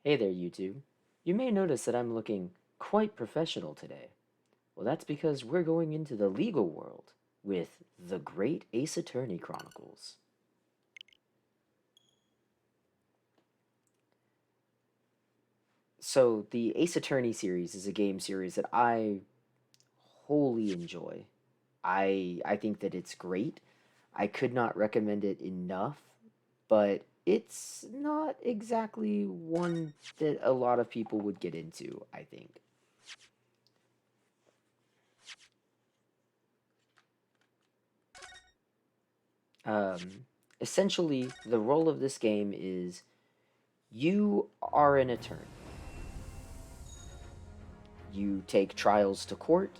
Hey there, YouTube. You may notice that I'm looking quite professional today. Well, that's because we're going into the legal world with the Great Ace Attorney Chronicles. So, the Ace Attorney series is a game series that I wholly enjoy. I think that it's great. I could not recommend it enough, but it's not exactly one that a lot of people would get into, I think. Um, Essentially, the role of this game is you are an attorney. You take trials to court,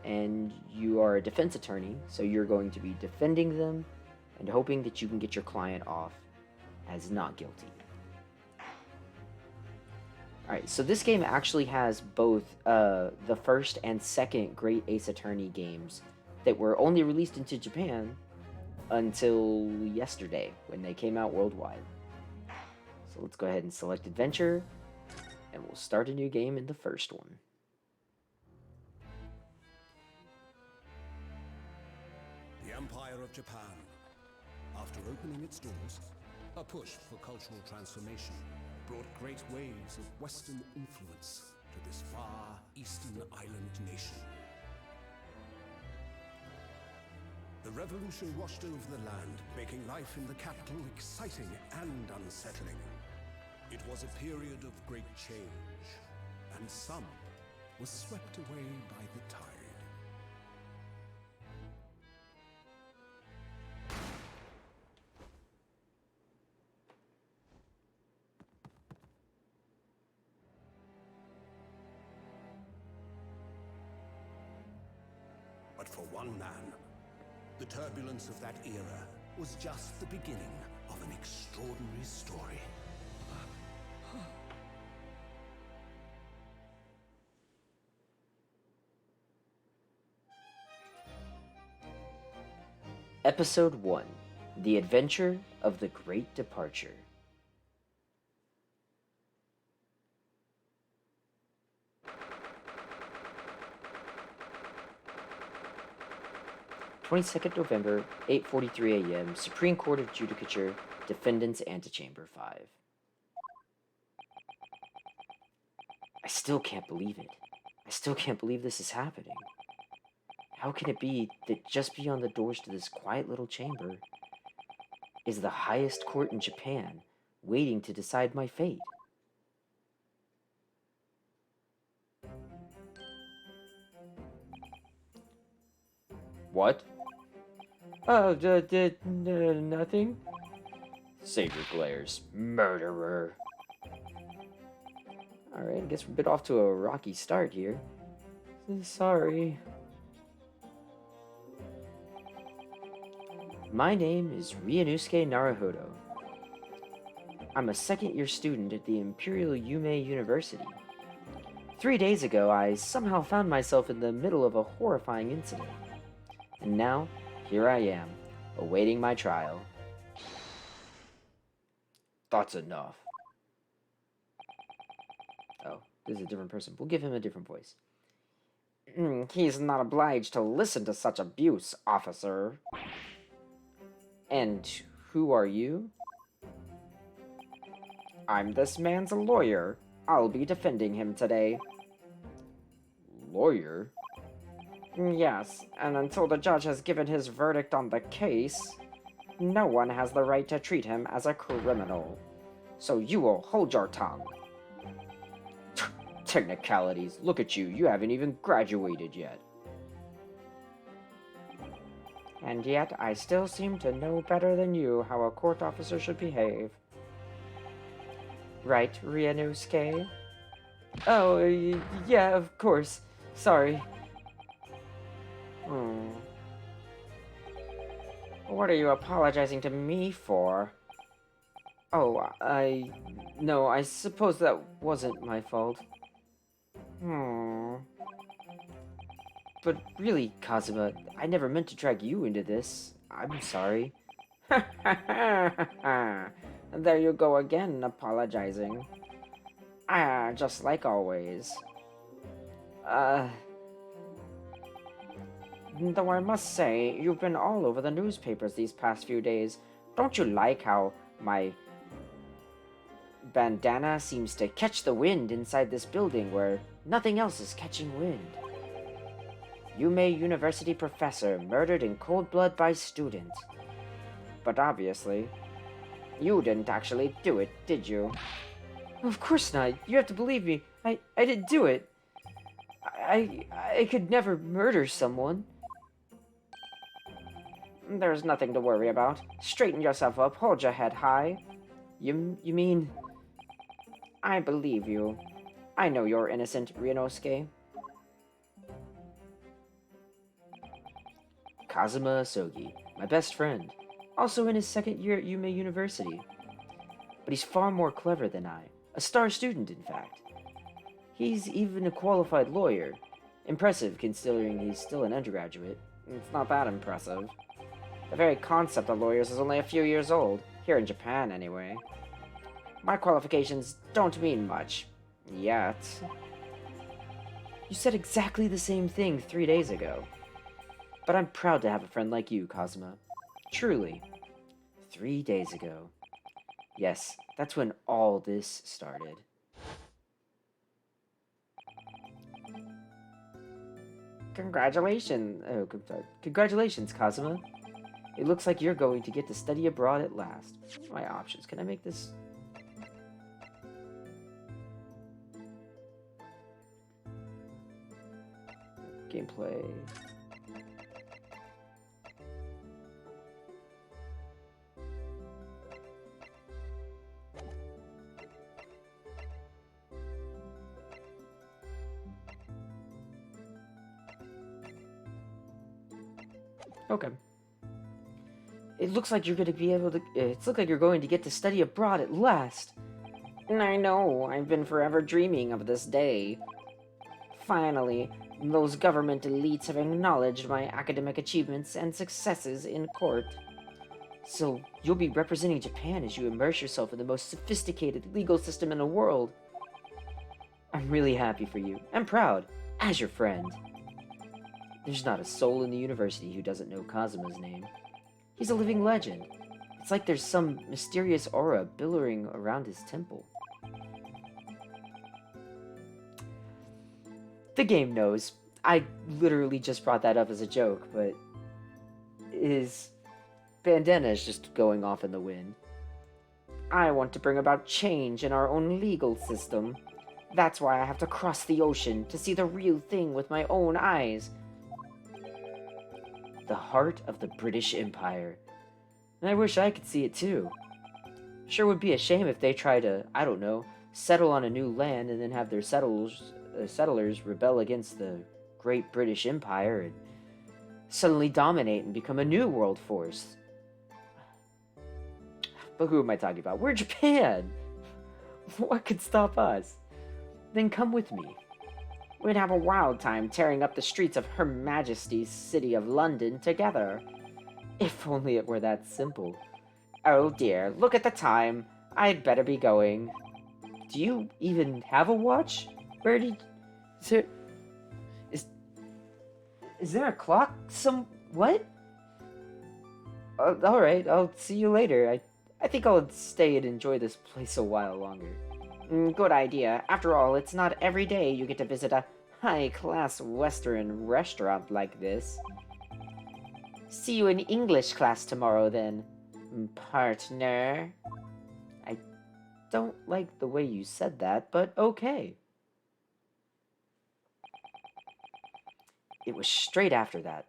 and you are a defense attorney, so you're going to be defending them and hoping that you can get your client off as not guilty. Alright, so this game actually has both the first and second Great Ace Attorney games that were only released into Japan until yesterday when they came out worldwide. So let's go ahead and select Adventure, and we'll start a new game in the first one. The Empire of Japan. After opening its doors, a push for cultural transformation brought great waves of Western influence to this far eastern island nation. The revolution washed over the land, making life in the capital exciting and unsettling. It was a period of great change, and some was swept away by the tide. But for one man, the turbulence of that era was just the beginning of an extraordinary story. Episode 1: The Adventure of the Great Departure. November 22nd, 8:43 a.m. Supreme Court of Judicature, Defendants Antechamber 5. I still can't believe it. I still can't believe this is happening. How can it be that just beyond the doors to this quiet little chamber is the highest court in Japan, waiting to decide my fate? What? Oh, nothing? Save your glares, murderer. Alright, I guess we're a bit off to a rocky start here. Sorry. My name is Ryunosuke Naruhodo. I'm a second-year student at the Imperial Yume University. 3 days ago, I somehow found myself in the middle of a horrifying incident. And now, here I am, awaiting my trial. That's enough. Oh, this is a different person. We'll give him a different voice. He's not obliged to listen to such abuse, officer. And who are you? I'm this man's lawyer. I'll be defending him today. Lawyer? Yes, and until the judge has given his verdict on the case, no one has the right to treat him as a criminal. So you will hold your tongue. Technicalities. Look at you. You haven't even graduated yet. And yet, I still seem to know better than you how a court officer should behave. Right, Ryunosuke? Oh, yeah, of course. Sorry. What are you apologizing to me for? Oh, No, I suppose that wasn't my fault. But really, Kazuma, I never meant to drag you into this. I'm sorry. There you go again, apologizing. Ah, just like always. Uh... Though I must say, you've been all over the newspapers these past few days. Don't you like how my bandana seems to catch the wind inside this building where nothing else is catching wind? Yume University professor murdered in cold blood by student. But obviously, you didn't actually do it, did you? Of course not. You have to believe me. I didn't do it. I could never murder someone. There's nothing to worry about. Straighten yourself up, hold your head high. You mean... I believe you. I know you're innocent, Ryunosuke. Kazuma Asogi, my best friend. Also in his second year at Yume University. But he's far more clever than I. A star student, in fact. He's even a qualified lawyer. Impressive, considering he's still an undergraduate. It's not that impressive. The very concept of lawyers is only a few years old. Here in Japan, anyway. My qualifications don't mean much. Yet. You said exactly the same thing 3 days ago. But I'm proud to have a friend like you, Kazuma. Truly. 3 days ago. Yes, that's when all this started. Congratulations. Oh, congratulations, Kazuma. It looks like you're going to get to study abroad at last. What are my options? Can I make this... Gameplay... Okay. It looks like you're going to be able to... It looks like you're going to get to study abroad at last. I know. I've been forever dreaming of this day. Finally, those government elites have acknowledged my academic achievements and successes in court. So, you'll be representing Japan as you immerse yourself in the most sophisticated legal system in the world. I'm really happy for you. I'm proud, as your friend. There's not a soul in the university who doesn't know Kazuma's name. He's a living legend. It's like there's some mysterious aura billowing around his temple. The game knows. I literally just brought that up as a joke, but his bandana is just going off in the wind. I want to bring about change in our own legal system. That's why I have to cross the ocean to see the real thing with my own eyes. The heart of the British Empire. And I wish I could see it too. Sure would be a shame if they try to, I don't know, settle on a new land and then have their settlers rebel against the Great British Empire and suddenly dominate and become a new world force. But who am I talking about? We're Japan! What could stop us? Then come with me. We'd have a wild time tearing up the streets of Her Majesty's City of London together. If only it were that simple. Oh dear, look at the time. I'd better be going. Do you even have a watch? Where did... Is there a clock what? Alright, I'll see you later. I think I'll stay and enjoy this place a while longer. Good idea. After all, it's not every day you get to visit a high-class Western restaurant like this. See you in English class tomorrow, then, partner. I don't like the way you said that, but okay. It was straight after that.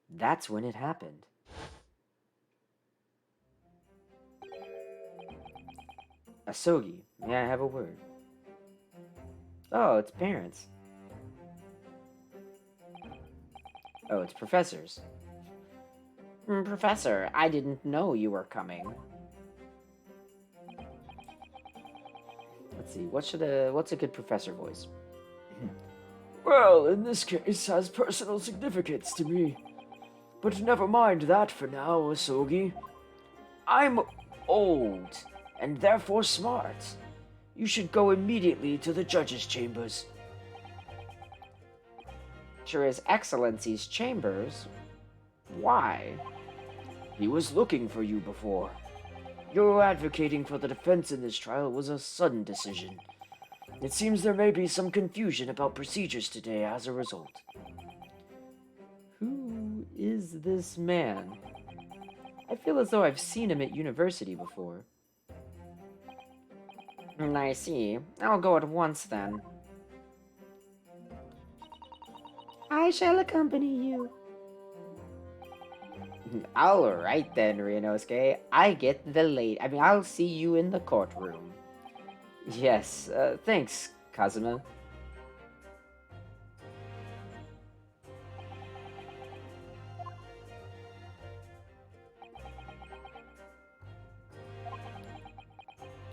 That's when it happened. Asogi, may I have a word? Oh, it's parents. Oh, it's professors. Professor, I didn't know you were coming. Let's see, what's a good professor voice? Well, in this case, has personal significance to me. But never mind that for now, Asogi. I'm old, and therefore smart. You should go immediately to the judge's chambers. To His Excellency's chambers? Why? He was looking for you before. Your advocating for the defense in this trial was a sudden decision. It seems there may be some confusion about procedures today as a result. Who is this man? I feel as though I've seen him at university before. I see. I'll go at once then. I shall accompany you. Alright then, Ryunosuke. I get the I'll see you in the courtroom. Yes, thanks, Kazuma.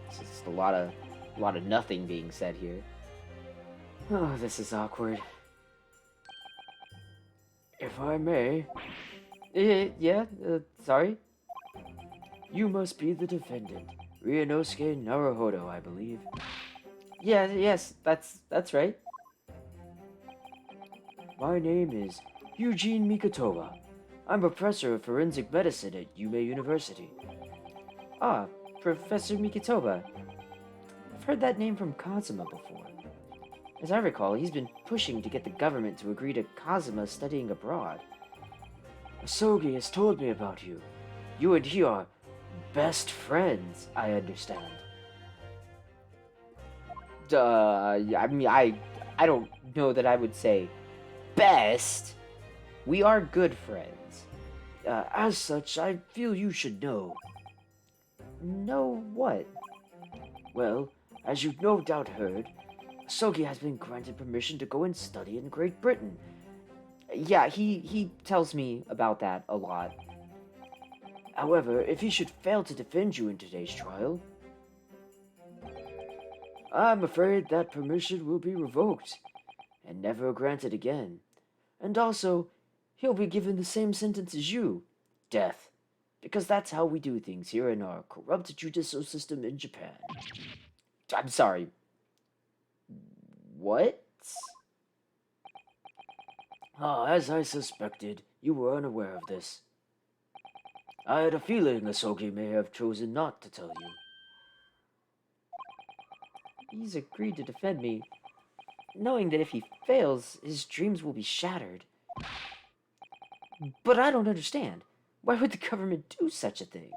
It's just a lot of nothing being said here. Oh, this is awkward. If I may... Sorry? You must be the defendant, Ryunosuke Naruhodo, I believe. Yes, that's right. My name is Eugene Mikotoba. I'm a professor of forensic medicine at Yume University. Ah, Professor Mikitoba. I've heard that name from Kazuma before. As I recall, he's been pushing to get the government to agree to Kazuma studying abroad. Asogi has told me about you. You and he are best friends, I understand. I don't know that I would say best. We are good friends. As such, I feel you should know. Know what? Well, as you've no doubt heard, Asogi has been granted permission to go and study in Great Britain. Yeah, he tells me about that a lot. However, if he should fail to defend you in today's trial, I'm afraid that permission will be revoked and never granted again. And also, he'll be given the same sentence as you, death, because that's how we do things here in our corrupt judicial system in Japan. I'm sorry. What? As I suspected, you were unaware of this. I had a feeling Asogi may have chosen not to tell you. He's agreed to defend me, knowing that if he fails, his dreams will be shattered. But I don't understand. Why would the government do such a thing?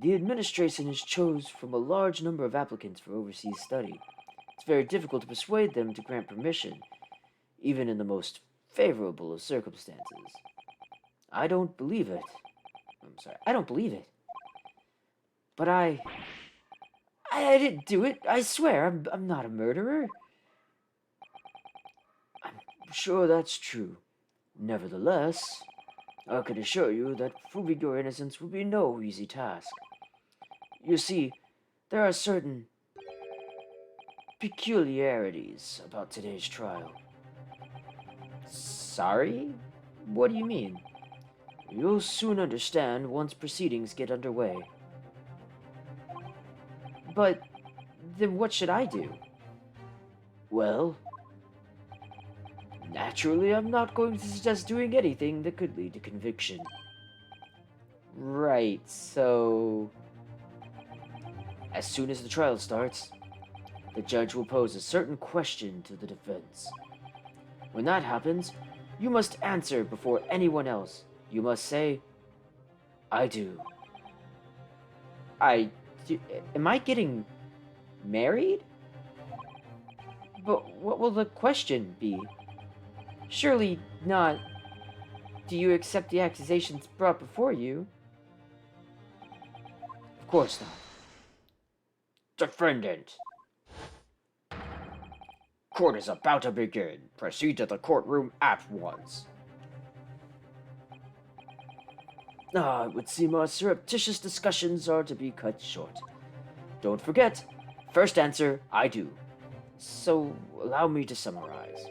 The administration has chose from a large number of applicants for overseas study. It's very difficult to persuade them to grant permission, even in the most favorable of circumstances. I don't believe it. I don't believe it. But I didn't do it. I swear, I'm not a murderer. I'm sure that's true. Nevertheless, I can assure you that proving your innocence will be no easy task. You see, there are certain peculiarities about today's trial. Sorry? What do you mean? You'll soon understand once proceedings get underway. But then what should I do? Well, naturally, I'm not going to suggest doing anything that could lead to conviction. Right, so... As soon as the trial starts, the judge will pose a certain question to the defense. When that happens, you must answer before anyone else. You must say, I do. Am I getting married? But what will the question be? Surely not, do you accept the accusations brought before you? Of course not. Defendant. Court is about to begin. Proceed to the courtroom at once. It would seem our surreptitious discussions are to be cut short. Don't forget, first answer, I do. So, allow me to summarize.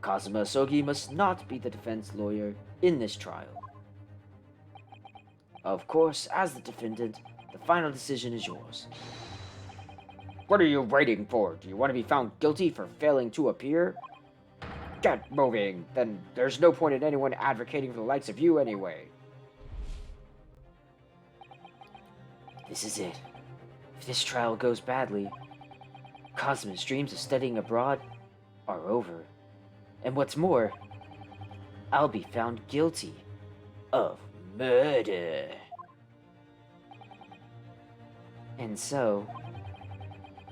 Kazuma Asogi must not be the defense lawyer in this trial. Of course, as the defendant, the final decision is yours. What are you waiting for? Do you want to be found guilty for failing to appear? Get moving! Then there's no point in anyone advocating for the likes of you anyway. This is it. If this trial goes badly, Cosmo's dreams of studying abroad are over. And what's more, I'll be found guilty of murder. And so,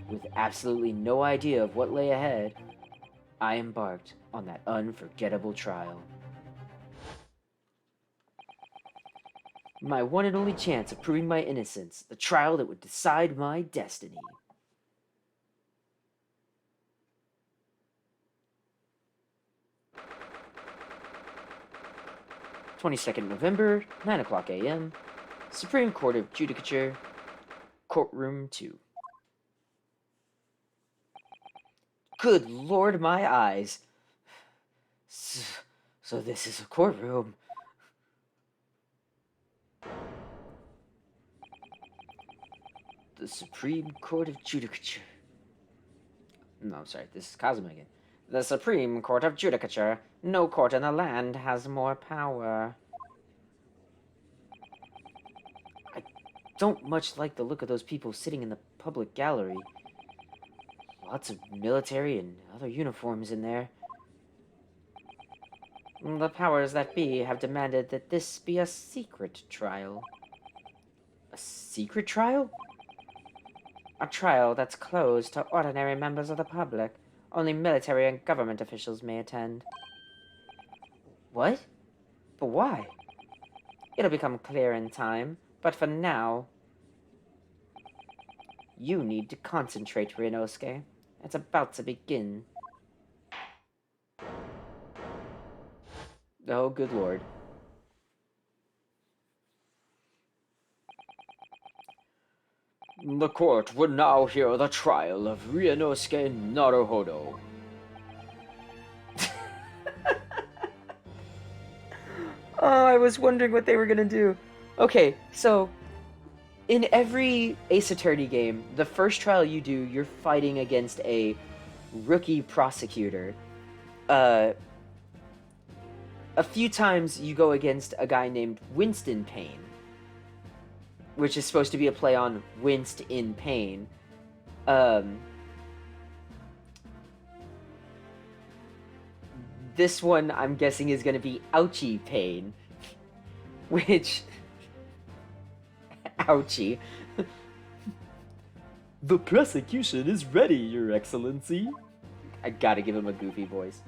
with absolutely no idea of what lay ahead, I embarked on that unforgettable trial. My one and only chance of proving my innocence, the trial that would decide my destiny. November, 9 o'clock a.m., Supreme Court of Judicature, Courtroom 2. Good Lord, my eyes. So this is a courtroom. The Supreme Court of Judicature. No, I'm sorry, this is Cosmo again. The Supreme Court of Judicature. No court in the land has more power. I don't much like the look of those people sitting in the public gallery. Lots of military and other uniforms in there. The powers that be have demanded that this be a secret trial. A secret trial? A trial that's closed to ordinary members of the public. Only military and government officials may attend. What? But why? It'll become clear in time, but for now, you need to concentrate, Ryunosuke. It's about to begin. Oh, good lord. The court would now hear the trial of Ryunosuke Naruhodo. Oh, I was wondering what they were gonna do. Okay, so in every Ace Attorney game, the first trial you do, you're fighting against a rookie prosecutor. A few times you go against a guy named Winston Payne, which is supposed to be a play on winced in pain. This one, I'm guessing, is going to be ouchie pain, which... ouchie. The prosecution is ready, Your Excellency. I gotta give him a goofy voice.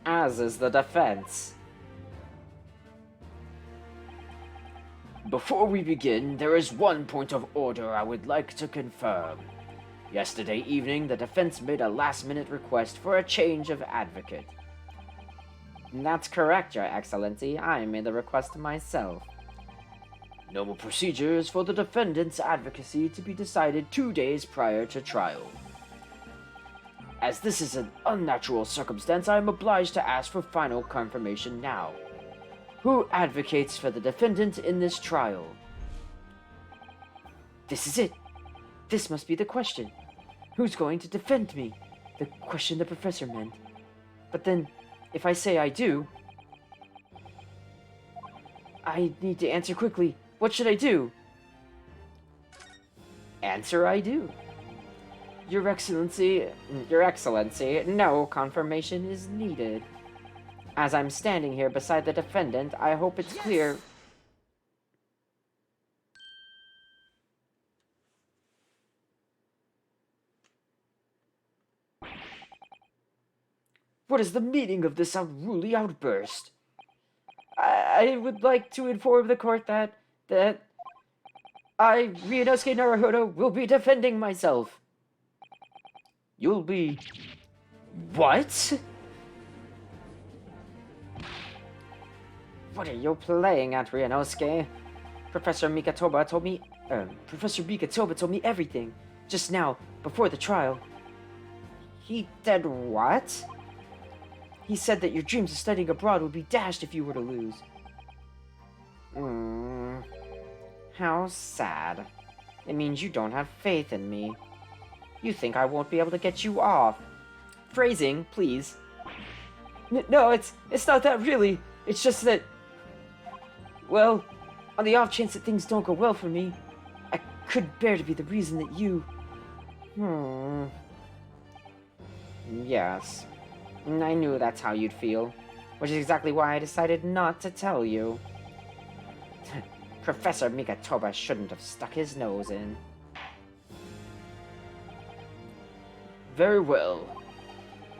As is the defense. Before we begin, there is one point of order I would like to confirm. Yesterday evening, the defense made a last-minute request for a change of advocate. That's correct, Your Excellency. I made the request myself. Normal procedure is for the defendant's advocacy to be decided 2 days prior to trial. As this is an unnatural circumstance, I am obliged to ask for final confirmation now. Who advocates for the defendant in this trial? This is it. This must be the question. Who's going to defend me? The question the professor meant. But then, if I say I do, I need to answer quickly. What should I do? Answer I do. Your Excellency, no confirmation is needed. As I'm standing here beside the defendant, I hope it's clear. What is the meaning of this unruly outburst? I would like to inform the court that I, Ryunosuke Naruhodo, will be defending myself. You'll be... What? What are you playing at, Ryunosuke? Professor Mikatoba told me everything, just now, before the trial. He did what? He said that your dreams of studying abroad would be dashed if you were to lose. How sad. It means you don't have faith in me. You think I won't be able to get you off. Phrasing, please. No, it's not that really. It's just that... Well, on the off chance that things don't go well for me, I couldn't bear to be the reason that you... Yes. I knew that's how you'd feel. Which is exactly why I decided not to tell you. Professor Mikatoba shouldn't have stuck his nose in. Very well.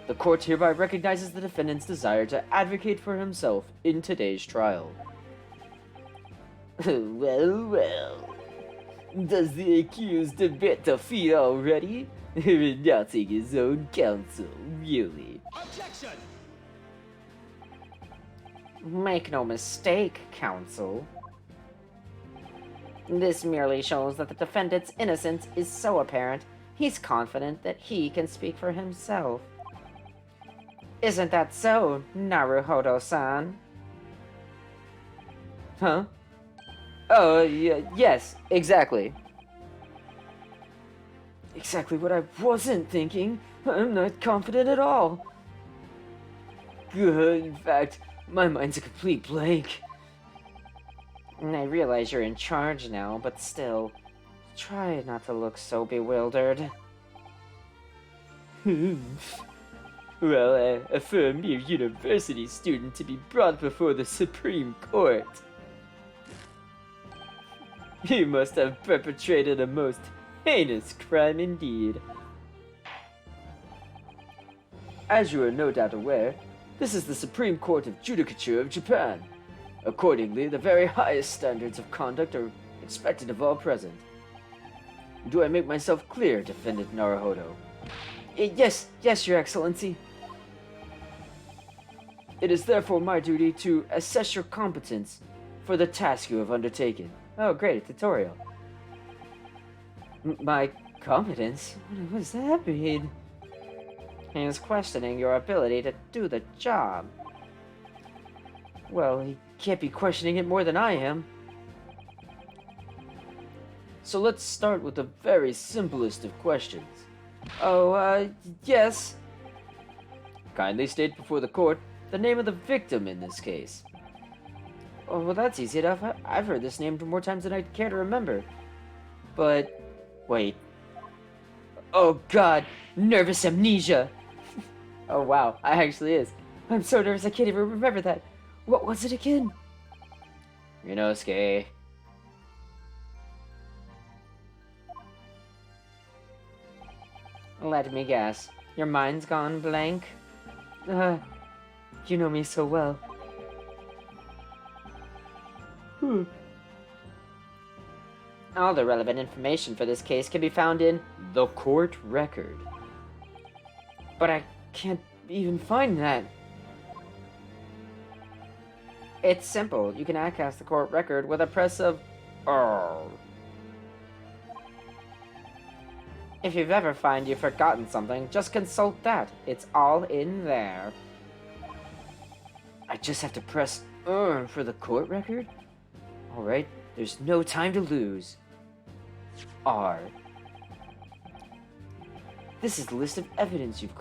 The court hereby recognizes the defendant's desire to advocate for himself in today's trial. Well. Does the accused admit defeat already? Renouncing his own counsel, really? Objection! Make no mistake, counsel. This merely shows that the defendant's innocence is so apparent, he's confident that he can speak for himself. Isn't that so, Naruhodo-san? Huh? Oh, yes, exactly. Exactly what I wasn't thinking. I'm not confident at all. Good, in fact, my mind's a complete blank. I realize you're in charge now, but still, try not to look so bewildered. Well, for a mere university student to be brought before the Supreme Court, you must have perpetrated a most heinous crime indeed. As you are no doubt aware, this is the Supreme Court of Judicature of Japan. Accordingly, the very highest standards of conduct are expected of all present. Do I make myself clear, Defendant Naruhodo? Yes, Your Excellency. It is therefore my duty to assess your competence for the task you have undertaken. Oh, great, a tutorial. My competence? What does that mean? He is questioning your ability to do the job. Well, he can't be questioning it more than I am. So let's start with the very simplest of questions. Yes. Kindly state before the court the name of the victim in this case. Oh, well, that's easy enough. I've heard this name more times than I care to remember. But, wait. Oh god, nervous amnesia. Oh wow, I actually is. I'm so nervous I can't even remember that. What was it again? Ryunosuke. Let me guess. Your mind's gone blank? You know me so well. All the relevant information for this case can be found in the court record. But I can't even find that. It's simple. You can access the court record with a press of R. If you've ever find you've forgotten something, just consult that. It's all in there. I just have to press R for the court record? Alright, there's no time to lose. R. This is the list of evidence you've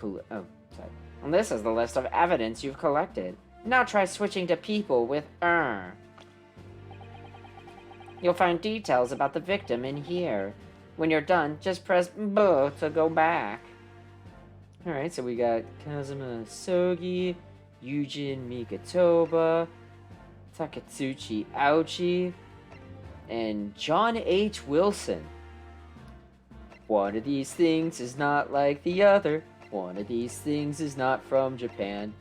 This is the list of evidence you've collected. Now try switching to people with R. You'll find details about the victim in here. When you're done, just press B to go back. Alright, so we got Kazuma Sogi, Yujin Mikatoba, Takatsuchi Aochi, and John H. Wilson. One of these things is not like the other. One of these things is not from Japan.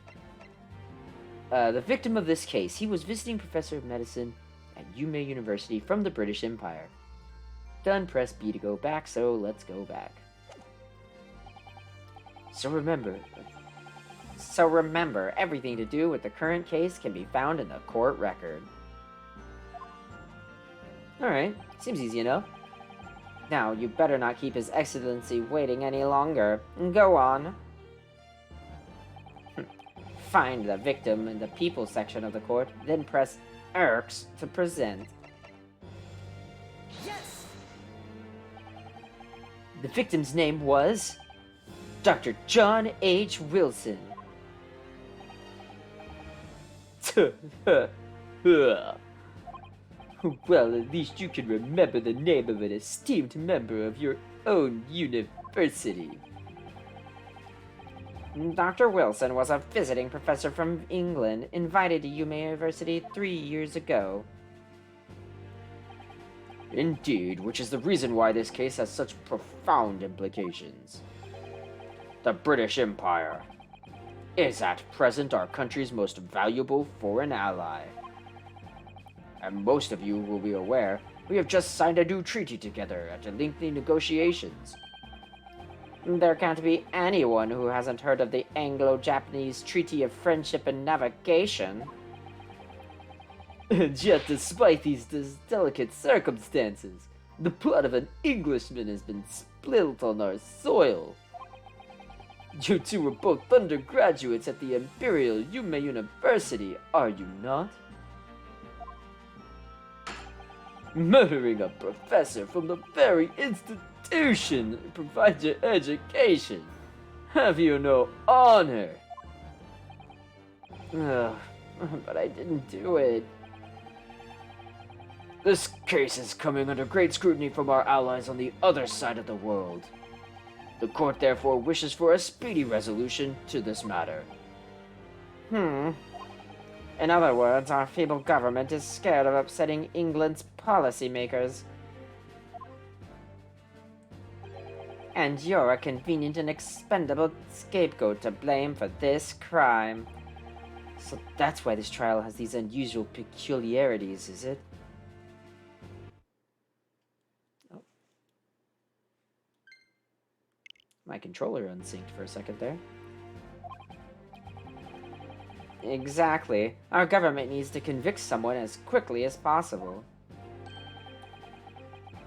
The victim of this case, he was visiting professor of medicine at Yume University from the British Empire. Done, press B to go back, so let's go back. So remember, everything to do with the current case can be found in the court record. Alright, seems easy enough. Now, you better not keep His Excellency waiting any longer. Go on. Find the victim in the people section of the court, then press X to present. Yes! The victim's name was Dr. John H. Wilson. Well, at least you can remember the name of an esteemed member of your own university. Dr. Wilson was a visiting professor from England, invited to Yuma University 3 years ago. Indeed, which is the reason why this case has such profound implications. The British Empire is at present our country's most valuable foreign ally. And most of you will be aware, we have just signed a new treaty together after lengthy negotiations. There can't be anyone who hasn't heard of the Anglo-Japanese Treaty of Friendship and Navigation. And yet, despite these delicate circumstances, the blood of an Englishman has been spilt on our soil. You two were both undergraduates at the Imperial Yuma University, are you not? Murdering a professor from the very institution that provides your education. Have you no honor? Ugh, but I didn't do it. This case is coming under great scrutiny from our allies on the other side of the world. The court therefore wishes for a speedy resolution to this matter. In other words, our feeble government is scared of upsetting England's policymakers. And you're a convenient and expendable scapegoat to blame for this crime. So that's why this trial has these unusual peculiarities, is it? Oh. My controller unsynced for a second there. Exactly. Our government needs to convict someone as quickly as possible.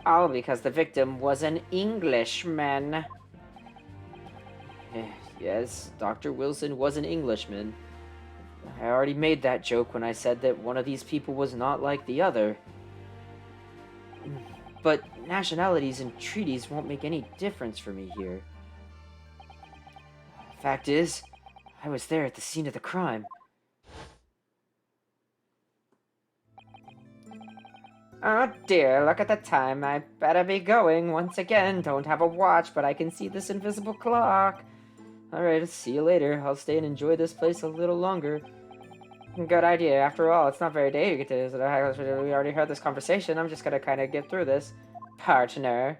All because the victim was an Englishman. Yes, Dr. Wilson was an Englishman. I already made that joke when I said that one of these people was not like the other. But nationalities and treaties won't make any difference for me here. Fact is, I was there at the scene of the crime. Oh dear, look at the time. I better be going. Once again, don't have a watch, but I can see this invisible clock. Alright, see you later. I'll stay and enjoy this place a little longer. Good idea. After all, it's not very day we already heard this conversation. I'm just gonna kind of get through this. Partner.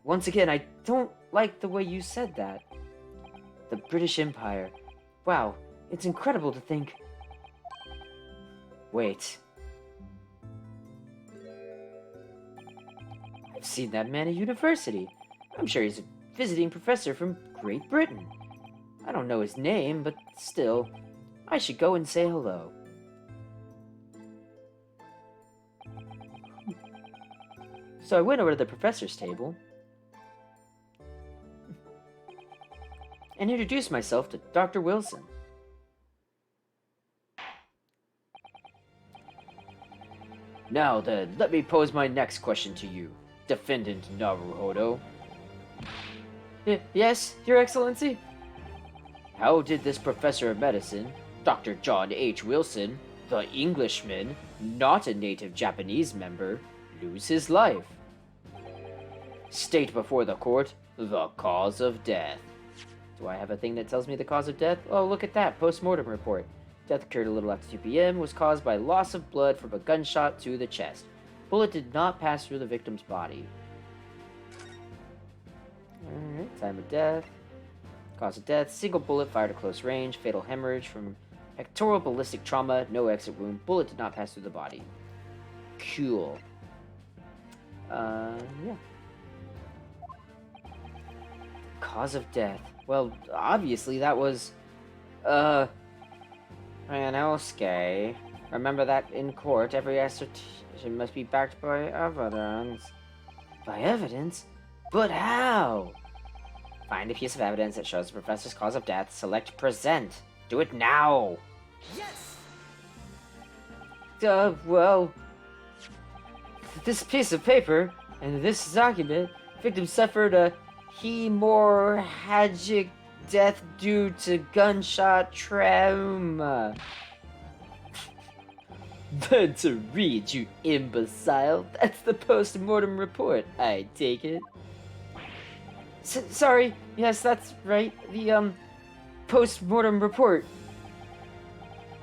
Once again, I don't like the way you said that. The British Empire. Wow, it's incredible to think... Wait. I've seen that man at university. I'm sure he's a visiting professor from Great Britain. I don't know his name, but still, I should go and say hello. So I went over to the professor's table and introduced myself to Dr. Wilson. Now then, let me pose my next question to you, Defendant Naruhodo. Yes, Your Excellency? How did this professor of medicine, Dr. John H. Wilson, the Englishman, not a native Japanese member, lose his life? State before the court the cause of death. Do I have a thing that tells me the cause of death? Oh, look at that, post-mortem report. Death occurred a little after 2 p.m., was caused by loss of blood from a gunshot to the chest. Bullet did not pass through the victim's body. Alright, time of death. Cause of death, single bullet fired at close range, fatal hemorrhage from pectoral ballistic trauma, no exit wound, bullet did not pass through the body. Cool. Yeah. Cause of death. Well, obviously that was, Ryunosuke. Remember that in court, every assertion must be backed by evidence. By evidence? But how? Find a piece of evidence that shows the professor's cause of death. Select present. Do it now. Yes! Well, this piece of paper and this document Victim suffered a hemorrhagic death due to gunshot trauma. Learn to read, you imbecile. That's the post-mortem report, I take it. Sorry, yes, that's right. The, post-mortem report.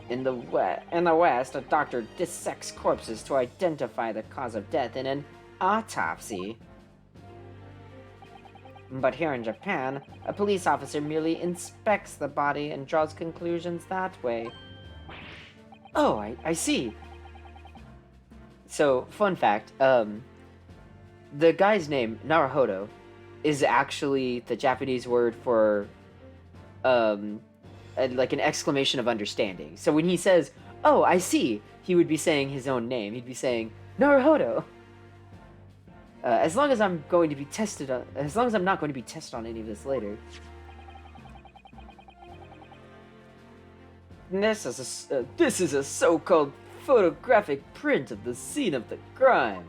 In the West, a doctor dissects corpses to identify the cause of death in an autopsy. But here in Japan, a police officer merely inspects the body and draws conclusions that way. Oh, I see. So, fun fact, the guy's name, Naruhodo, is actually the Japanese word for, like an exclamation of understanding. So when he says, "Oh, I see," he would be saying his own name. He'd be saying, Naruhodo. As long as I'm not going to be tested on any of this later. This is a so-called photographic print of the scene of the crime.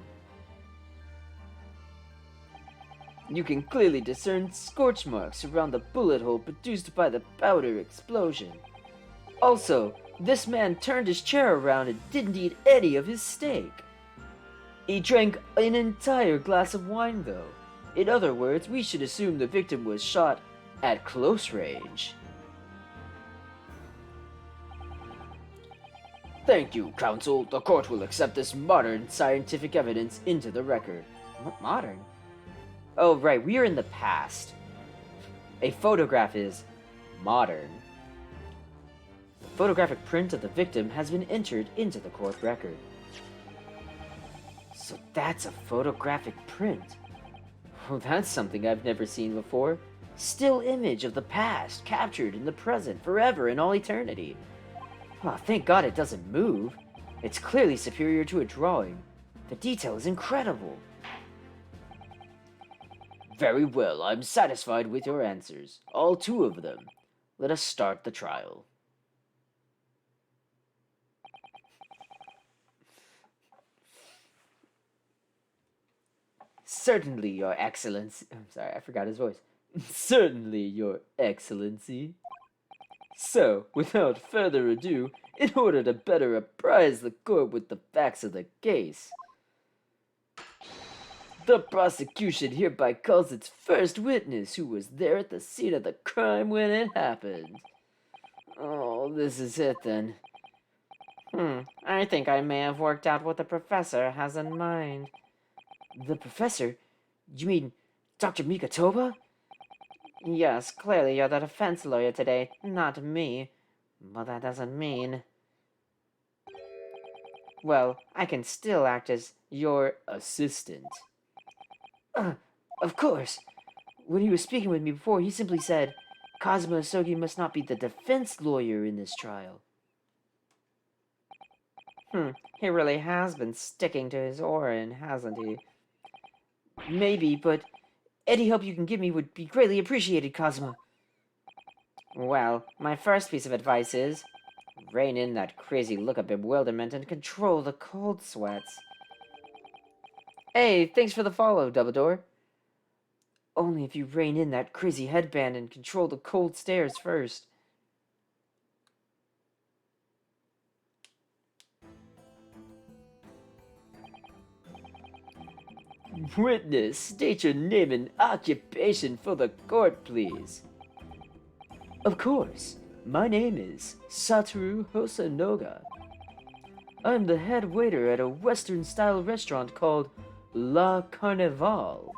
You can clearly discern scorch marks around the bullet hole produced by the powder explosion. Also, this man turned his chair around and didn't eat any of his steak. He drank an entire glass of wine, though. In other words, we should assume the victim was shot at close range. Thank you, counsel. The court will accept this modern scientific evidence into the record. What modern? Oh, right, we are in the past. A photograph is modern. The photographic print of the victim has been entered into the court record. So that's a photographic print. Well, that's something I've never seen before. Still image of the past, captured in the present, forever in all eternity. Oh, thank God it doesn't move. It's clearly superior to a drawing. The detail is incredible. Very well, I'm satisfied with your answers. All 2 of them. Let us start the trial. Certainly, Your Excellency. I'm sorry, I forgot his voice. Certainly, Your Excellency. So, without further ado, in order to better apprise the court with the facts of the case, the prosecution hereby calls its first witness who was there at the scene of the crime when it happened. Oh, this is it then. I think I may have worked out what the professor has in mind. The professor? You mean Dr. Mikatoba? Yes, clearly you're the defense lawyer today, not me. But that doesn't mean... Well, I can still act as your assistant. Of course. When he was speaking with me before, he simply said, Kazuma Osogi must not be the defense lawyer in this trial. He really has been sticking to his orin, hasn't he? Maybe, but any help you can give me would be greatly appreciated, Kazuma. Well, my first piece of advice is, rein in that crazy look of bewilderment and control the cold sweats. Hey, thanks for the follow, Doubledore. Only if you rein in that crazy headband and control the cold stares first. Witness, state your name and occupation for the court, please. Of course. My name is Satoru Hosonoga. I'm the head waiter at a Western-style restaurant called La Carnival.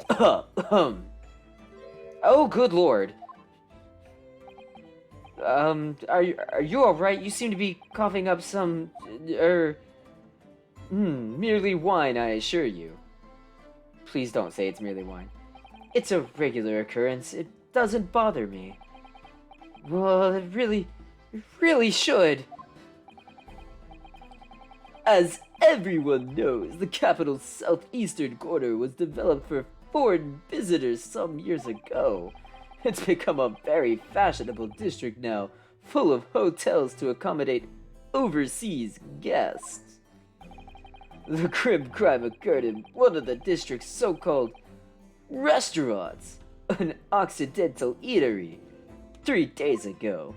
Oh, good lord. Are you alright? You seem to be coughing up some, merely wine, I assure you. Please don't say it's merely wine. It's a regular occurrence. It doesn't bother me. Well, it really should. As everyone knows, the capital's southeastern corner was developed for foreign visitors some years ago. It's become a very fashionable district now, full of hotels to accommodate overseas guests. The grim crime occurred in one of the district's so-called restaurants, an Occidental eatery, 3 days ago.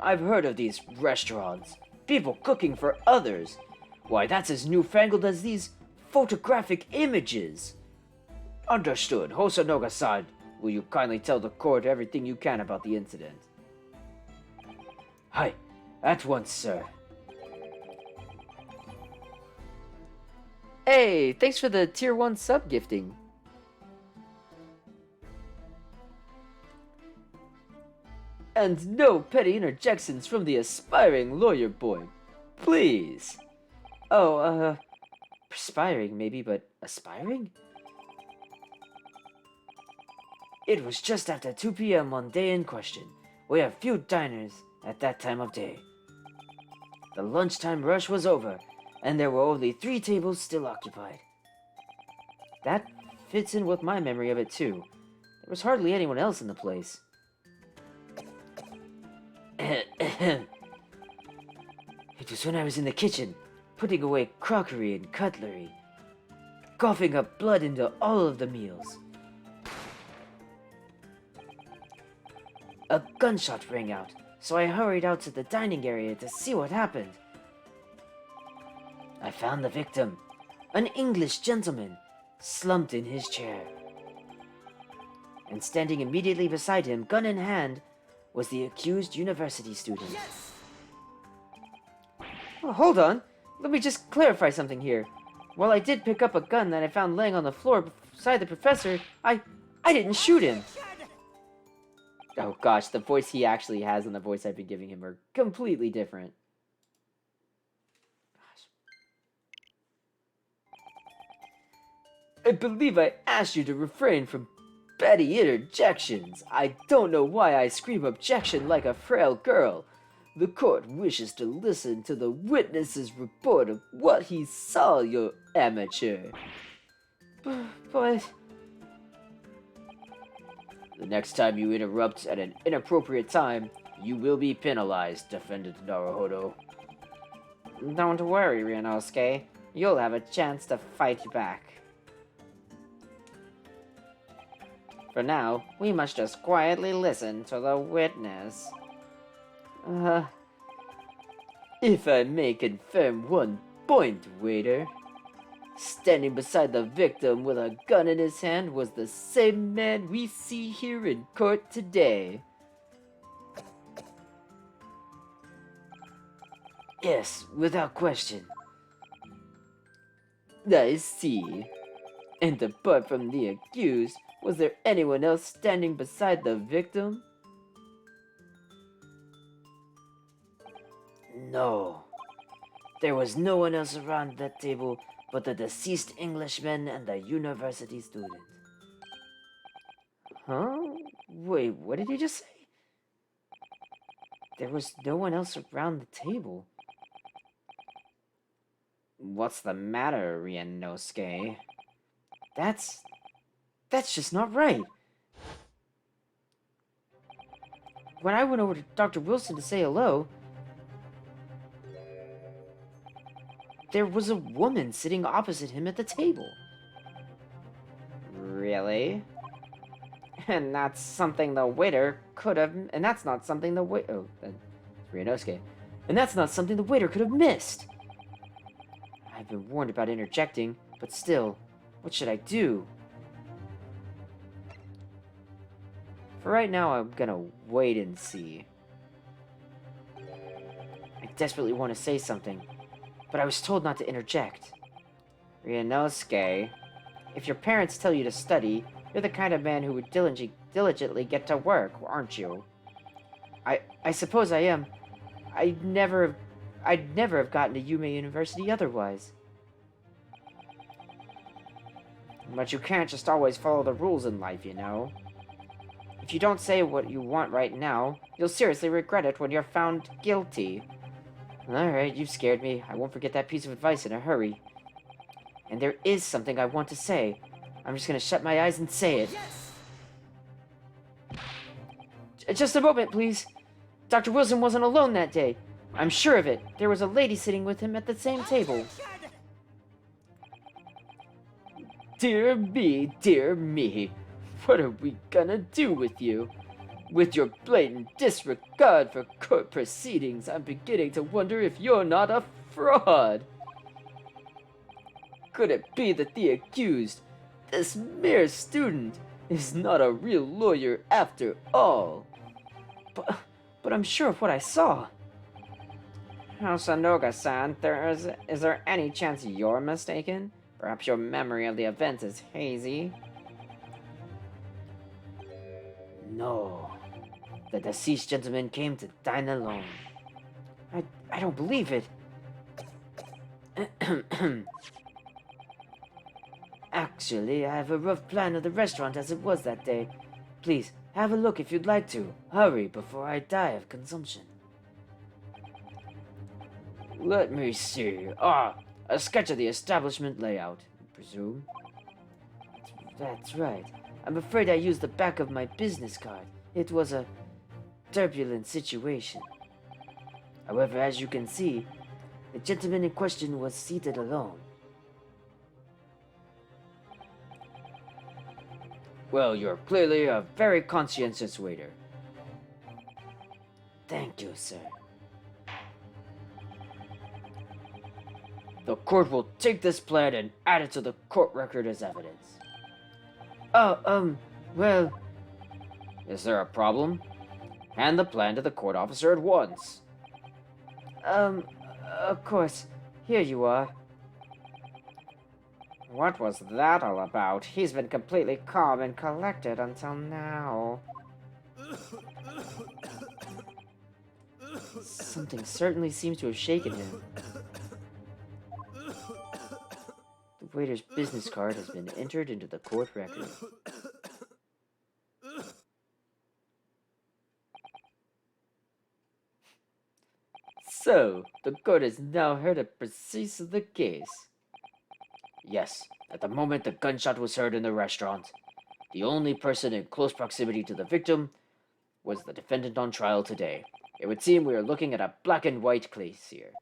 I've heard of these restaurants. People cooking for others. Why, that's as newfangled as these photographic images. Understood. Hosonoga-san, will you kindly tell the court everything you can about the incident? Hi, at once, sir. Hey, thanks for the tier 1 sub gifting. And no petty interjections from the aspiring lawyer boy. Please. Oh, perspiring maybe, but aspiring? It was just after 2 p.m. on day in question. We have few diners at that time of day. The lunchtime rush was over, and there were only 3 tables still occupied. That fits in with my memory of it too. There was hardly anyone else in the place. It was when I was in the kitchen, putting away crockery and cutlery, coughing up blood into all of the meals. A gunshot rang out, so I hurried out to the dining area to see what happened. I found the victim, an English gentleman, slumped in his chair. And standing immediately beside him, gun in hand, was the accused university student. Yes! Well, hold on. Let me just clarify something here. While I did pick up a gun that I found laying on the floor beside the professor, I didn't shoot him. Oh gosh, the voice he actually has and the voice I've been giving him are completely different. Gosh. I believe I asked you to refrain from petty interjections. I don't know why I scream objection like a frail girl. The court wishes to listen to the witness's report of what he saw, you amateur. But... The next time you interrupt at an inappropriate time, you will be penalized, Defendant Naruhodo. Don't worry, Ryunosuke. You'll have a chance to fight back. For now, we must just quietly listen to the witness. If I may confirm one point, waiter. Standing beside the victim with a gun in his hand was the same man we see here in court today. Yes, without question. I see. And apart from the accused, was there anyone else standing beside the victim? No. There was no one else around that table but the deceased Englishman and the university student. Huh? Wait, what did he just say? There was no one else around the table. What's the matter, Ryunosuke? That's just not right. When I went over to Dr. Wilson to say hello, there was a woman sitting opposite him at the table. Really? And that's something the waiter could have... And that's not something the waiter... Oh, that's Ryunosuke. And that's not something the waiter could have missed. I've been warned about interjecting, but still, what should I do? For right now, I'm gonna wait and see. I desperately want to say something, but I was told not to interject. Ryunosuke, if your parents tell you to study, you're the kind of man who would diligently get to work, aren't you? I suppose I am. I'd never have gotten to Yume University otherwise. But you can't just always follow the rules in life, you know. If you don't say what you want right now, you'll seriously regret it when you're found guilty. Alright, you've scared me. I won't forget that piece of advice in a hurry. And there is something I want to say. I'm just gonna shut my eyes and say it. Yes! Just a moment, please. Dr. Wilson wasn't alone that day. I'm sure of it. There was a lady sitting with him at the same table. Dear me, dear me. What are we gonna do with you? With your blatant disregard for court proceedings, I'm beginning to wonder if you're not a fraud. Could it be that the accused, this mere student, is not a real lawyer after all? But I'm sure of what I saw. Sanoga-san, is there any chance you're mistaken? Perhaps your memory of the events is hazy? No. The deceased gentleman came to dine alone. I don't believe it. Actually, I have a rough plan of the restaurant as it was that day. Please, have a look if you'd like to. Hurry before I die of consumption. Let me see. A sketch of the establishment layout, I presume. That's right. I'm afraid I used the back of my business card. It was a turbulent situation. However, as you can see, the gentleman in question was seated alone. Well, you're clearly a very conscientious waiter. Thank you, sir. The court will take this plan and add it to the court record as evidence. Well... Is there a problem? Hand the plan to the court officer at once. Of course. Here you are. What was that all about? He's been completely calm and collected until now. Something certainly seems to have shaken him. The waiter's business card has been entered into the court record. So, the court has now heard a proceedings of the case. Yes, at the moment the gunshot was heard in the restaurant, the only person in close proximity to the victim was the defendant on trial today. It would seem we are looking at a black and white case here.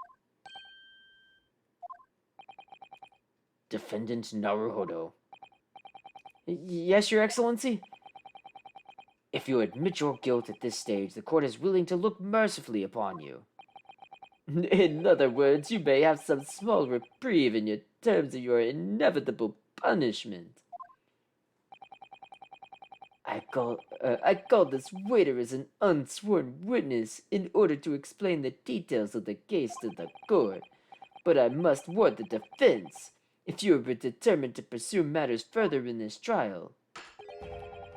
Defendant Naruhodo. Yes, Your Excellency? If you admit your guilt at this stage, the court is willing to look mercifully upon you. In other words, you may have some small reprieve in your terms of your inevitable punishment. I called this waiter as an unsworn witness in order to explain the details of the case to the court, but I must warn the defense if you are determined to pursue matters further in this trial.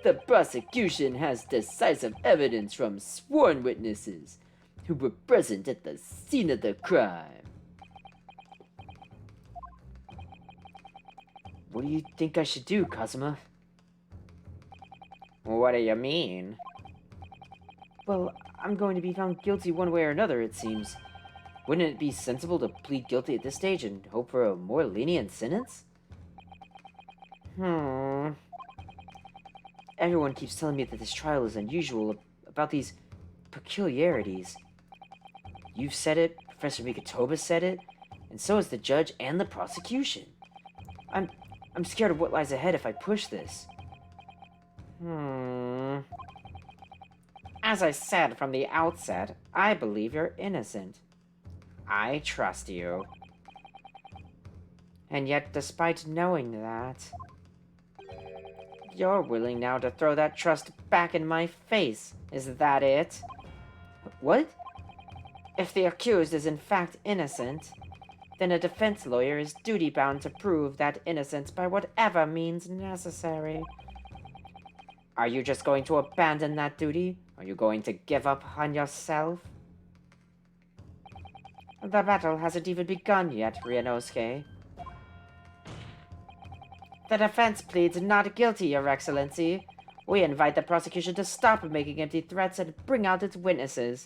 The prosecution has decisive evidence from sworn witnesses who were present at the scene of the crime. What do you think I should do, Kazuma? What do you mean? Well, I'm going to be found guilty one way or another, it seems. Wouldn't it be sensible to plead guilty at this stage and hope for a more lenient sentence? Everyone keeps telling me that this trial is unusual, about these peculiarities. You've said it, Professor Mikotoba said it, and so has the judge and the prosecution. I'm scared of what lies ahead if I push this. As I said from the outset, I believe you're innocent. I trust you. And yet, despite knowing that, you're willing now to throw that trust back in my face. Is that it? What? If the accused is in fact innocent, then a defense lawyer is duty-bound to prove that innocence by whatever means necessary. Are you just going to abandon that duty? Are you going to give up on yourself? The battle hasn't even begun yet, Ryunosuke. The defense pleads not guilty, Your Excellency. We invite the prosecution to stop making empty threats and bring out its witnesses.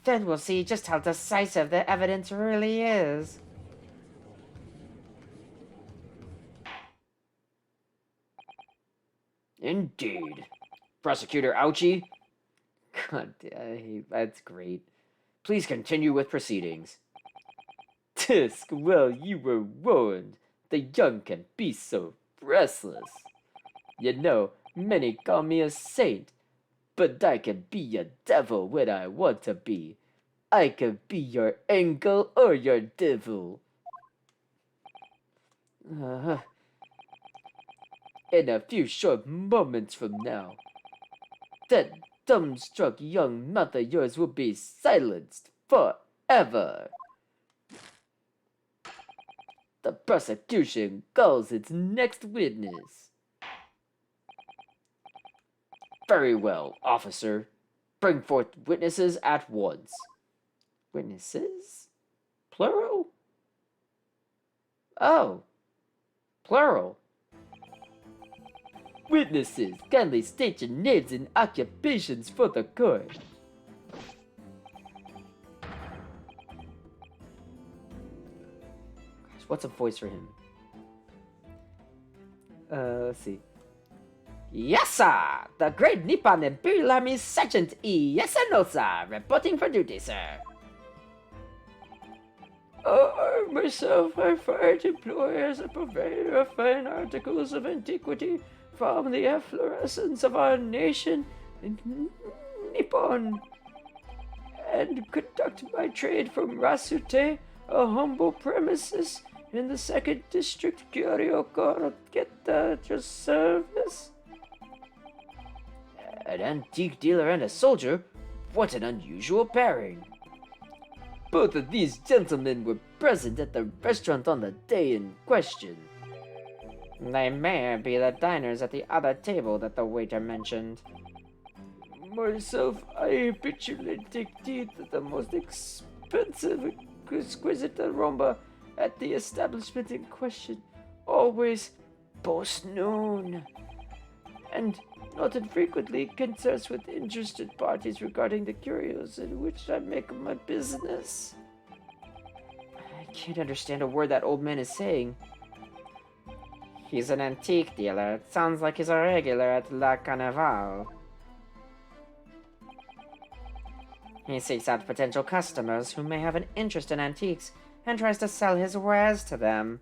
Then we'll see just how decisive the evidence really is. Indeed. Prosecutor Ouchie? God, that's great. Please continue with proceedings. Tisk, well, you were warned. the young can be so restless. You know, many call me a saint, but I can be a devil when I want to be. I can be your angel or your devil. In a few short moments from now, that dumbstruck young mouth of yours will be silenced forever. The prosecution calls its next witness. Very well, officer. Bring forth witnesses at once. Witnesses? Plural? Oh, plural. Witnesses, kindly state your names and occupations for the court. Gosh, what's a voice for him? Let's see. Yes, sir! The Great Nippon Imperial Army Sergeant E. Yasanosa, reporting for duty, sir. Myself, I fired employ as a purveyor of fine articles of antiquity from the efflorescence of our nation in Nippon, and conduct my trade from Rasute, a humble premises in the 2nd District, Kyoryoko, get your service. An antique dealer and a soldier? What an unusual pairing. Both of these gentlemen were present at the restaurant on the day in question. They may be the diners at the other table that the waiter mentioned. Myself, I habitually take tea at the most expensive, exquisite aroma at the establishment in question, always post noon, and not infrequently converse with interested parties regarding the curios in which I make my business. I can't understand a word that old man is saying. He's an antique dealer. It sounds like he's a regular at La Carnival. He seeks out potential customers who may have an interest in antiques and tries to sell his wares to them.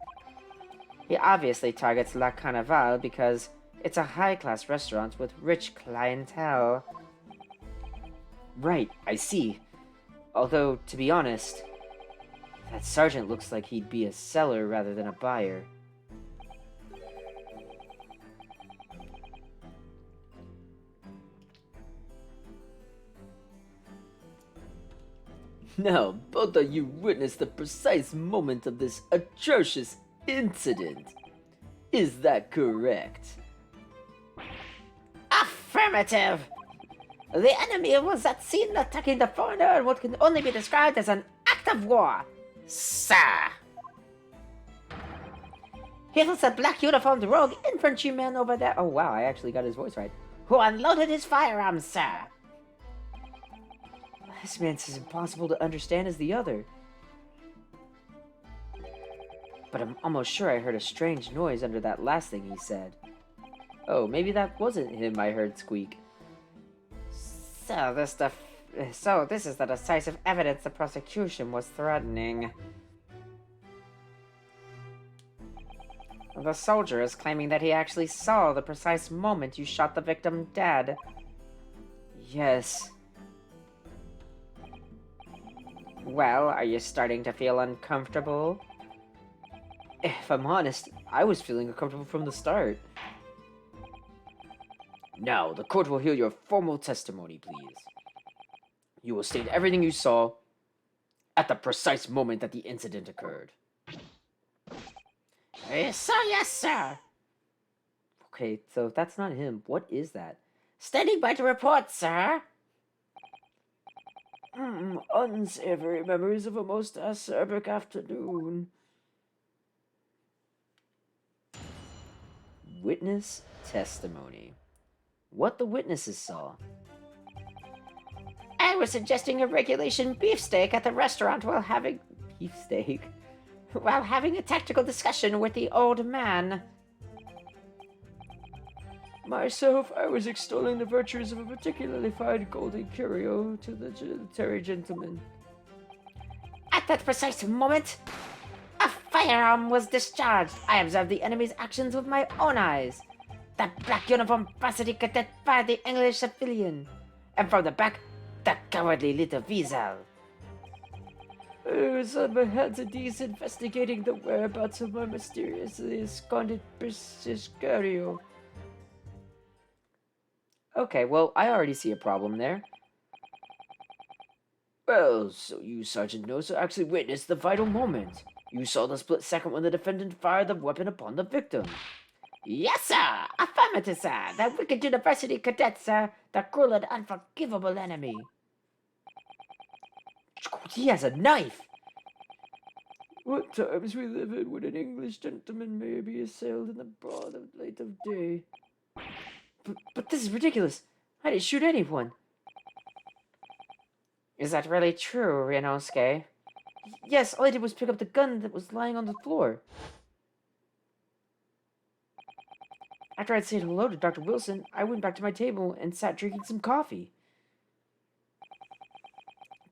He obviously targets La Carnival because it's a high-class restaurant with rich clientele. Right, I see. Although, to be honest, that sergeant looks like he'd be a seller rather than a buyer. Now, both of you witnessed the precise moment of this atrocious incident. Is that correct? Affirmative! The enemy was at scene attacking the foreigner in what can only be described as an act of war, sir. He was a black uniformed rogue infantryman over there. Oh wow, I actually got his voice right. Who unloaded his firearms, sir. This man's as impossible to understand as the other. But I'm almost sure I heard a strange noise under that last thing he said. Oh, maybe that wasn't him I heard squeak. So this is the decisive evidence the prosecution was threatening. The soldier is claiming that he actually saw the precise moment you shot the victim dead. Yes. Well, are you starting to feel uncomfortable? If I'm honest, I was feeling uncomfortable from the start. Now, the court will hear your formal testimony, please. You will state everything you saw at the precise moment that the incident occurred. Yes, sir, yes, sir. Okay, so that's not him. What is that? Standing by to report, sir. Unsavory memories of a most acerbic afternoon. Witness testimony. What the witnesses saw. I was suggesting a regulation beefsteak at the restaurant while having... Beefsteak? While having a tactical discussion with the old man. Myself, I was extolling the virtues of a particularly fine golden curio to the gentleman. At that precise moment, a firearm was discharged. I observed the enemy's actions with my own eyes. That black uniform varsity cadet fired the English civilian. And from the back, that cowardly little weasel. I was on my hands and knees investigating the whereabouts of my mysteriously absconded Sicario. Okay, well, I already see a problem there. Well, so you, Sergeant Noso, actually witnessed the vital moment. You saw the split second when the defendant fired the weapon upon the victim. Yes, sir! Affirmative, sir! That wicked university cadet, sir! The cruel and unforgivable enemy! He has a knife! What times we live in when an English gentleman may be assailed in the broad of light of day. But this is ridiculous! I didn't shoot anyone! Is that really true, Ryunosuke? Yes, all I did was pick up the gun that was lying on the floor. After I'd said hello to Dr. Wilson, I went back to my table and sat drinking some coffee.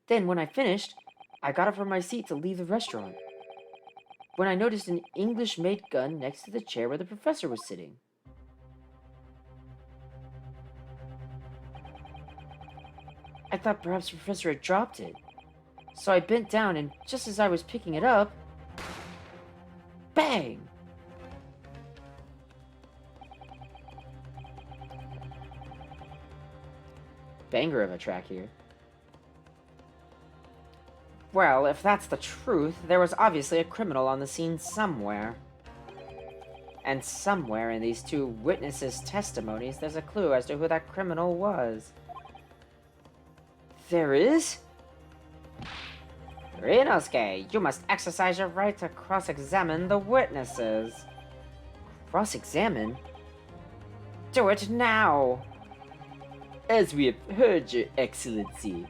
Then, when I finished, I got up from my seat to leave the restaurant, when I noticed an English-made gun next to the chair where the professor was sitting. I thought perhaps the professor had dropped it, so I bent down, and just as I was picking it up, bang! Banger of a track here. Well, if that's the truth, there was obviously a criminal on the scene somewhere. And somewhere in these two witnesses' testimonies, there's a clue as to who that criminal was. There is? Ryunosuke, you must exercise your right to cross-examine the witnesses. Cross-examine? Do it now! As we have heard, Your Excellency,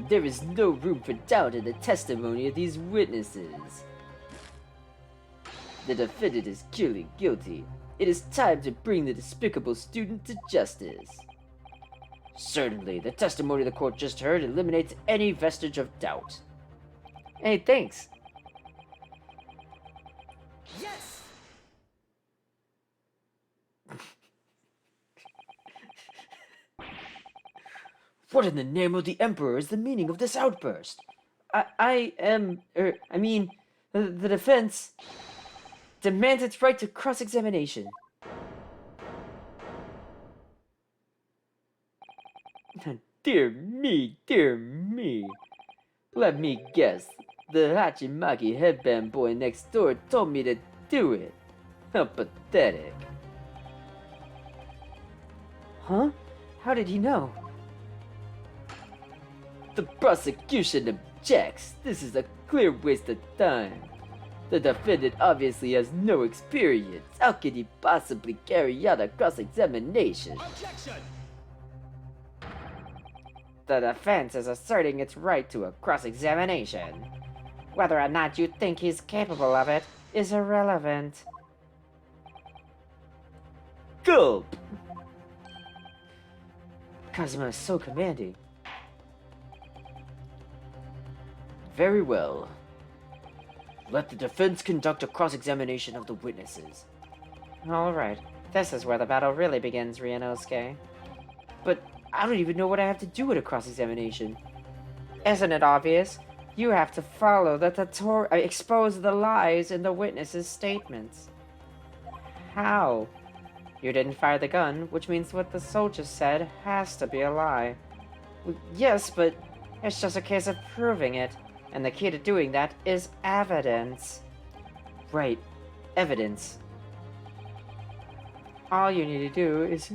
there is no room for doubt in the testimony of these witnesses. The defendant is clearly guilty. It is time to bring the despicable student to justice. Certainly, the testimony the court just heard eliminates any vestige of doubt. Hey, thanks. Yes! What in the name of the Emperor is the meaning of this outburst? I mean, the defense demands its right to cross-examination. Dear me, dear me. Let me guess. The Hachimaki headband boy next door told me to do it. How pathetic. Huh? How did he know? The prosecution objects. This is a clear waste of time. The defendant obviously has no experience. How could he possibly carry out a cross-examination? Objection! The defense is asserting its right to a cross-examination. Whether or not you think he's capable of it is irrelevant. Gulp! Kazuma is so commanding. Very well. Let the defense conduct a cross-examination of the witnesses. Alright, this is where the battle really begins, Ryunosuke. But I don't even know what I have to do with a cross-examination. Isn't it obvious? You have to follow the tutorial, expose the lies in the witnesses' statements. How? You didn't fire the gun, which means what the soldier said has to be a lie. Well, yes, but it's just a case of proving it, and the key to doing that is evidence. Right, evidence. All you need to do is...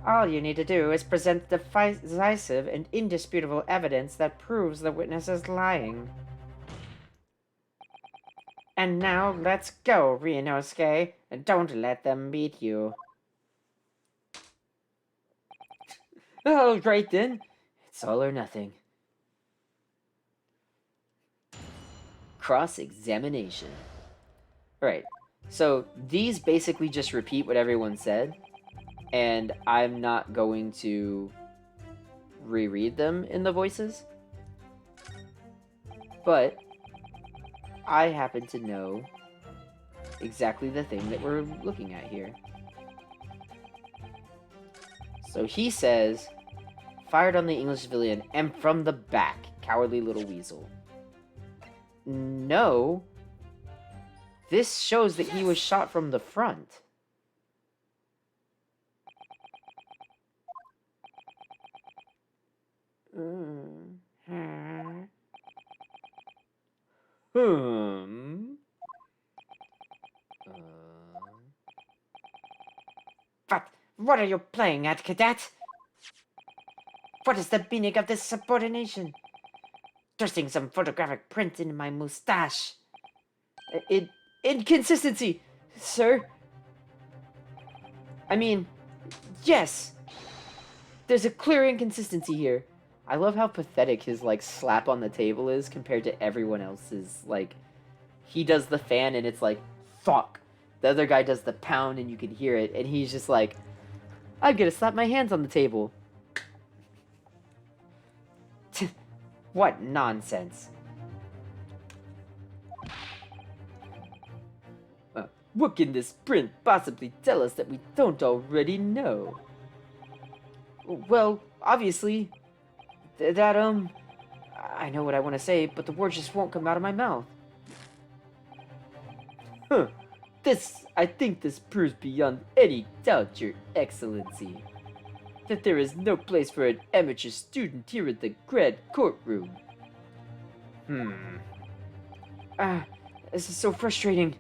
All you need to do is present decisive and indisputable evidence that proves the witness is lying. And now, let's go, Ryunosuke, and don't let them beat you. Alright then, it's all or nothing. Cross-examination. Alright, so these basically just repeat what everyone said, and I'm not going to reread them in the voices. But I happen to know exactly the thing that we're looking at here. So he says, fired on the English civilian and from the back, cowardly little weasel. No. This shows that he was shot from the front. But what are you playing at, cadet? What is the meaning of this subordination? Thrusting some photographic print in my mustache. Inconsistency, sir. I mean, yes. There's a clear inconsistency here. I love how pathetic his, like, slap on the table is compared to everyone else's. Like, he does the fan and it's like, fuck. The other guy does the pound and you can hear it, and he's just like, I'm gonna slap my hands on the table. What nonsense. What can this print possibly tell us that we don't already know? Well, obviously, I know what I want to say, but the words just won't come out of my mouth. Huh. I think this proves beyond any doubt, Your Excellency, that there is no place for an amateur student here in the Grand Courtroom. This is so frustrating.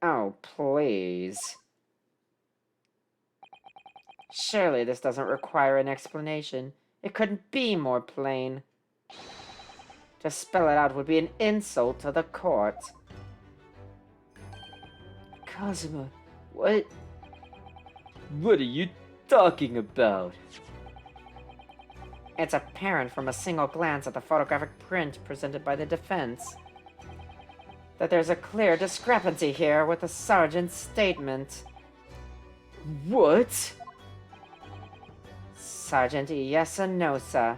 Oh, please. Surely this doesn't require an explanation. It couldn't be more plain. To spell it out would be an insult to the court. Kazuma, what? What are you talking about? It's apparent from a single glance at the photographic print presented by the defense that there's a clear discrepancy here with the sergeant's statement. What? Sergeant Iesunosa.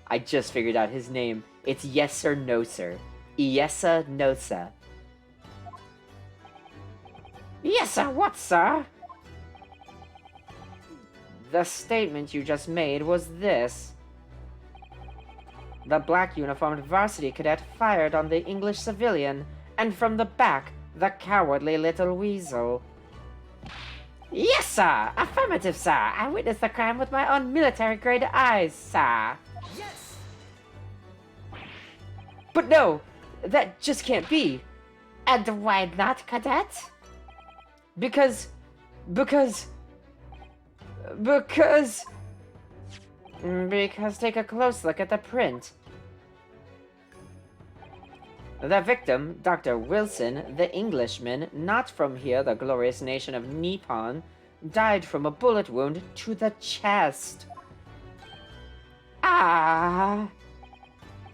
I just figured out his name. It's yes or no, sir. Iesunosa. Yes, sir. What, sir? The statement you just made was this. The black uniformed varsity cadet fired on the English civilian, and from the back, the cowardly little weasel. Yes, sir! Affirmative, sir! I witnessed the crime with my own military-grade eyes, sir! Yes! But no! That just can't be! And why not, cadet? Because take a close look at the print. The victim, Dr. Wilson, the Englishman, not from here, the glorious nation of Nippon, died from a bullet wound to the chest.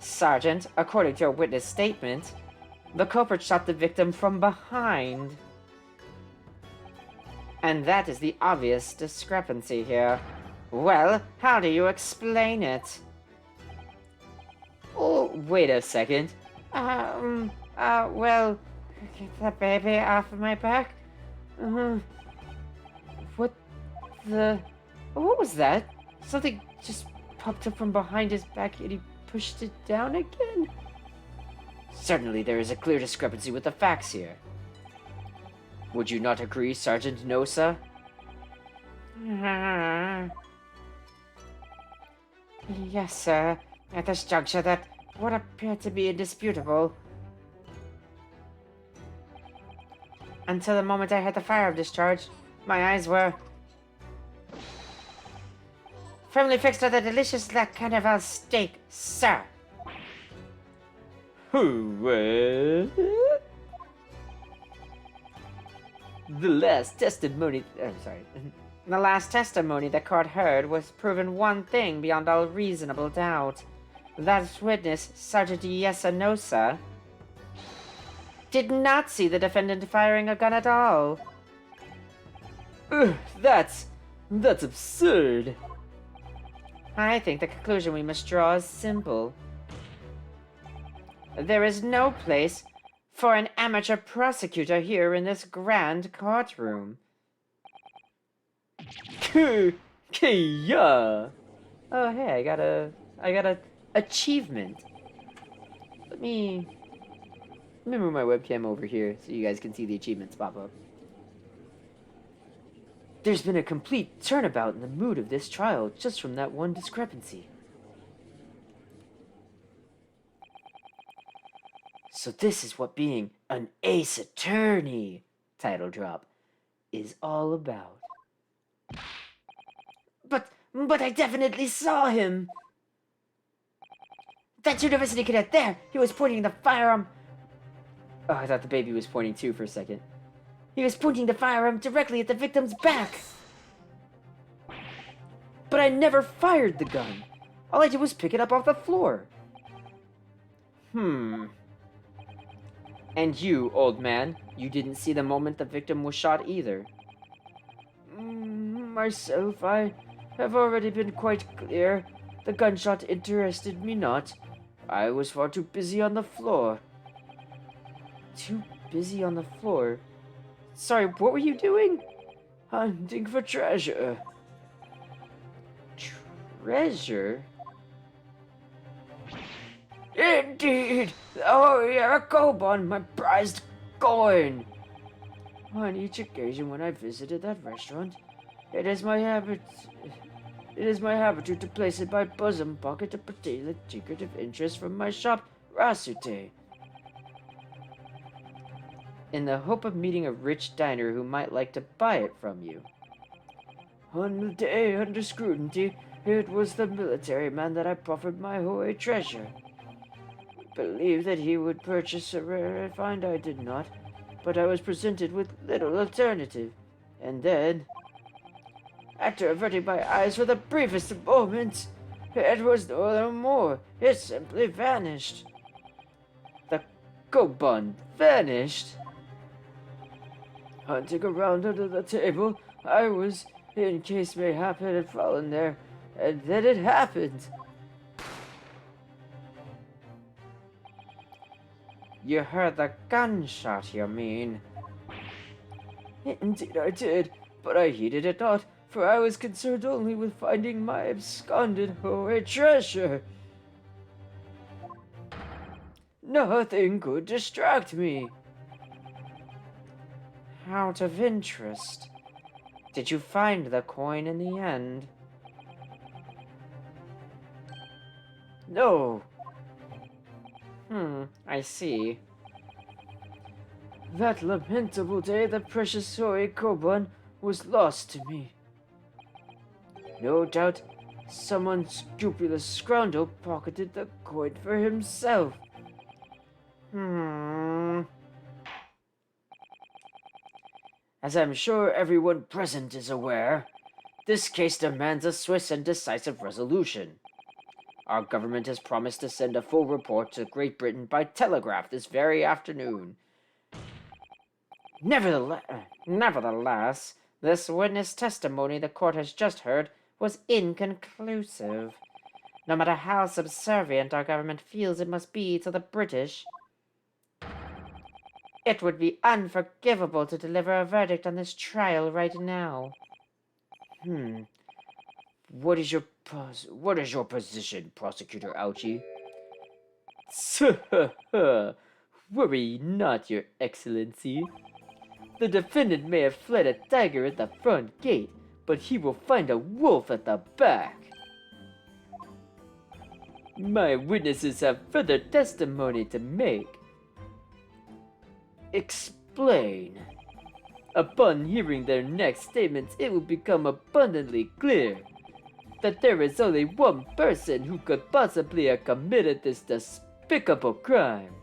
Sergeant, according to a witness statement, the culprit shot the victim from behind. And that is the obvious discrepancy here. Well, how do you explain it? Oh, wait a second. Well, get the baby off of my back. What was that? Something just popped up from behind his back and he pushed it down again? Certainly there is a clear discrepancy with the facts here. Would you not agree, Sergeant Nosa? Yes, sir. At this juncture, that would appear to be indisputable. Until the moment I heard the fire discharge, my eyes were firmly fixed on the delicious La Carnival steak, sir. The last testimony... The last testimony the court heard was proven one thing beyond all reasonable doubt. That witness, Sergeant Iesunosa, did not see the defendant firing a gun at all. That's absurd. I think the conclusion we must draw is simple. There is no place for an amateur prosecutor here in this grand courtroom. Yeah. Oh, hey, I got a achievement. Let me move my webcam over here so you guys can see the achievements pop up. There's been a complete turnabout in the mood of this trial just from that one discrepancy. So this is what being an Ace Attorney, title drop, is all about. But I definitely saw him! That university cadet there! He was pointing the firearm... Oh, I thought the baby was pointing too for a second. He was pointing the firearm directly at the victim's back! But I never fired the gun! All I did was pick it up off the floor! And you, old man, you didn't see the moment the victim was shot either. Myself, I have already been quite clear. The gunshot interested me not. I was far too busy on the floor. Too busy on the floor? Sorry, what were you doing? Hunting for treasure. Treasure? Indeed! Oh, you're a Koban, my prized coin! On each occasion when I visited that restaurant, it is my habit to place in my bosom pocket a particular secretive interest from my shop, Rasute. In the hope of meeting a rich diner who might like to buy it from you. On the day under scrutiny, it was the military man that I proffered my Hoei treasure. Believed that he would purchase a rare find. I did not, but I was presented with little alternative. And then, after averting my eyes for the briefest of moments, it was no more. It simply vanished. The Koban vanished? Hunting around under the table, I was, in case mayhap it had fallen there, and then it happened. You heard the gunshot, you mean? Indeed I did, but I heeded it not, for I was concerned only with finding my absconded Hoei treasure. Nothing could distract me. Out of interest, did you find the coin in the end? No. I see. That lamentable day the precious Hoei Koban was lost to me. No doubt, some unscrupulous scoundrel pocketed the coin for himself. As I'm sure everyone present is aware, this case demands a swift and decisive resolution. Our government has promised to send a full report to Great Britain by telegraph this very afternoon. Nevertheless, this witness testimony the court has just heard was inconclusive. No matter how subservient our government feels it must be to the British, it would be unforgivable to deliver a verdict on this trial right now. What is your position, Prosecutor Ouchie? Worry not, Your Excellency. The defendant may have fled a tiger at the front gate, but he will find a wolf at the back. My witnesses have further testimony to make. Explain. Upon hearing their next statements, it will become abundantly clear that there is only one person who could possibly have committed this despicable crime.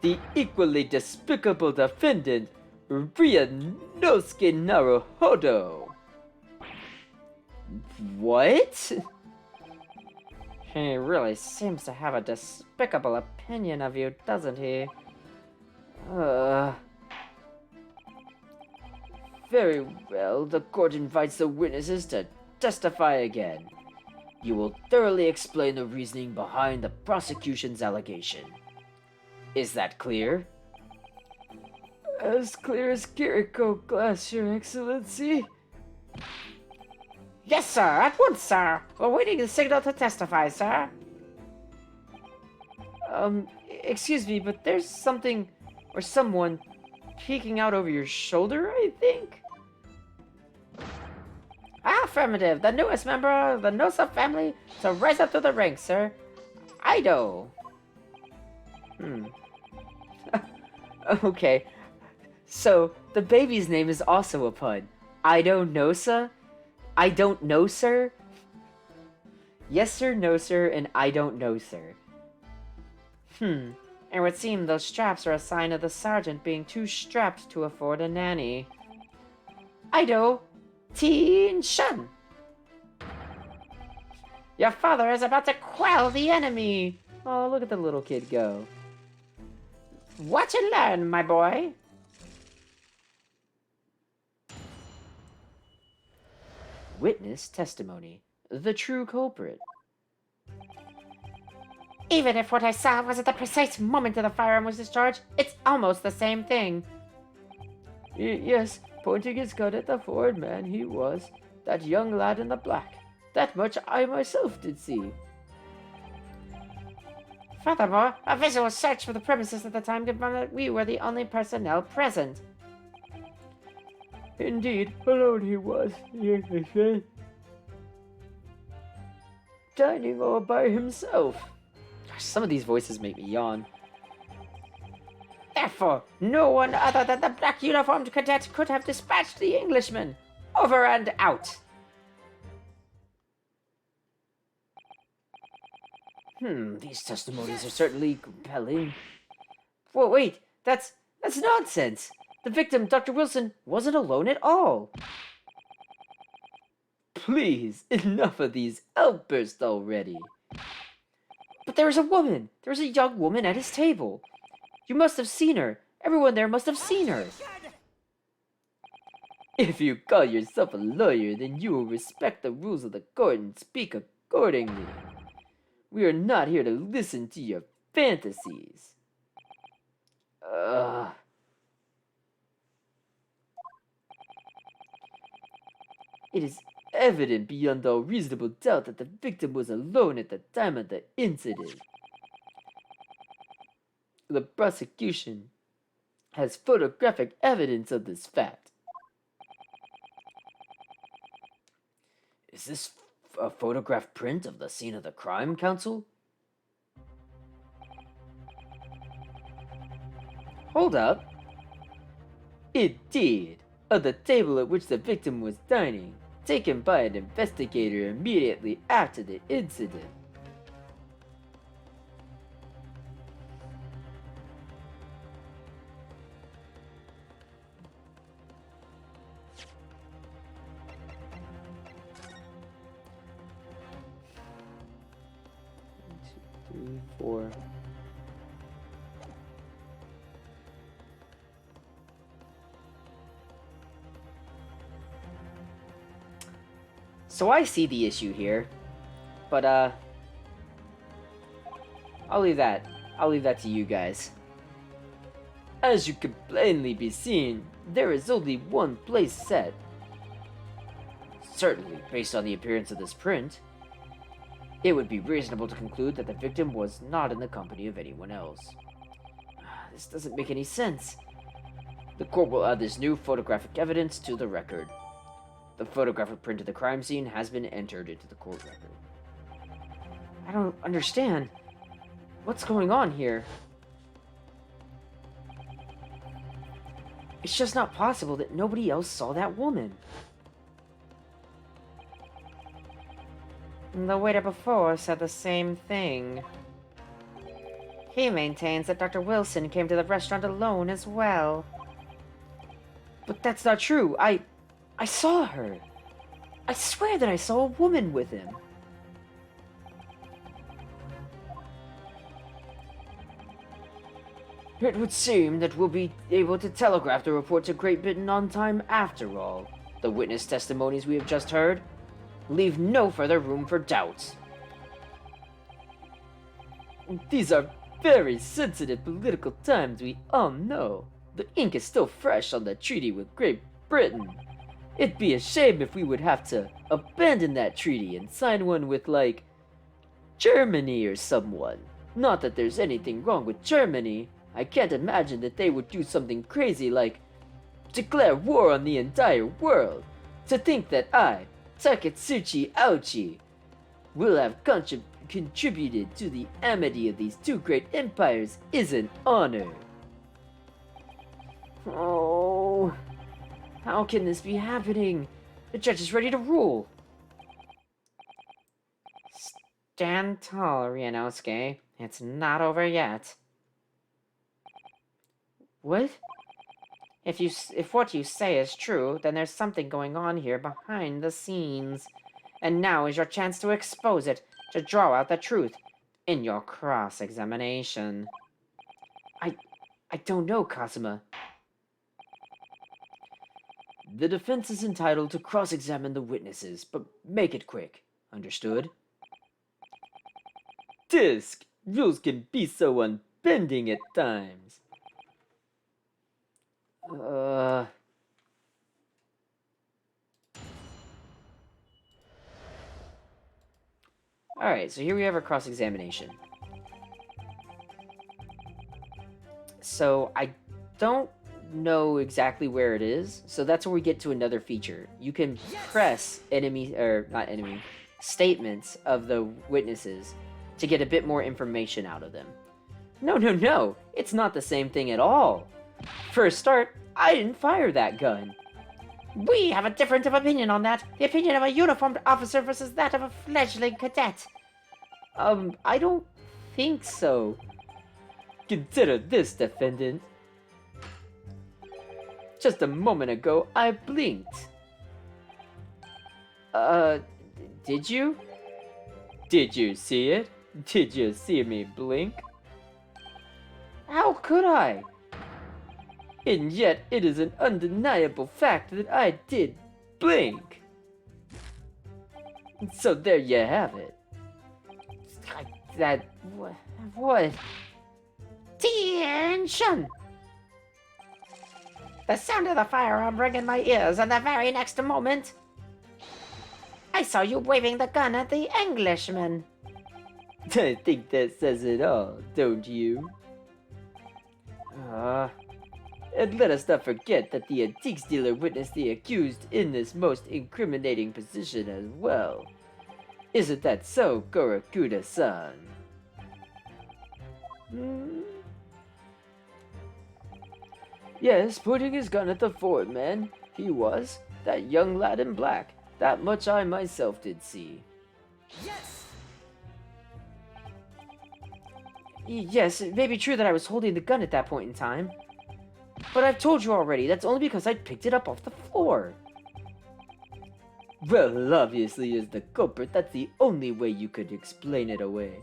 The equally despicable defendant, Ryunosuke Naruhodo. What? He really seems to have a despicable opinion of you, doesn't he? Very well, the court invites the witnesses to testify again. You will thoroughly explain the reasoning behind the prosecution's allegation. Is that clear? As clear as Kiriko glass, Your Excellency. Yes, sir, at once, sir. We're waiting the signal to testify, sir. Excuse me, but there's something or someone peeking out over your shoulder, I think? Affirmative, the newest member of the Nosa family to rise up through the ranks, sir. Ido. Okay. So, the baby's name is also a pun. Ido Nosa? I don't know, sir? Yes, sir, no, sir, and I don't know, sir. It would seem those straps are a sign of the sergeant being too strapped to afford a nanny. Ido Teen Shun. Your father is about to quell the enemy. Oh, look at the little kid go. Watch and learn, my boy. Witness testimony. The true culprit. Even if what I saw was at the precise moment the firearm was discharged, it's almost the same thing. Yes, pointing his gun at the forward man, he was. That young lad in the black. That much I myself did see. Furthermore, a visual search for the premises at the time confirmed that we were the only personnel present. Indeed, alone he was, dining all by himself. Gosh, some of these voices make me yawn. Therefore, no one other than the black uniformed cadet could have dispatched the Englishman. Over and out. These testimonies are certainly compelling. Whoa, wait, that's nonsense. The victim, Dr. Wilson, wasn't alone at all. Please, enough of these outbursts already. But there was a woman. There was a young woman at his table. You must have seen her. Everyone there must have seen her. If you call yourself a lawyer, then you will respect the rules of the court and speak accordingly. We are not here to listen to your fantasies. It is evident beyond all reasonable doubt that the victim was alone at the time of the incident. The prosecution has photographic evidence of this fact. Is this a photograph print of the scene of the crime, Counsel? Hold up. Indeed, of the table at which the victim was dining, taken by an investigator immediately after the incident. One, 2, 3, 4. So I see the issue here, but I'll leave that to you guys. As you can plainly be seen, there is only one place set. Certainly, based on the appearance of this print, it would be reasonable to conclude that the victim was not in the company of anyone else. This doesn't make any sense. The court will add this new photographic evidence to the record. The photographic print of the crime scene has been entered into the court record. I don't understand. What's going on here? It's just not possible that nobody else saw that woman. The waiter before said the same thing. He maintains that Dr. Wilson came to the restaurant alone as well. But that's not true. I saw her. I swear that I saw a woman with him. It would seem that we'll be able to telegraph the report to Great Britain on time after all. The witness testimonies we have just heard. Leave no further room for doubt. These are very sensitive political times, we all know. The ink is still fresh on the treaty with Great Britain. It'd be a shame if we would have to abandon that treaty and sign one with, like, Germany or someone. Not that there's anything wrong with Germany. I can't imagine that they would do something crazy like declare war on the entire world. To think that I, Takatsuchi Aochi, will have contributed to the amity of these two great empires is an honor. Oh, how can this be happening? The judge is ready to rule. Stand tall, Ryunosuke. It's not over yet. What? If what you say is true, then there's something going on here behind the scenes. And now is your chance to expose it, to draw out the truth in your cross-examination. I don't know, Kazuma. The defense is entitled to cross-examine the witnesses, but make it quick. Understood? Disc! Rules can be so unbending at times. Alright, so here we have our cross-examination. So, I don't know exactly where it is, so that's where we get to another feature. You can press statements of the witnesses to get a bit more information out of them. No, it's not the same thing at all. For a start, I didn't fire that gun. We have a difference of opinion on that. The opinion of a uniformed officer versus that of a fledgling cadet. I don't think so. Consider this, defendant. Just a moment ago, I blinked. Did you? Did you see it? Did you see me blink? How could I? And yet, it is an undeniable fact that I did blink. So there you have it. What? Attention! The sound of the firearm rang in my ears, and the very next moment, I saw you waving the gun at the Englishman. I think that says it all, don't you? And let us not forget that the antiques dealer witnessed the accused in this most incriminating position as well. Isn't that so, Gorokuda-san? Yes, pointing his gun at the foreign man. He was. That young lad in black. That much I myself did see. Yes! Yes, it may be true that I was holding the gun at that point in time. But I've told you already, that's only because I picked it up off the floor. Well, obviously as the culprit, that's the only way you could explain it away.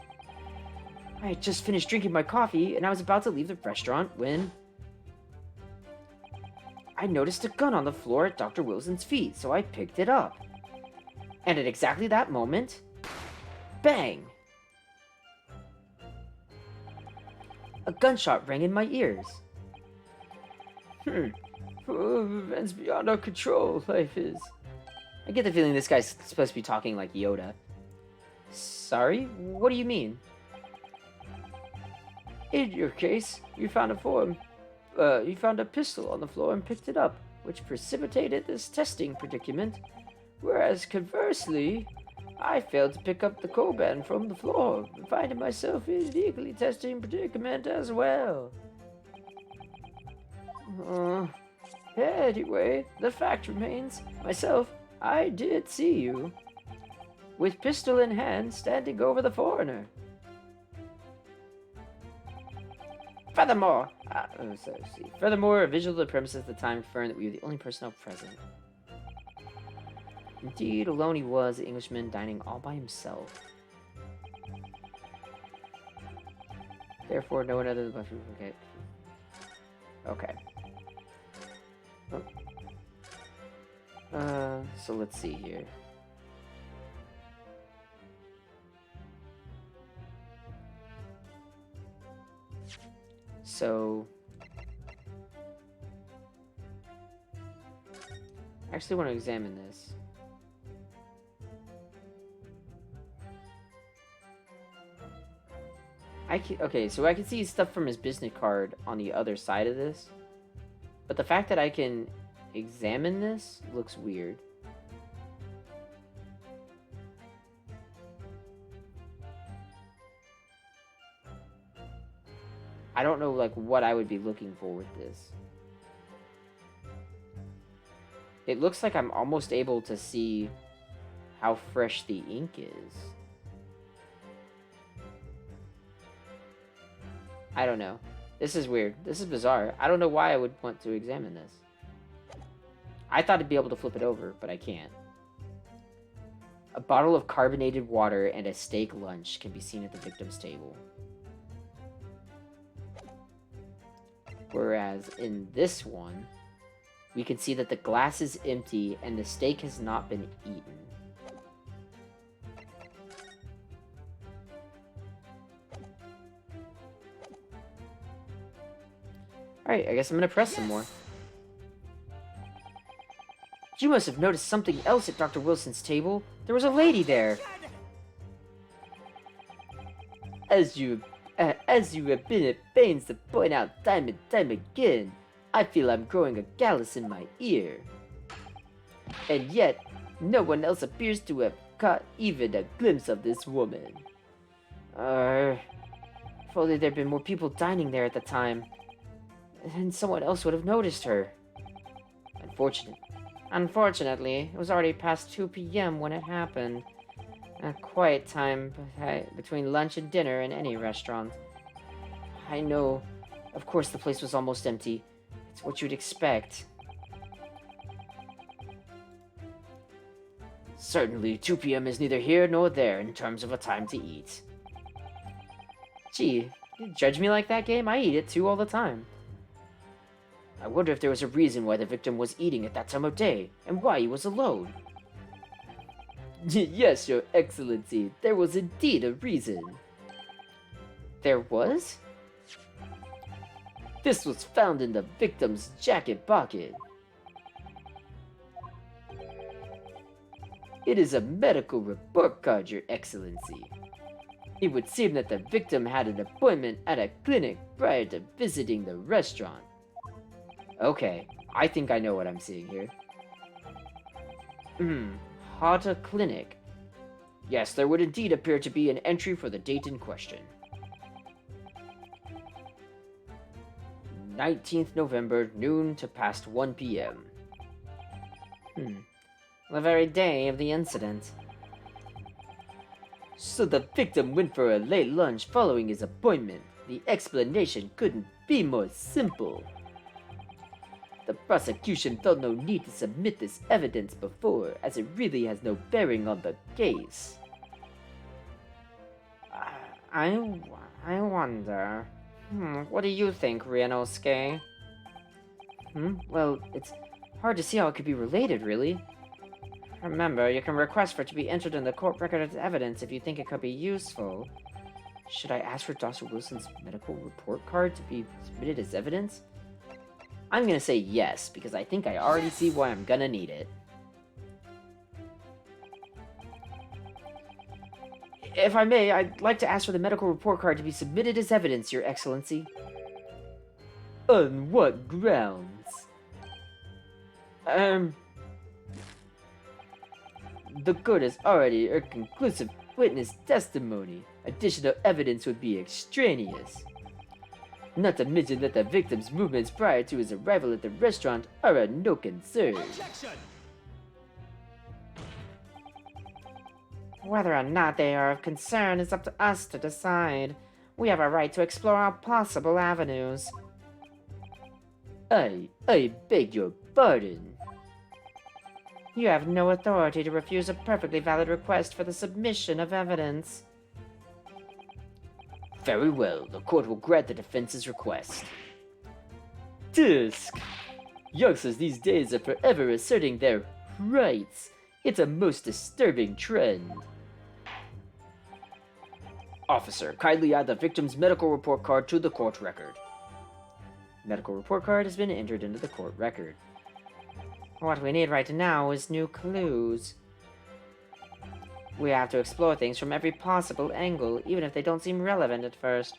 I had just finished drinking my coffee, and I was about to leave the restaurant when I noticed a gun on the floor at Dr. Wilson's feet, so I picked it up. And at exactly that moment, bang! A gunshot rang in my ears. Events beyond our control, life is. I get the feeling this guy's supposed to be talking like Yoda. Sorry? What do you mean? In your case, you found a pistol on the floor and picked it up, which precipitated this testing predicament. Whereas conversely, I failed to pick up the Koban from the floor, finding myself in an equally testing predicament as well. Anyway, the fact remains, myself, I did see you, with pistol in hand, standing over the foreigner. Furthermore, a visual of the premises at the time confirmed that we were the only personnel present. Indeed, alone he was, the Englishman dining all by himself. Therefore, no one other than Okay. So let's see here. So... I actually want to examine this. Okay, so I can see stuff from his business card on the other side of this. But the fact that I can examine this looks weird. I don't know, like, what I would be looking for with this. It looks like I'm almost able to see how fresh the ink is. I don't know. This is weird. This is bizarre. I don't know why I would want to examine this. I thought I'd be able to flip it over, but I can't. A bottle of carbonated water and a steak lunch can be seen at the victim's table. Whereas in this one, we can see that the glass is empty and the steak has not been eaten. Alright, I guess I'm gonna press some more. You must have noticed something else at Dr. Wilson's table. There was a lady there. As you have been at pains to point out time and time again, I feel I'm growing a gallus in my ear. And yet, no one else appears to have caught even a glimpse of this woman. If only there'd been more people dining there at the time, and someone else would have noticed her. Unfortunately, it was already past 2 p.m. when it happened. A quiet time between lunch and dinner in any restaurant. I know, of course the place was almost empty. It's what you'd expect. Certainly, 2 p.m. is neither here nor there in terms of a time to eat. Gee, you judge me like that, game? I eat it too all the time. I wonder if there was a reason why the victim was eating at that time of day, and why he was alone. Yes, Your Excellency, there was indeed a reason. There was? This was found in the victim's jacket pocket. It is a medical report card, Your Excellency. It would seem that the victim had an appointment at a clinic prior to visiting the restaurant. Okay, I think I know what I'm seeing here. Hata Clinic. Yes, there would indeed appear to be an entry for the date in question. 19th November, noon to past 1 p.m. The very day of the incident. So the victim went for a late lunch following his appointment. The explanation couldn't be more simple. The prosecution felt no need to submit this evidence before, as it really has no bearing on the case. I wonder... what do you think, Ryunosuke? Well, it's hard to see how it could be related, really. Remember, you can request for it to be entered in the court record as evidence if you think it could be useful. Should I ask for Dr. Wilson's medical report card to be submitted as evidence? I'm gonna say yes, because I think I already see why I'm gonna need it. If I may, I'd like to ask for the medical report card to be submitted as evidence, Your Excellency. On what grounds? The court has already heard conclusive witness testimony. Additional evidence would be extraneous. Not to mention that the victim's movements prior to his arrival at the restaurant are of no concern. Objection! Whether or not they are of concern is up to us to decide. We have a right to explore all possible avenues. I beg your pardon. You have no authority to refuse a perfectly valid request for the submission of evidence. Very well, the court will grant the defense's request. Tusk! Youngsters these days are forever asserting their rights. It's a most disturbing trend. Officer, kindly add the victim's medical report card to the court record. Medical report card has been entered into the court record. What we need right now is new clues. We have to explore things from every possible angle, even if they don't seem relevant at first.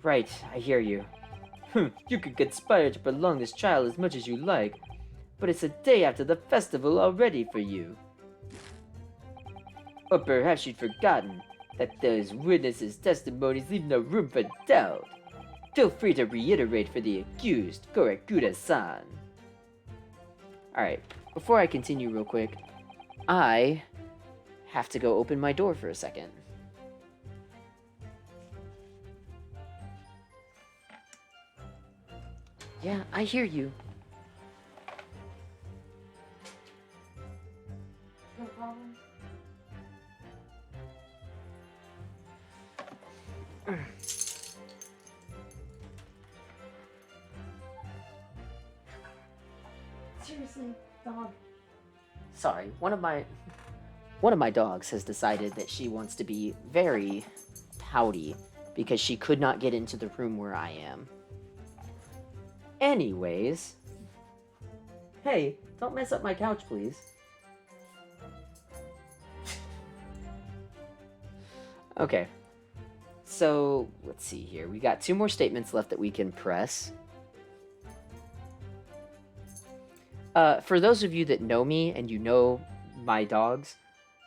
Right, I hear you. You can conspire to prolong this trial as much as you like, but it's a day after the festival already for you. Or perhaps you'd forgotten that those witnesses' testimonies leave no room for doubt. Feel free to reiterate for the accused, Korakura-san. Alright, before I continue real quick, I have to go open my door for a second. Yeah, I hear you. No problem. Seriously, dog. Sorry, one of my dogs has decided that she wants to be very pouty because she could not get into the room where I am. Anyways, hey, don't mess up my couch, please. Okay, so let's see here. We got 2 more statements left that we can press. For those of you that know me and you know my dogs,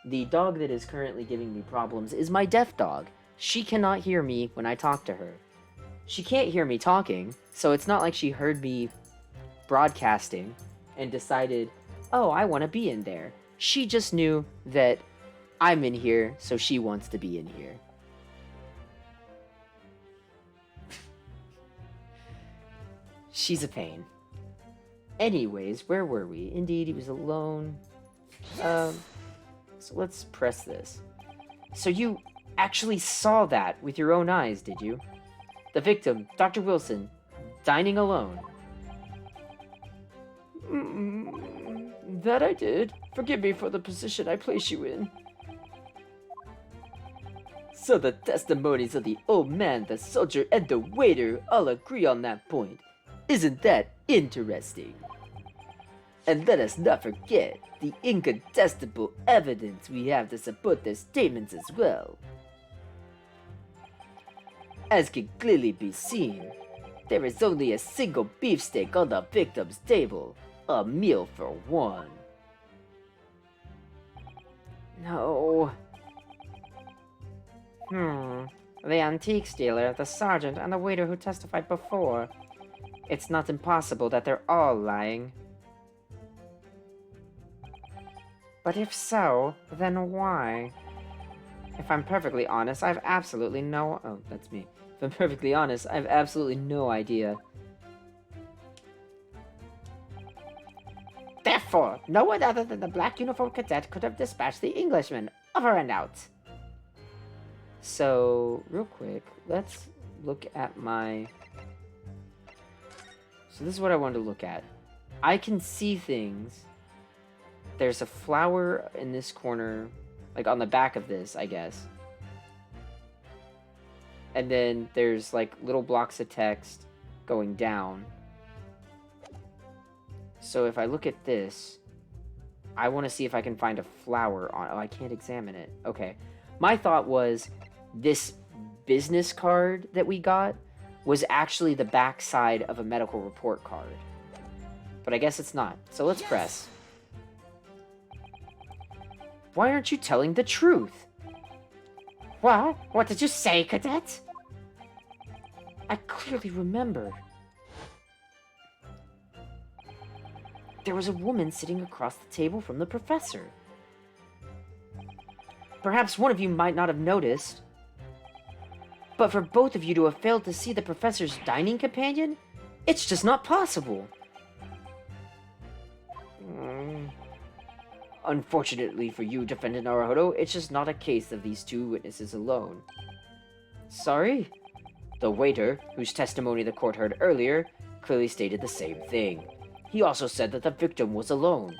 the dog that is currently giving me problems is my deaf dog. She cannot hear me when I talk to her. She can't hear me talking, so it's not like she heard me broadcasting and decided, oh, I want to be in there. She just knew that I'm in here, so she wants to be in here. She's a pain. Anyways, where were we? Indeed, he was alone. So let's press this. So you actually saw that with your own eyes, did you? The victim, Dr. Wilson, dining alone. That I did. Forgive me for the position I place you in. So the testimonies of the old man, the soldier, and the waiter all agree on that point. Isn't that interesting? And let us not forget the incontestable evidence we have to support their statements as well. As can clearly be seen, there is only a single beefsteak on the victim's table, a meal for one. No. The antiques dealer, the sergeant, and the waiter who testified before. It's not impossible that they're all lying. But if so, then why? If I'm perfectly honest, I've absolutely no... Oh, that's me. If I'm perfectly honest, I've absolutely no idea. Therefore, no one other than the black uniformed cadet could have dispatched the Englishman. Over and out. So, real quick, let's look at my... So this is what I wanted to look at. I can see things. There's a flower in this corner, like on the back of this, I guess. And then there's like little blocks of text going down. So if I look at this, I want to see if I can find a flower on... Oh, I can't examine it. Okay. My thought was this business card that we got was actually the back side of a medical report card. But I guess it's not. So let's press. Why aren't you telling the truth? Well, what did you say, Cadet? I clearly remember. There was a woman sitting across the table from the professor. Perhaps one of you might not have noticed, but for both of you to have failed to see the professor's dining companion, it's just not possible. Unfortunately for you, Defendant Naruhodo, it's just not a case of these 2 witnesses alone. Sorry? The waiter, whose testimony the court heard earlier, clearly stated the same thing. He also said that the victim was alone.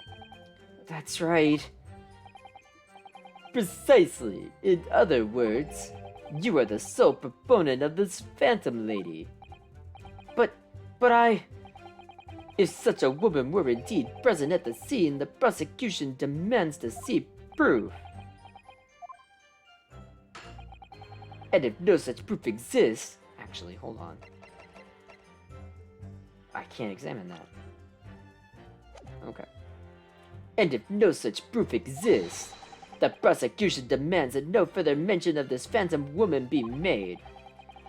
That's right. Precisely. In other words, you are the sole proponent of this phantom lady. But But if such a woman were indeed present at the scene, the prosecution demands to see proof. And if no such proof exists... Actually, hold on. I can't examine that. Okay. And if no such proof exists, the prosecution demands that no further mention of this phantom woman be made.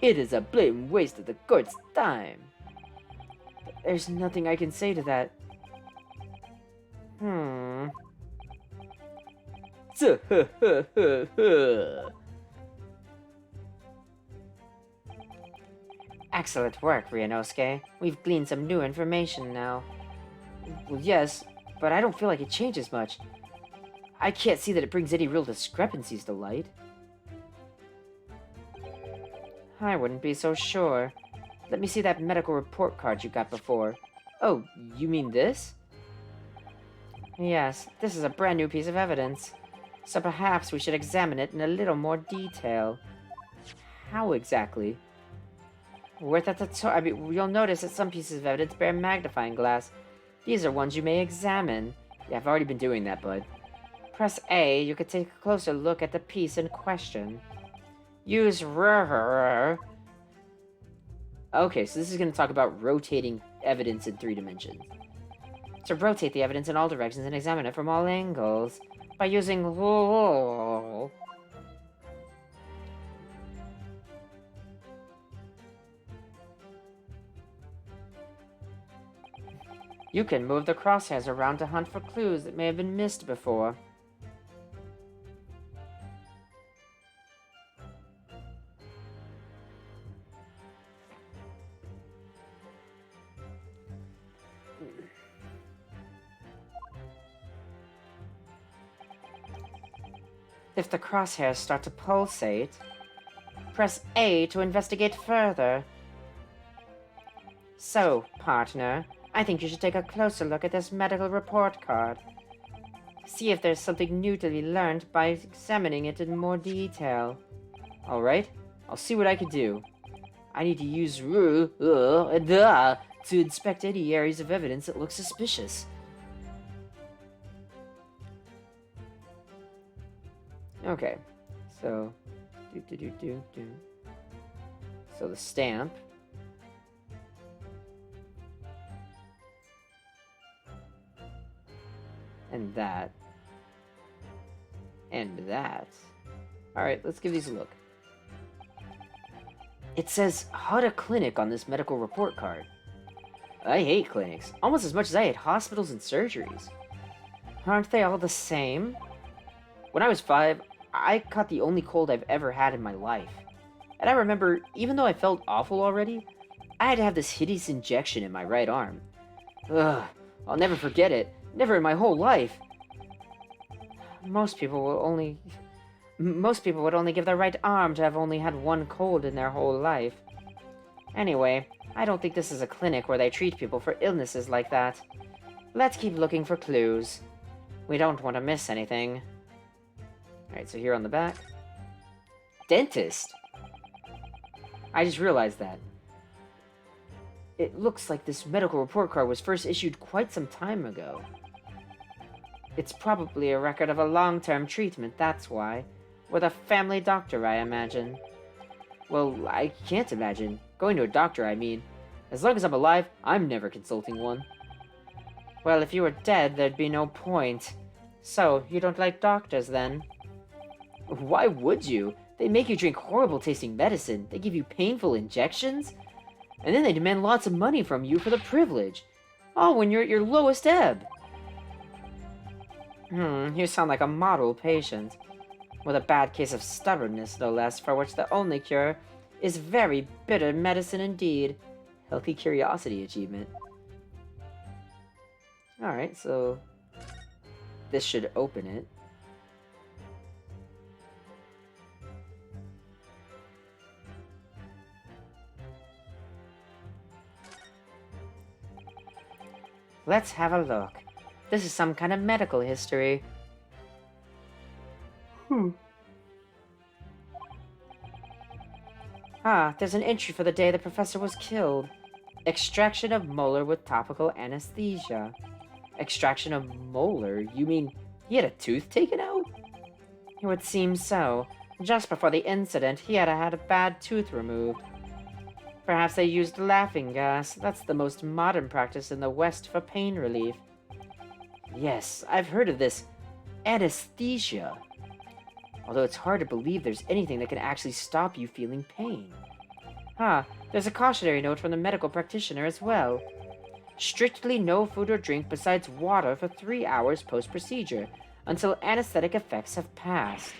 It is a blatant waste of the court's time. There's nothing I can say to that. Excellent work, Ryunosuke. We've gleaned some new information now. Well, yes, but I don't feel like it changes much. I can't see that it brings any real discrepancies to light. I wouldn't be so sure. Let me see that medical report card you got before. Oh, you mean this? Yes, this is a brand new piece of evidence. So perhaps we should examine it in a little more detail. How exactly? Worth at the top. I mean, you'll notice that some pieces of evidence bear a magnifying glass. These are ones you may examine. Yeah, I've already been doing that, bud. Press A, you can take a closer look at the piece in question. Use RR. Okay, so this is going to talk about rotating evidence in 3 dimensions. To rotate the evidence in all directions and examine it from all angles by using RR. You can move the crosshairs around to hunt for clues that may have been missed before. If the crosshairs start to pulsate, press A to investigate further. So, partner, I think you should take a closer look at this medical report card. See if there's something new to be learned by examining it in more detail. Alright, I'll see what I can do. I need to use to inspect any areas of evidence that look suspicious. Okay, so... So the stamp... And that. And that. Alright, let's give these a look. It says HUDA Clinic on this medical report card. I hate clinics, almost as much as I hate hospitals and surgeries. Aren't they all the same? When I was 5, I caught the only cold I've ever had in my life. And I remember, even though I felt awful already, I had to have this hideous injection in my right arm. Ugh, I'll never forget it. Never in my whole life. Most people would only give their right arm to have only had one cold in their whole life. Anyway, I don't think this is a clinic where they treat people for illnesses like that. Let's keep looking for clues. We don't want to miss anything. Alright, so here on the back. Dentist! I just realized that. It looks like this medical report card was first issued quite some time ago. It's probably a record of a long-term treatment, that's why. With a family doctor, I imagine. Well, I can't imagine. Going to a doctor, I mean. As long as I'm alive, I'm never consulting one. Well, if you were dead, there'd be no point. So, you don't like doctors, then? Why would you? They make you drink horrible-tasting medicine. They give you painful injections. And then they demand lots of money from you for the privilege. All when you're at your lowest ebb. You sound like a model patient. With a bad case of stubbornness, no less, for which the only cure is very bitter medicine indeed. Healthy curiosity achievement. Alright, so... this should open it. Let's have a look. This is some kind of medical history. Ah, there's an entry for the day the professor was killed. Extraction of molar with topical anesthesia. Extraction of molar? You mean he had a tooth taken out? It would seem so. Just before the incident, he had had a bad tooth removed. Perhaps they used laughing gas. That's the most modern practice in the West for pain relief. Yes, I've heard of this. Anesthesia. Although it's hard to believe there's anything that can actually stop you feeling pain. There's a cautionary note from the medical practitioner as well. Strictly no food or drink besides water for 3 hours post-procedure, until anesthetic effects have passed.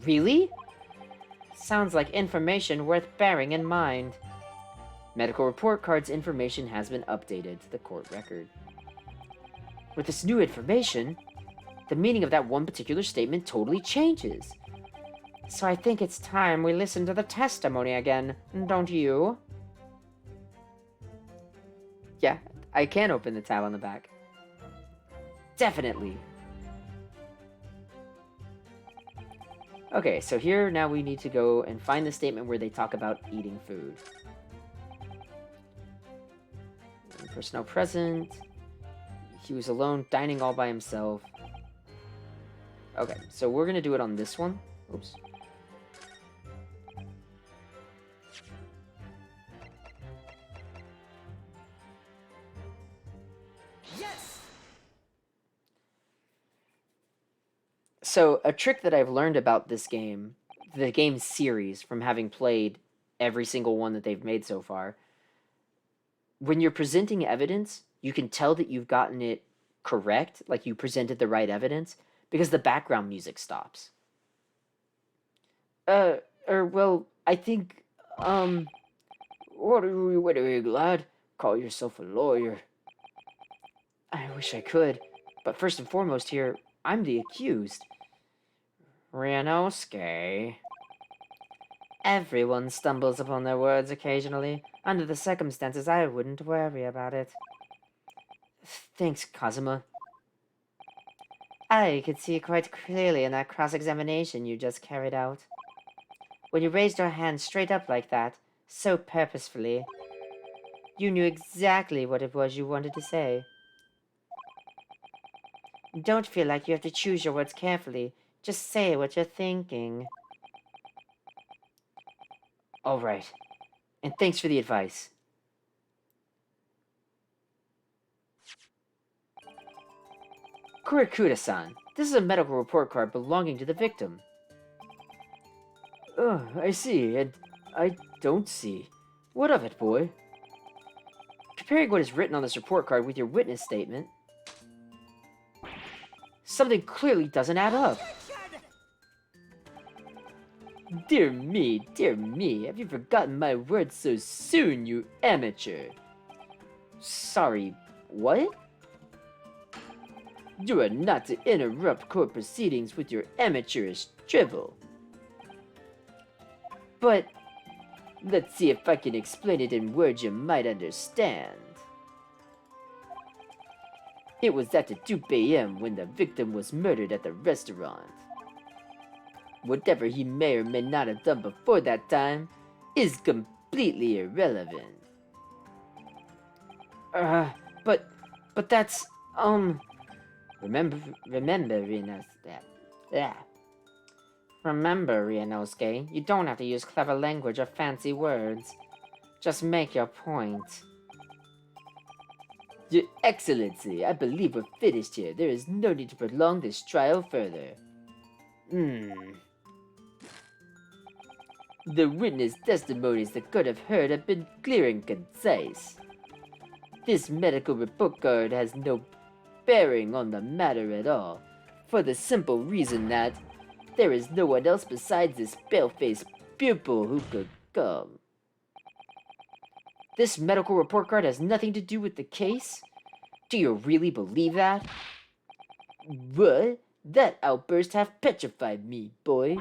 Really? Sounds like information worth bearing in mind. Medical report card's information has been updated to the court record. With this new information, the meaning of that one particular statement totally changes. So I think it's time we listen to the testimony again, don't you? Yeah, I can open the tab on the back. Definitely. Okay, so here now we need to go and find the statement where they talk about eating food. Personnel present. He was alone, dining all by himself. Okay, so we're gonna do it on this one. Oops. Yes! So, a trick that I've learned about this game, the game series, from having played every single one that they've made so far, when you're presenting evidence, you can tell that you've gotten it correct, like you presented the right evidence, because the background music stops. Well, I think, what are you glad? Call yourself a lawyer. I wish I could, but first and foremost here, I'm the accused. Ryunosuke. Everyone stumbles upon their words occasionally. Under the circumstances, I wouldn't worry about it. Thanks, Kazuma. I could see quite clearly in that cross-examination you just carried out. When you raised your hand straight up like that, so purposefully, you knew exactly what it was you wanted to say. Don't feel like you have to choose your words carefully. Just say what you're thinking. All right. And thanks for the advice. Kurikuda-san, this is a medical report card belonging to the victim. Oh, I see, and I don't see. What of it, boy? Comparing what is written on this report card with your witness statement, something clearly doesn't add up. Dear me, have you forgotten my words so soon, you amateur? Sorry, what? You are not to interrupt court proceedings with your amateurish drivel. But, let's see if I can explain it in words you might understand. It was at the 2 a.m. when the victim was murdered at the restaurant. Whatever he may or may not have done before that time is completely irrelevant. But that's, Remember, Ryunosuke, you don't have to use clever language or fancy words. Just make your point. Your Excellency, I believe we're finished here. There is no need to prolong this trial further. The witness testimonies the court have heard have been clear and concise. This medical report card has no bearing on the matter at all, for the simple reason that there is no one else besides this pale-faced pupil who could come. This medical report card has nothing to do with the case? Do you really believe that? What? That outburst half petrified me, boy.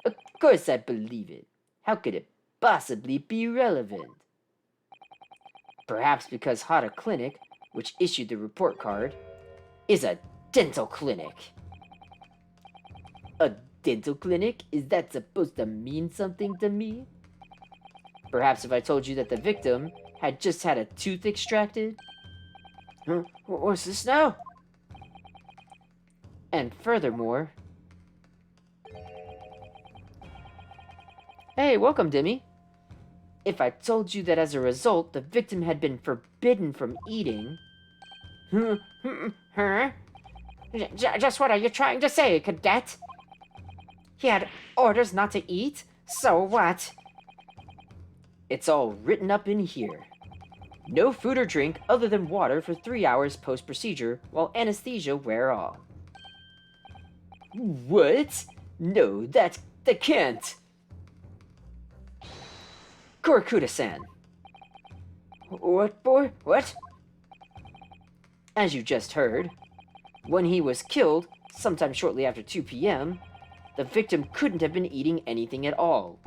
Of course I believe it. How could it possibly be relevant? Perhaps because Hata Clinic, which issued the report card, is a dental clinic. A dental clinic? Is that supposed to mean something to me? Perhaps if I told you that the victim had just had a tooth extracted? Huh? What's this now? And furthermore... Hey, welcome, Demi. If I told you that as a result, the victim had been forbidden from eating... Huh? Just what are you trying to say, cadet? He had orders not to eat? So what? It's all written up in here. No food or drink other than water for 3 hours post-procedure while anesthesia wear off. What? No, that can't. Kurakuda-san. What, boy? What? As you just heard, when he was killed, sometime shortly after 2 p.m., the victim couldn't have been eating anything at all.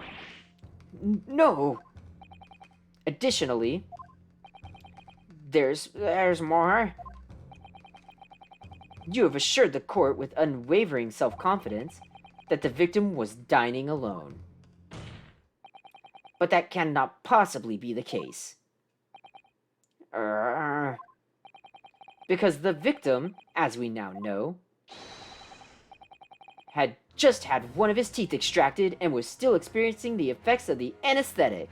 No. Additionally, there's more. You have assured the court with unwavering self-confidence that the victim was dining alone. But that cannot possibly be the case. Because the victim, as we now know, had just had one of his teeth extracted and was still experiencing the effects of the anesthetic.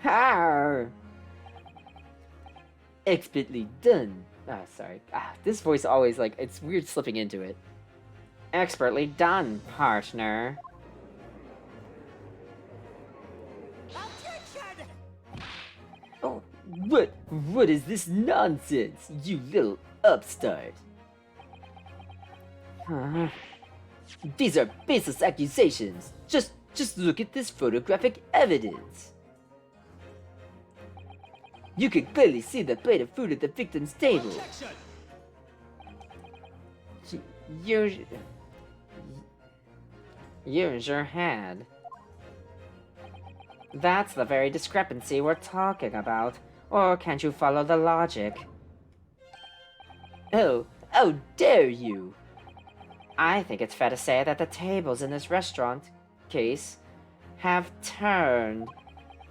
Har! Expertly done. Sorry. This voice always, like, it's weird slipping into it. Expertly done, partner. Oh, what is this nonsense, you little upstart? These are baseless accusations. Just look at this photographic evidence. You can clearly see the plate of food at the victim's table. You sure had. That's the very discrepancy we're talking about. Or can't you follow the logic? Oh, dare you! I think it's fair to say that the tables in this restaurant case have turned.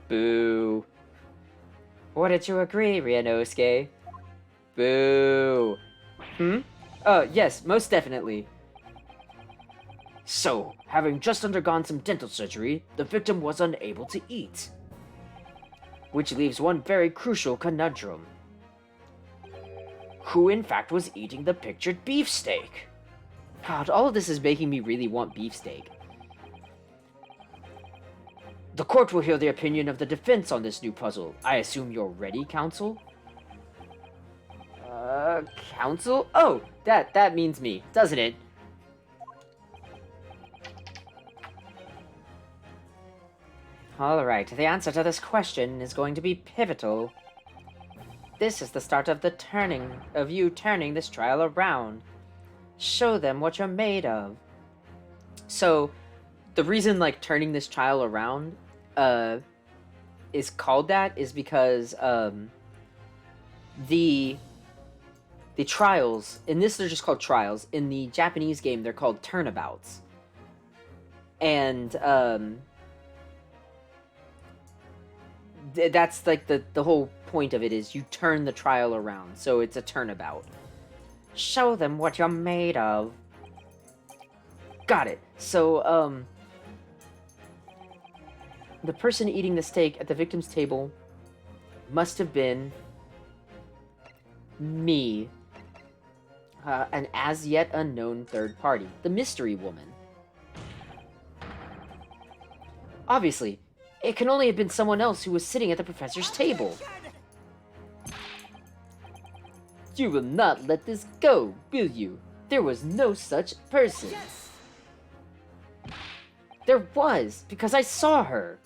Boo. Wouldn't you agree, Ryunosuke? Boo. Yes, most definitely. So, having just undergone some dental surgery, the victim was unable to eat. Which leaves one very crucial conundrum. Who in fact was eating the pictured beefsteak? God, all of this is making me really want beefsteak. The court will hear the opinion of the defense on this new puzzle. I assume you're ready, counsel? Counsel? Oh, that means me, doesn't it? Alright, the answer to this question is going to be pivotal. This is the start of you turning this trial around. Show them what you're made of. So, the reason, like, turning this trial around, is called that is because, the trials, in this they're just called trials, in the Japanese game they're called turnabouts. And, that's, like, the whole point of it is you turn the trial around, so it's a turnabout. Show them what you're made of. Got it. So, the person eating the steak at the victim's table must have been me. An as yet unknown third party. The mystery woman. Obviously, it can only have been someone else who was sitting at the professor's table. You will not let this go, will you? There was no such person. Yes. There was, because I saw her.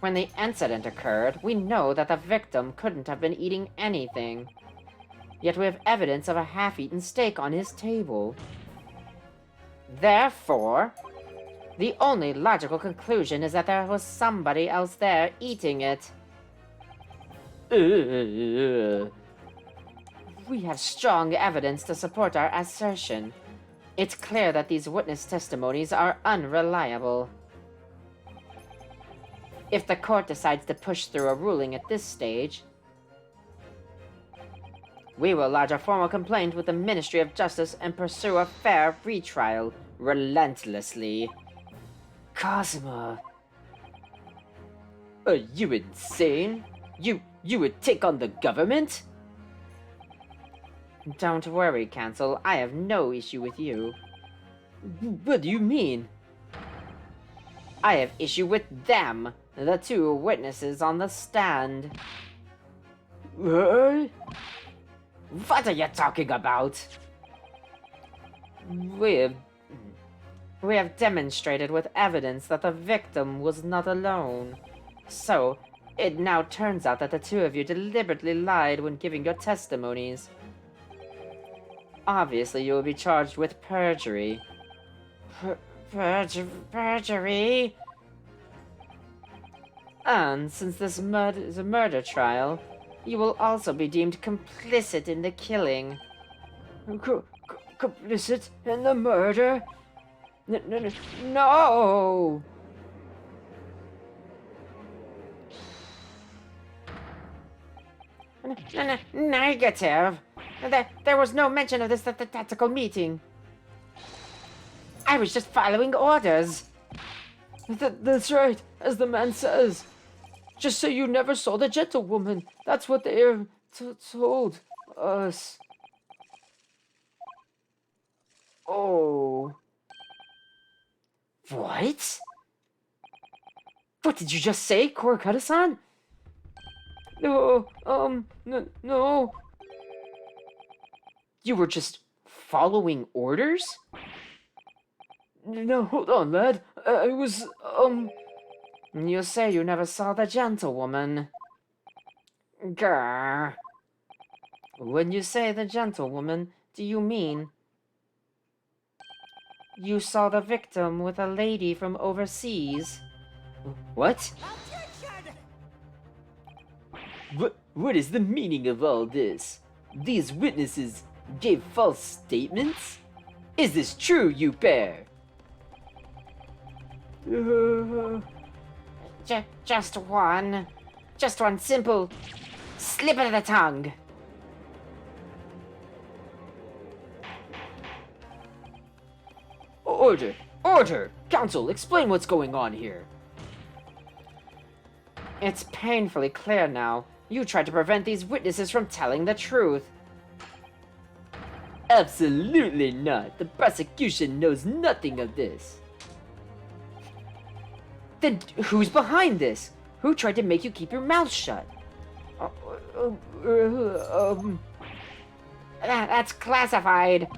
When the incident occurred, we know that the victim couldn't have been eating anything. Yet we have evidence of a half-eaten steak on his table. Therefore, the only logical conclusion is that there was somebody else there eating it. We have strong evidence to support our assertion. It's clear that these witness testimonies are unreliable. If the court decides to push through a ruling at this stage, we will lodge a formal complaint with the Ministry of Justice and pursue a fair retrial relentlessly. Kazuma... Are you insane? You would take on the government? Don't worry, Counsel. I have no issue with you. What do you mean? I have issue with them, the two witnesses on the stand. What? What are you talking about? We have demonstrated with evidence that the victim was not alone. So, it now turns out that the two of you deliberately lied when giving your testimonies. Obviously, you will be charged with perjury. Perjury? And since this is a murder trial, you will also be deemed complicit in the killing. Complicit in the murder? No! Negative. There was no mention of this at the tactical meeting. I was just following orders. That's right, as the man says. Just say you never saw the gentlewoman. That's what they told us. Oh. What? What did you just say, Kurokata-san? No, no. You were just following orders? No, hold on, lad. I was, You say you never saw the gentlewoman. Grr. When you say the gentlewoman, do you mean you saw the victim with a lady from overseas? What? What is the meaning of all this? These witnesses gave false statements? Is this true, you pair? Just one simple slip of the tongue. Order! Order! Counsel, explain what's going on here. It's painfully clear now. You tried to prevent these witnesses from telling the truth. Absolutely not. The prosecution knows nothing of this. Then who's behind this? Who tried to make you keep your mouth shut? That's classified.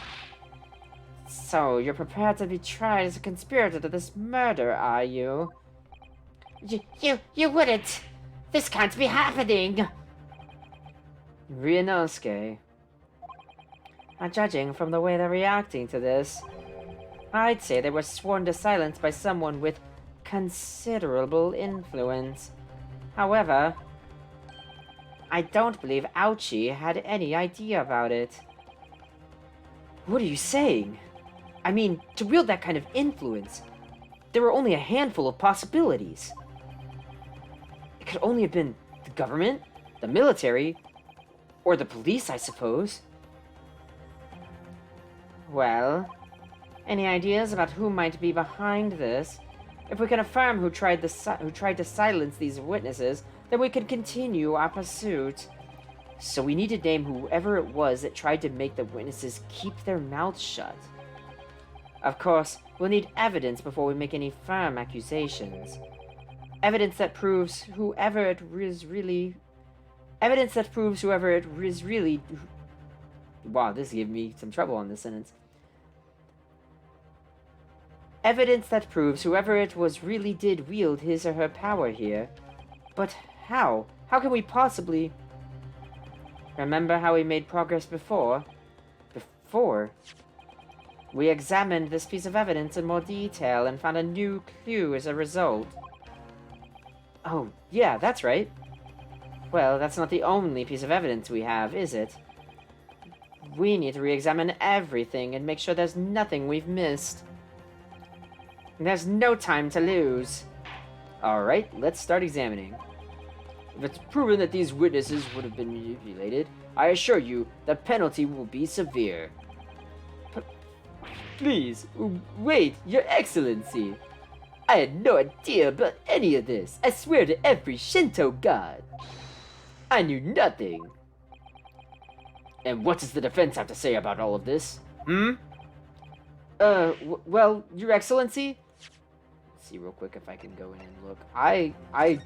So, you're prepared to be tried as a conspirator to this murder, are you? You wouldn't! This can't be happening! Ryunosuke. Judging from the way they're reacting to this, I'd say they were sworn to silence by someone with considerable influence. However, I don't believe Ouchie had any idea about it. What are you saying? I mean, to wield that kind of influence, there were only a handful of possibilities. It could only have been the government, the military, or the police, I suppose. Well, any ideas about who might be behind this? If we can affirm who tried to silence these witnesses, then we can continue our pursuit. So we need to name whoever it was that tried to make the witnesses keep their mouths shut. Of course, we'll need evidence before we make any firm accusations. Evidence that proves whoever it is really... Wow, this gave me some trouble on this sentence. Evidence that proves whoever it was really did wield his or her power here. But how? How can we possibly... Remember how we made progress before? Before? We examined this piece of evidence in more detail and found a new clue as a result. Oh, yeah, that's right. Well, that's not the only piece of evidence we have, is it? We need to re-examine everything and make sure there's nothing we've missed. There's no time to lose. Alright, let's start examining. If it's proven that these witnesses would have been manipulated, I assure you the penalty will be severe. Please, wait, Your Excellency. I had no idea about any of this. I swear to every Shinto god. I knew nothing. And what does the defense have to say about all of this? Well, Your Excellency? Let's see real quick if I can go in and look. I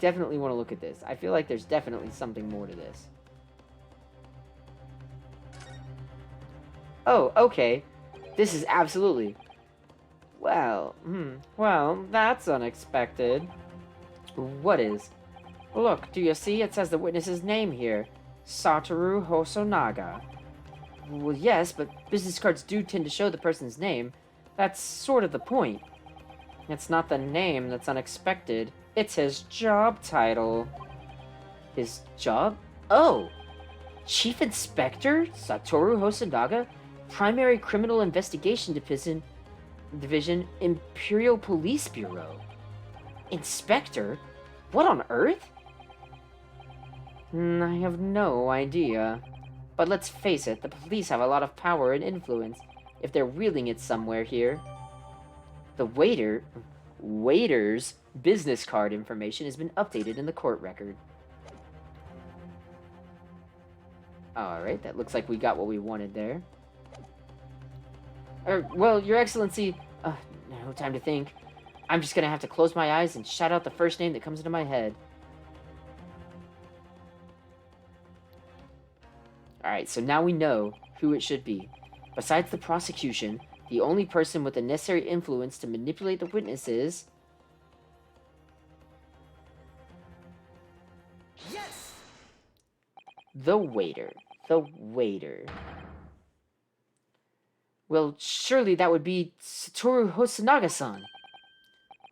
definitely want to look at this. I feel like there's definitely something more to this. Oh, okay. This is absolutely... Well, well, that's unexpected. What is? Look, do you see? It says the witness's name here. Satoru Hosonaga. Well, yes, but business cards do tend to show the person's name. That's sort of the point. It's not the name that's unexpected. It's his job title. His job? Oh! Chief Inspector Satoru Hosonaga? Primary Criminal Investigation Division, Imperial Police Bureau. Inspector? What on earth? I have no idea. But let's face it, the police have a lot of power and influence, if they're wielding it somewhere here. The waiter's business card information has been updated in the court record. Alright, that looks like we got what we wanted there. Well, Your Excellency, no time to think. I'm just gonna have to close my eyes and shout out the first name that comes into my head. Alright, so now we know who it should be. Besides the prosecution, the only person with the necessary influence to manipulate the witnesses... Yes! The waiter. The waiter. Well, surely that would be Satoru Hosonaga-san.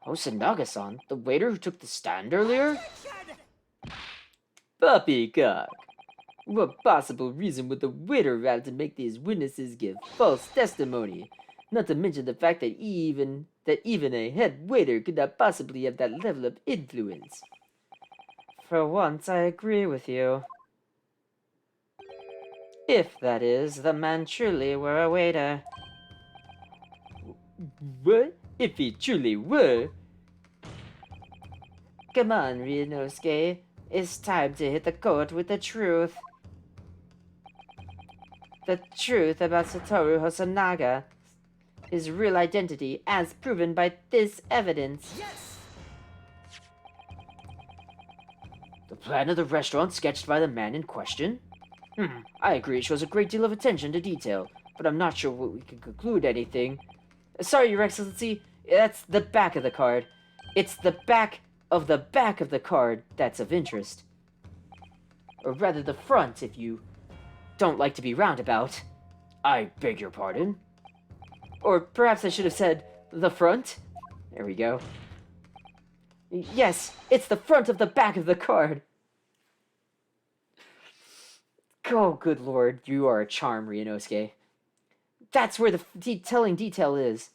Hosonaga-san? The waiter who took the stand earlier? Poppycock! What possible reason would the waiter have to make these witnesses give false testimony? Not to mention the fact that even a head waiter could not possibly have that level of influence. For once, I agree with you. If, that is, the man truly were a waiter. What? If he truly were? Come on, Ryunosuke. It's time to hit the court with the truth. The truth about Satoru Hosonaga. His real identity, as proven by this evidence. Yes! The plan of the restaurant sketched by the man in question? I agree it shows a great deal of attention to detail, but I'm not sure we can conclude anything. Sorry, Your Excellency, that's the back of the card. It's the back of the card that's of interest. Or rather, the front, if you don't like to be roundabout. I beg your pardon. Or perhaps I should have said, the front. There we go. Yes, it's the front of the back of the card. Oh, good lord, you are a charm, Ryunosuke. That's where the telling detail is.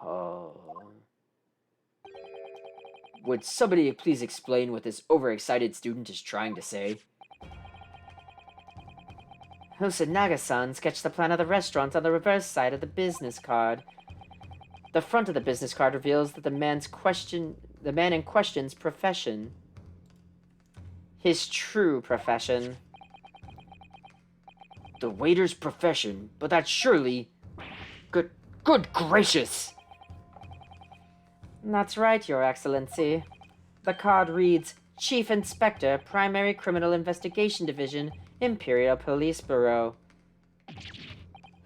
Oh. Would somebody please explain what this overexcited student is trying to say? Hosonaga-san sketched the plan of the restaurant on the reverse side of the business card. The front of the business card reveals that the man in question's profession. His true profession. The waiter's profession, but that's surely... Good gracious! That's right, Your Excellency. The card reads, Chief Inspector, Primary Criminal Investigation Division, Imperial Police Bureau.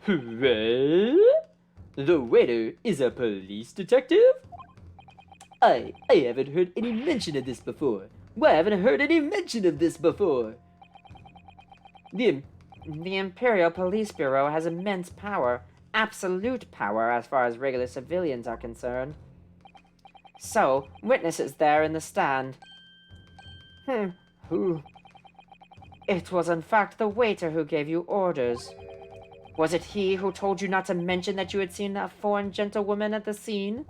What? The waiter is a police detective? I haven't heard any mention of this before. Why haven't I heard any mention of this before? The Imperial Police Bureau has immense power, absolute power as far as regular civilians are concerned. So, witnesses there in the stand. Who? It was in fact the waiter who gave you orders. Was it he who told you not to mention that you had seen a foreign gentlewoman at the scene?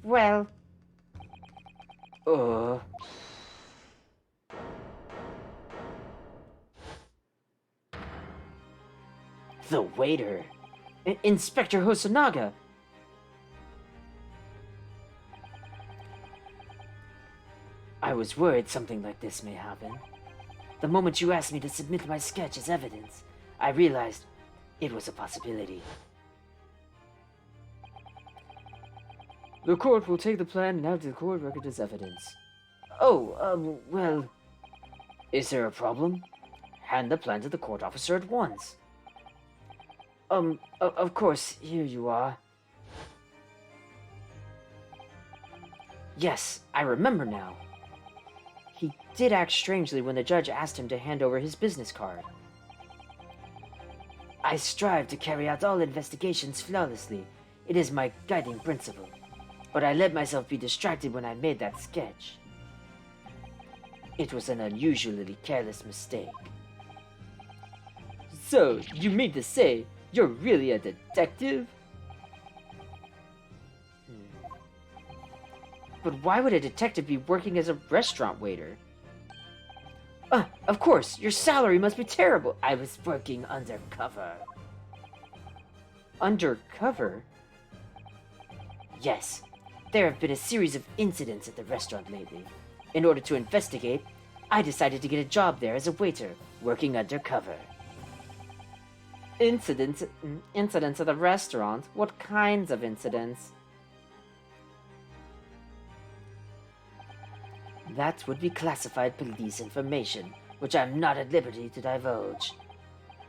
Well, Uh... The waiter! Inspector Hosonaga! I was worried something like this may happen. The moment you asked me to submit my sketch as evidence, I realized it was a possibility. The court will take the plan and have the court record as evidence. Oh, well... Is there a problem? Hand the plan to the court officer at once. Of course, here you are. Yes, I remember now. He did act strangely when the judge asked him to hand over his business card. I strive to carry out all investigations flawlessly. It is my guiding principle. But I let myself be distracted when I made that sketch. It was an unusually careless mistake. So, you mean to say you're really a detective? But why would a detective be working as a restaurant waiter? Of course, your salary must be terrible. I was working undercover. Undercover? Yes. There have been a series of incidents at the restaurant lately. In order to investigate, I decided to get a job there as a waiter, working undercover. Incidents at the restaurant? What kinds of incidents? That would be classified police information, which I'm not at liberty to divulge.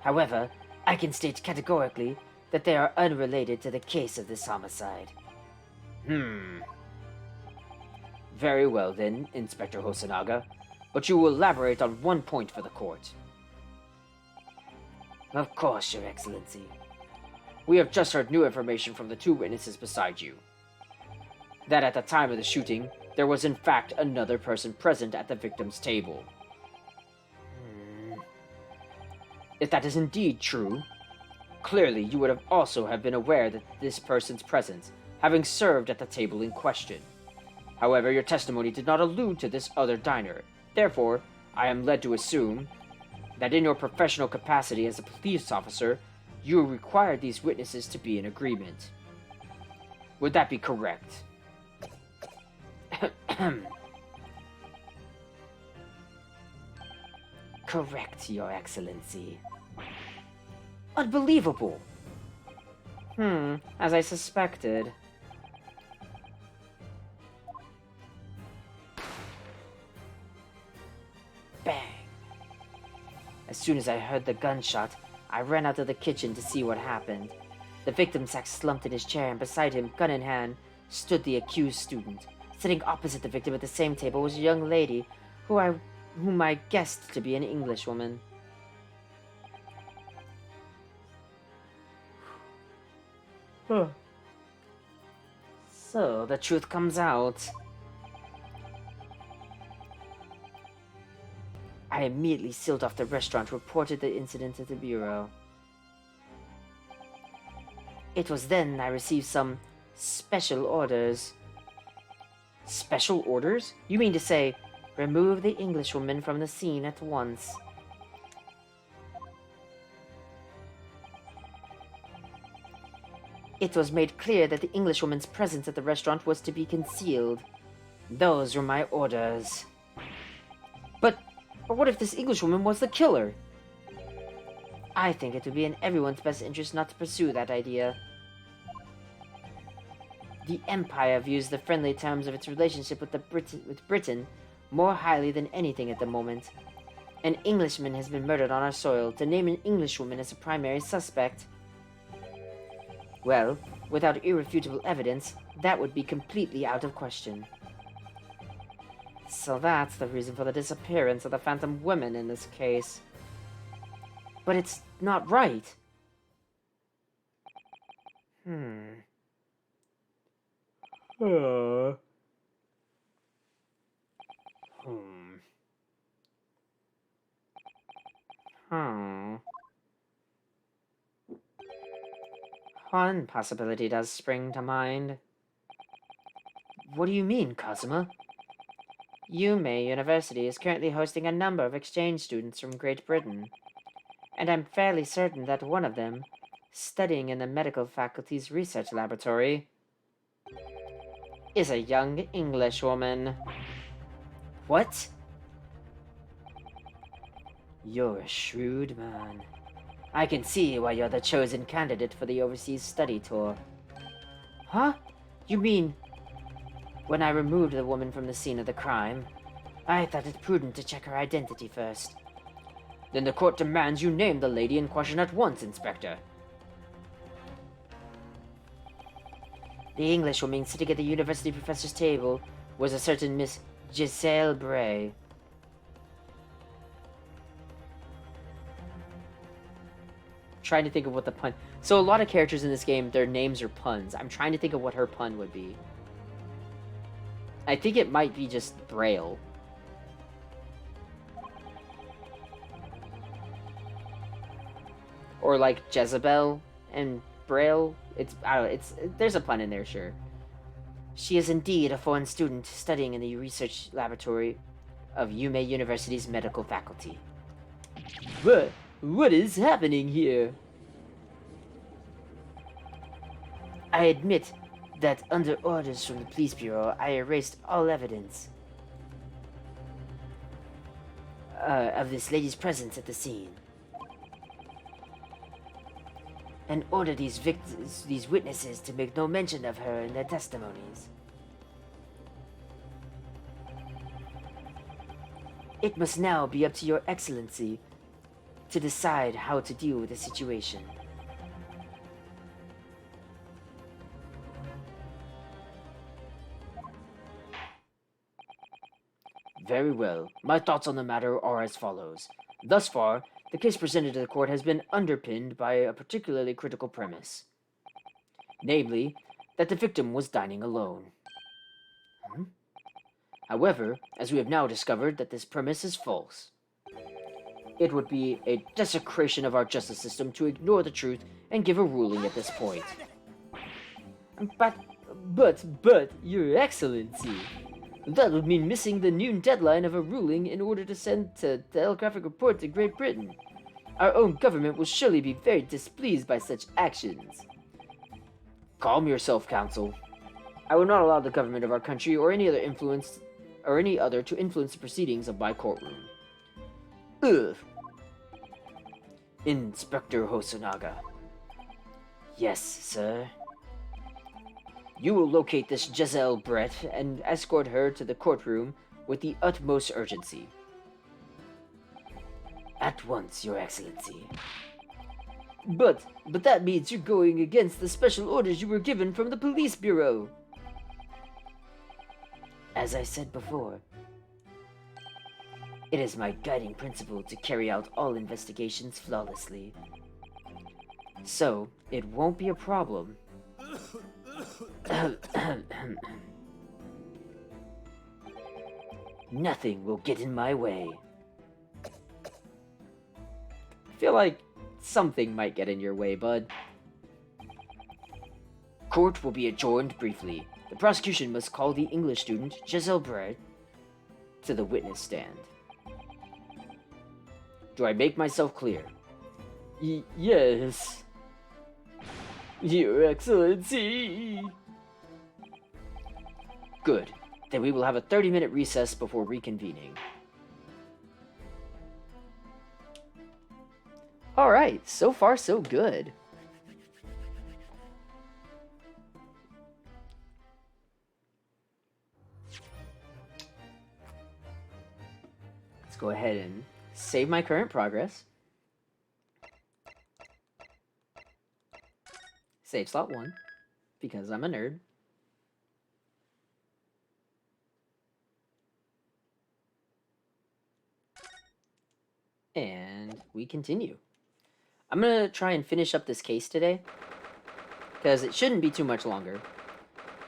However, I can state categorically that they are unrelated to the case of this homicide. Very well then, Inspector Hosonaga, but you will elaborate on one point for the court. Of course, Your Excellency. We have just heard new information from the two witnesses beside you. That at the time of the shooting, there was in fact another person present at the victim's table. If that is indeed true, clearly you would have also have been aware that this person's presence, having served at the table in question. However, your testimony did not allude to this other diner. Therefore, I am led to assume that in your professional capacity as a police officer, you required these witnesses to be in agreement. Would that be correct? Correct, Your Excellency. Unbelievable! As I suspected. Bang! As soon as I heard the gunshot, I ran out of the kitchen to see what happened. The victim sat slumped in his chair, and beside him, gun in hand, stood the accused student. Sitting opposite the victim at the same table was a young lady whom I guessed to be an Englishwoman. So, the truth comes out. I immediately sealed off the restaurant, reported the incident to the bureau. It was then I received some special orders. Special orders? You mean to say, remove the Englishwoman from the scene at once. It was made clear that the Englishwoman's presence at the restaurant was to be concealed. Those were my orders. But what if this Englishwoman was the killer? I think it would be in everyone's best interest not to pursue that idea. The Empire views the friendly terms of its relationship with Britain more highly than anything at the moment. An Englishman has been murdered on our soil. To name an Englishwoman as a primary suspect, well, without irrefutable evidence, that would be completely out of question. So that's the reason for the disappearance of the Phantom Women in this case. But it's not right. One possibility does spring to mind. What do you mean, Kazuma? Yume University is currently hosting a number of exchange students from Great Britain, and I'm fairly certain that one of them, studying in the medical faculty's research laboratory, is a young Englishwoman. What? You're a shrewd man. I can see why you're the chosen candidate for the overseas study tour. Huh? You mean... When I removed the woman from the scene of the crime, I thought it prudent to check her identity first. Then the court demands you name the lady in question at once, Inspector. The Englishwoman sitting at the university professor's table was a certain Miss Giselle Bray. Trying to think of what the pun... So a lot of characters in this game, their names are puns. I'm trying to think of what her pun would be. I think it might be just Braille. Or like Jezebel and Braille. I don't know, there's a pun in there, sure. She is indeed a foreign student studying in the research laboratory of Yume University's medical faculty. What is happening here? I admit that under orders from the police bureau, I erased all evidence of this lady's presence at the scene, and ordered these witnesses to make no mention of her in their testimonies. It must now be up to Your Excellency to decide how to deal with the situation. Very well. My thoughts on the matter are as follows. Thus far, the case presented to the court has been underpinned by a particularly critical premise. Namely, that the victim was dining alone. However, as we have now discovered that this premise is false. It would be a desecration of our justice system to ignore the truth and give a ruling at this point. But, Your Excellency... That would mean missing the noon deadline of a ruling in order to send a telegraphic report to Great Britain. Our own government will surely be very displeased by such actions. Calm yourself, Counsel. I will not allow the government of our country or any other to influence the proceedings of my courtroom. Ugh. Inspector Hosonaga. Yes, sir. You will locate this Giselle Brett and escort her to the courtroom with the utmost urgency. At once, Your Excellency. But that means you're going against the special orders you were given from the police bureau. As I said before, it is my guiding principle to carry out all investigations flawlessly. So, it won't be a problem. Nothing will get in my way. I feel like something might get in your way, bud. Court will be adjourned briefly. The prosecution must call the English student, Giselle Bray, to the witness stand. Do I make myself clear? Yes. Your Excellency. Good. Then we will have a 30-minute recess before reconvening. Alright, so far so good. Let's go ahead and save my current progress. Save slot 1, because I'm a nerd. And we continue. I'm going to try and finish up this case today, because it shouldn't be too much longer.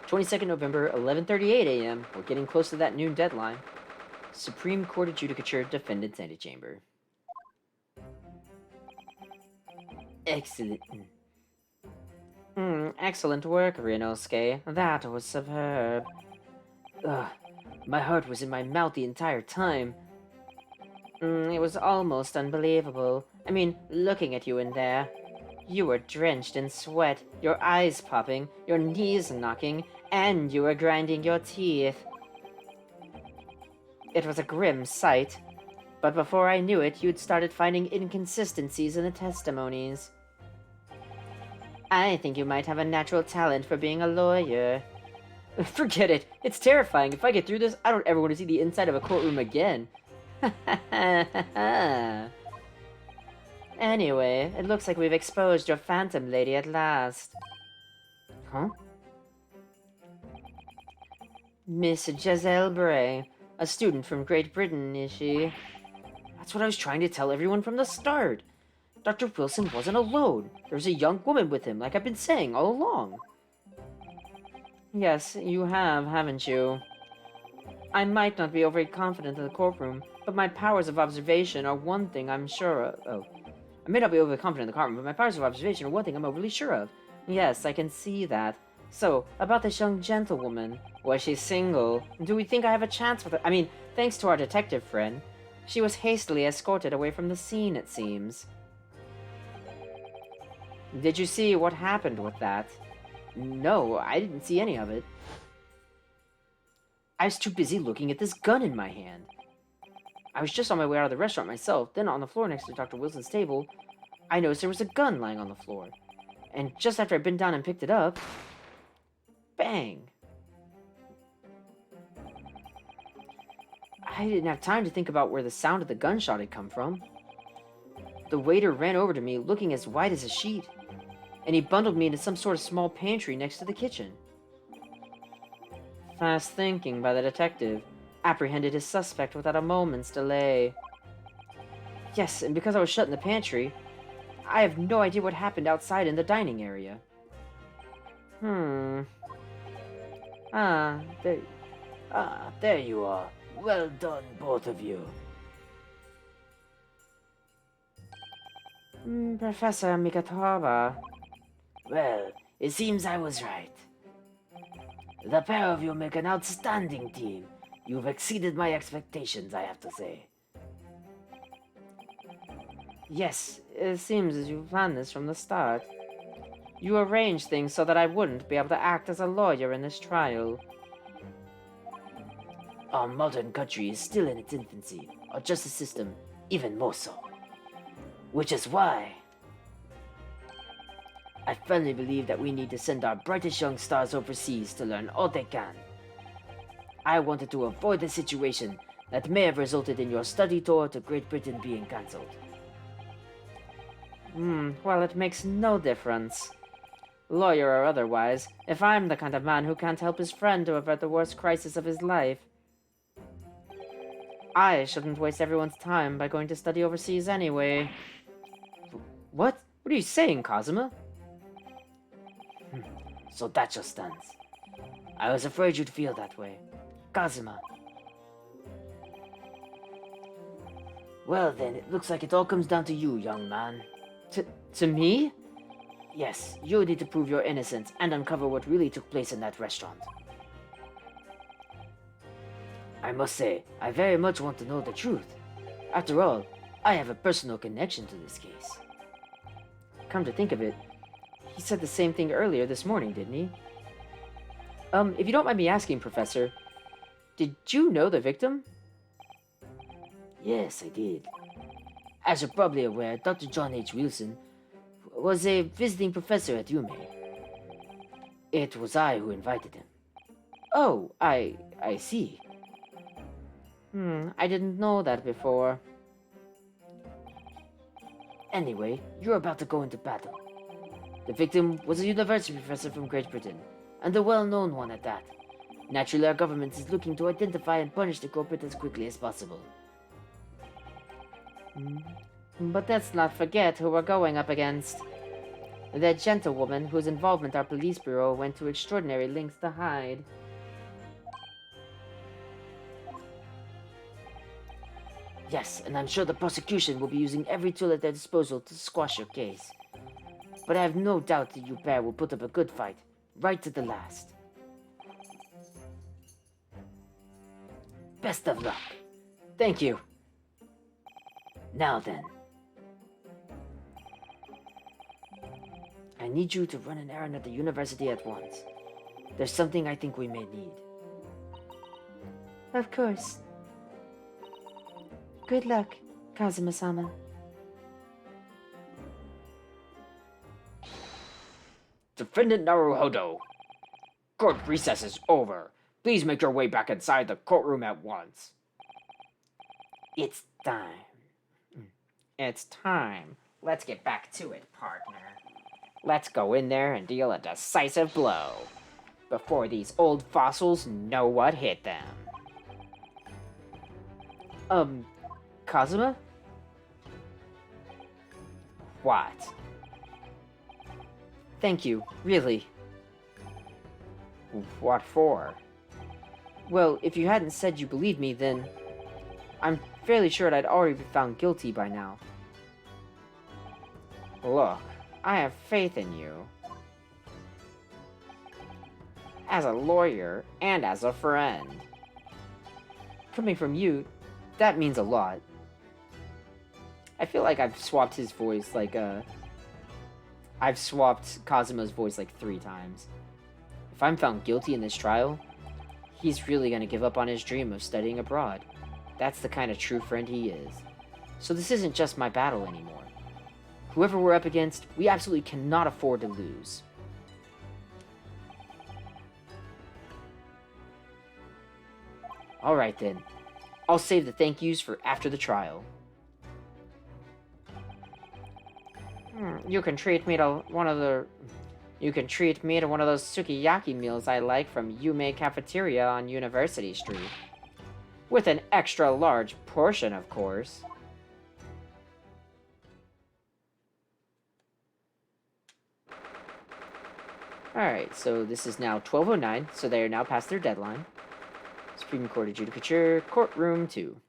22nd November, 11:38 a.m. We're getting close to that noon deadline. Supreme Court Adjudicature, Defendant's Antechamber. Excellent. Excellent work, Ryunosuke. That was superb. Ugh, my heart was in my mouth the entire time. It was almost unbelievable. I mean, looking at you in there. You were drenched in sweat, your eyes popping, your knees knocking, and you were grinding your teeth. It was a grim sight. But before I knew it, you'd started finding inconsistencies in the testimonies. I think you might have a natural talent for being a lawyer. Forget it. It's terrifying. If I get through this, I don't ever want to see the inside of a courtroom again. Anyway, it looks like we've exposed your phantom lady at last. Huh? Miss Giselle Bray, a student from Great Britain, is she? That's what I was trying to tell everyone from the start. Dr. Wilson wasn't alone. There was a young woman with him, like I've been saying all along. Yes, you have, haven't you? I might not be overly confident in the courtroom, but my powers of observation are one thing I'm sure of. Oh. I may not be overly confident in the courtroom, but my powers of observation are one thing I'm overly sure of. Yes, I can see that. So, about this young gentlewoman. Was she single? Do we think I have a chance with her? I mean, thanks to our detective friend. She was hastily escorted away from the scene, it seems. Did you see what happened with that? No, I didn't see any of it. I was too busy looking at this gun in my hand. I was just on my way out of the restaurant myself, then on the floor next to Dr. Wilson's table, I noticed there was a gun lying on the floor. And just after I'd been down and picked it up, bang! I didn't have time to think about where the sound of the gunshot had come from. The waiter ran over to me, looking as white as a sheet, and he bundled me into some sort of small pantry next to the kitchen. Fast thinking by the detective. Apprehended his suspect without a moment's delay. Yes, and because I was shut in the pantry, I have no idea what happened outside in the dining area. There you are. Well done, both of you. Professor Mikataba. Well, it seems I was right. The pair of you make an outstanding team. You've exceeded my expectations, I have to say. Yes, it seems as you planned this from the start. You arranged things so that I wouldn't be able to act as a lawyer in this trial. Our modern country is still in its infancy, our justice system even more so. Which is why I firmly believe that we need to send our brightest young stars overseas to learn all they can. I wanted to avoid a situation that may have resulted in your study tour to Great Britain being cancelled. Well, it makes no difference. Lawyer or otherwise, if I'm the kind of man who can't help his friend to avert the worst crisis of his life, I shouldn't waste everyone's time by going to study overseas anyway. What? What are you saying, Kazuma? So that's your stance. I was afraid you'd feel that way. Kazuma. Well then, it looks like it all comes down to you, young man. To me? Yes, you need to prove your innocence and uncover what really took place in that restaurant. I must say, I very much want to know the truth. After all, I have a personal connection to this case. Come to think of it, he said the same thing earlier this morning, didn't he? If you don't mind me asking, Professor, did you know the victim? Yes, I did. As you're probably aware, Dr. John H. Wilson was a visiting professor at Yume. It was I who invited him. Oh, I see. I didn't know that before. Anyway, you're about to go into battle. The victim was a university professor from Great Britain, and a well-known one at that. Naturally, our government is looking to identify and punish the culprit as quickly as possible. But let's not forget who we're going up against. That gentlewoman whose involvement our police bureau went to extraordinary lengths to hide. Yes, and I'm sure the prosecution will be using every tool at their disposal to squash your case. But I have no doubt that you pair will put up a good fight, right to the last. Best of luck. Thank you. Now then, I need you to run an errand at the university at once. There's something I think we may need. of course. Good luck, Kazuma-sama. Defendant Naruhodo, court recess is over. Please make your way back inside the courtroom at once. It's time. It's time. Let's get back to it, partner. Let's go in there and deal a decisive blow before these old fossils know what hit them. Kazuma? What? Thank you, really. What for? Well, if you hadn't said you believed me, then I'm fairly sure I'd already be found guilty by now. Look, I have faith in you. As a lawyer and as a friend. Coming from you, that means a lot. I feel like I've swapped his voice I've swapped Kazuma's voice like 3 times. If I'm found guilty in this trial, he's really gonna give up on his dream of studying abroad. That's the kind of true friend he is. So this isn't just my battle anymore. Whoever we're up against, we absolutely cannot afford to lose. Alright then. I'll save the thank yous for after the trial. You can treat me to one of those sukiyaki meals I like from Yume Cafeteria on University Street. With an extra large portion, of course. Alright, so this is now 12:09, so they are now past their deadline. Supreme Court Adjudicature, Courtroom 2.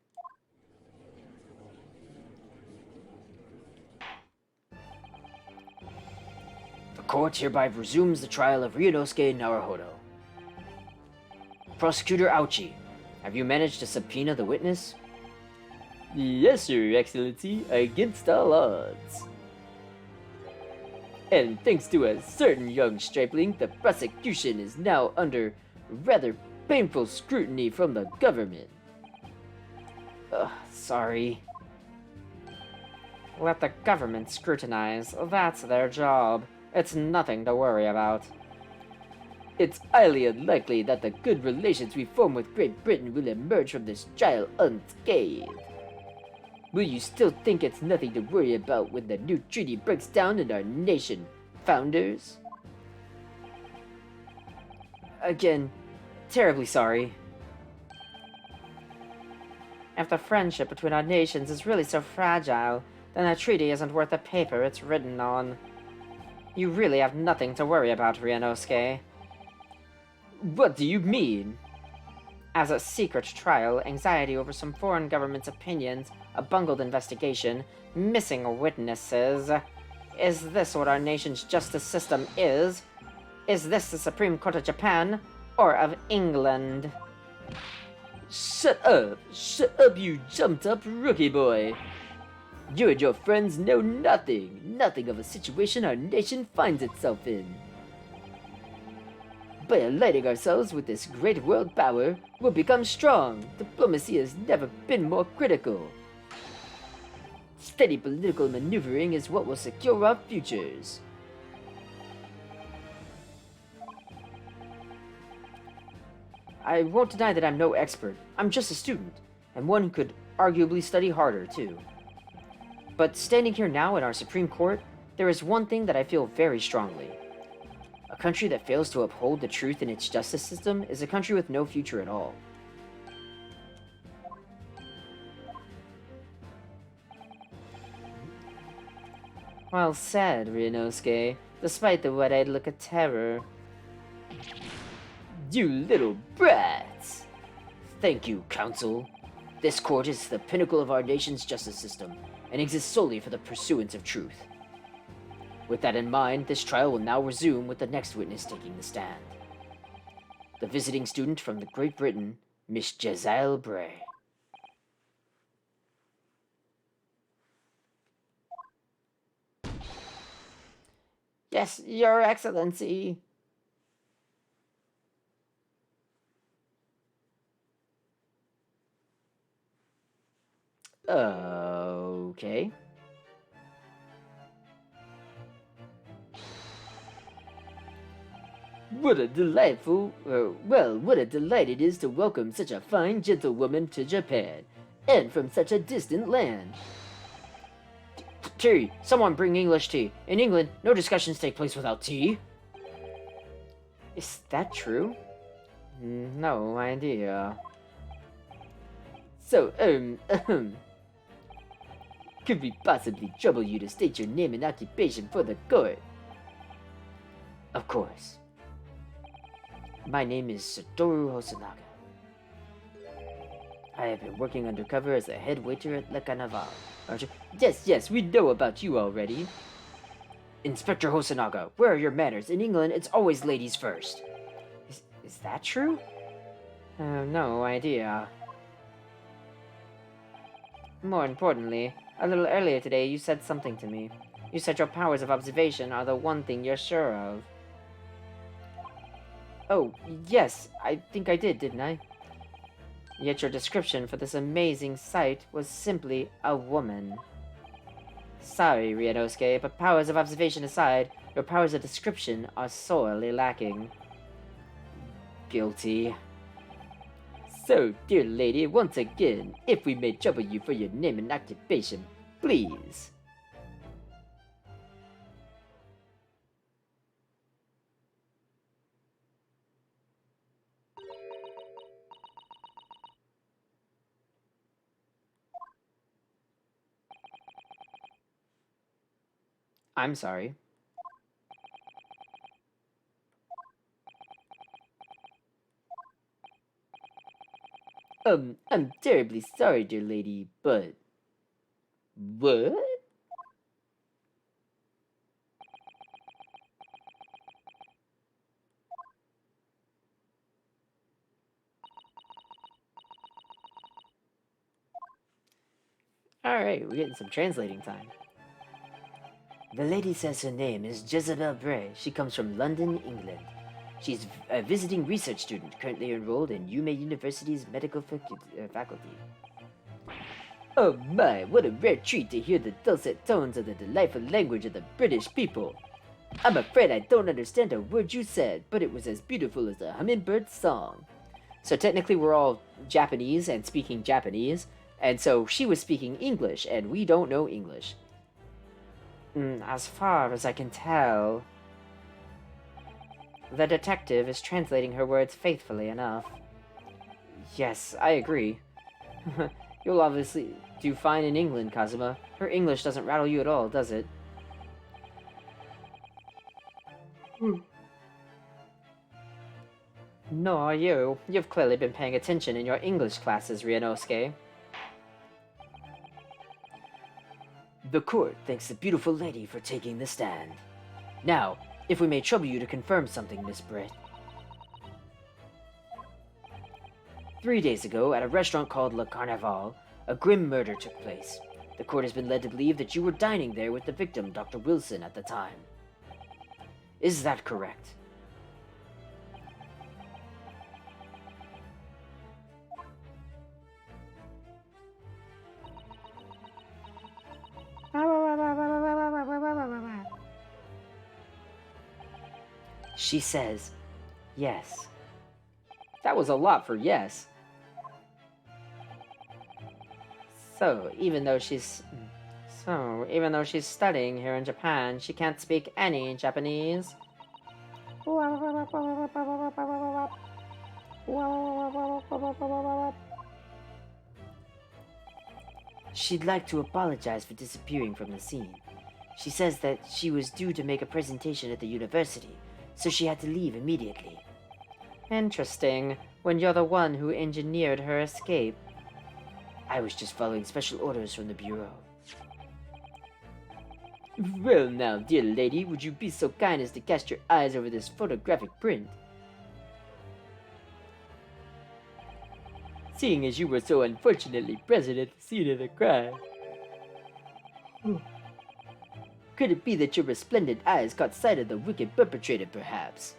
The court hereby resumes the trial of Ryunosuke Naruhodo. Prosecutor Ouchi, have you managed to subpoena the witness? Yes, Your Excellency, against all odds. And thanks to a certain young stripling, the prosecution is now under rather painful scrutiny from the government. Sorry. Let the government scrutinize. That's their job. It's nothing to worry about. It's highly unlikely that the good relations we form with Great Britain will emerge from this trial unscathed. Will you still think it's nothing to worry about when the new treaty breaks down and our nation founders? Again, terribly sorry. If the friendship between our nations is really so fragile, then the treaty isn't worth the paper it's written on. You really have nothing to worry about, Ryunosuke. What do you mean? As a secret trial, anxiety over some foreign government's opinions, a bungled investigation, missing witnesses. Is this what our nation's justice system is? Is this the Supreme Court of Japan or of England? Shut up! Shut up, you jumped-up rookie boy! You and your friends know nothing of the situation our nation finds itself in. By aligning ourselves with this great world power, we'll become strong. Diplomacy has never been more critical. Steady political maneuvering is what will secure our futures. I won't deny that I'm no expert. I'm just a student, and one who could arguably study harder, too. But standing here now in our Supreme Court, there is one thing that I feel very strongly. A country that fails to uphold the truth in its justice system is a country with no future at all. Well said, Ryunosuke, despite the wide-eyed look of terror. You little brats! Thank you, Counsel. This court is the pinnacle of our nation's justice system, and exists solely for the pursuance of truth. With that in mind, this trial will now resume with the next witness taking the stand. The visiting student from Great Britain, Miss Jezile Bray. Yes, Your Excellency. Okay. What a what a delight it is to welcome such a fine gentlewoman to Japan, and from such a distant land. Tea! Someone bring English tea. In England, no discussions take place without tea. Is that true? No idea. So, could we possibly trouble you to state your name and occupation for the court? Of course. My name is Satoru Hosonaga. I have been working undercover as a head waiter at Le Carnaval. Yes, we know about you already. Inspector Hosonaga, where are your manners? In England, it's always ladies first. Is that true? No idea. More importantly, a little earlier today you said something to me. You said your powers of observation are the one thing you're sure of. Oh, yes, I think I did, didn't I? Yet your description for this amazing sight was simply a woman. Sorry, Ryunosuke, but powers of observation aside, your powers of description are sorely lacking. Guilty. So, dear lady, once again, if we may trouble you for your name and occupation, please. I'm sorry. I'm terribly sorry, dear lady, but... What? Alright, we're getting some translating time. The lady says her name is Jezebel Bray. She comes from London, England. She's a visiting research student currently enrolled in Yume University's medical faculty. Oh my, what a rare treat to hear the dulcet tones of the delightful language of the British people. I'm afraid I don't understand a word you said, but it was as beautiful as a hummingbird's song. So technically we're all Japanese and speaking Japanese, and so she was speaking English, and we don't know English. As far as I can tell, the detective is translating her words faithfully enough. Yes, I agree. You'll obviously do fine in England, Kazuma. Her English doesn't rattle you at all, does it? Nor you. You've clearly been paying attention in your English classes, Ryunosuke. The court thanks the beautiful lady for taking the stand. Now, if we may trouble you to confirm something, Miss Britt. 3 days ago, at a restaurant called Le Carnaval, a grim murder took place. The court has been led to believe that you were dining there with the victim, Dr. Wilson, at the time. Is that correct? She says, yes. That was a lot for yes. So, even though she's studying here in Japan, she can't speak any Japanese. She'd like to apologize for disappearing from the scene. She says that she was due to make a presentation at the university, so she had to leave immediately. Interesting, when you're the one who engineered her escape. I was just following special orders from the Bureau. Well now, dear lady, would you be so kind as to cast your eyes over this photographic print? seeing as you were so unfortunately present at the scene of the crime. Could it be that your resplendent eyes caught sight of the wicked perpetrator, perhaps?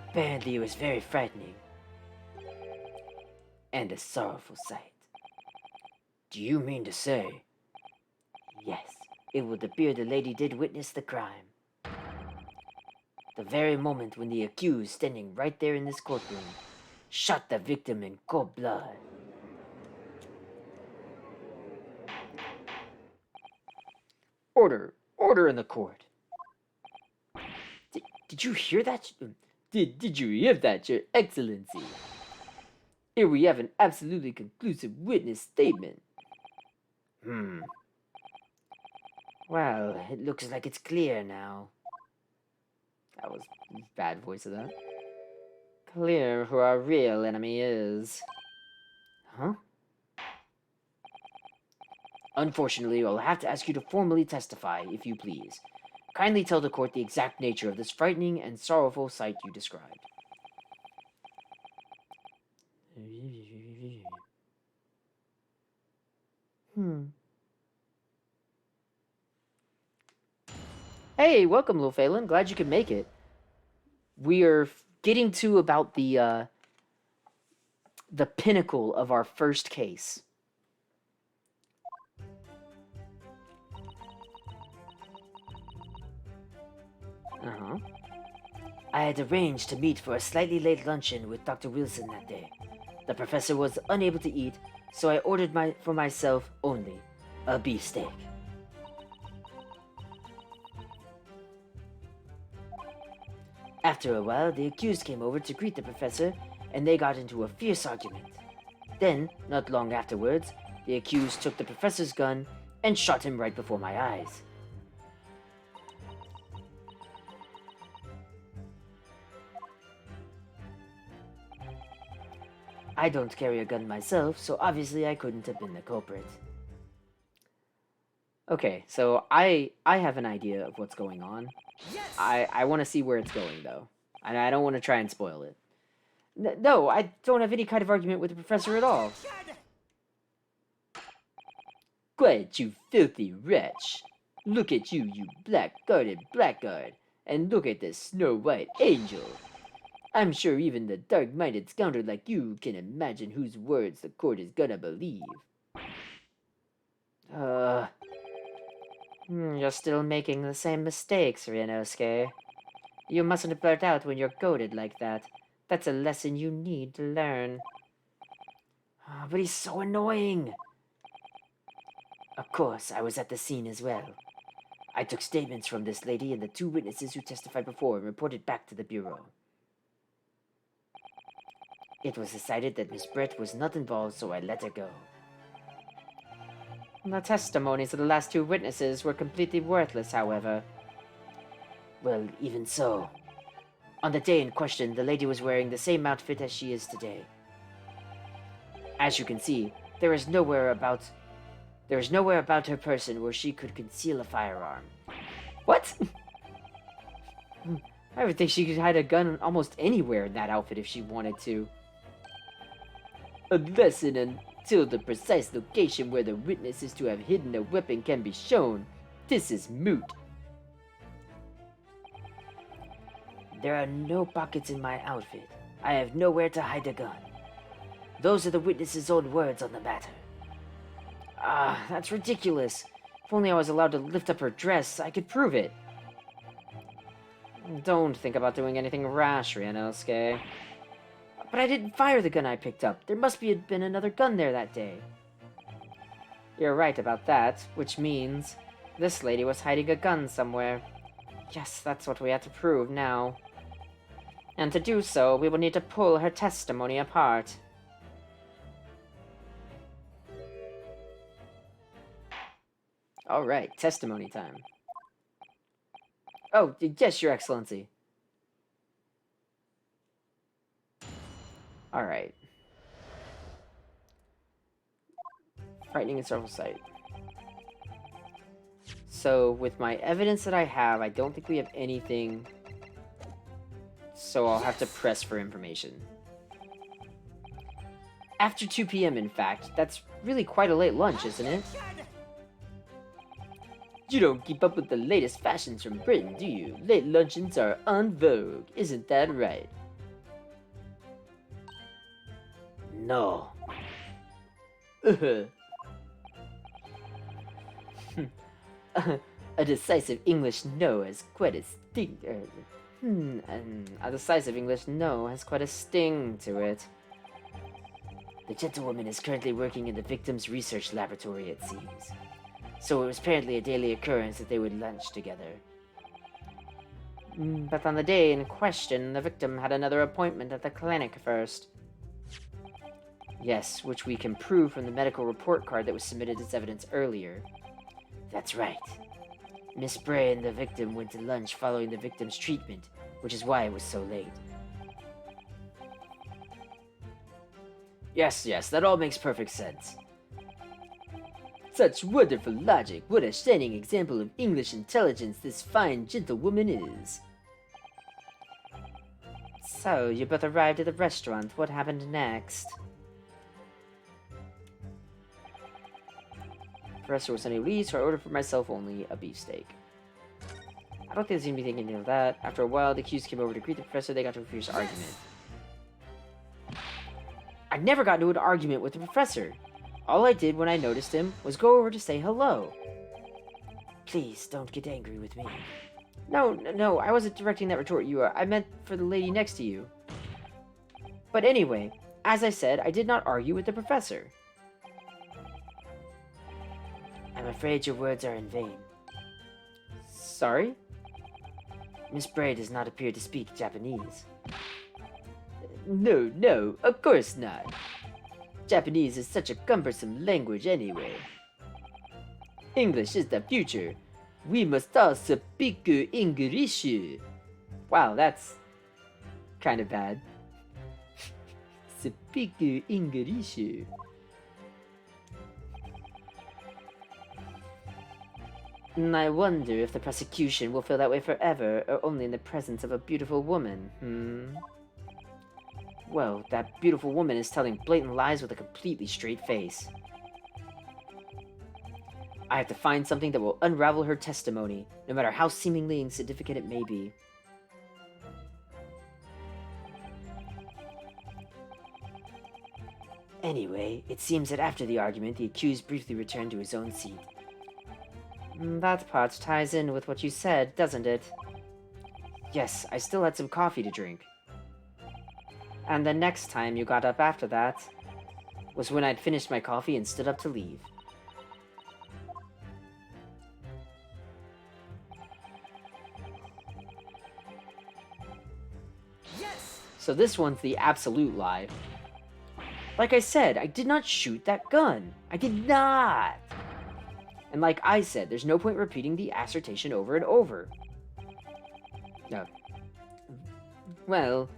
Apparently it was very frightening. And a sorrowful sight. Do you mean to say? Yes, it would appear the lady did witness the crime. The very moment when the accused, standing right there in this courtroom, shot the victim in cold blood. Order! Order in the court! Did you hear that? Did you hear that, Your Excellency? Here we have an absolutely conclusive witness statement. Well, it looks like it's clear now. That was a bad voice of that. Clear who our real enemy is. Huh? Unfortunately, I'll have to ask you to formally testify, if you please. Kindly tell the court the exact nature of this frightening and sorrowful sight you described. Hey, welcome, Lil Phelan. Glad you could make it. We are getting to about the pinnacle of our first case. I had arranged to meet for a slightly late luncheon with Dr. Wilson that day. The professor was unable to eat, so I ordered for myself only a beefsteak. After a while, the accused came over to greet the professor, and they got into a fierce argument. Then, not long afterwards, the accused took the professor's gun and shot him right before my eyes. I don't carry a gun myself, so obviously I couldn't have been the culprit. Okay, so I have an idea of what's going on. Yes! I want to see where it's going, though. And I don't want to try and spoil it. No, I don't have any kind of argument with the professor at all. Quiet, you filthy wretch. Look at you, you blackguarded blackguard. And look at this snow-white angel. I'm sure even the dark-minded scoundrel like you can imagine whose words the court is gonna believe. You're still making the same mistakes, Ryunosuke. You mustn't blurt out when you're goaded like that. That's a lesson you need to learn. But he's so annoying. Of course, I was at the scene as well. I took statements from this lady and the two witnesses who testified before and reported back to the Bureau. It was decided that Miss Brett was not involved, so I let her go. The testimonies of the last two witnesses were completely worthless, however. Well, even so. On the day in question, the lady was wearing the same outfit as she is today. As you can see, there is nowhere about her person where she could conceal a firearm. What? I would think she could hide a gun almost anywhere in that outfit if she wanted to. Unless and until the precise location where the witness is to have hidden a weapon can be shown, this is moot. There are no pockets in my outfit. I have nowhere to hide a gun. Those are the witness's own words on the matter. That's ridiculous. If only I was allowed to lift up her dress, I could prove it. Don't think about doing anything rash, Ryunosuke. But I didn't fire the gun I picked up. There must have been another gun there that day. You're right about that, which means this lady was hiding a gun somewhere. Yes, that's what we have to prove now. And to do so, we will need to pull her testimony apart. Alright, testimony time. Oh, yes, Your Excellency. Alright. Frightening and sorrowful sight. So, with my evidence that I have, I don't think we have anything so I'll have to press for information. After 2 p.m., in fact. That's really quite a late lunch, isn't it? You don't keep up with the latest fashions from Britain, do you? Late luncheons are en vogue, isn't that right? No. A decisive English no has quite a sting. A decisive English no has quite a sting to it. The gentlewoman is currently working in the victim's research laboratory, it seems. So it was apparently a daily occurrence that they would lunch together. But on the day in question, the victim had another appointment at the clinic first. Yes, which we can prove from the medical report card that was submitted as evidence earlier. That's right. Miss Bray and the victim went to lunch following the victim's treatment, which is why it was so late. Yes, that all makes perfect sense. Such wonderful logic. What a shining example of English intelligence this fine gentlewoman is. So, you both arrived at the restaurant. What happened next? Professor was sending leave, so I ordered for myself only a beefsteak. I don't think there's anything thinking of that. After a while, the accused came over to greet the professor. They got into a fierce argument. I never got into an argument with the professor. All I did when I noticed him was go over to say hello. Please, don't get angry with me. No, I wasn't directing that retort you are. I meant for the lady next to you. But anyway, as I said, I did not argue with the professor. I'm afraid your words are in vain. Sorry? Miss Bray does not appear to speak Japanese. No, of course not. Japanese is such a cumbersome language anyway. English is the future. We must all speak English. Wow, that's kind of bad. Speak English. I wonder if the prosecution will feel that way forever, or only in the presence of a beautiful woman, Well, that beautiful woman is telling blatant lies with a completely straight face. I have to find something that will unravel her testimony, no matter how seemingly insignificant it may be. Anyway, it seems that after the argument, the accused briefly returned to his own seat. That part ties in with what you said, doesn't it? Yes, I still had some coffee to drink. And the next time you got up after that was when I'd finished my coffee and stood up to leave. Yes! So this one's the absolute lie. Like I said, I did not shoot that gun. I did not! And like I said, there's no point repeating the assertion over and over. No. Well,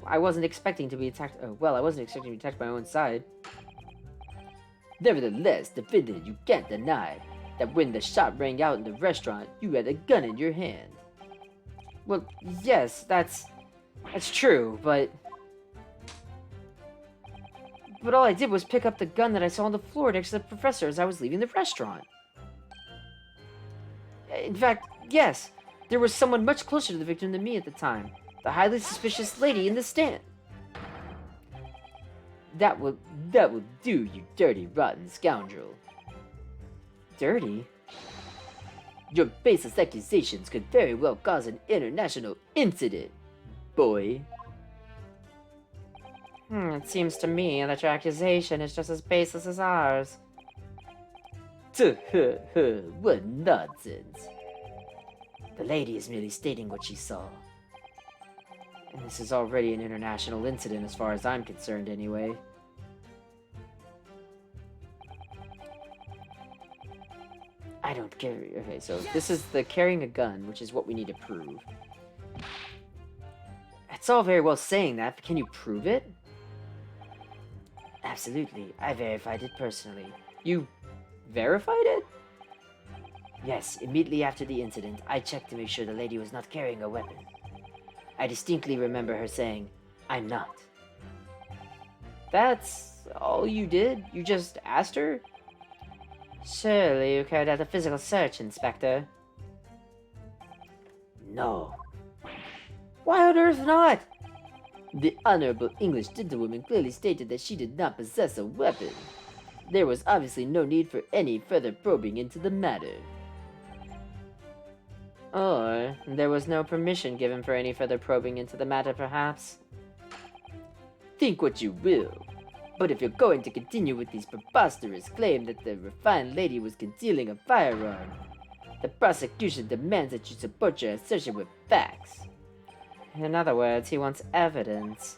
I wasn't expecting to be attacked. I wasn't expecting to be attacked by my own side. Nevertheless, defendant, you can't deny that when the shot rang out in the restaurant, you had a gun in your hand. Well, yes, that's true, but all I did was pick up the gun that I saw on the floor next to the professor as I was leaving the restaurant. In fact, yes, there was someone much closer to the victim than me at the time. The highly suspicious lady in the stand. That will do, you dirty, rotten scoundrel. Dirty? Your baseless accusations could very well cause an international incident, boy. It seems to me that your accusation is just as baseless as ours. What nonsense. The lady is merely stating what she saw. And this is already an international incident as far as I'm concerned, anyway. I don't care. Okay, so this is the carrying a gun, which is what we need to prove. It's all very well saying that, but can you prove it? Absolutely. I verified it personally. You verified it? Yes, immediately after the incident, I checked to make sure the lady was not carrying a weapon. I distinctly remember her saying, "I'm not." That's all you did? You just asked her? Surely you carried out a physical search, Inspector. No. Why on earth not? The Honorable English gentlewoman clearly stated that she did not possess a weapon. There was obviously no need for any further probing into the matter. Or there was no permission given for any further probing into the matter, perhaps? Think what you will, but if you're going to continue with this preposterous claim that the refined lady was concealing a firearm, the prosecution demands that you support your assertion with facts. In other words, he wants evidence.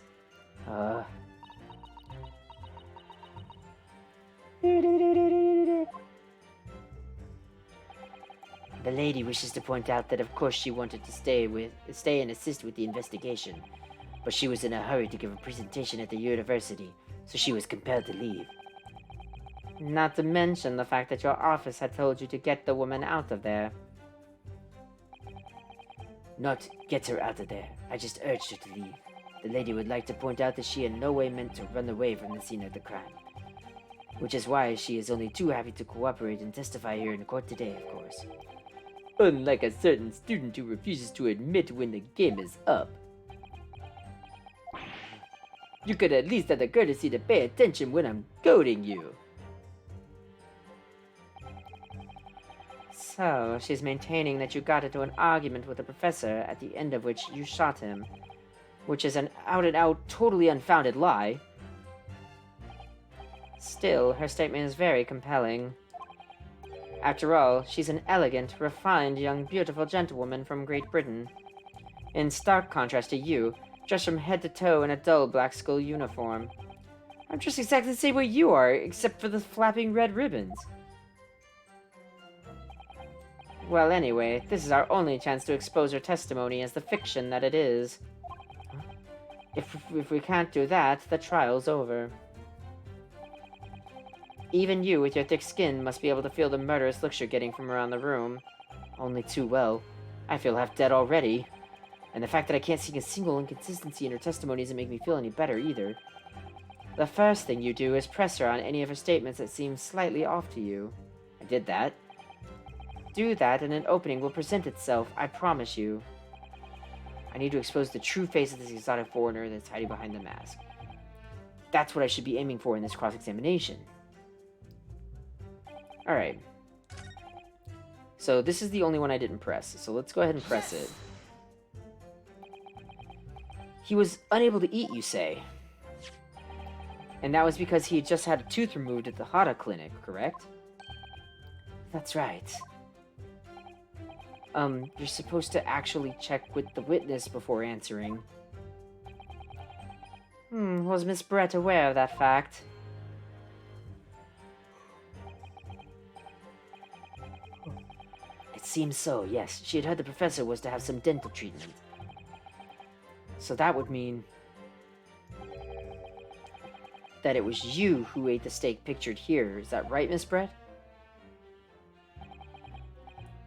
The lady wishes to point out that of course she wanted to stay and assist with the investigation, but she was in a hurry to give a presentation at the university, so she was compelled to leave. Not to mention the fact that your office had told you to get the woman out of there. Not get her out of there, I just urged her to leave. The lady would like to point out that she in no way meant to run away from the scene of the crime. Which is why she is only too happy to cooperate and testify here in court today, of course. Unlike a certain student who refuses to admit when the game is up. You could at least have the courtesy to pay attention when I'm goading you. So, she's maintaining that you got into an argument with the professor, at the end of which you shot him. Which is an out-and-out, totally unfounded lie. Still, her statement is very compelling. After all, she's an elegant, refined, young, beautiful gentlewoman from Great Britain. In stark contrast to you, dressed from head to toe in a dull black school uniform. I'm dressed exactly the same way you are, except for the flapping red ribbons. Well, anyway, this is our only chance to expose her testimony as the fiction that it is. If we can't do that, the trial's over. Even you, with your thick skin, must be able to feel the murderous looks you're getting from around the room. Only too well. I feel half dead already. And the fact that I can't see a single inconsistency in her testimony doesn't make me feel any better either. The first thing you do is press her on any of her statements that seem slightly off to you. I did that. Do that and an opening will present itself, I promise you. I need to expose the true face of this exotic foreigner that's hiding behind the mask. That's what I should be aiming for in this cross-examination. Alright. So this is the only one I didn't press, so let's go ahead and press it. He was unable to eat, you say? And that was because he had just had a tooth removed at the Hada clinic, correct? That's right. You're supposed to actually check with the witness before answering. Was Miss Brett aware of that fact? It seems so, yes. She had heard the professor was to have some dental treatment. So that would mean that it was you who ate the steak pictured here. Is that right, Miss Brett?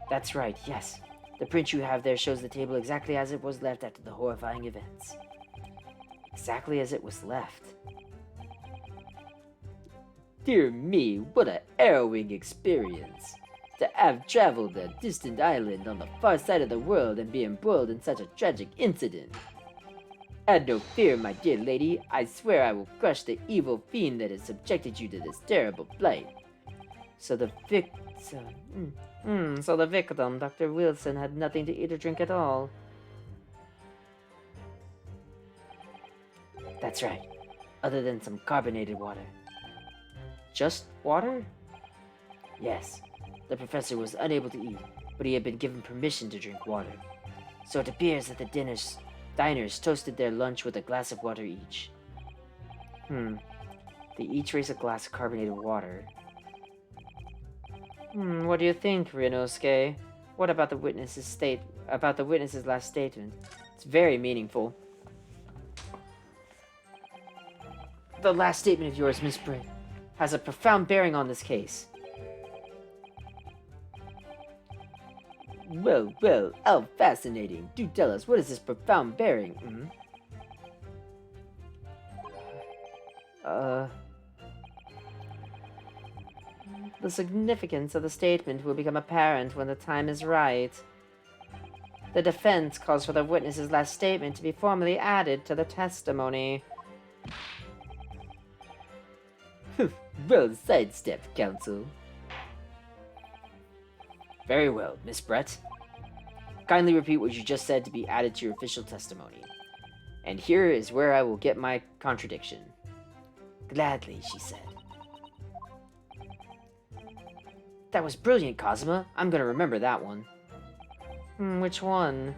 That's right, yes. The print you have there shows the table exactly as it was left after the horrifying events. Exactly as it was left. Dear me, what a harrowing experience. To have traveled a distant island on the far side of the world and be embroiled in such a tragic incident. Have no fear, my dear lady. I swear I will crush the evil fiend that has subjected you to this terrible plight. So the victim, Dr. Wilson, had nothing to eat or drink at all. That's right. Other than some carbonated water. Just water? Yes. The professor was unable to eat, but he had been given permission to drink water. So it appears that the diners toasted their lunch with a glass of water each. They each raised a glass of carbonated water. What do you think, Ryunosuke? What about the witness's last statement? It's very meaningful. The last statement of yours, Miss Britt, has a profound bearing on this case. Well, well, how fascinating. Do tell us, what is this profound bearing? The significance of the statement will become apparent when the time is right. The defense calls for the witness's last statement to be formally added to the testimony. Well sidestepped, counsel. Very well, Miss Brett. Kindly repeat what you just said to be added to your official testimony. And here is where I will get my contradiction. Gladly, she said. That was brilliant, Cosima. I'm gonna remember that one. Which one?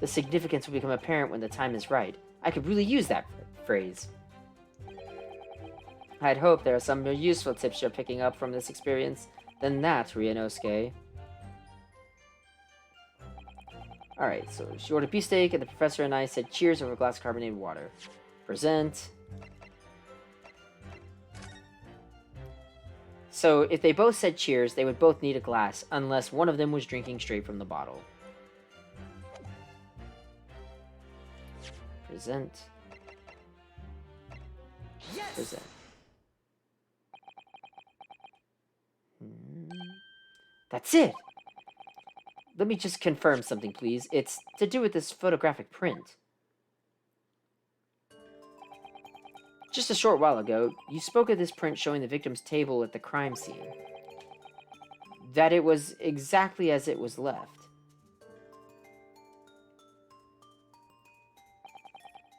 The significance will become apparent when the time is right. I could really use that phrase. I'd hope there are some more useful tips you're picking up from this experience than that, Ryunosuke. Alright, so she ordered beefsteak, and the professor and I said cheers over a glass of carbonated water. Present. So, if they both said cheers, they would both need a glass, unless one of them was drinking straight from the bottle. Present. Yes! Present. That's it! Let me just confirm something, please. It's to do with this photographic print. Just a short while ago, you spoke of this print showing the victim's table at the crime scene. That it was exactly as it was left.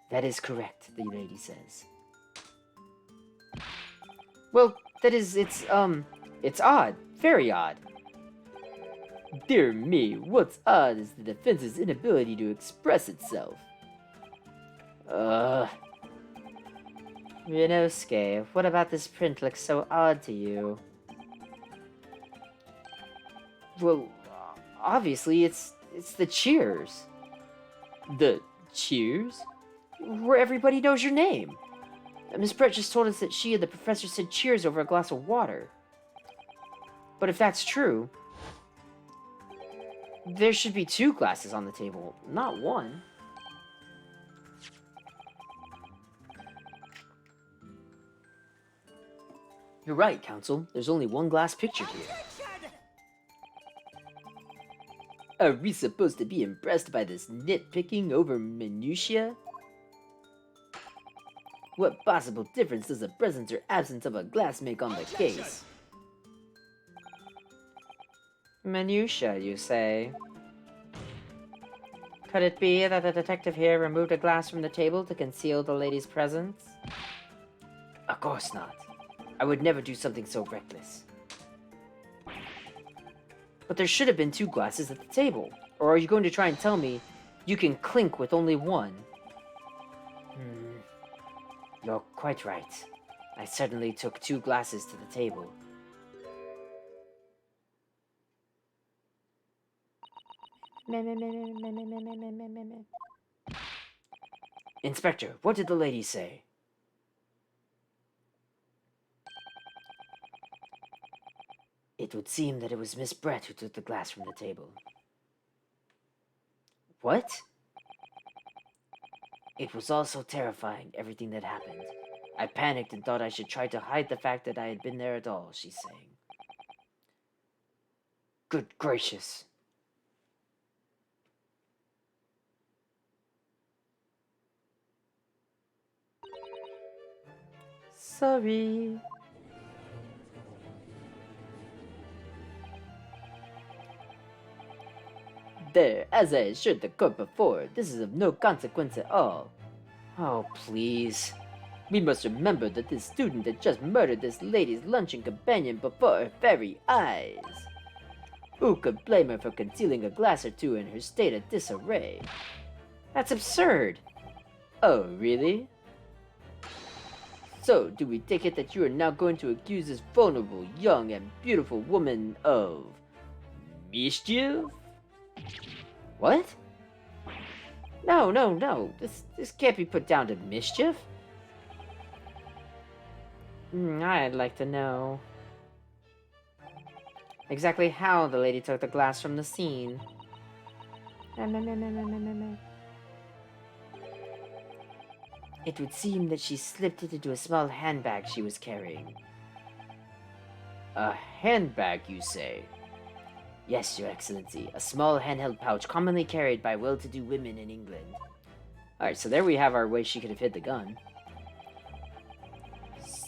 That is correct, the lady says. Well, that is, it's odd. Very odd. Dear me, what's odd is the defense's inability to express itself. Ryunosuke, what about this print looks so odd to you? Well, obviously, it's the cheers. The cheers? Where everybody knows your name. Miss Brett just told us that she and the professor said cheers over a glass of water. But if that's true, there should be 2 glasses on the table, not 1. You're right, Counsel. There's only 1 glass pictured here. Are we supposed to be impressed by this nitpicking over minutiae? What possible difference does the presence or absence of a glass make on the case? Minutia, you say? Could it be that the detective here removed a glass from the table to conceal the lady's presence? Of course not. I would never do something so reckless. But there should have been 2 glasses at the table. Or are you going to try and tell me you can clink with only 1? You're quite right. I certainly took 2 glasses to the table. Inspector, what did the lady say? It would seem that it was Miss Brett who took the glass from the table. What? It was all so terrifying, everything that happened. I panicked and thought I should try to hide the fact that I had been there at all, she's saying. Good gracious. Sorry. There, as I assured the court before, this is of no consequence at all. Oh, please. We must remember that this student had just murdered this lady's luncheon companion before her very eyes. Who could blame her for concealing a glass or 2 in her state of disarray? That's absurd. Oh, really? So, do we take it that you are now going to accuse this vulnerable, young, and beautiful woman of mischief? What? No. This can't be put down to mischief. I'd like to know. exactly how the lady took the glass from the scene. It would seem that she slipped it into a small handbag she was carrying. A handbag, you say? Yes, Your Excellency, a small handheld pouch commonly carried by well-to-do women in England. Alright, so there we have our way she could have hid the gun.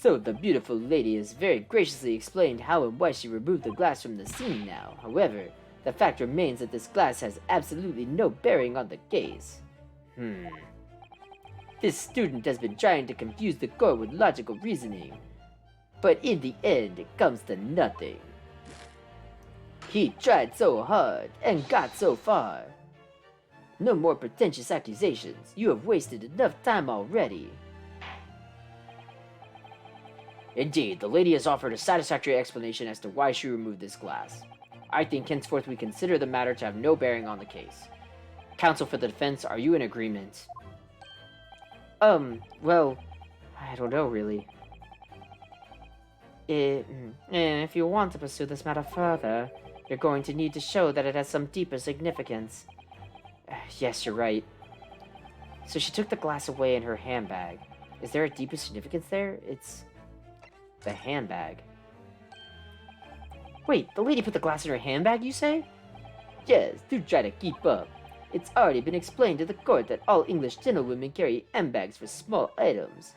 So the beautiful lady has very graciously explained how and why she removed the glass from the scene now. However, the fact remains that this glass has absolutely no bearing on the case. This student has been trying to confuse the court with logical reasoning, but in the end it comes to nothing. He tried so hard and got so far. No more pretentious accusations. You have wasted enough time already. Indeed, the lady has offered a satisfactory explanation as to why she removed this glass. I think henceforth we consider the matter to have no bearing on the case. Counsel for the defense, are you in agreement? Well, I don't know really. If you want to pursue this matter further, you're going to need to show that it has some deeper significance. Yes, you're right. So she took the glass away in her handbag. Is there a deeper significance there? It's the handbag. Wait, the lady put the glass in her handbag, you say? Yes, do try to keep up. It's already been explained to the court that all English gentlewomen carry handbags for small items.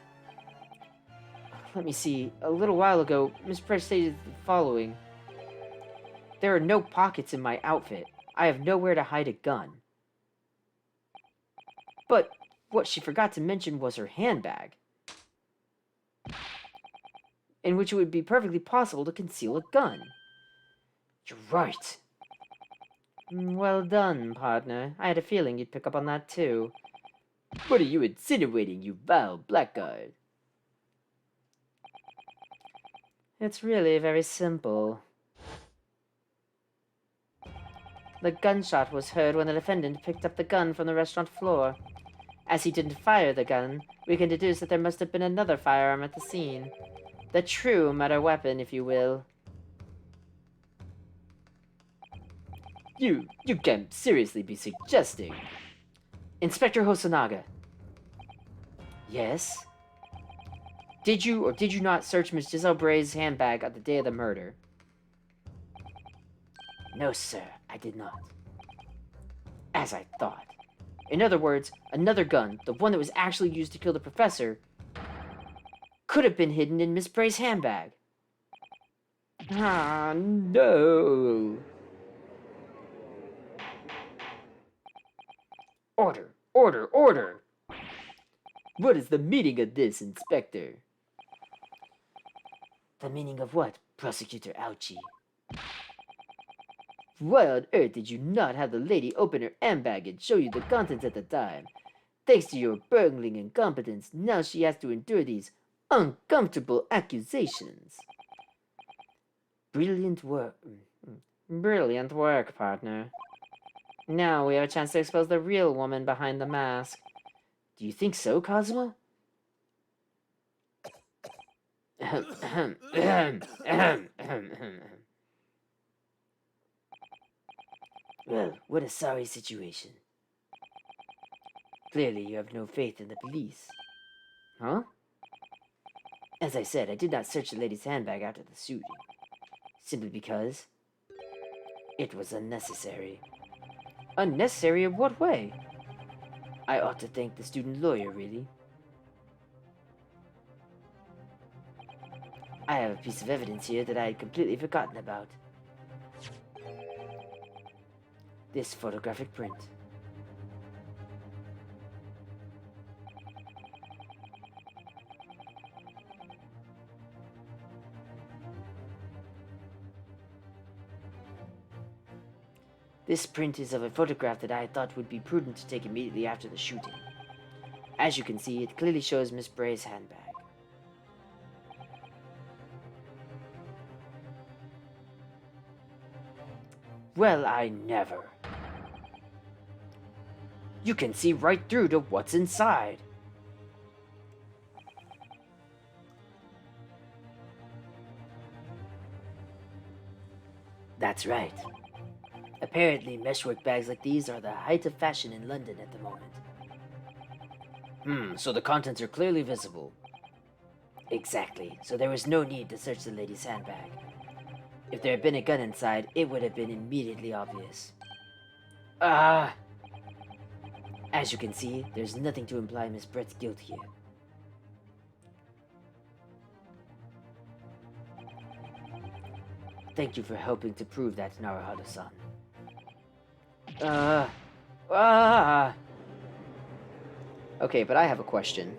Let me see. A little while ago, Miss Price stated the following. There are no pockets in my outfit. I have nowhere to hide a gun. But what she forgot to mention was her handbag, in which it would be perfectly possible to conceal a gun. You're right. Well done, partner. I had a feeling you'd pick up on that too. What are you insinuating, you vile blackguard? It's really very simple. The gunshot was heard when the defendant picked up the gun from the restaurant floor. As he didn't fire the gun, we can deduce that there must have been another firearm at the scene. The true murder weapon, if you will. You can't seriously be suggesting. Inspector Hosonaga. Yes? Did you or did you not search Miss Giselle Bray's handbag on the day of the murder? No, sir, I did not. As I thought. In other words, another gun, the one that was actually used to kill the professor, could have been hidden in Miss Bray's handbag. Ah, no. Order, order, order! What is the meaning of this, Inspector? The meaning of what, Prosecutor Ouchie? Why on earth did you not have the lady open her handbag and show you the contents at the time? Thanks to your burgling incompetence, now she has to endure these uncomfortable accusations. Brilliant work. Brilliant work, partner. Now we have a chance to expose the real woman behind the mask. Do you think so, Cosmo? Well, what a sorry situation. Clearly you have no faith in the police. Huh? As I said, I did not search the lady's handbag after the shooting. Simply because it was unnecessary. Unnecessary in what way? I ought to thank the student lawyer, really. I have a piece of evidence here that I had completely forgotten about. This photographic print. This print is of a photograph that I thought would be prudent to take immediately after the shooting. As you can see, it clearly shows Miss Bray's handbag. Well, I never. You can see right through to what's inside. That's right. Apparently, meshwork bags like these are the height of fashion in London at the moment. So the contents are clearly visible. Exactly, so there was no need to search the lady's handbag. If there had been a gun inside, it would have been immediately obvious. Ah! As you can see, there's nothing to imply Miss Brett's guilt here. Thank you for helping to prove that, Naruhodo-san. Okay, but I have a question.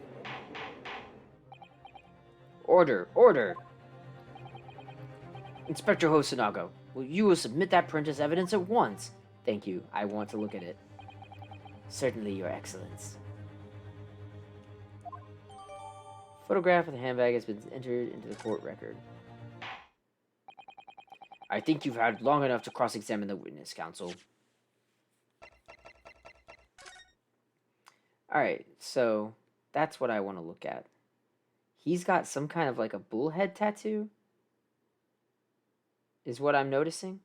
Order! Order! Inspector Hosonaga, you will submit that print as evidence at once. Thank you. I want to look at it. Certainly, Your Excellence. Photograph of the handbag has been entered into the court record. I think you've had long enough to cross-examine the witness, counsel. Alright, so that's what I want to look at. He's got some kind of like a bullhead tattoo, is what I'm noticing.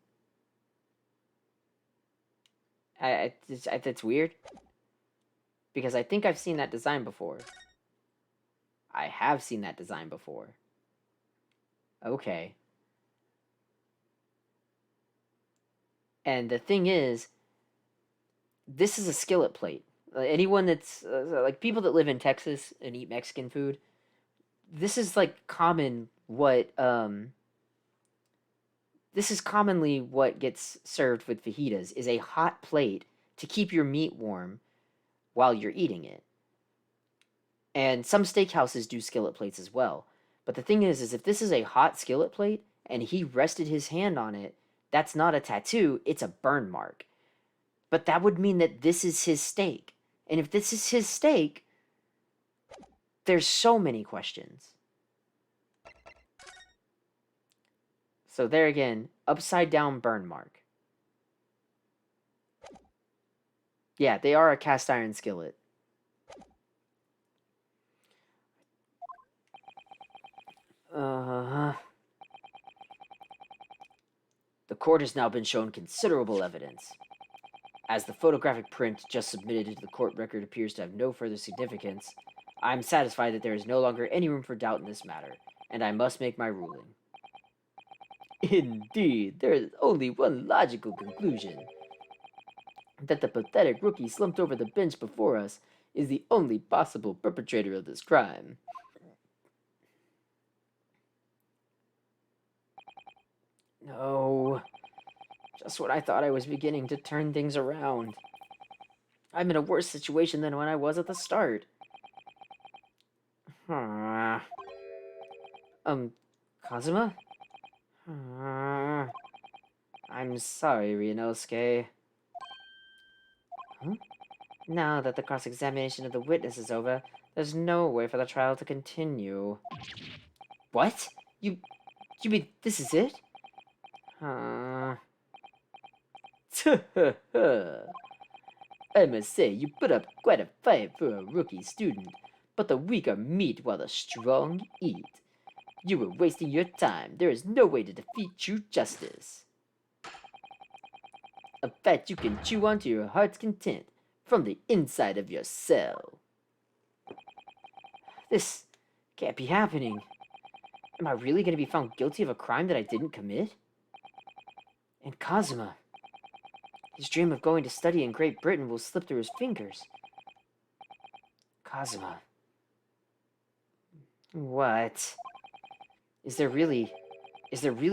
That's weird, because I think I've seen that design before. I have seen that design before. Okay. And the thing is, this is a skillet plate. Anyone that's like people that live in Texas and eat Mexican food, this is like common what this is commonly what gets served with fajitas, is a hot plate to keep your meat warm while you're eating it. And some steakhouses do skillet plates as well. But the thing is if this is a hot skillet plate and he rested his hand on it, that's not a tattoo, it's a burn mark. But that would mean that this is his steak. And if this is his steak, there's so many questions. So there again, upside down burn mark. Yeah, they are a cast iron skillet. The court has now been shown considerable evidence. As the photographic print just submitted into the court record appears to have no further significance, I am satisfied that there is no longer any room for doubt in this matter, and I must make my ruling. Indeed, there is only one logical conclusion. That the pathetic rookie slumped over the bench before us is the only possible perpetrator of this crime. No. Just when I thought I was beginning to turn things around. I'm in a worse situation than when I was at the start. Kazuma? I'm sorry, Ryunosuke. Huh? Now that the cross-examination of the witness is over, there's no way for the trial to continue. What? You mean this is it? I must say, you put up quite a fight for a rookie student, but the weak are meat while the strong eat. You were wasting your time. There is no way to defeat true justice. A fat you can chew on to your heart's content from the inside of your cell. This can't be happening. Am I really going to be found guilty of a crime that I didn't commit? And Kazuma. His dream of going to study in Great Britain will slip through his fingers. Kazuma. What? Is there really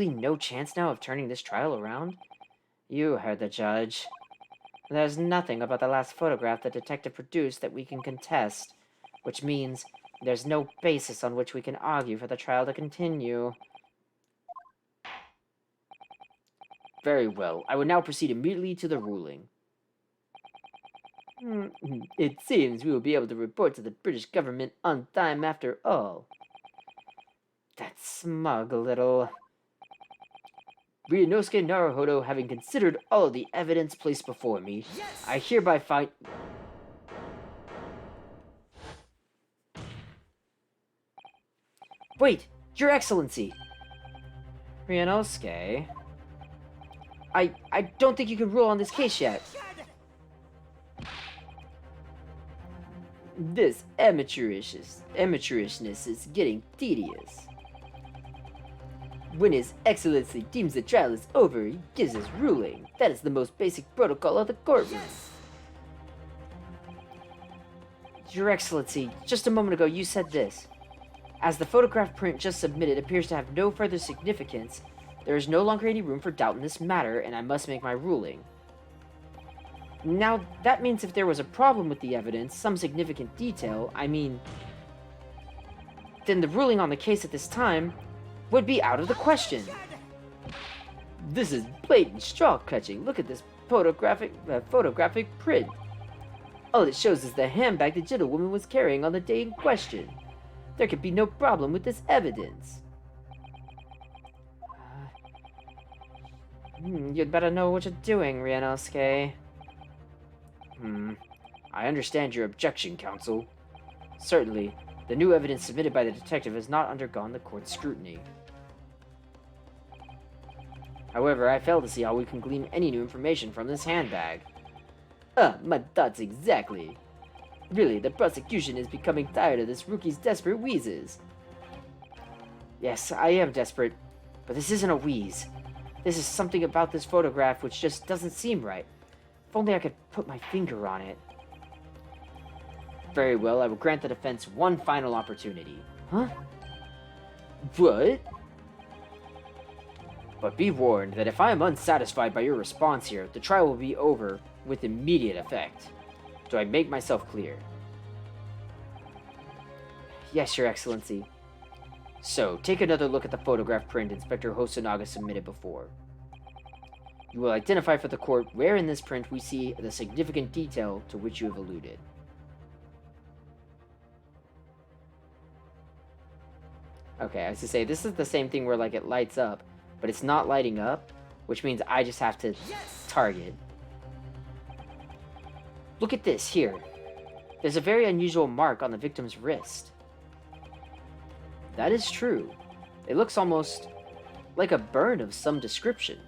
no chance now of turning this trial around? You heard the judge. There's nothing about the last photograph the detective produced that we can contest, which means there's no basis on which we can argue for the trial to continue. Very well. I would now proceed immediately to the ruling. It seems we will be able to report to the British government on time after all. That smug little... Ryunosuke Naruhodo, having considered all of the evidence placed before me, yes! I hereby find... Wait! Your Excellency! Ryunosuke... I don't think you can rule on this case yet. This amateurishness is getting tedious. When His Excellency deems the trial is over, he gives his ruling. That is the most basic protocol of the courtroom. Your Excellency, just a moment ago you said this. As the photograph print just submitted appears to have no further significance, there is no longer any room for doubt in this matter, and I must make my ruling. Now, that means if there was a problem with the evidence, some significant detail, then the ruling on the case at this time would be out of the question. This is blatant straw-catching. Look at this photographic print. All it shows is the handbag the gentlewoman was carrying on the day in question. There could be no problem with this evidence. You'd better know what you're doing, Ryunosuke. I understand your objection, counsel. Certainly, the new evidence submitted by the detective has not undergone the court's scrutiny. However, I fail to see how we can glean any new information from this handbag. My thoughts exactly. Really, the prosecution is becoming tired of this rookie's desperate wheezes. Yes, I am desperate, but this isn't a wheeze. This is something about this photograph which just doesn't seem right. If only I could put my finger on it. Very well, I will grant the defense one final opportunity. Huh? What? But be warned that if I am unsatisfied by your response here, the trial will be over with immediate effect. Do I make myself clear? Yes, Your Excellency. So, take another look at the photograph print Inspector Hosonaga submitted before. You will identify for the court where in this print we see the significant detail to which you have alluded. Okay, I was to say, this is the same thing where, like, it lights up, but it's not lighting up, which means I just have to target. Look at this, here. There's a very unusual mark on the victim's wrist. That is true. It looks almost like a burn of some description.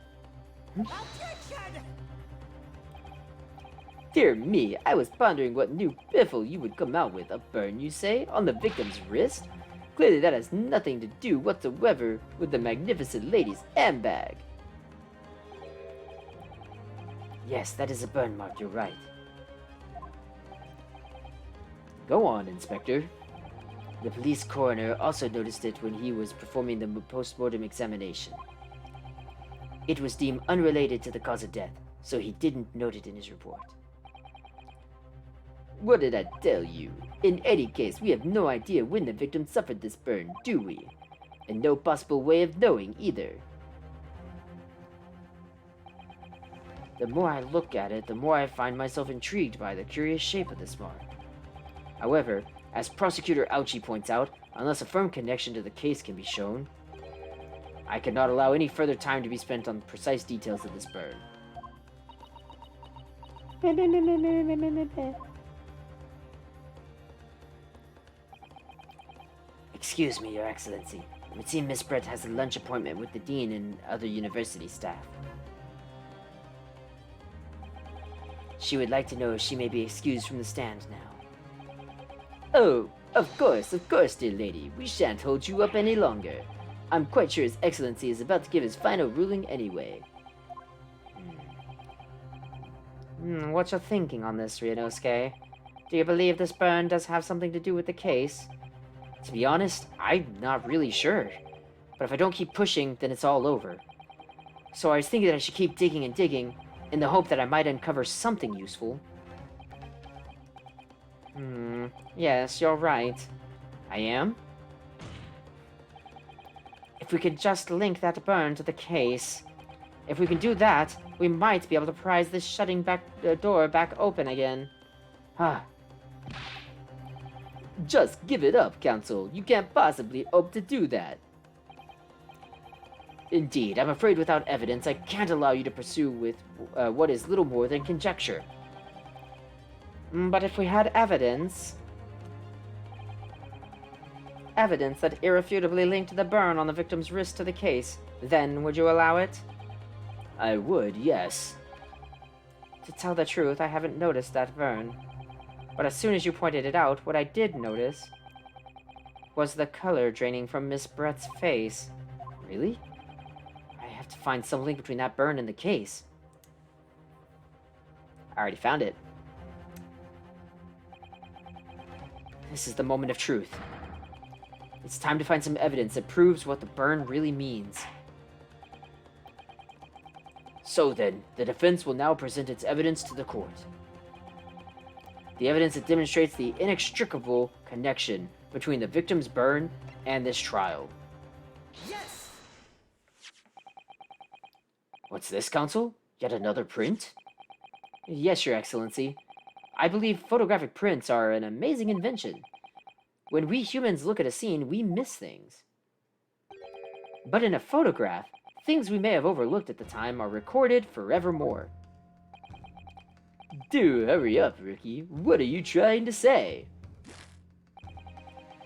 Dear me, I was pondering what new biffle you would come out with. A burn, you say, on the victim's wrist? Clearly that has nothing to do whatsoever with the magnificent lady's handbag. Yes, that is a burn mark, you're right. Go on, Inspector. The police coroner also noticed it when he was performing the post-mortem examination. It was deemed unrelated to the cause of death, so he didn't note it in his report. What did I tell you? In any case, we have no idea when the victim suffered this burn, do we? And no possible way of knowing either. The more I look at it, the more I find myself intrigued by the curious shape of this mark. However, as Prosecutor Ouchi points out, unless a firm connection to the case can be shown, I cannot allow any further time to be spent on precise details of this burn. Excuse me, Your Excellency. It would seem Miss Brett has a lunch appointment with the Dean and other university staff. She would like to know if she may be excused from the stand now. Oh, of course, dear lady. We shan't hold you up any longer. I'm quite sure His Excellency is about to give his final ruling anyway. What's your thinking on this, Ryunosuke? Do you believe this burn does have something to do with the case? To be honest, I'm not really sure. But if I don't keep pushing, then it's all over. So I was thinking that I should keep digging and digging, in the hope that I might uncover something useful. Yes, you're right. I am? If we could just link that burn to the case. If we can do that, we might be able to prise this shutting door back open again. Just give it up, Counsel. You can't possibly hope to do that. Indeed, I'm afraid without evidence, I can't allow you to pursue with what is little more than conjecture. But if we had evidence that irrefutably linked the burn on the victim's wrist to the case, then would you allow it? I would, yes. To tell the truth, I haven't noticed that burn. But as soon as you pointed it out, what I did notice was the color draining from Miss Brett's face. Really? I have to find some link between that burn and the case. I already found it. This is the moment of truth. It's time to find some evidence that proves what the burn really means. So then, the defense will now present its evidence to the court. The evidence that demonstrates the inextricable connection between the victim's burn and this trial. Yes! What's this, counsel? Yet another print? Yes, Your Excellency. I believe photographic prints are an amazing invention. When we humans look at a scene, we miss things. But in a photograph, things we may have overlooked at the time are recorded forevermore. Do hurry up, Ricky. What are you trying to say?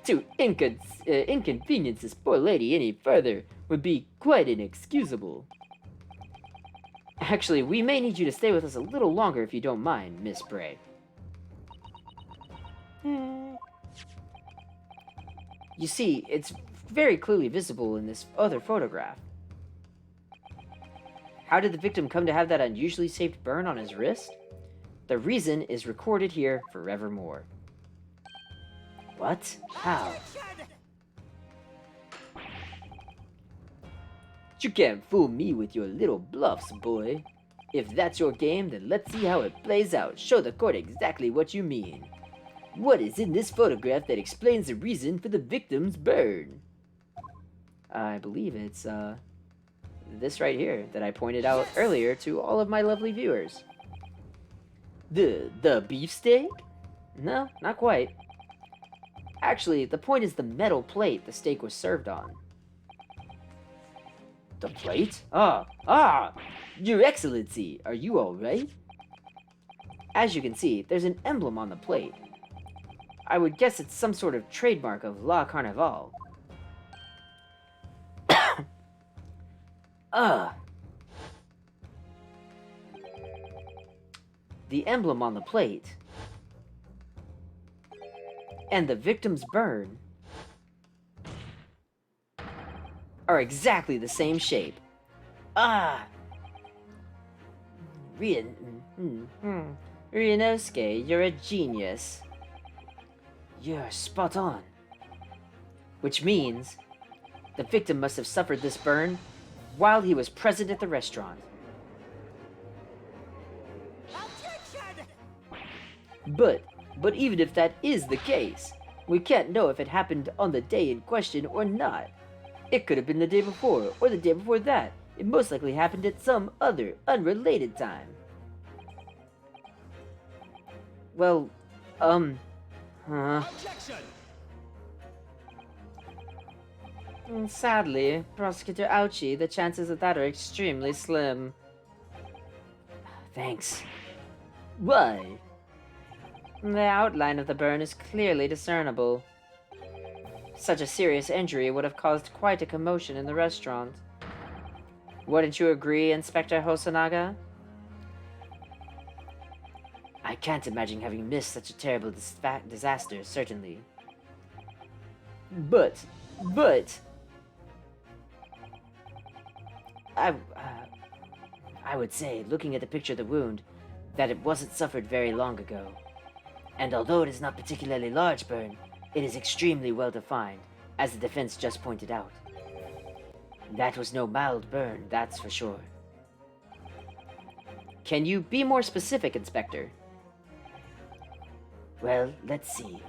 To inconvenience this poor lady any further would be quite inexcusable. Actually, we may need you to stay with us a little longer if you don't mind, Miss Bray. You see, it's very clearly visible in this other photograph. How did the victim come to have that unusually shaped burn on his wrist? The reason is recorded here forevermore. What? How? You can't fool me with your little bluffs, boy. If that's your game, then let's see how it plays out. Show the court exactly what you mean. What is in this photograph that explains the reason for the victim's burn? I believe it's, this right here that I pointed out earlier to all of my lovely viewers. The beefsteak? No, not quite. Actually, the point is the metal plate the steak was served on. The plate? Your Excellency, are you alright? As you can see, there's an emblem on the plate. I would guess it's some sort of trademark of La Carnival. The emblem on the plate and the victim's burn are exactly the same shape. Ryunosuke, you're a genius. You're spot on. Which means the victim must have suffered this burn while he was present at the restaurant. But even if that is the case, we can't know if it happened on the day in question or not. It could have been the day before, or the day before that. It most likely happened at some other, unrelated time. Well, Objection! Sadly, Prosecutor Ouchie, the chances of that are extremely slim. Thanks. Why? The outline of the burn is clearly discernible. Such a serious injury would have caused quite a commotion in the restaurant. Wouldn't you agree, Inspector Hosonaga? I can't imagine having missed such a terrible disaster, certainly. But... I would say, looking at the picture of the wound, that it wasn't suffered very long ago. And although it is not particularly large burn, it is extremely well defined, as the defense just pointed out. That was no mild burn, that's for sure. Can you be more specific, Inspector? Well, let's see.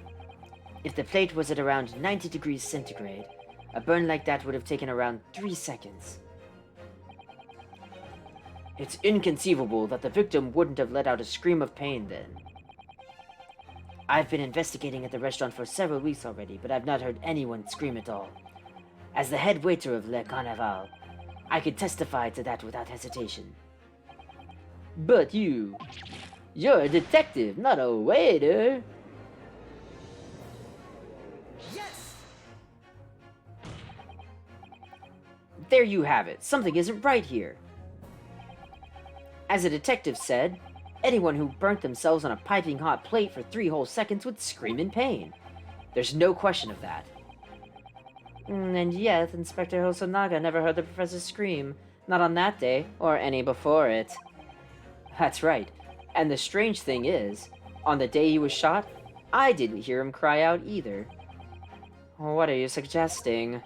If the plate was at around 90 degrees centigrade, a burn like that would have taken around 3 seconds. It's inconceivable that the victim wouldn't have let out a scream of pain then. I've been investigating at the restaurant for several weeks already, but I've not heard anyone scream at all. As the head waiter of Le Carnaval, I could testify to that without hesitation. But you're a detective, not a waiter. Yes! There you have it. Something isn't right here. As a detective said, anyone who burnt themselves on a piping hot plate for 3 whole seconds would scream in pain. There's no question of that. And yet, Inspector Hosonaga never heard the professor scream. Not on that day, or any before it. That's right. And the strange thing is, on the day he was shot, I didn't hear him cry out either. What are you suggesting?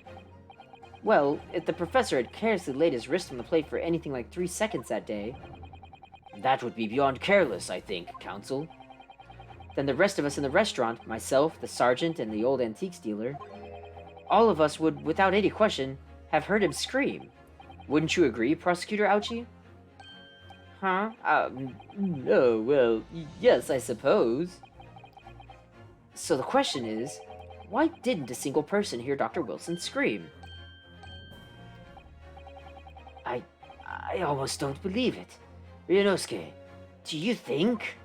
Well, if the professor had carelessly laid his wrist on the plate for anything like 3 seconds that day... That would be beyond careless, I think, Counsel. Then the rest of us in the restaurant, myself, the sergeant, and the old antiques dealer, all of us would, without any question, have heard him scream. Wouldn't you agree, Prosecutor Ouchie? Huh? No, well, yes, I suppose. So the question is, why didn't a single person hear Dr. Wilson scream? I almost don't believe it. Ryunosuke, do you think?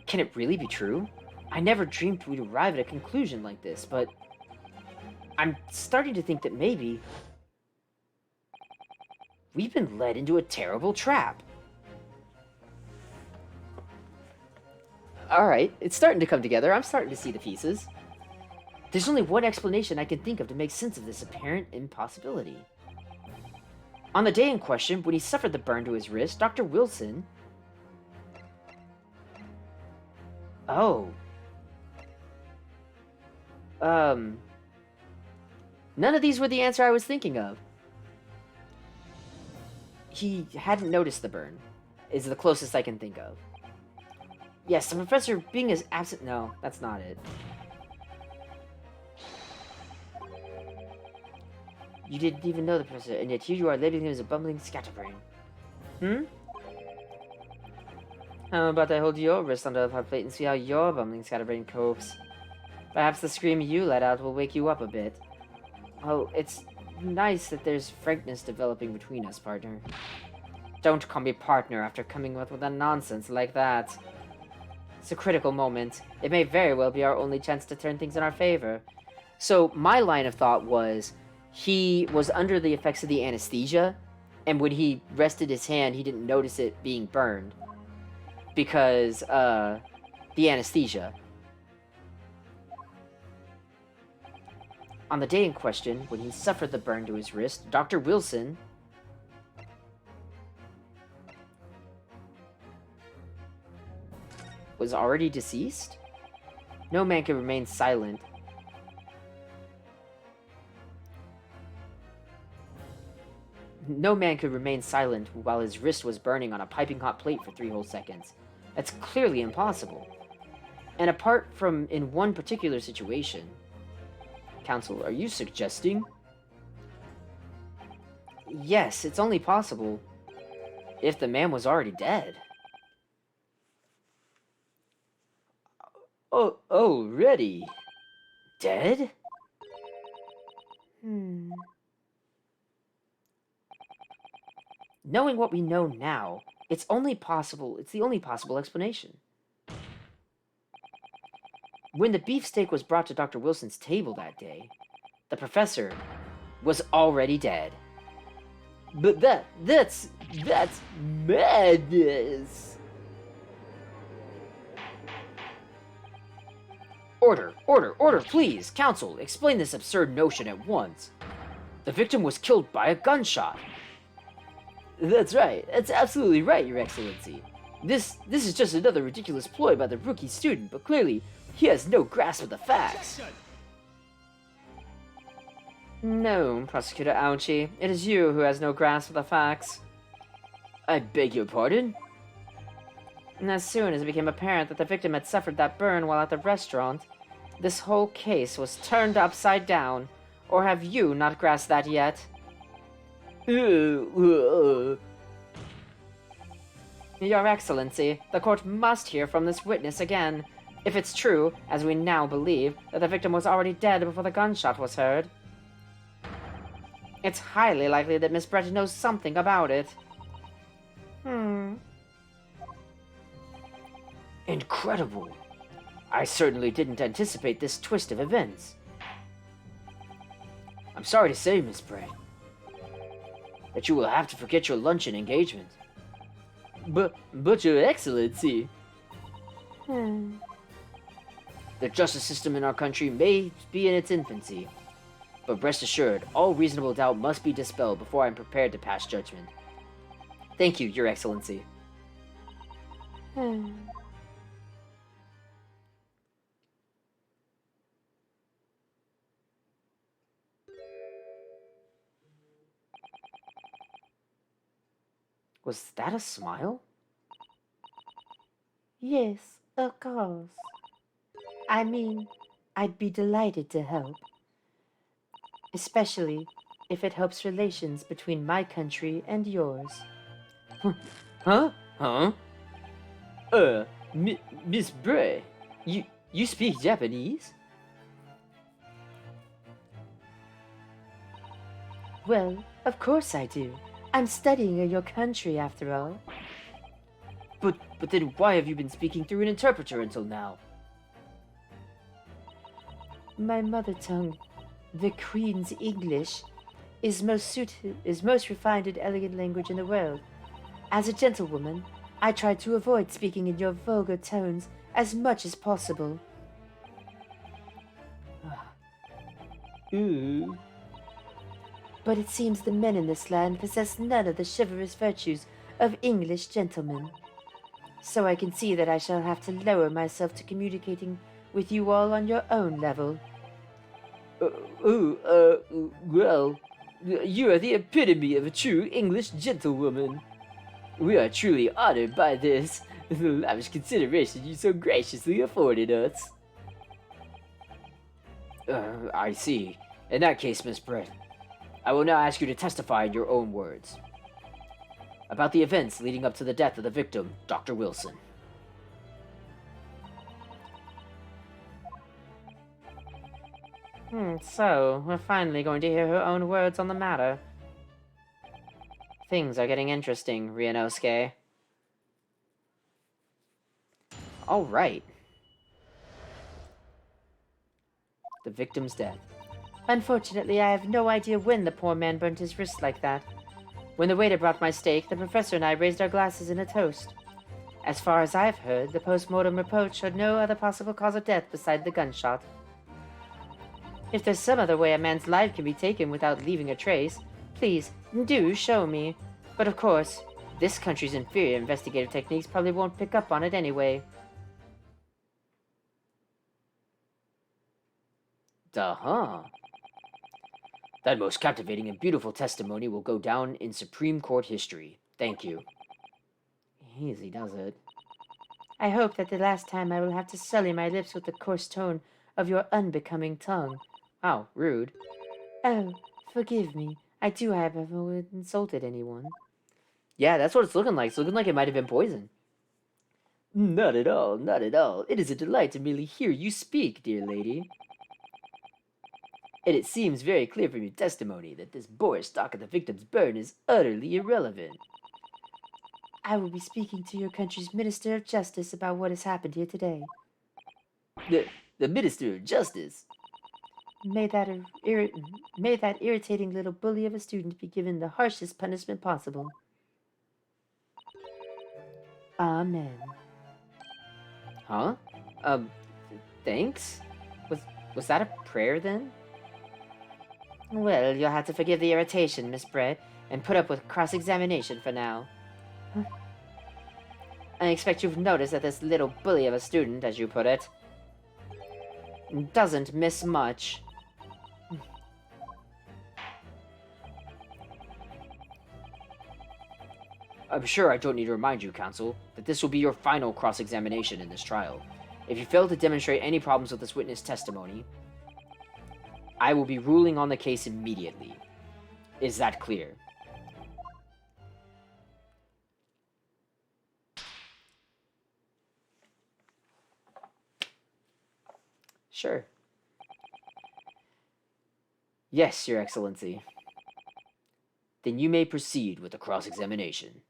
Can it really be true? I never dreamed we'd arrive at a conclusion like this, but I'm starting to think that maybe we've been led into a terrible trap. Alright, it's starting to come together. I'm starting to see the pieces. There's only one explanation I can think of to make sense of this apparent impossibility. On the day in question, when he suffered the burn to his wrist, Dr. Wilson... Oh. None of these were the answer I was thinking of. He hadn't noticed the burn, is the closest I can think of. Yes, the professor being as absent... No, that's not it. You didn't even know the professor, and yet here you are labeling him as a bumbling scatterbrain. How about I hold your wrist under the hot plate and see how your bumbling scatterbrain copes? Perhaps the scream you let out will wake you up a bit. Oh, it's nice that there's frankness developing between us, partner. Don't call me partner after coming up with a nonsense like that. It's a critical moment. It may very well be our only chance to turn things in our favor. So, my line of thought was, he was under the effects of the anesthesia, and when he rested his hand, he didn't notice it being burned. Because, the anesthesia. On the day in question, when he suffered the burn to his wrist, Dr. Wilson was already deceased? No man could remain silent. No man could remain silent while his wrist was burning on a piping hot plate for 3 whole seconds. That's clearly impossible. And apart from in one particular situation... Counsel, are you suggesting? Yes, it's only possible if the man was already dead. Oh, already? Dead? Knowing what we know now, it's the only possible explanation. When the beefsteak was brought to Dr. Wilson's table that day, the professor was already dead. But that's madness. Order, please. Counsel, explain this absurd notion at once. The victim was killed by a gunshot. That's right. That's absolutely right, Your Excellency. This is just another ridiculous ploy by the rookie student, but clearly he has no grasp of the facts. No, Prosecutor Ouchie. It is you who has no grasp of the facts. I beg your pardon? And as soon as it became apparent that the victim had suffered that burn while at the restaurant, this whole case was turned upside down. Or have you not grasped that yet? Your Excellency, the court must hear from this witness again. If it's true, as we now believe, that the victim was already dead before the gunshot was heard. It's highly likely that Miss Brett knows something about it. Incredible. I certainly didn't anticipate this twist of events. I'm sorry to say, Miss Brett. that you will have to forget your luncheon engagement. But Your Excellency... The justice system in our country may be in its infancy, but rest assured, all reasonable doubt must be dispelled before I am prepared to pass judgment. Thank you, Your Excellency. Was that a smile? Yes, of course. I mean, I'd be delighted to help. Especially if it helps relations between my country and yours. Huh? Miss Bray, you speak Japanese? Well, of course I do. I'm studying in your country, after all. But then why have you been speaking through an interpreter until now? My mother tongue, the Queen's English, is most refined and elegant language in the world. As a gentlewoman, I try to avoid speaking in your vulgar tones as much as possible. Ooh. But it seems the men in this land possess none of the chivalrous virtues of English gentlemen. So I can see that I shall have to lower myself to communicating with you all on your own level. Well, you are the epitome of a true English gentlewoman. We are truly honored by this, the lavish consideration you so graciously afforded us. I see. In that case, Miss Brett, I will now ask you to testify in your own words about the events leading up to the death of the victim, Dr. Wilson. So, we're finally going to hear her own words on the matter. Things are getting interesting, Ryunosuke. Alright. The victim's death. Unfortunately, I have no idea when the poor man burnt his wrist like that. When the waiter brought my steak, the professor and I raised our glasses in a toast. As far as I've heard, the post-mortem report showed no other possible cause of death beside the gunshot. If there's some other way a man's life can be taken without leaving a trace, please, do show me. But of course, this country's inferior investigative techniques probably won't pick up on it anyway. Duh-huh. That most captivating and beautiful testimony will go down in Supreme Court history. Thank you. Easy does it. I hope that the last time I will have to sully my lips with the coarse tone of your unbecoming tongue. Wow, rude. Oh, forgive me. I do have ever insulted anyone. Yeah, that's what it's looking like. It's looking like it might have been poison. Not at all, not at all. It is a delight to merely hear you speak, dear lady. And it seems very clear from your testimony that this boorish talk of the victim's burn is utterly irrelevant. I will be speaking to your country's Minister of Justice about what has happened here today. The Minister of Justice? May that irritating little bully of a student be given the harshest punishment possible. Amen. Huh? Thanks? Was that a prayer then? Well, you'll have to forgive the irritation, Miss Brett, and put up with cross-examination for now. I expect you've noticed that this little bully of a student, as you put it, doesn't miss much. I'm sure I don't need to remind you, counsel, that this will be your final cross-examination in this trial. If you fail to demonstrate any problems with this witness testimony, I will be ruling on the case immediately. Is that clear? Sure. Yes, Your Excellency. Then you may proceed with the cross-examination.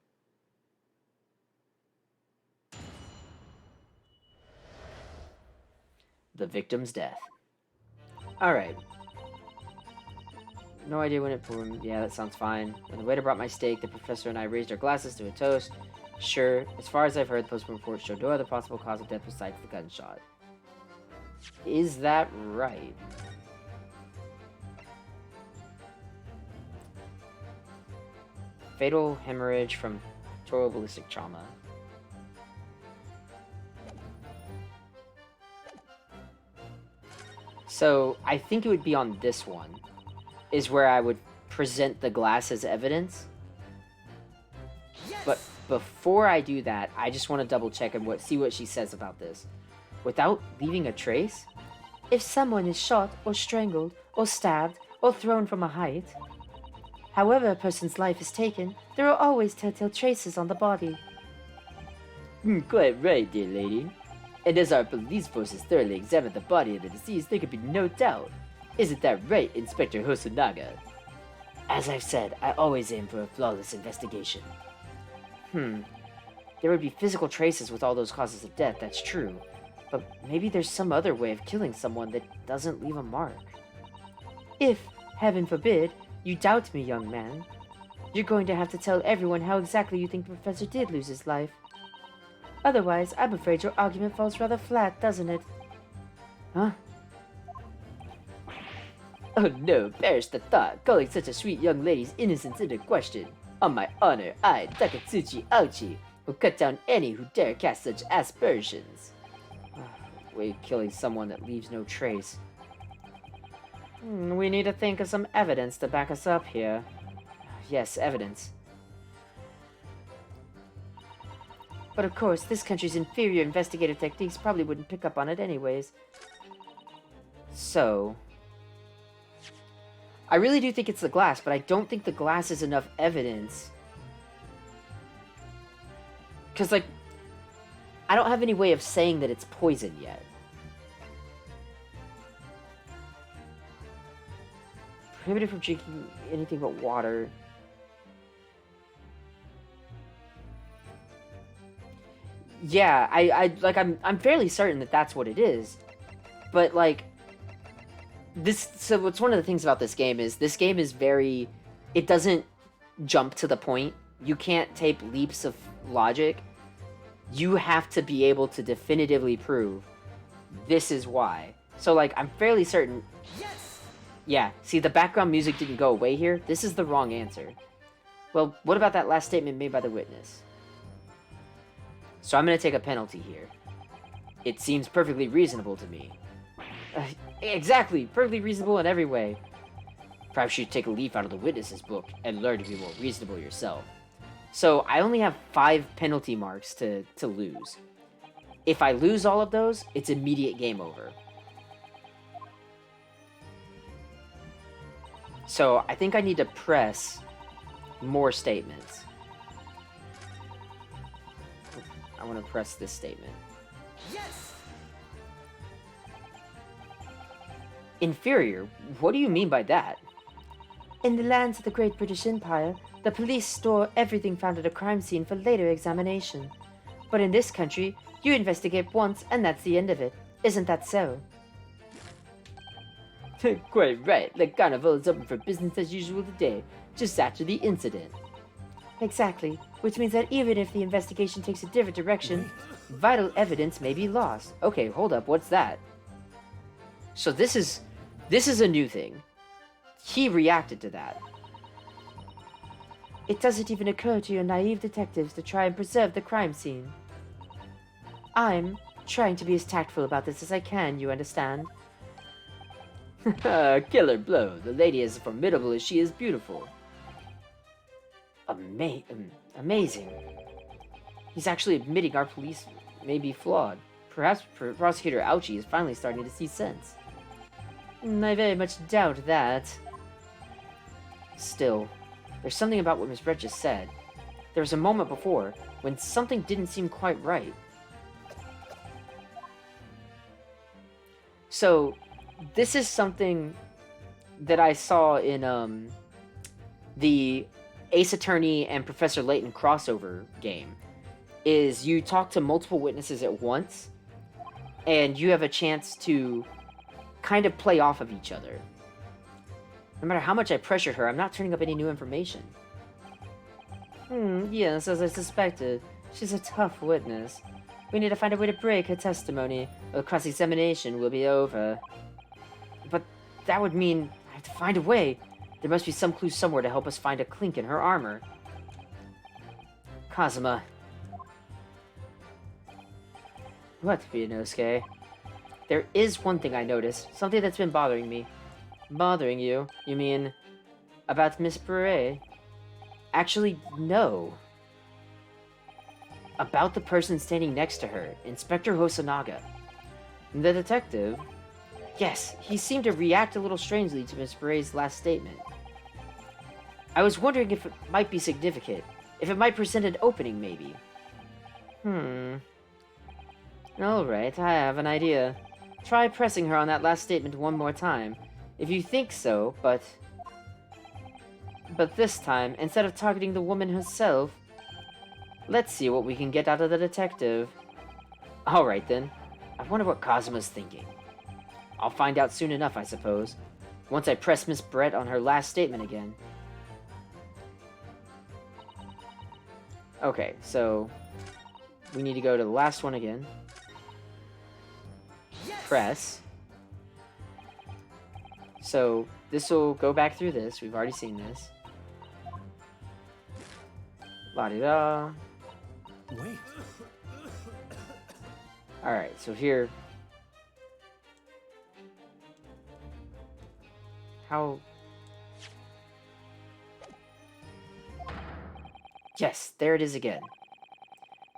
The victim's death. Alright. No idea when it formed. Yeah, that sounds fine. When the waiter brought my steak, the professor and I raised our glasses to a toast. Sure, as far as I've heard, the post-mortem report showed no other possible cause of death besides the gunshot. Is that right? Fatal hemorrhage from total ballistic trauma. So, I think it would be on this one, is where I would present the glass as evidence. But before I do that, I just want to double check and see what she says about this. Without leaving a trace? If someone is shot or strangled or stabbed or thrown from a height, however a person's life is taken, there are always telltale traces on the body. Quite right, dear lady. And as our police forces thoroughly examined the body of the deceased, there could be no doubt. Isn't that right, Inspector Hosonaga? As I've said, I always aim for a flawless investigation. There would be physical traces with all those causes of death, that's true. But maybe there's some other way of killing someone that doesn't leave a mark. If, heaven forbid, you doubt me, young man, you're going to have to tell everyone how exactly you think the professor did lose his life. Otherwise, I'm afraid your argument falls rather flat, doesn't it? Huh? Oh no, perish the thought, calling such a sweet young lady's innocence into question. On my honor, I, Takatsuchi Auchi, will cut down any who dare cast such aspersions. Way of killing someone that leaves no trace. We need to think of some evidence to back us up here. Yes, evidence. But of course, this country's inferior investigative techniques probably wouldn't pick up on it anyways. So, I really do think it's the glass, but I don't think the glass is enough evidence. Because, like, I don't have any way of saying that it's poison yet. Prohibited from drinking anything but water. Yeah, I'm fairly certain that that's what it is. But, like, so what's one of the things about this game is very, it doesn't jump to the point. You can't take leaps of logic. You have to be able to definitively prove this is why. So, like, I'm fairly certain. Yes! Yeah, see, the background music didn't go away here. This is the wrong answer. Well, what about that last statement made by the witness? So I'm going to take a penalty here. It seems perfectly reasonable to me. Exactly, perfectly reasonable in every way. Perhaps you should take a leaf out of the witness's book and learn to be more reasonable yourself. So I only have 5 penalty marks to lose. If I lose all of those, it's immediate game over. So I think I need to press more statements. I want to press this statement. Yes! Inferior? What do you mean by that? In the lands of the Great British Empire, the police store everything found at a crime scene for later examination. But in this country, you investigate once and that's the end of it. Isn't that so? Quite right. The carnival is open for business as usual today, just after the incident. Exactly, which means that even if the investigation takes a different direction, vital evidence may be lost. Okay, hold up, what's that? So this is a new thing. He reacted to that. It doesn't even occur to your naive detectives to try and preserve the crime scene. I'm trying to be as tactful about this as I can, you understand? Killer blow. The lady is as formidable as she is beautiful. Amazing. He's actually admitting our police may be flawed. Perhaps Prosecutor Ouchie is finally starting to see sense. I very much doubt that. Still, there's something about what Miss Brett just said. There was a moment before when something didn't seem quite right. So, this is something that I saw in the Ace Attorney and Professor Layton crossover game. Is you talk to multiple witnesses at once, and you have a chance to kind of play off of each other. No matter how much I pressured her, I'm not turning up any new information. Yes, as I suspected. She's a tough witness. We need to find a way to break her testimony, or the cross-examination will be over. But that would mean I have to find a way. There must be some clue somewhere to help us find a clink in her armor. Kazuma. What, Ryunosuke? There is one thing I noticed, something that's been bothering me. Bothering you? You mean about Miss Bure? Actually, no. About the person standing next to her, Inspector Hosonaga. The detective? Yes, he seemed to react a little strangely to Miss Bure's last statement. I was wondering if it might be significant, if it might present an opening, maybe. Alright, I have an idea. Try pressing her on that last statement one more time. If you think so, but this time, instead of targeting the woman herself, let's see what we can get out of the detective. Alright then. I wonder what Kazuma's thinking. I'll find out soon enough, I suppose. Once I press Miss Brett on her last statement again. Okay, so we need to go to the last one again. Press. So this will go back through this. We've already seen this. La-di-da. Wait. Alright, so here... How... Yes, there it is again.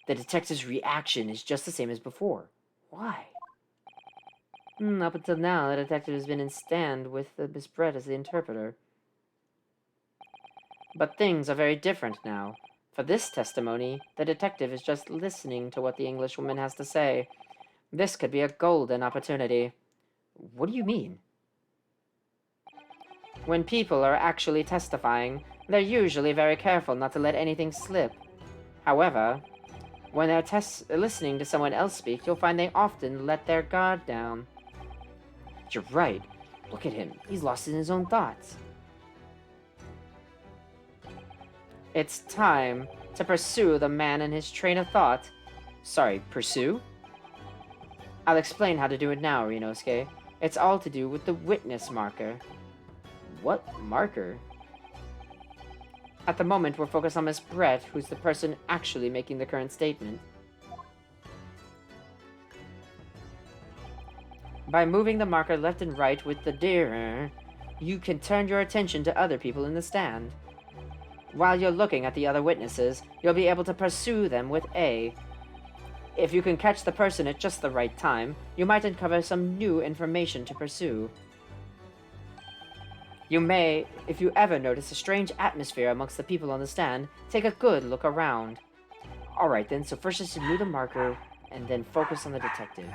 The detective's reaction is just the same as before. Why? Up until now, the detective has been in stand with Miss Brett as the interpreter. But things are very different now. For this testimony, the detective is just listening to what the Englishwoman has to say. This could be a golden opportunity. What do you mean? When people are actually testifying, they're usually very careful not to let anything slip. However, when they're listening to someone else speak, you'll find they often let their guard down. You're right. Look at him. He's lost in his own thoughts. It's time to pursue the man in his train of thought. Sorry, pursue? I'll explain how to do it now, Ryunosuke. It's all to do with the witness marker. What marker? At the moment, we're focused on Miss Brett, who's the person actually making the current statement. By moving the marker left and right with the deer, you can turn your attention to other people in the stand. While you're looking at the other witnesses, you'll be able to pursue them with A. If you can catch the person at just the right time, you might uncover some new information to pursue. You may, if you ever notice a strange atmosphere amongst the people on the stand, take a good look around. Alright then, so first just move the marker, and then focus on the detective.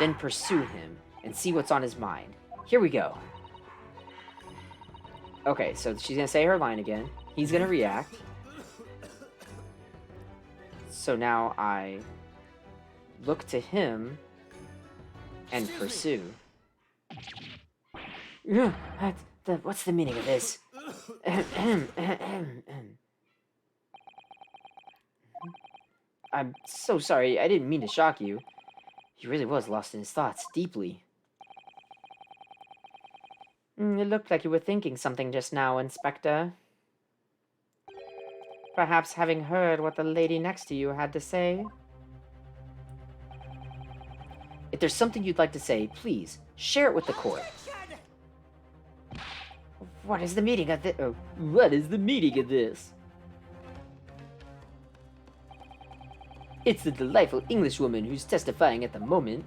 Then pursue him, and see what's on his mind. Here we go. Okay, so she's gonna say her line again. He's gonna react. So now I look to him and pursue. What's the meaning of this? I'm so sorry, I didn't mean to shock you. He really was lost in his thoughts, deeply. It looked like you were thinking something just now, Inspector. Perhaps having heard what the lady next to you had to say? If there's something you'd like to say, please, share it with the court. What is the meaning of this? What is the meaning of this? It's the delightful Englishwoman who's testifying at the moment.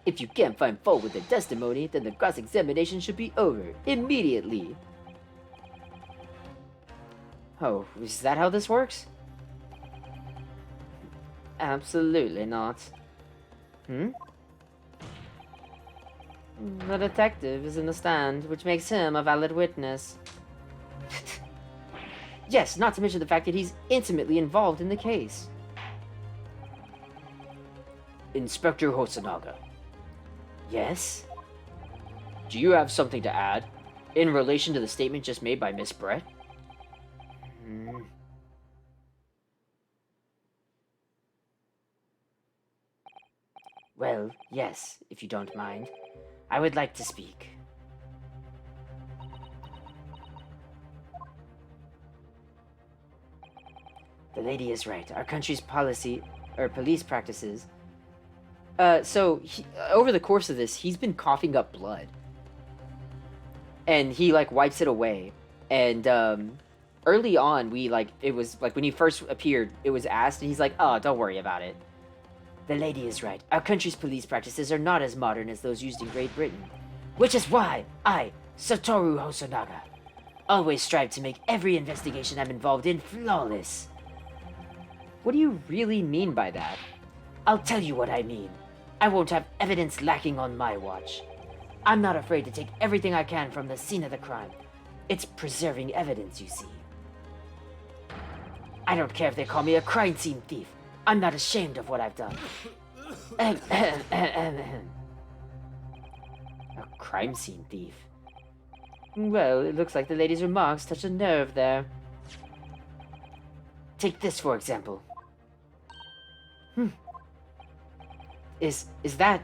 If you can't find fault with the testimony, then the cross-examination should be over, immediately. Oh, is that how this works? Absolutely not. The detective is in the stand, which makes him a valid witness. Yes, not to mention the fact that he's intimately involved in the case. Inspector Hosonaga. Yes? Do you have something to add? In relation to the statement just made by Miss Brett? Hmm. Well, yes, if you don't mind. I would like to speak. The lady is right. Our country's police practices. Over the course of this, he's been coughing up blood. And he, like, wipes it away. And, early on, it was, like, when he first appeared, it was asked, and he's like, oh, don't worry about it. The lady is right. Our country's police practices are not as modern as those used in Great Britain. Which is why I, Satoru Hosonaga, always strive to make every investigation I'm involved in flawless. What do you really mean by that? I'll tell you what I mean. I won't have evidence lacking on my watch. I'm not afraid to take everything I can from the scene of the crime. It's preserving evidence, you see. I don't care if they call me a crime scene thief. I'm not ashamed of what I've done. A crime scene thief. Well, it looks like the lady's remarks touched a nerve there. Take this, for example. Is that...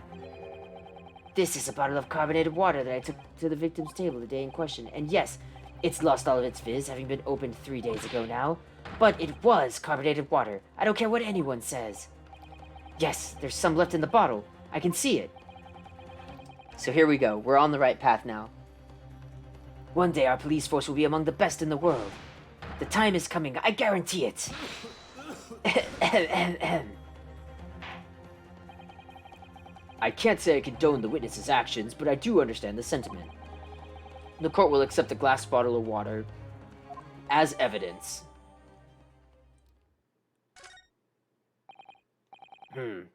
This is a bottle of carbonated water that I took to the victim's table the day in question. And yes, it's lost all of its fizz, having been opened 3 days ago now. But it was carbonated water. I don't care what anyone says. Yes, there's some left in the bottle. I can see it. So here we go. We're on the right path now. One day our police force will be among the best in the world. The time is coming, I guarantee it. I can't say I condone the witness's actions, but I do understand the sentiment. The court will accept a glass bottle of water as evidence.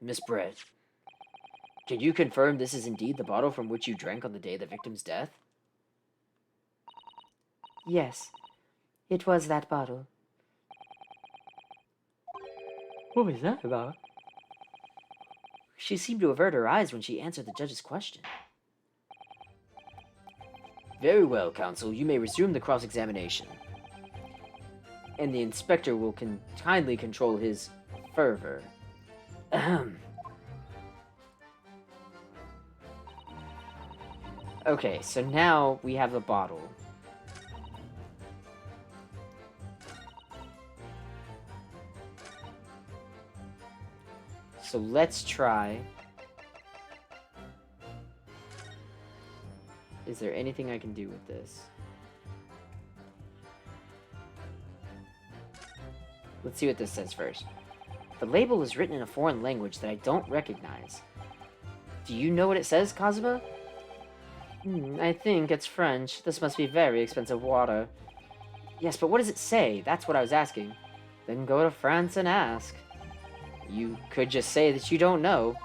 Miss Brett. Can you confirm this is indeed the bottle from which you drank on the day of the victim's death? Yes, it was that bottle. What was that about? She seemed to avert her eyes when she answered the judge's question. Very well, counsel. You may resume the cross-examination. And the inspector will kindly control his fervor. Ahem. Okay, so now we have a bottle. So let's try. Is there anything I can do with this? Let's see what this says first. The label is written in a foreign language that I don't recognize. Do you know what it says, Kazuma? I think it's French. This must be very expensive water. Yes, but what does it say? That's what I was asking. Then go to France and ask. You could just say that you don't know.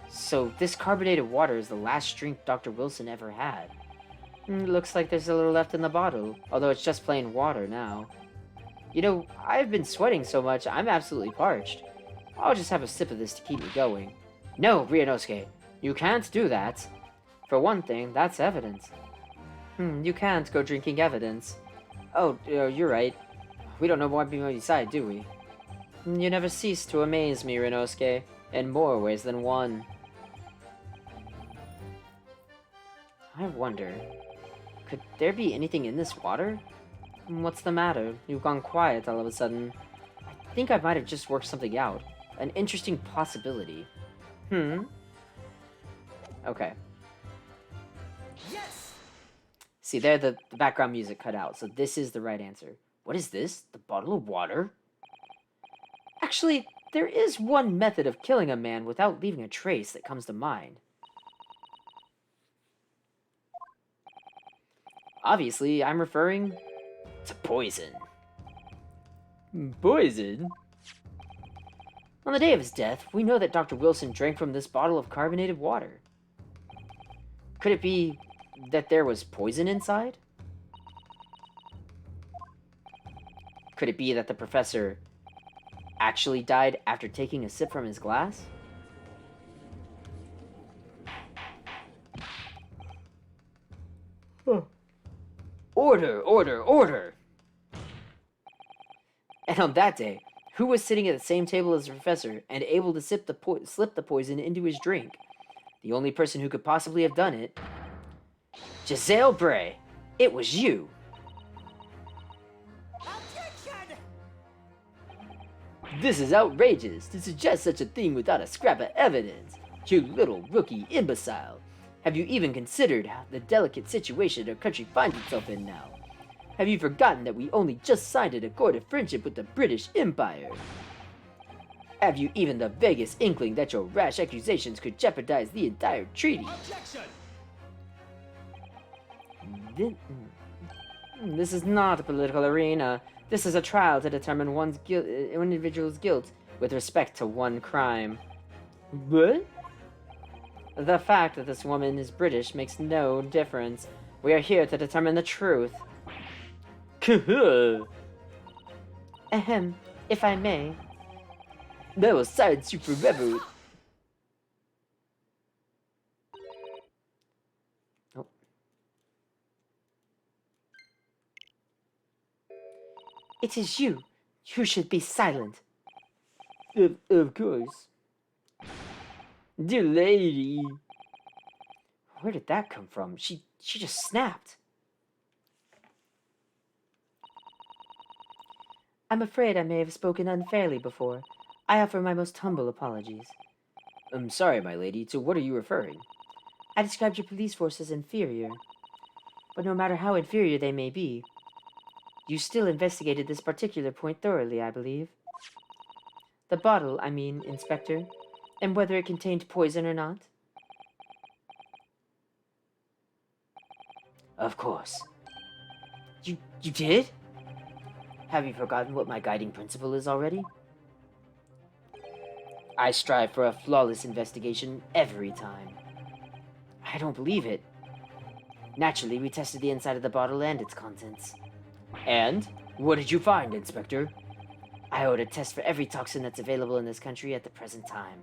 So, this carbonated water is the last drink Dr. Wilson ever had. Looks like there's a little left in the bottle, although it's just plain water now. You know, I've been sweating so much, I'm absolutely parched. I'll just have a sip of this to keep me going. No, Ryunosuke, you can't do that. For one thing, that's evidence. You can't go drinking evidence. Oh, you're right. We don't know what we might decide, do we? You never cease to amaze me, Ryunosuke, in more ways than one. I wonder, could there be anything in this water? What's the matter? You've gone quiet all of a sudden. I think I might have just worked something out. An interesting possibility. Okay. Yes! See, there the background music cut out, so this is the right answer. What is this? The bottle of water? Actually, there is one method of killing a man without leaving a trace that comes to mind. Obviously, I'm referring to poison. Poison? On the day of his death, we know that Dr. Wilson drank from this bottle of carbonated water. Could it be that there was poison inside? Could it be that the professor actually died after taking a sip from his glass? Order, order, order! And on that day, who was sitting at the same table as the professor and able to slip the poison into his drink? The only person who could possibly have done it. Giselle Bray, it was you. Objection! This is outrageous to suggest such a thing without a scrap of evidence. You little rookie imbecile. Have you even considered the delicate situation our country finds itself in now? Have you forgotten that we only just signed an accord of friendship with the British Empire? Have you even the vaguest inkling that your rash accusations could jeopardize the entire treaty? Objection! This is not a political arena. This is a trial to determine one individual's guilt with respect to one crime. What? The fact that this woman is British makes no difference. We are here to determine the truth. Ahem, if I may. That was science you forever. Oh. It is you. You should be silent. Of course. Dear lady. Where did that come from? She just snapped. I'm afraid I may have spoken unfairly before. I offer my most humble apologies. I'm sorry, my lady. To what are you referring? I described your police force as inferior. But no matter how inferior they may be, you still investigated this particular point thoroughly, I believe. The bottle, I mean, Inspector, and whether it contained poison or not. Of course. You did? Have you forgotten what my guiding principle is already? I strive for a flawless investigation every time. I don't believe it. Naturally, we tested the inside of the bottle and its contents. And? What did you find, Inspector? I ordered tests for every toxin that's available in this country at the present time.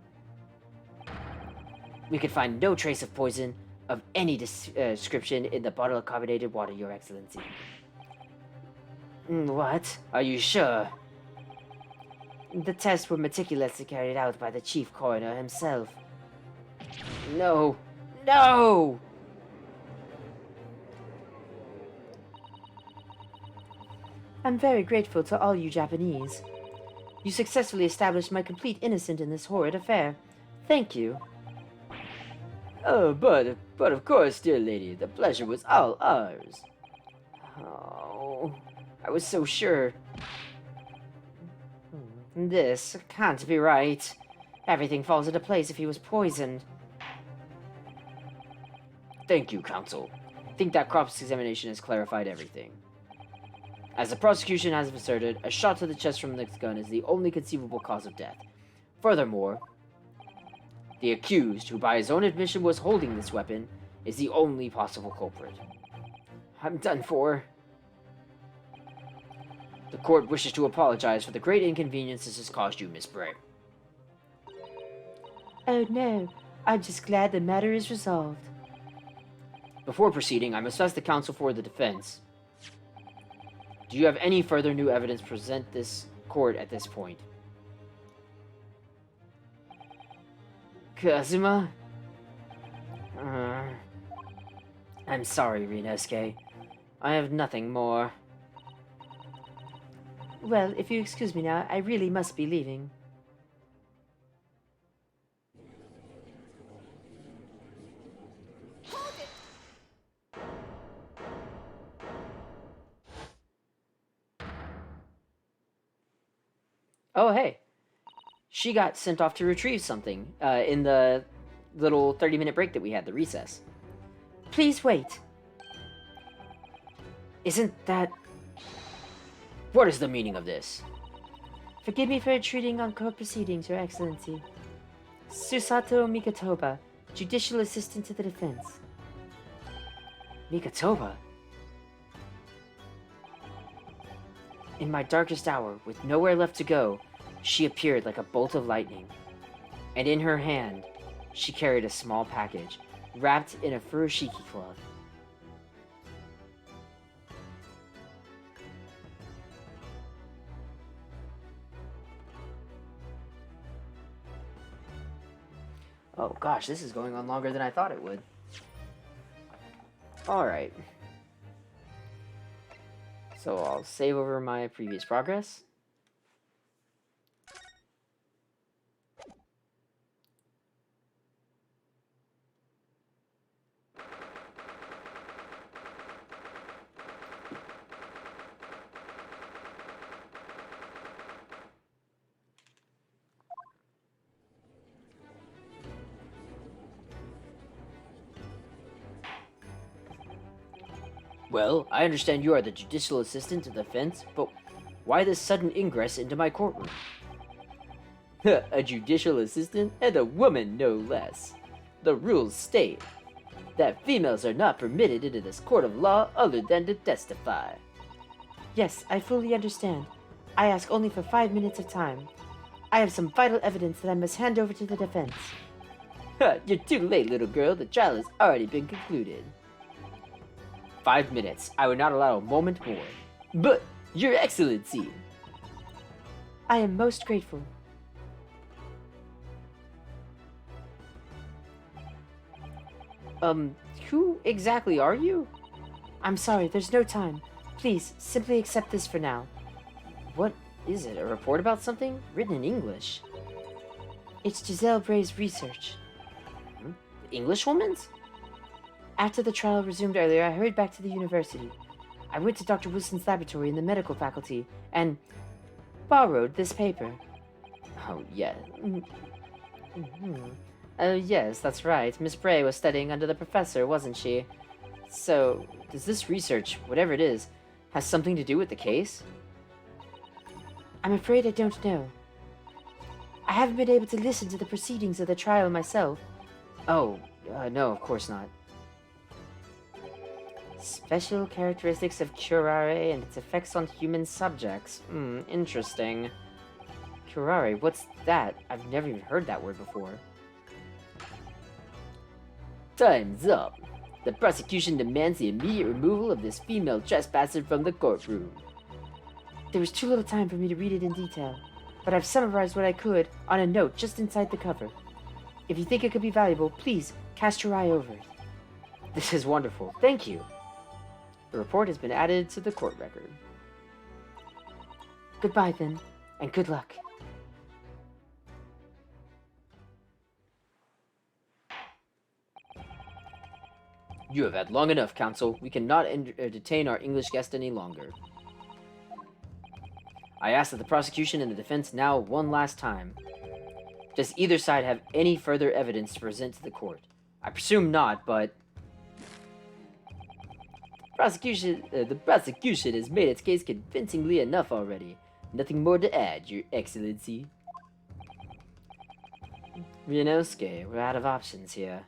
We could find no trace of poison of any description in the bottle of carbonated water, Your Excellency. What? Are you sure? The tests were meticulously carried out by the chief coroner himself. No! No! I'm very grateful to all you Japanese. You successfully established my complete innocence in this horrid affair. Thank you. Oh, but of course, dear lady, the pleasure was all ours. Oh, I was so sure. This can't be right. Everything falls into place if he was poisoned. Thank you, counsel. I think that cross-examination has clarified everything. As the prosecution has asserted, a shot to the chest from this gun is the only conceivable cause of death. Furthermore, the accused, who by his own admission was holding this weapon, is the only possible culprit. I'm done for. The court wishes to apologize for the great inconvenience this has caused you, Miss Bray. Oh no, I'm just glad the matter is resolved. Before proceeding, I must ask the counsel for the defense. Do you have any further new evidence to present this court at this point? Kazuma? I'm sorry, Ryunosuke. I have nothing more. Well, if you excuse me now, I really must be leaving. Oh, hey. She got sent off to retrieve something in the little 30-minute break that we had, the recess. Please wait. Isn't that... What is the meaning of this? Forgive me for intruding on court proceedings, Your Excellency. Susato Mikatoba, Judicial Assistant to the Defense. Mikatoba? In my darkest hour, with nowhere left to go, she appeared like a bolt of lightning, and in her hand, she carried a small package, wrapped in a furoshiki cloth. Oh gosh, this is going on longer than I thought it would. Alright. So I'll save over my previous progress. Well, I understand you are the judicial assistant to the defense, but why this sudden ingress into my courtroom? A judicial assistant and a woman, no less. The rules state that females are not permitted into this court of law other than to testify. Yes, I fully understand. I ask only for 5 minutes of time. I have some vital evidence that I must hand over to the defense. You're too late, little girl. The trial has already been concluded. 5 minutes. I would not allow a moment more. But, Your Excellency! I am most grateful. Who exactly are you? I'm sorry, there's no time. Please, simply accept this for now. What is it? A report about something? Written in English? It's Giselle Bray's research. Englishwoman's? After the trial resumed earlier, I hurried back to the university. I went to Dr. Wilson's laboratory in the medical faculty and borrowed this paper. Oh, yeah. Yes, that's right. Miss Bray was studying under the professor, wasn't she? So, does this research, whatever it is, has something to do with the case? I'm afraid I don't know. I haven't been able to listen to the proceedings of the trial myself. Oh, no, of course not. Special characteristics of curare and its effects on human subjects. Interesting. Curare, what's that? I've never even heard that word before. Time's up. The prosecution demands the immediate removal of this female trespasser from the courtroom. There was too little time for me to read it in detail, but I've summarized what I could on a note just inside the cover. If you think it could be valuable, please cast your eye over it. This is wonderful. Thank you. The report has been added to the court record. Goodbye, then, and good luck. You have had long enough, counsel. We cannot detain our English guest any longer. I ask that the prosecution and the defense now one last time. Does either side have any further evidence to present to the court? I presume not, but... The prosecution has made its case convincingly enough already. Nothing more to add, Your Excellency. Ryunosuke, we're out of options here.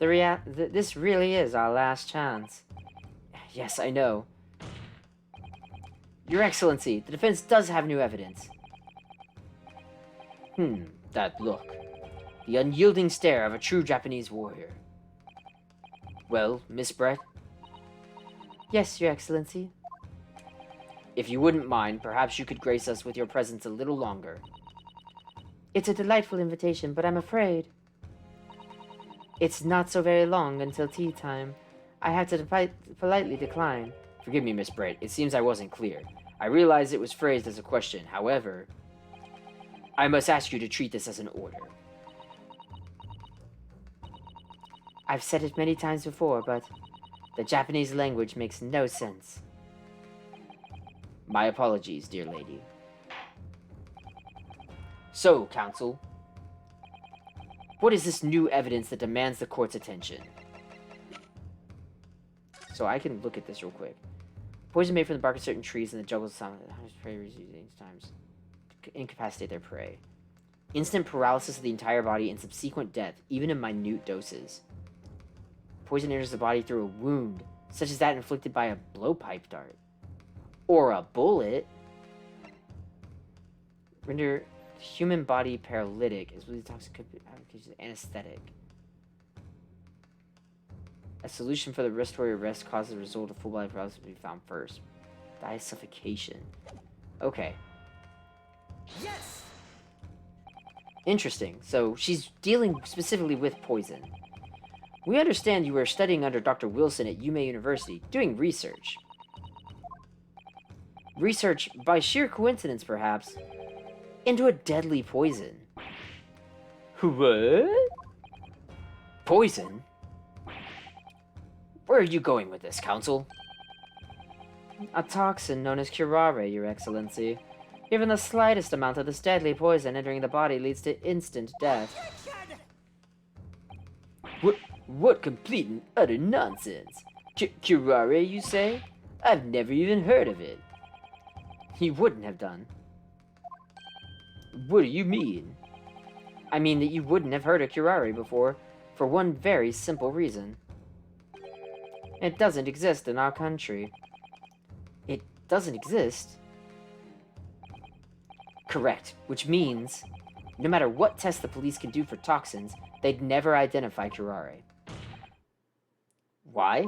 This really is our last chance. Yes, I know. Your Excellency, the defense does have new evidence. That look. The unyielding stare of a true Japanese warrior. Well, Miss Brett? Yes, Your Excellency. If you wouldn't mind, perhaps you could grace us with your presence a little longer. It's a delightful invitation, but I'm afraid it's not so very long until tea time. I have to politely decline. Forgive me, Miss Brett. It seems I wasn't clear. I realize it was phrased as a question. However, I must ask you to treat this as an order. I've said it many times before, but the Japanese language makes no sense. My apologies, dear lady. So, counsel, what is this new evidence that demands the court's attention? So I can look at this real quick. Poison made from the bark of certain trees and the jungles times incapacitate their prey. Instant paralysis of the entire body and subsequent death, even in minute doses. Poison enters the body through a wound, such as that inflicted by a blowpipe dart. Or a bullet. Render human body paralytic is really toxic application anesthetic. A solution for the respiratory arrest causes the result of full body paralysis to be found first. Die of suffocation. Okay. Yes. Interesting. So she's dealing specifically with poison. We understand you were studying under Dr. Wilson at Yume University, doing research. Research, by sheer coincidence perhaps, into a deadly poison. What? Poison? Where are you going with this, Counsel? A toxin known as curare, Your Excellency. Even the slightest amount of this deadly poison entering the body leads to instant death. What complete and utter nonsense! Curare, you say? I've never even heard of it. He wouldn't have done. What do you mean? I mean that you wouldn't have heard of curare before, for one very simple reason. It doesn't exist in our country. It doesn't exist? Correct, which means, no matter what test the police can do for toxins, they'd never identify curare. Why?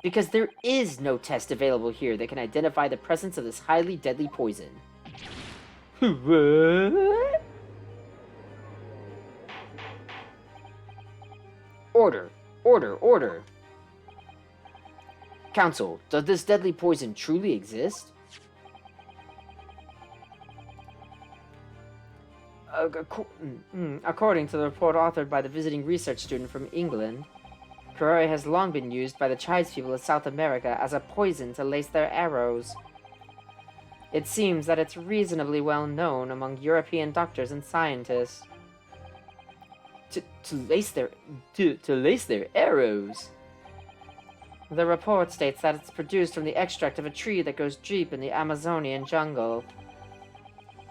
Because there is no test available here that can identify the presence of this highly deadly poison. What? Order! Order! Order! Counsel, does this deadly poison truly exist? According to the report authored by the visiting research student from England, curare has long been used by the tribespeople of South America as a poison to lace their arrows. It seems that it's reasonably well known among European doctors and scientists. To lace their arrows? The report states that it's produced from the extract of a tree that grows deep in the Amazonian jungle,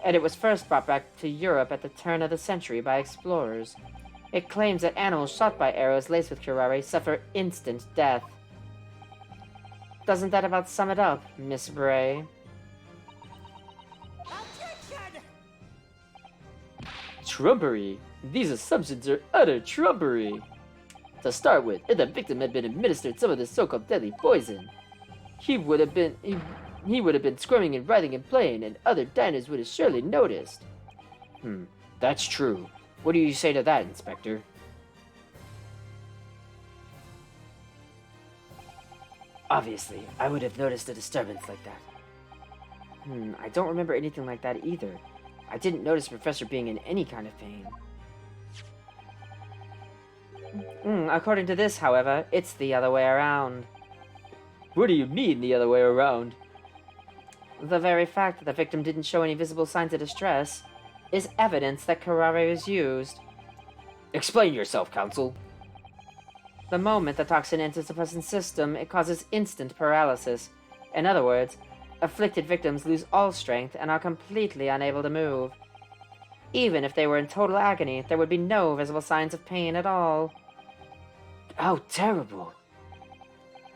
and it was first brought back to Europe at the turn of the century by explorers. It claims that animals shot by arrows laced with curare suffer instant death. Doesn't that about sum it up, Miss Bray? Attention! Trumpery! These assumptions are utter trumpery! To start with, if the victim had been administered some of this so-called deadly poison, he would have been squirming and writhing in pain, and other diners would have surely noticed. That's true. What do you say to that, Inspector? Obviously, I would have noticed a disturbance like that. I don't remember anything like that either. I didn't notice the Professor being in any kind of pain. According to this, however, it's the other way around. What do you mean, the other way around? The very fact that the victim didn't show any visible signs of distress is evidence that curare was used. Explain yourself, Counsel. The moment the toxin enters the person's system, it causes instant paralysis. In other words, afflicted victims lose all strength and are completely unable to move. Even if they were in total agony, there would be no visible signs of pain at all. How terrible!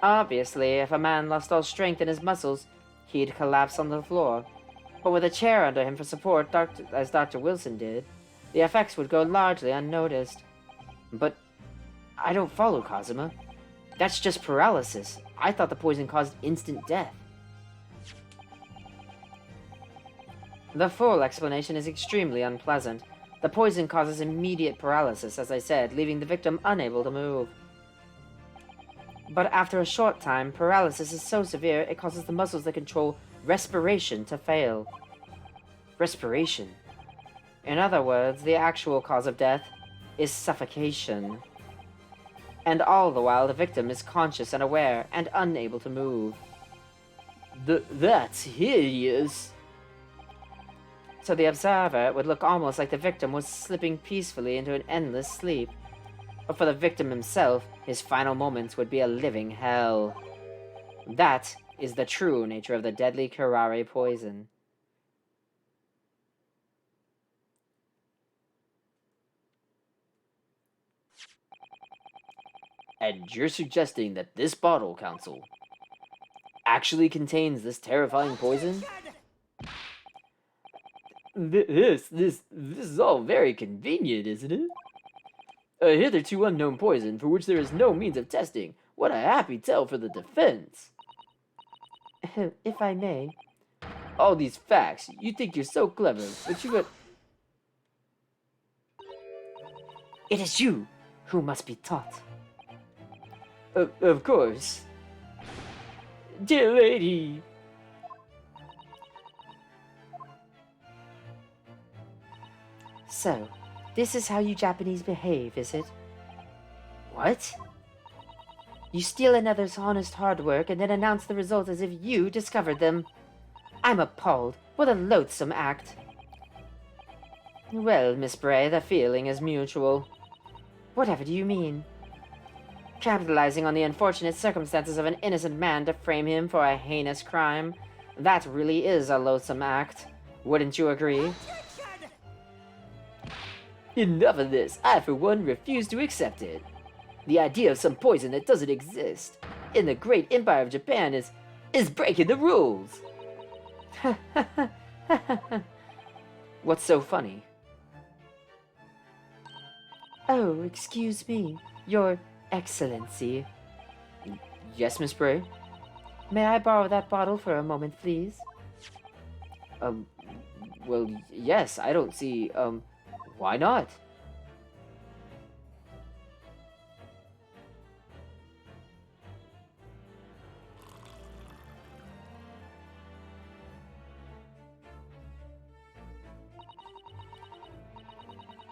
Obviously, if a man lost all strength in his muscles, he'd collapse on the floor. But with a chair under him for support, as Dr. Wilson did, the effects would go largely unnoticed. But I don't follow, Kazuma. That's just paralysis. I thought the poison caused instant death. The full explanation is extremely unpleasant. The poison causes immediate paralysis, as I said, leaving the victim unable to move. But after a short time, paralysis is so severe it causes the muscles that control respiration to fail. Respiration. In other words, the actual cause of death is suffocation. And all the while the victim is conscious and aware and unable to move. That's hideous. To the observer, it would look almost like the victim was slipping peacefully into an endless sleep. But for the victim himself, his final moments would be a living hell. That is the true nature of the deadly curare poison. And you're suggesting that this bottle, Counsel, actually contains this terrifying poison? This is all very convenient, isn't it? A hitherto unknown poison for which there is no means of testing. What a happy tale for the defense. If I may. All these facts. You think you're so clever, but you got... It is you who must be taught. Of course. Dear lady. So, this is how you Japanese behave, is it? What? You steal another's honest hard work and then announce the results as if you discovered them. I'm appalled. What a loathsome act. Well, Miss Bray, the feeling is mutual. Whatever do you mean? Capitalizing on the unfortunate circumstances of an innocent man to frame him for a heinous crime. That really is a loathsome act. Wouldn't you agree? Enough of this. I, for one, refuse to accept it. The idea of some poison that doesn't exist in the great empire of Japan is breaking the rules. What's so funny? Oh, excuse me, Your Excellency. Yes, Miss Bray? May I borrow that bottle for a moment, please? Well, yes, I don't see, why not?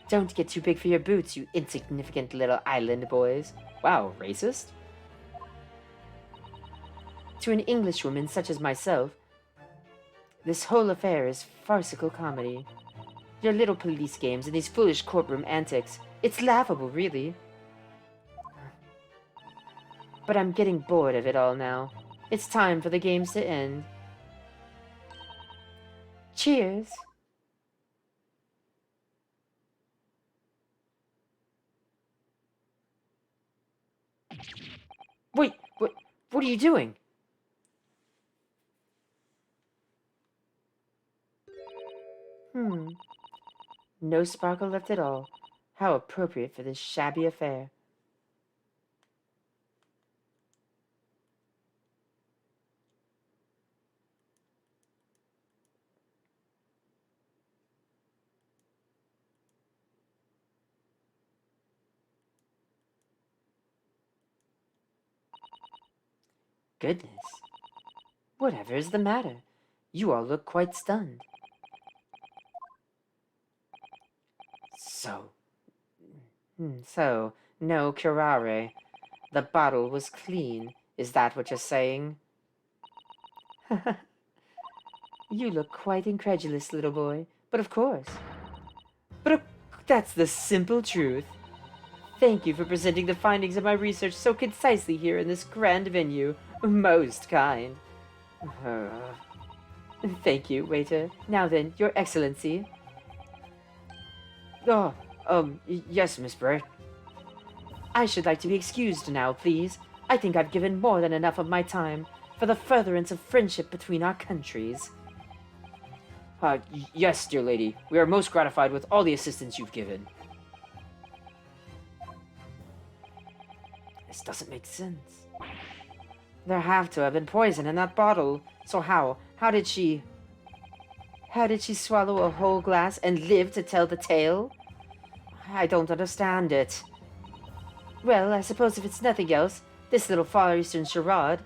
Don't get too big for your boots, you insignificant little island boys. Wow, racist? To an Englishwoman such as myself, this whole affair is farcical comedy. Your little police games and these foolish courtroom antics, it's laughable, really. But I'm getting bored of it all now. It's time for the games to end. Cheers! Wait, what are you doing? No sparkle left at all. How appropriate for this shabby affair. Goodness. Whatever is the matter? You all look quite stunned. So, no curare. The bottle was clean. Is that what you're saying? You look quite incredulous, little boy. But of course. That's the simple truth. Thank you for presenting the findings of my research so concisely here in this grand venue. Most kind. Thank you, waiter. Now then, Your Excellency. Oh, yes, Miss Bray. I should like to be excused now, please. I think I've given more than enough of my time for the furtherance of friendship between our countries. Yes, dear lady. We are most gratified with all the assistance you've given. This doesn't make sense. There have to have been poison in that bottle. So how? How did she swallow a whole glass and live to tell the tale? I don't understand it. Well, I suppose if it's nothing else, this little Far Eastern charade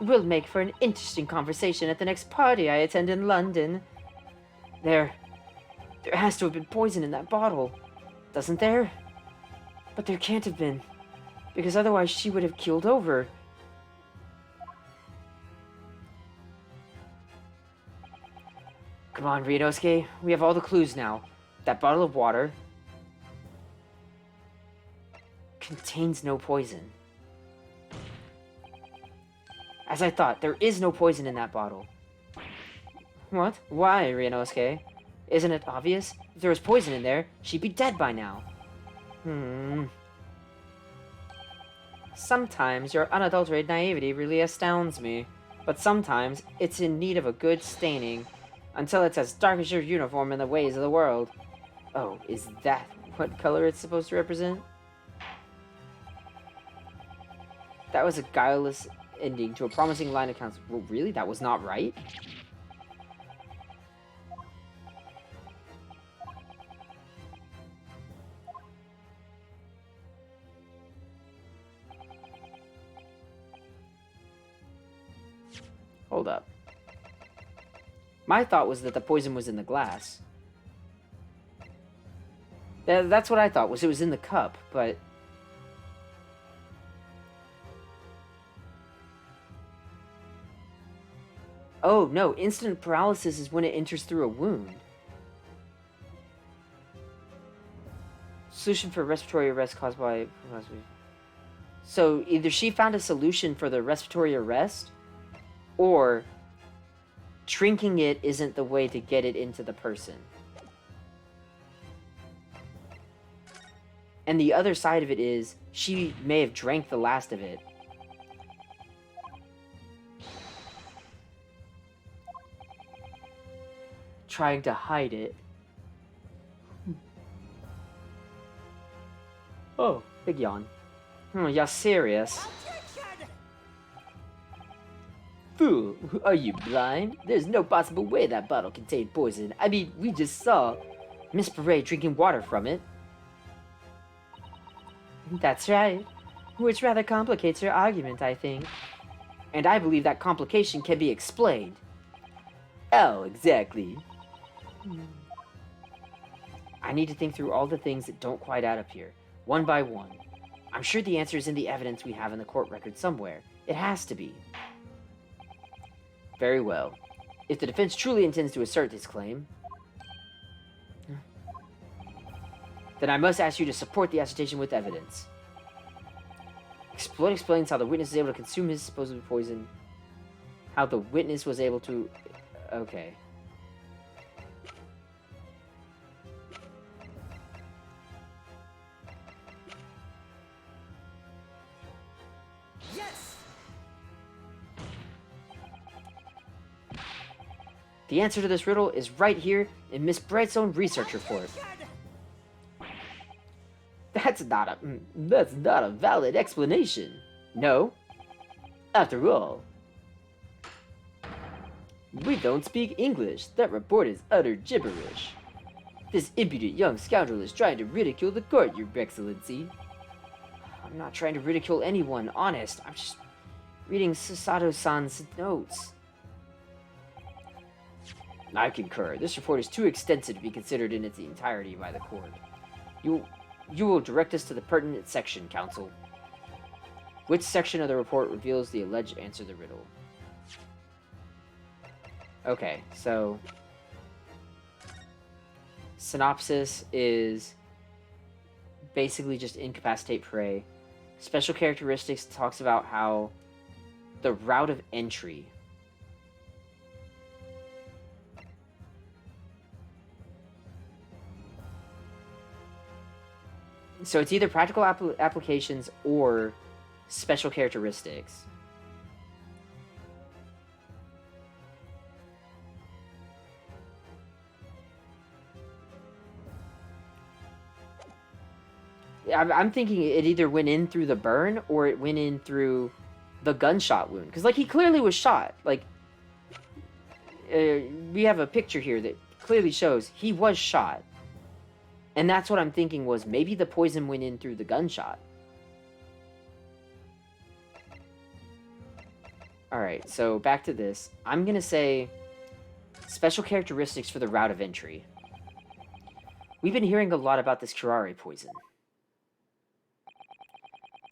will make for an interesting conversation at the next party I attend in London. There has to have been poison in that bottle, doesn't there? But there can't have been, because otherwise she would have keeled over. Come on, Ryunosuke. We have all the clues now. That bottle of water contains no poison. As I thought, there is no poison in that bottle. What? Why, Ryunosuke? Isn't it obvious? If there was poison in there, she'd be dead by now. Sometimes your unadulterated naivety really astounds me, but sometimes it's in need of a good staining. Until it's as dark as your uniform in the ways of the world. Oh, is that what color it's supposed to represent? That was a guileless ending to a promising line of counsel. Well, really? That was not right? Hold up. My thought was that the poison was in the glass. That's what I thought, was it was in the cup, but... Oh, no, instant paralysis is when it enters through a wound. Solution for respiratory arrest caused by... So, either she found a solution for the respiratory arrest, or drinking it isn't the way to get it into the person. And the other side of it is, she may have drank the last of it. Trying to hide it. Oh, big yawn. You're serious? Attention! Fool, are you blind? There's no possible way that bottle contained poison. I mean, we just saw Miss Beret drinking water from it. That's right. Which rather complicates her argument, I think. And I believe that complication can be explained. Oh, exactly. I need to think through all the things that don't quite add up here, one by one. I'm sure the answer is in the evidence we have in the court record somewhere. It has to be. Very well. If the defense truly intends to assert this claim, then I must ask you to support the assertion with evidence. Exploit explains how the witness is able to consume his supposed poison. How the witness was able to... Okay. Yes! The answer to this riddle is right here in Miss Bright's own research report. Attention! That's not a valid explanation. No. After all, we don't speak English. That report is utter gibberish. This impudent young scoundrel is trying to ridicule the court, Your Excellency. I'm not trying to ridicule anyone, honest. I'm just reading Sasato-san's notes. I concur. This report is too extensive to be considered in its entirety by the court. You will direct us to the pertinent section, counsel. Which section of the report reveals the alleged answer to the riddle? Okay, so... synopsis is basically just incapacitate prey. Special characteristics talks about how the route of entry... So it's either practical applications or special characteristics. I'm thinking it either went in through the burn or it went in through the gunshot wound. Because, like, he clearly was shot. Like, we have a picture here that clearly shows he was shot. And that's what I'm thinking was maybe the poison went in through the gunshot. Alright, so back to this. I'm going to say special characteristics for the route of entry. We've been hearing a lot about this curare poison.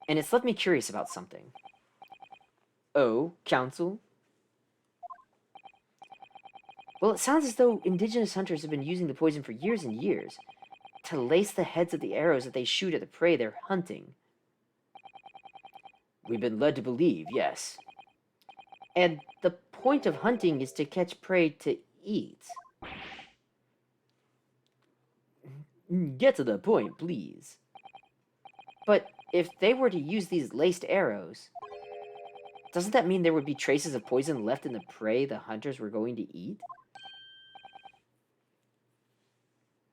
And it's left me curious about something. Oh, counsel? Well, it sounds as though indigenous hunters have been using the poison for years and years to lace the heads of the arrows that they shoot at the prey they're hunting. We've been led to believe, yes. And the point of hunting is to catch prey to eat. Get to the point, please. But if they were to use these laced arrows, doesn't that mean there would be traces of poison left in the prey the hunters were going to eat?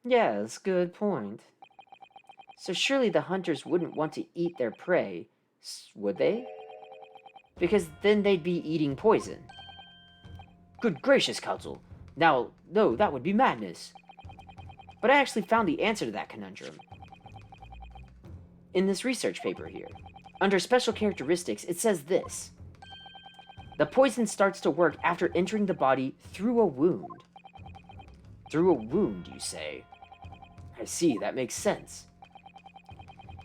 Yes, good point. So surely the hunters wouldn't want to eat their prey, would they? Because then they'd be eating poison. Good gracious, Council. Now, no, that would be madness. But I actually found the answer to that conundrum. In this research paper here, under special characteristics, it says this. The poison starts to work after entering the body through a wound. Through a wound, you say? I see, that makes sense.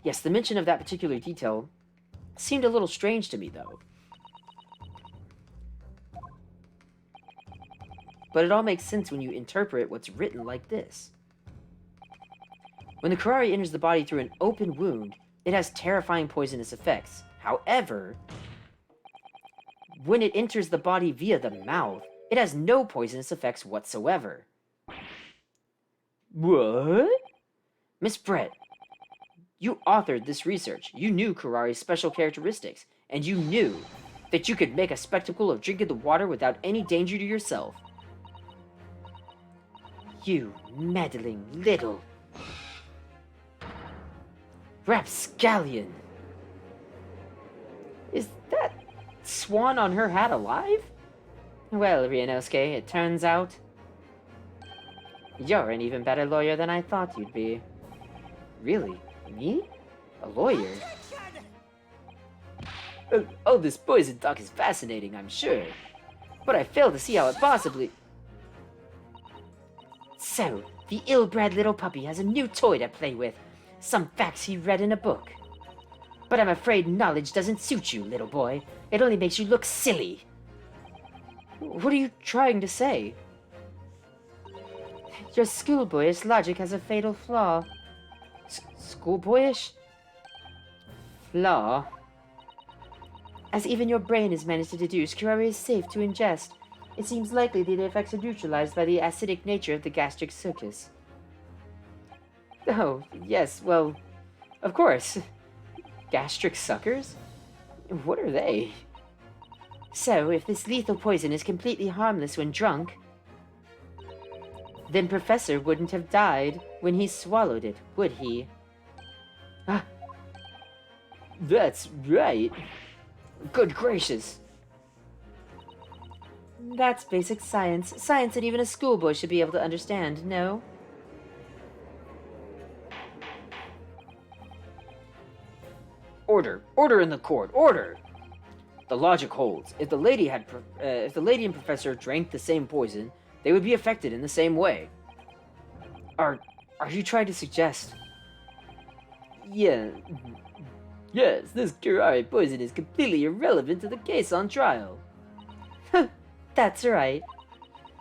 Yes, the mention of that particular detail seemed a little strange to me, though. But it all makes sense when you interpret what's written like this. When the Kurari enters the body through an open wound, it has terrifying poisonous effects. However, when it enters the body via the mouth, it has no poisonous effects whatsoever. What? Miss Brett, you authored this research. You knew Kurari's special characteristics, and you knew that you could make a spectacle of drinking the water without any danger to yourself. You meddling little rapscallion. Is that swan on her hat alive? Well, Ryunosuke, it turns out you're an even better lawyer than I thought you'd be. Really? Me? A lawyer? Oh, this poison talk is fascinating, I'm sure. But I fail to see how it possibly... So, the ill-bred little puppy has a new toy to play with. Some facts he read in a book. But I'm afraid knowledge doesn't suit you, little boy. It only makes you look silly. What are you trying to say? Your schoolboyish logic has a fatal flaw. Schoolboyish? Flaw? As even your brain has managed to deduce, curare is safe to ingest. It seems likely that the effects are neutralized by the acidic nature of the gastric circus. Oh, yes, well, of course. Gastric suckers? What are they? So, if this lethal poison is completely harmless when drunk, then Professor wouldn't have died when he swallowed it, would he? Ah, that's right. Good gracious. That's basic science. Science that even a schoolboy should be able to understand, no? Order! Order in the court! Order! The logic holds. If the lady and Professor drank the same poison, they would be affected in the same way. Are you trying to suggest? Yeah. Yes, this curare poison is completely irrelevant to the case on trial. That's right.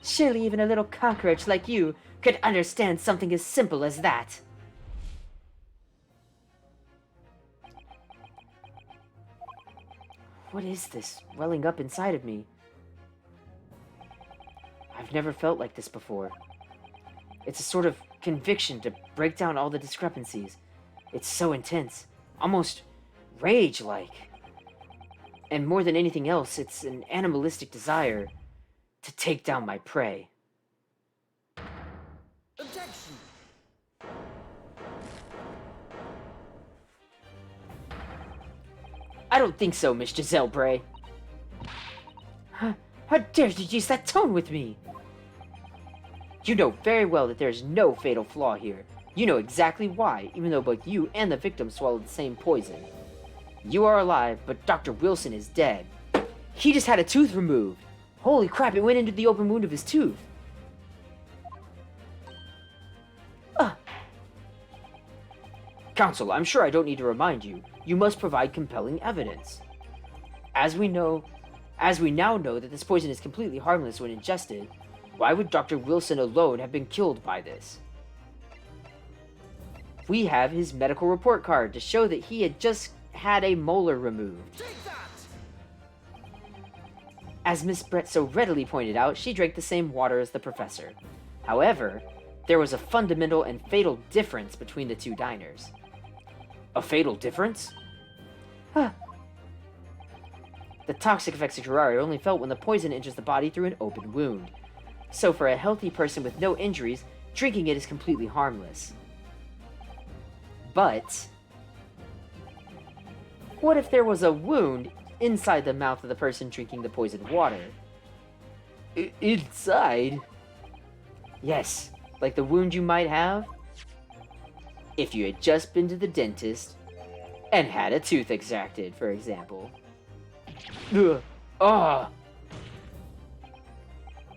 Surely even a little cockroach like you could understand something as simple as that. What is this welling up inside of me? I've never felt like this before. It's a sort of conviction to break down all the discrepancies. It's so intense, almost rage-like. And more than anything else, it's an animalistic desire to take down my prey. Objection! I don't think so, Miss Giselle Bray. How dare you use that tone with me? You know very well that there is no fatal flaw here. You know exactly why, even though both you and the victim swallowed the same poison. You are alive, but Dr. Wilson is dead. He just had a tooth removed. Holy crap, it went into the open wound of his tooth. Counsel, I'm sure I don't need to remind you. You must provide compelling evidence. As we now know that this poison is completely harmless when ingested, why would Dr. Wilson alone have been killed by this? We have his medical report card to show that he had just had a molar removed. Take that! As Miss Brett so readily pointed out, she drank the same water as the professor. However, there was a fundamental and fatal difference between the two diners. A fatal difference? The toxic effects of curare are only felt when the poison enters the body through an open wound. So for a healthy person with no injuries, drinking it is completely harmless. But what if there was a wound inside the mouth of the person drinking the poisoned water? Inside? Yes, like the wound you might have if you had just been to the dentist and had a tooth extracted, for example. Ugh. Ah!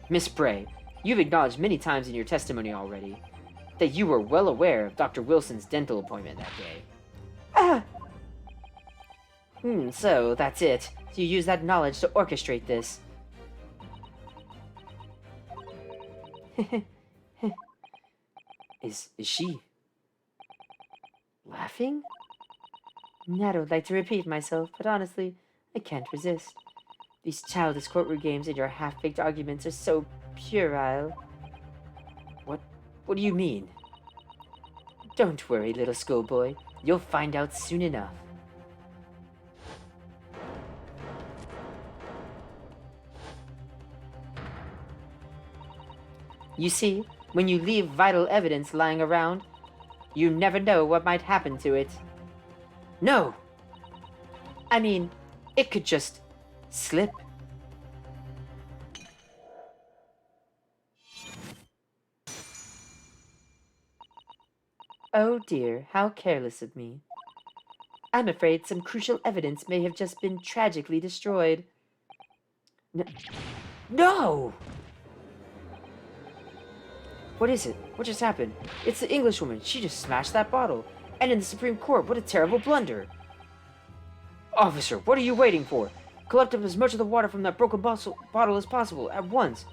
Miss Bray, you've acknowledged many times in your testimony already that you were well aware of Dr. Wilson's dental appointment that day. Ah! So that's it. You use that knowledge to orchestrate this. Is she laughing? I don't like to repeat myself, but honestly, I can't resist. These childish courtroom games and your half-baked arguments are so puerile. What do you mean? Don't worry, little schoolboy. You'll find out soon enough. You see, when you leave vital evidence lying around, you never know what might happen to it. No! I mean, it could just slip. Oh dear, how careless of me. I'm afraid some crucial evidence may have just been tragically destroyed. No! What is it? What just happened? It's the Englishwoman. She just smashed that bottle. And in the Supreme Court, what a terrible blunder. Officer, what are you waiting for? Collect up as much of the water from that broken bottle as possible, at once.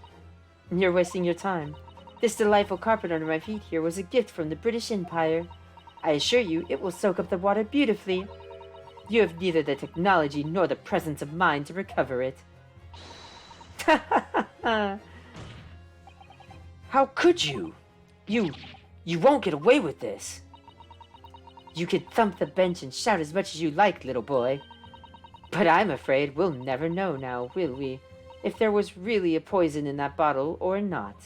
You're wasting your time. This delightful carpet under my feet here was a gift from the British Empire. I assure you, it will soak up the water beautifully. You have neither the technology nor the presence of mind to recover it. How could you? You won't get away with this. You can thump the bench and shout as much as you like, little boy. But I'm afraid we'll never know now, will we? If there was really a poison in that bottle or not.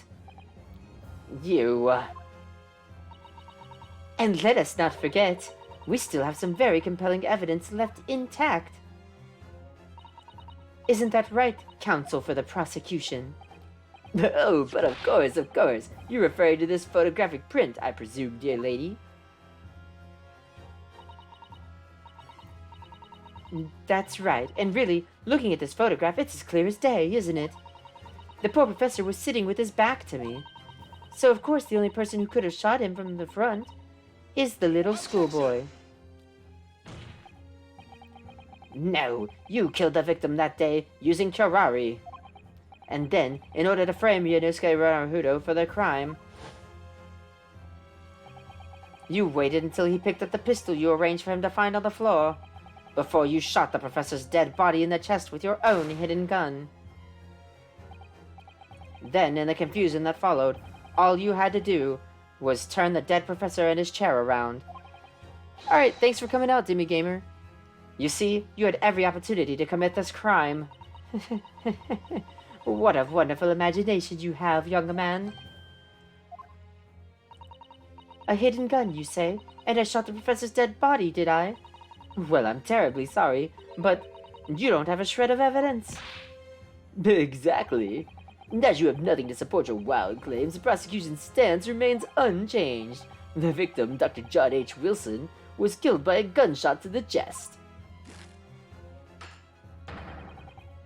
And let us not forget, we still have some very compelling evidence left intact. Isn't that right, counsel for the prosecution? Oh, but of course. You're referring to this photographic print, I presume, dear lady. That's right, and really, looking at this photograph, it's as clear as day, isn't it? The poor professor was sitting with his back to me. So of course the only person who could have shot him from the front is the little schoolboy. No, you killed the victim that day using terrari. And then, in order to frame Ryunosuke Naruhodo for the crime, you waited until he picked up the pistol you arranged for him to find on the floor, before you shot the professor's dead body in the chest with your own hidden gun. Then, in the confusion that followed, all you had to do was turn the dead professor and his chair around. Alright, thanks for coming out, Dimmy Gamer. You see, you had every opportunity to commit this crime. What a wonderful imagination you have, young man. A hidden gun, you say? And I shot the professor's dead body, did I? Well, I'm terribly sorry, but you don't have a shred of evidence. Exactly. And as you have nothing to support your wild claims, the prosecution's stance remains unchanged. The victim, Dr. John H. Wilson, was killed by a gunshot to the chest.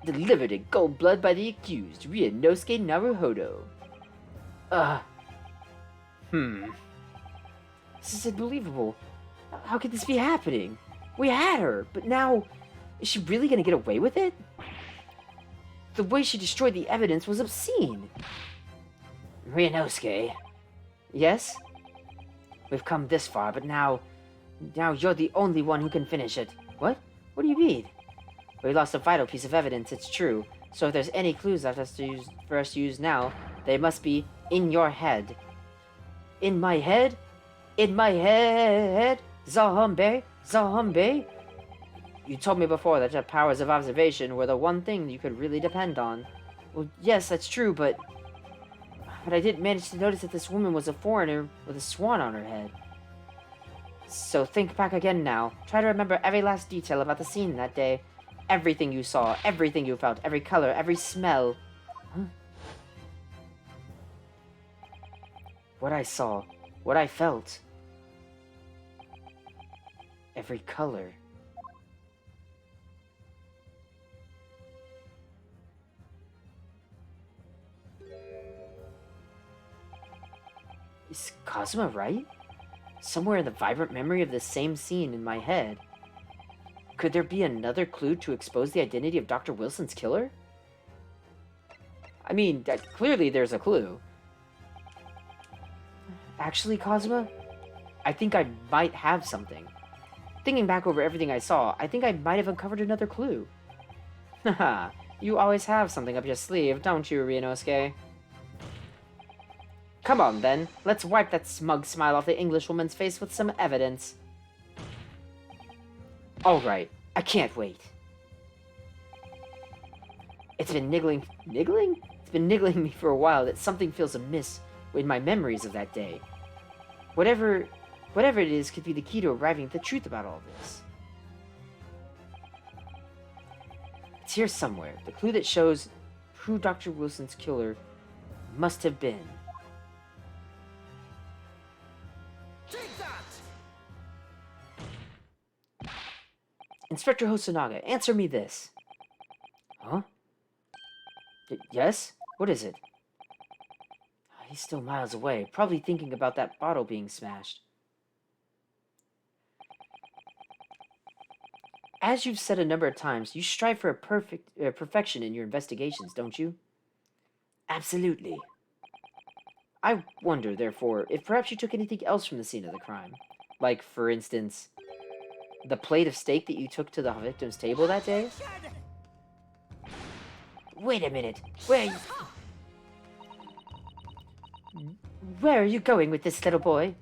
Delivered in cold blood by the accused, Ryunosuke Naruhodo. This is unbelievable. How could this be happening? We had her, but now... Is she really gonna get away with it? The way she destroyed the evidence was obscene. Ryunosuke. Yes? We've come this far, but now you're the only one who can finish it. What? What do you mean? We lost a vital piece of evidence, it's true. So if there's any clues left for us to use now, they must be in your head. In my head? In my head? Zahumbe? You told me before that your powers of observation were the one thing you could really depend on. Well, yes, that's true, but... but I didn't manage to notice that this woman was a foreigner with a swan on her head. So think back again now. Try to remember every last detail about the scene that day. Everything you saw, everything you felt, every color, every smell. Huh? What I saw, what I felt. Every color. Is Cosma right? Somewhere in the vibrant memory of the same scene in my head. Could there be another clue to expose the identity of Dr. Wilson's killer? I mean, clearly there's a clue. Actually, Cosma, I think I might have something. Thinking back over everything I saw, I think I might have uncovered another clue. Haha, you always have something up your sleeve, don't you, Ryunosuke? Come on, then. Let's wipe that smug smile off the Englishwoman's face with some evidence. Alright, I can't wait. It's been niggling... Niggling? It's been niggling me for a while that something feels amiss with my memories of that day. Whatever it is could be the key to arriving at the truth about all this. It's here somewhere. The clue that shows who Dr. Wilson's killer must have been. Take that! Inspector Hosonaga, answer me this. Huh? Yes? What is it? He's still miles away, probably thinking about that bottle being smashed. As you've said a number of times, you strive for a perfection in your investigations, don't you? Absolutely. I wonder, therefore, if perhaps you took anything else from the scene of the crime. Like, for instance, the plate of steak that you took to the victim's table that day? Wait a minute. Where are you going with this, little boy?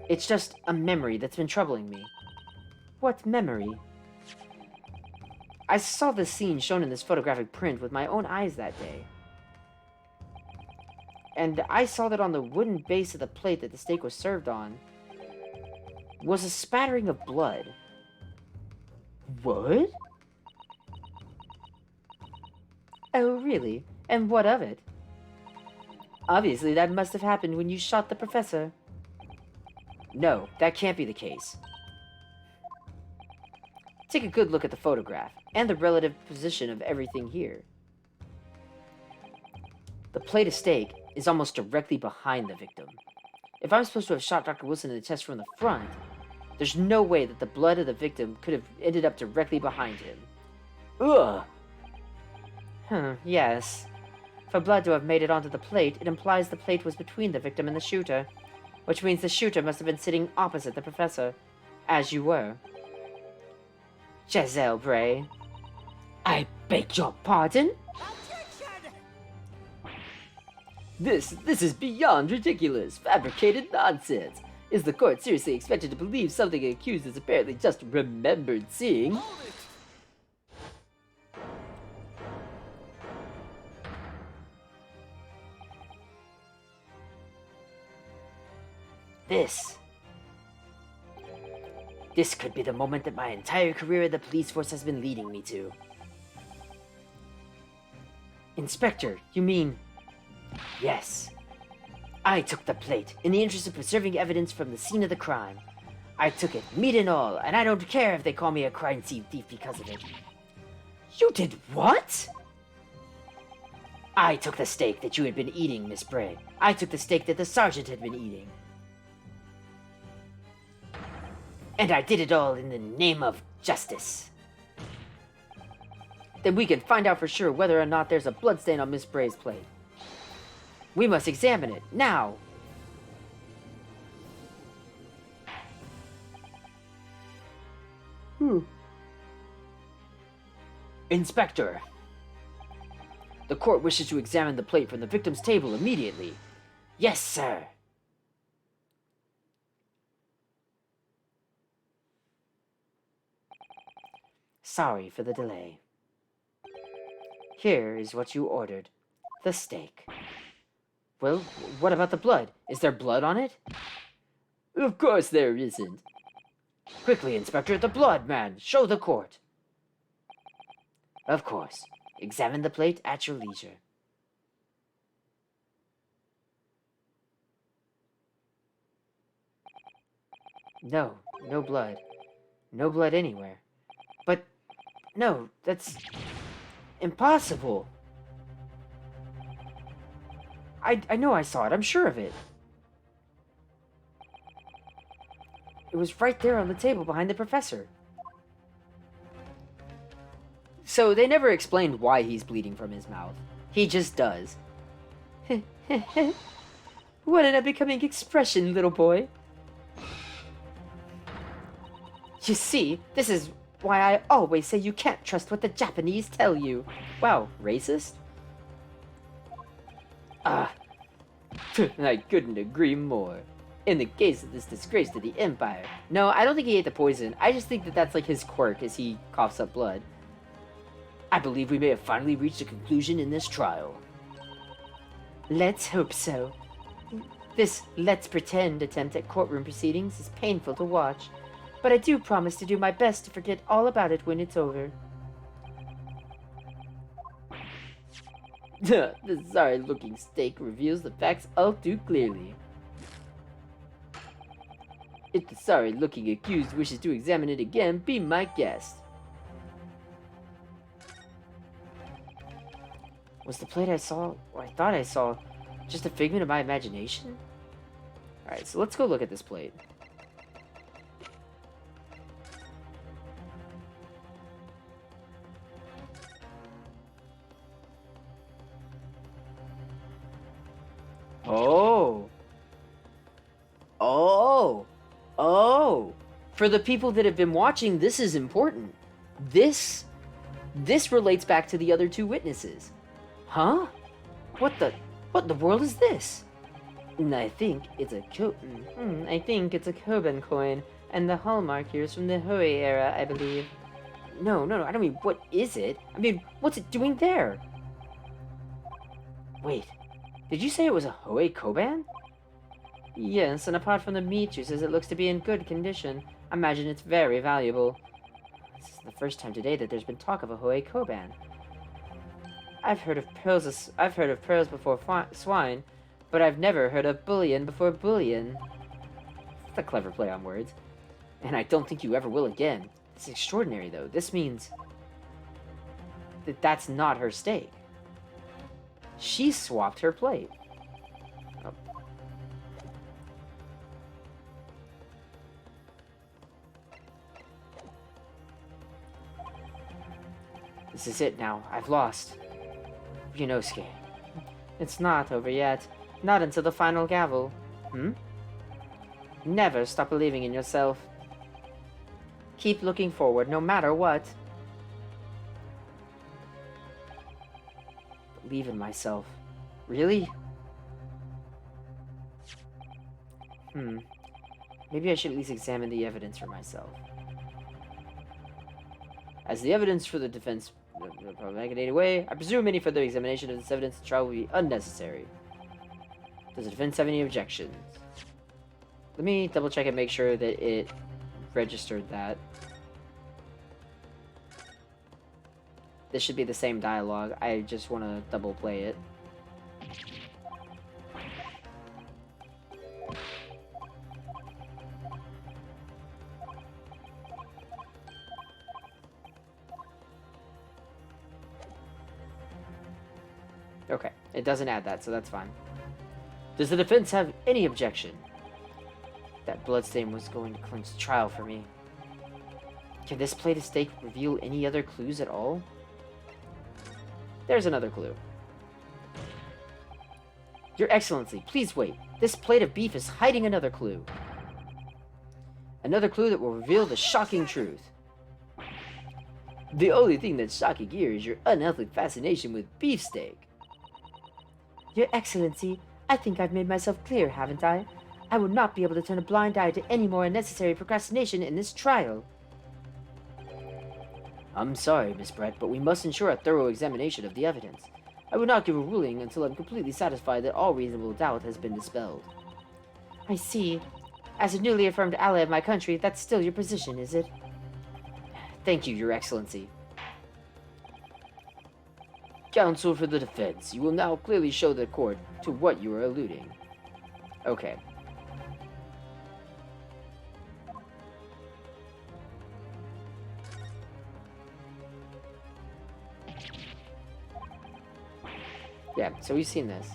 It's just a memory that's been troubling me. What memory? I saw the scene shown in this photographic print with my own eyes that day. And I saw that on the wooden base of the plate that the steak was served on was a spattering of blood. What? Oh, really? And what of it? Obviously, that must have happened when you shot the professor. No, that can't be the case. Take a good look at the photograph, and the relative position of everything here. The plate of steak is almost directly behind the victim. If I'm supposed to have shot Dr. Wilson in the chest from the front, there's no way that the blood of the victim could have ended up directly behind him. Ugh! Yes. For blood to have made it onto the plate, it implies the plate was between the victim and the shooter, which means the shooter must have been sitting opposite the professor, as you were. Giselle Bray. I beg your pardon? Attention! This is beyond ridiculous, fabricated nonsense. Is the court seriously expected to believe something an accused is apparently just remembered seeing? Hold it! This could be the moment that my entire career in the police force has been leading me to. Inspector, you mean... Yes. I took the plate, in the interest of preserving evidence from the scene of the crime. I took it, meat and all, and I don't care if they call me a crime scene thief because of it. You did what? I took the steak that you had been eating, Miss Bray. I took the steak that the sergeant had been eating. And I did it all in the name of justice. Then we can find out for sure whether or not there's a bloodstain on Miss Bray's plate. We must examine it, now! Inspector! The court wishes to examine the plate from the victim's table immediately. Yes, sir! Sorry for the delay. Here is what you ordered. The steak. Well, what about the blood? Is there blood on it? Of course there isn't. Quickly, Inspector, the blood, man! Show the court! Of course. Examine the plate at your leisure. No, no blood. No blood anywhere. But, no, that's impossible. I know I saw it. I'm sure of it. It was right there on the table behind the professor. So they never explained why he's bleeding from his mouth. He just does. What an unbecoming expression, little boy. You see, this is why I always say you can't trust what the Japanese tell you. Wow, racist? I couldn't agree more. In the case of this disgrace to the Empire. No, I don't think he ate the poison. I just think that that's like his quirk as he coughs up blood. I believe we may have finally reached a conclusion in this trial. Let's hope so. This let's pretend attempt at courtroom proceedings is painful to watch, but I do promise to do my best to forget all about it when it's over. The sorry-looking steak reveals the facts all too clearly. If the sorry-looking accused wishes to examine it again, be my guest. Was the plate I saw, or I thought I saw, just a figment of my imagination? Alright, so let's go look at this plate. Oh! Oh! Oh! For the people that have been watching, this is important. This relates back to the other two witnesses. Huh? What the world is this? I think it's a I think it's a Koban coin, and the hallmark here is from the Hoei era, I believe. No, I don't mean, what is it? I mean, what's it doing there? Wait, did you say it was a Hoei Koban? Yes, and apart from the meat juices, it looks to be in good condition. I imagine it's very valuable. This is the first time today that there's been talk of a Hoei Koban. I've heard of pearls before swine, but I've never heard of bullion before bullion. That's a clever play on words. And I don't think you ever will again. It's extraordinary, though. This means that that's not her steak. She swapped her plate. Oh. This is it now. I've lost. Ryunosuke. It's not over yet. Not until the final gavel. Never stop believing in yourself. Keep looking forward, no matter what. Believe in myself. Really? Maybe I should at least examine the evidence for myself. As the evidence for the defense negated away, I presume any further examination of this evidence in the trial will be unnecessary. Does the defense have any objections? Let me double check and make sure that it registered that. This should be the same dialogue. I just want to double play it. Okay, it doesn't add that, so that's fine. Does the defense have any objection? That bloodstain was going to clinch the trial for me. Can this plate of steak reveal any other clues at all? There's another clue. Your Excellency, please wait. This plate of beef is hiding another clue. Another clue that will reveal the shocking truth. The only thing that's shocking here is your unhealthy fascination with beefsteak. Your Excellency, I think I've made myself clear, haven't I? I will not be able to turn a blind eye to any more unnecessary procrastination in this trial. I'm sorry, Miss Brett, but we must ensure a thorough examination of the evidence. I will not give a ruling until I'm completely satisfied that all reasonable doubt has been dispelled. I see. As a newly affirmed ally of my country, that's still your position, is it? Thank you, Your Excellency. Counsel for the defense, you will now clearly show the court to what you are alluding. Okay. Yeah, so we've seen this.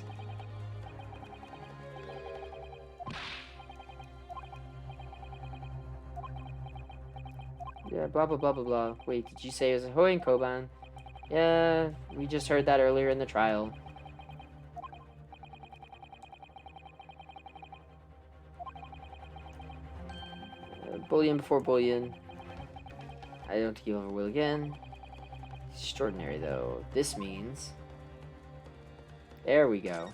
Yeah, blah blah blah blah blah. Wait, did you say it was a Hoenn Koban? Yeah, we just heard that earlier in the trial. Bullion before bullion. I don't give over will again. Extraordinary though. This means... There we go.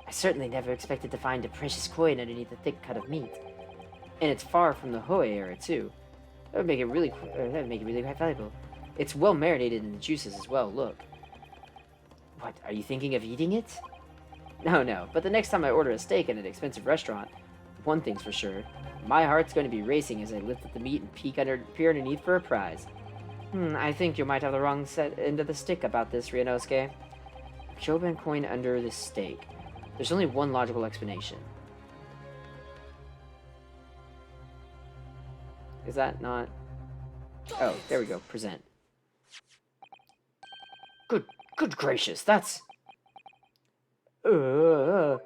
I certainly never expected to find a precious coin underneath a thick cut of meat. And it's far from the Hoei era too. That would make it really quite valuable. It's well marinated in the juices as well, look. What, are you thinking of eating it? No, but the next time I order a steak at an expensive restaurant, one thing's for sure, my heart's going to be racing as I lift at the meat and peer underneath for a prize. I think you might have the wrong end of the stick about this, Ryunosuke. Koban coin under the steak. There's only one logical explanation. Is that not... Oh, there we go. Present. Good gracious, that's... A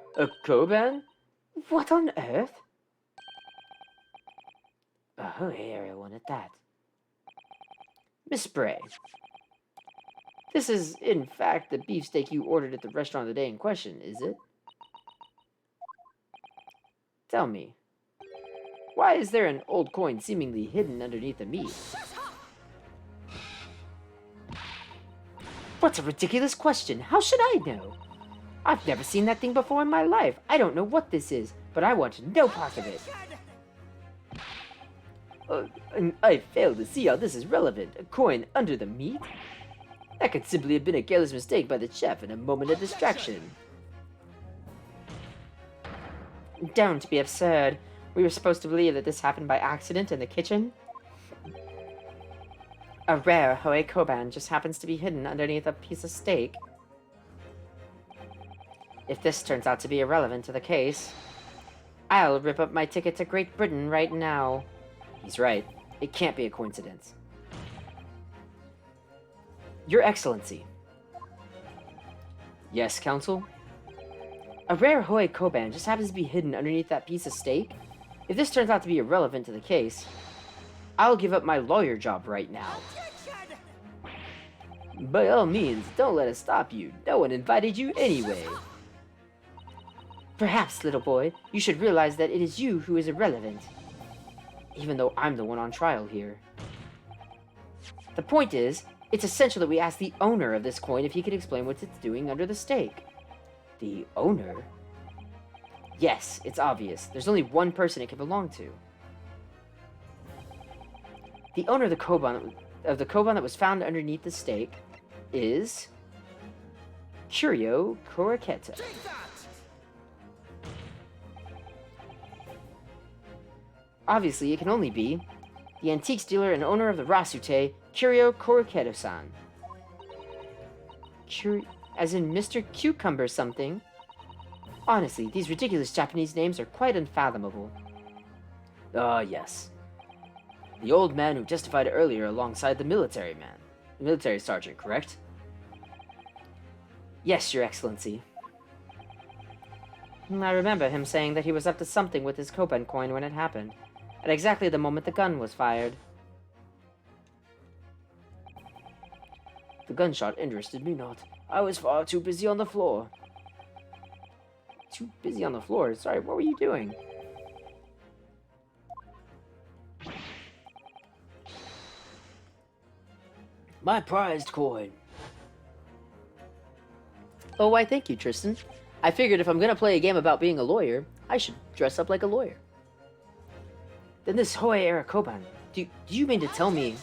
Koban? What on earth? A Hoei era one at that. Miss Bray. This is, in fact, the beefsteak you ordered at the restaurant the day in question, is it? Tell me, why is there an old coin seemingly hidden underneath the meat? What's a ridiculous question? How should I know? I've never seen that thing before in my life. I don't know what this is, but I want no part of it. I fail to see how this is relevant. A coin under the meat? That could simply have been a careless mistake by the chef in a moment of distraction. Don't be absurd. We were supposed to believe that this happened by accident in the kitchen? A rare Hoei Koban just happens to be hidden underneath a piece of steak. If this turns out to be irrelevant to the case, I'll rip up my ticket to Great Britain right now. He's right. It can't be a coincidence. Your Excellency. Yes, Counsel? A rare Hoei Koban just happens to be hidden underneath that piece of steak? If this turns out to be irrelevant to the case, I'll give up my lawyer job right now. By all means, don't let it stop you. No one invited you anyway. Perhaps, little boy, you should realize that it is you who is irrelevant. Even though I'm the one on trial here. The point is, it's essential that we ask the owner of this coin if he could explain what it's doing under the steak. The owner? Yes, it's obvious. There's only one person it can belong to. The owner of the Koban that was found underneath the steak is Kiryu Koroketo. Obviously, it can only be the antiques dealer and owner of the Rasute, Kiryu Koroketo-san. As in Mr. Cucumber something. Honestly, these ridiculous Japanese names are quite unfathomable. Ah, yes. The old man who testified earlier alongside the military man. The military sergeant, correct? Yes, Your Excellency. I remember him saying that he was up to something with his Koban coin when it happened, at exactly the moment the gun was fired. The gunshot interested me not. I was far too busy on the floor. Too busy on the floor? Sorry, what were you doing? My prized coin. Oh, why thank you, Tristan. I figured if I'm gonna play a game about being a lawyer, I should dress up like a lawyer. Then this Hoei era Koban, do you mean to tell me...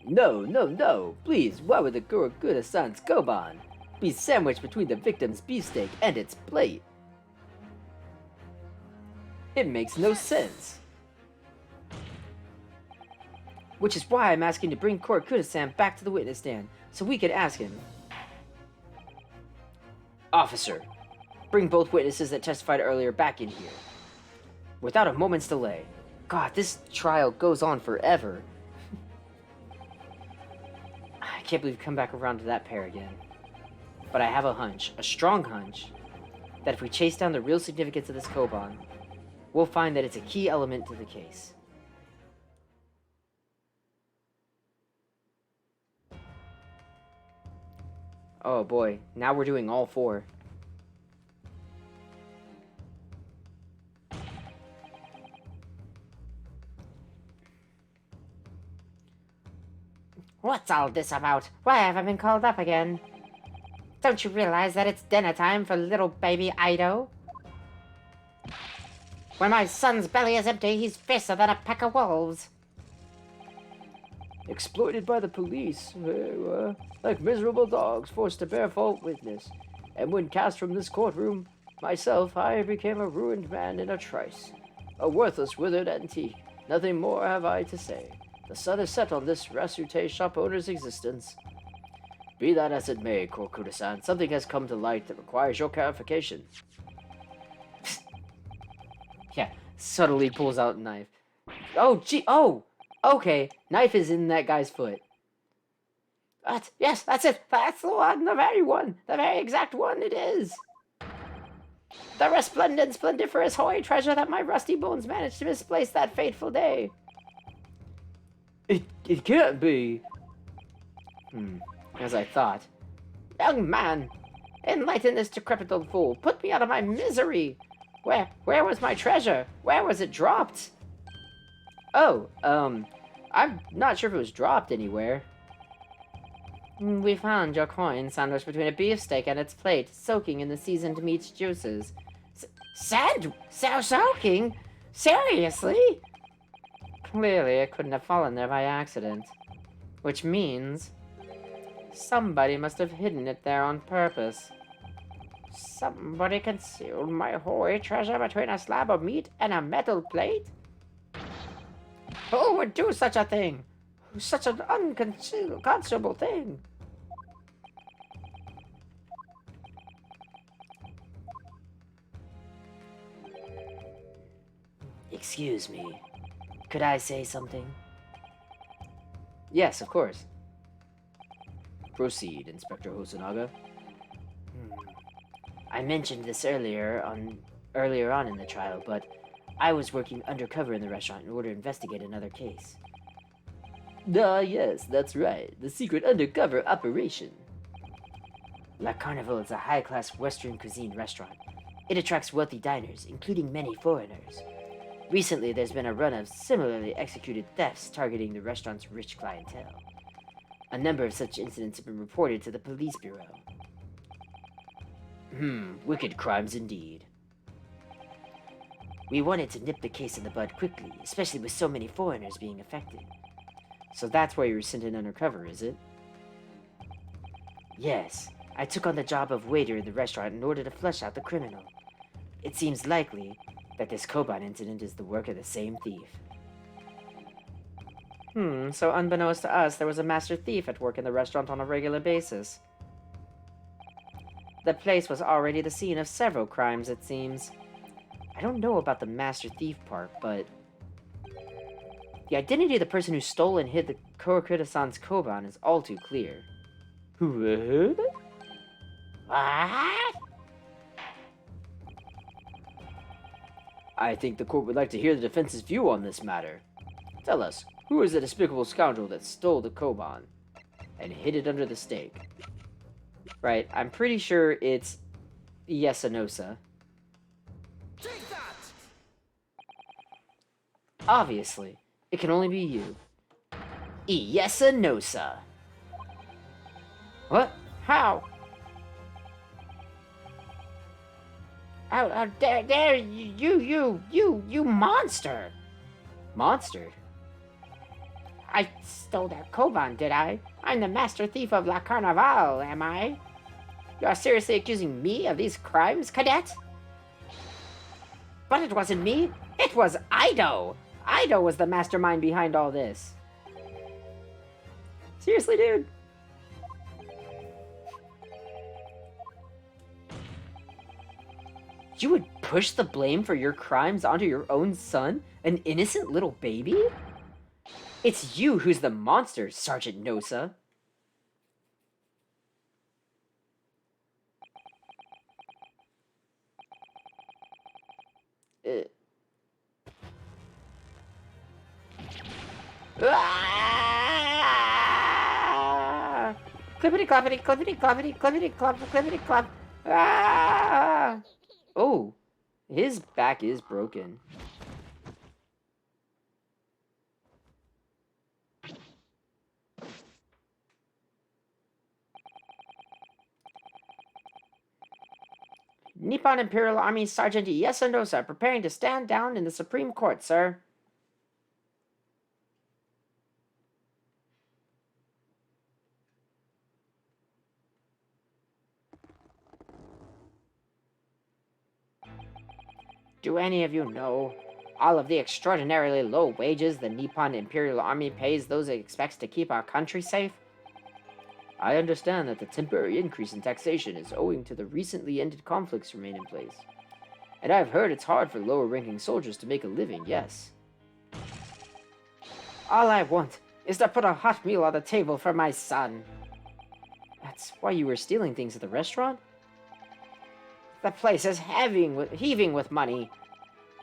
No, no, no. Please, why would the Kurokuda-san's koban be sandwiched between the victim's beefsteak and its plate? It makes no sense. Which is why I'm asking to bring Kurokuda-san back to the witness stand, so we can ask him. Officer, bring both witnesses that testified earlier back in here. Without a moment's delay. God, this trial goes on forever. I can't believe we've come back around to that pair again. But I have a hunch, a strong hunch, that if we chase down the real significance of this koban, we'll find that it's a key element to the case. Oh boy, now we're doing all four. What's all this about? Why have I been called up again? Don't you realize that it's dinner time for little baby Ido? When my son's belly is empty, he's fiercer than a pack of wolves. Exploited by the police, like miserable dogs forced to bear false witness. And when cast from this courtroom, myself, I became a ruined man in a trice. A worthless, withered antique. Nothing more have I to say. The sun is set on this Rasute shop owner's existence. Be that as it may, Kurokuda-san, something has come to light that requires your clarification. Yeah, subtly pulls out a knife. Oh, gee, oh! Okay, knife is in that guy's foot. Yes, that's it. That's the one, the very exact one it is. The resplendent, splendiferous hoary treasure that my rusty bones managed to misplace that fateful day. It can't be. As I thought. Young man, enlighten this decrepit old fool. Put me out of my misery. Where was my treasure? Where was it dropped? Oh, I'm not sure if it was dropped anywhere. We found your coin sandwiched between a beefsteak and its plate, soaking in the seasoned meat's juices. Soaking? Seriously? Clearly, it couldn't have fallen there by accident. Which means somebody must have hidden it there on purpose. Somebody concealed my hoary treasure between a slab of meat and a metal plate? Who would do such a thing? Such an unconscionable thing? Excuse me. Could I say something? Yes, of course. Proceed, Inspector Hosonaga. I mentioned this earlier on in the trial, but I was working undercover in the restaurant in order to investigate another case. Ah, yes, that's right. The secret undercover operation. La Carnival is a high-class Western cuisine restaurant. It attracts wealthy diners, including many foreigners. Recently, there's been a run of similarly executed thefts targeting the restaurant's rich clientele. A number of such incidents have been reported to the police bureau. Wicked crimes indeed. We wanted to nip the case in the bud quickly, especially with so many foreigners being affected. So that's why you were sent in undercover, is it? Yes, I took on the job of waiter in the restaurant in order to flush out the criminal. It seems likely that this koban incident is the work of the same thief. So unbeknownst to us, there was a master thief at work in the restaurant on a regular basis. The place was already the scene of several crimes, it seems. I don't know about the master thief part, but the identity of the person who stole and hid the Kurokuda-san's koban is all too clear. What? What? I think the court would like to hear the defense's view on this matter. Tell us, who is the despicable scoundrel that stole the koban and hid it under the steak? Right, I'm pretty sure it's Yasunosa. Take that! Obviously, it can only be you. Yasunosa. What? How? How dare you monster! Monster? I stole their koban, did I? I'm the master thief of La Carnival, am I? You are seriously accusing me of these crimes, cadet? But it wasn't me. It was Ido. Ido was the mastermind behind all this. Seriously, dude? You would push the blame for your crimes onto your own son? An innocent little baby? It's you who's the monster, Sergeant Nosa. Ah! Clippity cloppity, clippity cloppity, clippity clop, clippity clop. Ah! Oh, his back is broken. Nippon Imperial Army Sergeant Yasunosa preparing to stand down in the Supreme Court, sir. Do any of you know all of the extraordinarily low wages the Nippon Imperial Army pays those it expects to keep our country safe? I understand that the temporary increase in taxation is owing to the recently ended conflicts remain in place. And I've heard it's hard for lower-ranking soldiers to make a living, yes. All I want is to put a hot meal on the table for my son. That's why you were stealing things at the restaurant? The place is heaving with money.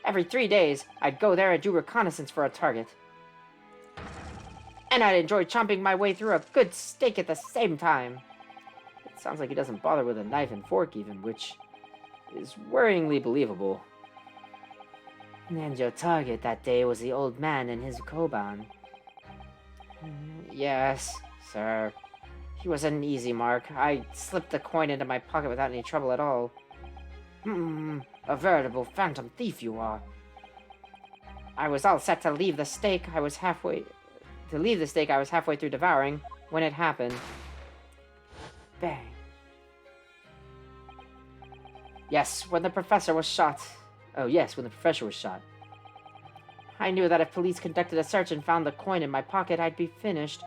Every 3 days, I'd go there and do reconnaissance for a target. And I'd enjoy chomping my way through a good steak at the same time. It sounds like he doesn't bother with a knife and fork even, which is worryingly believable. And your target that day was the old man and his koban. Yes, sir. He was an easy mark. I slipped the coin into my pocket without any trouble at all. A veritable phantom thief you are. I was all set to leave the steak I was halfway through devouring when it happened. Bang. Yes, when the professor was shot. Oh yes, when the professor was shot. I knew that if police conducted a search and found the coin in my pocket, I'd be finished.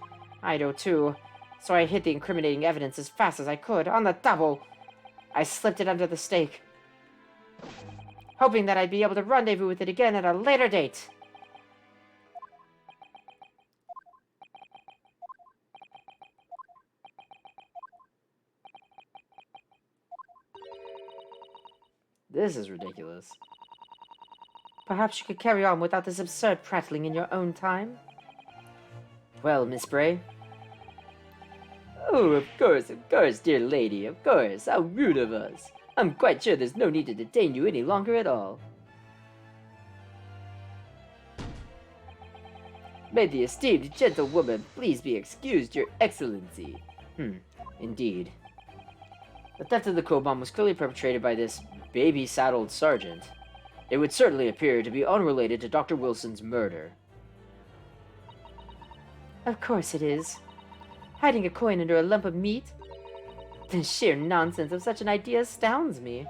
Ido too. So I hid the incriminating evidence as fast as I could, on the double. I slipped it under the steak, hoping that I'd be able to rendezvous with it again at a later date. This is ridiculous. Perhaps you could carry on without this absurd prattling in your own time? Well, Miss Bray? Oh, of course, dear lady, of course. How rude of us. I'm quite sure there's no need to detain you any longer at all. May the esteemed gentlewoman please be excused, Your Excellency. Indeed. The theft of the koban was clearly perpetrated by this baby-saddled sergeant. It would certainly appear to be unrelated to Dr. Wilson's murder. Of course it is. Hiding a coin under a lump of meat? The sheer nonsense of such an idea astounds me.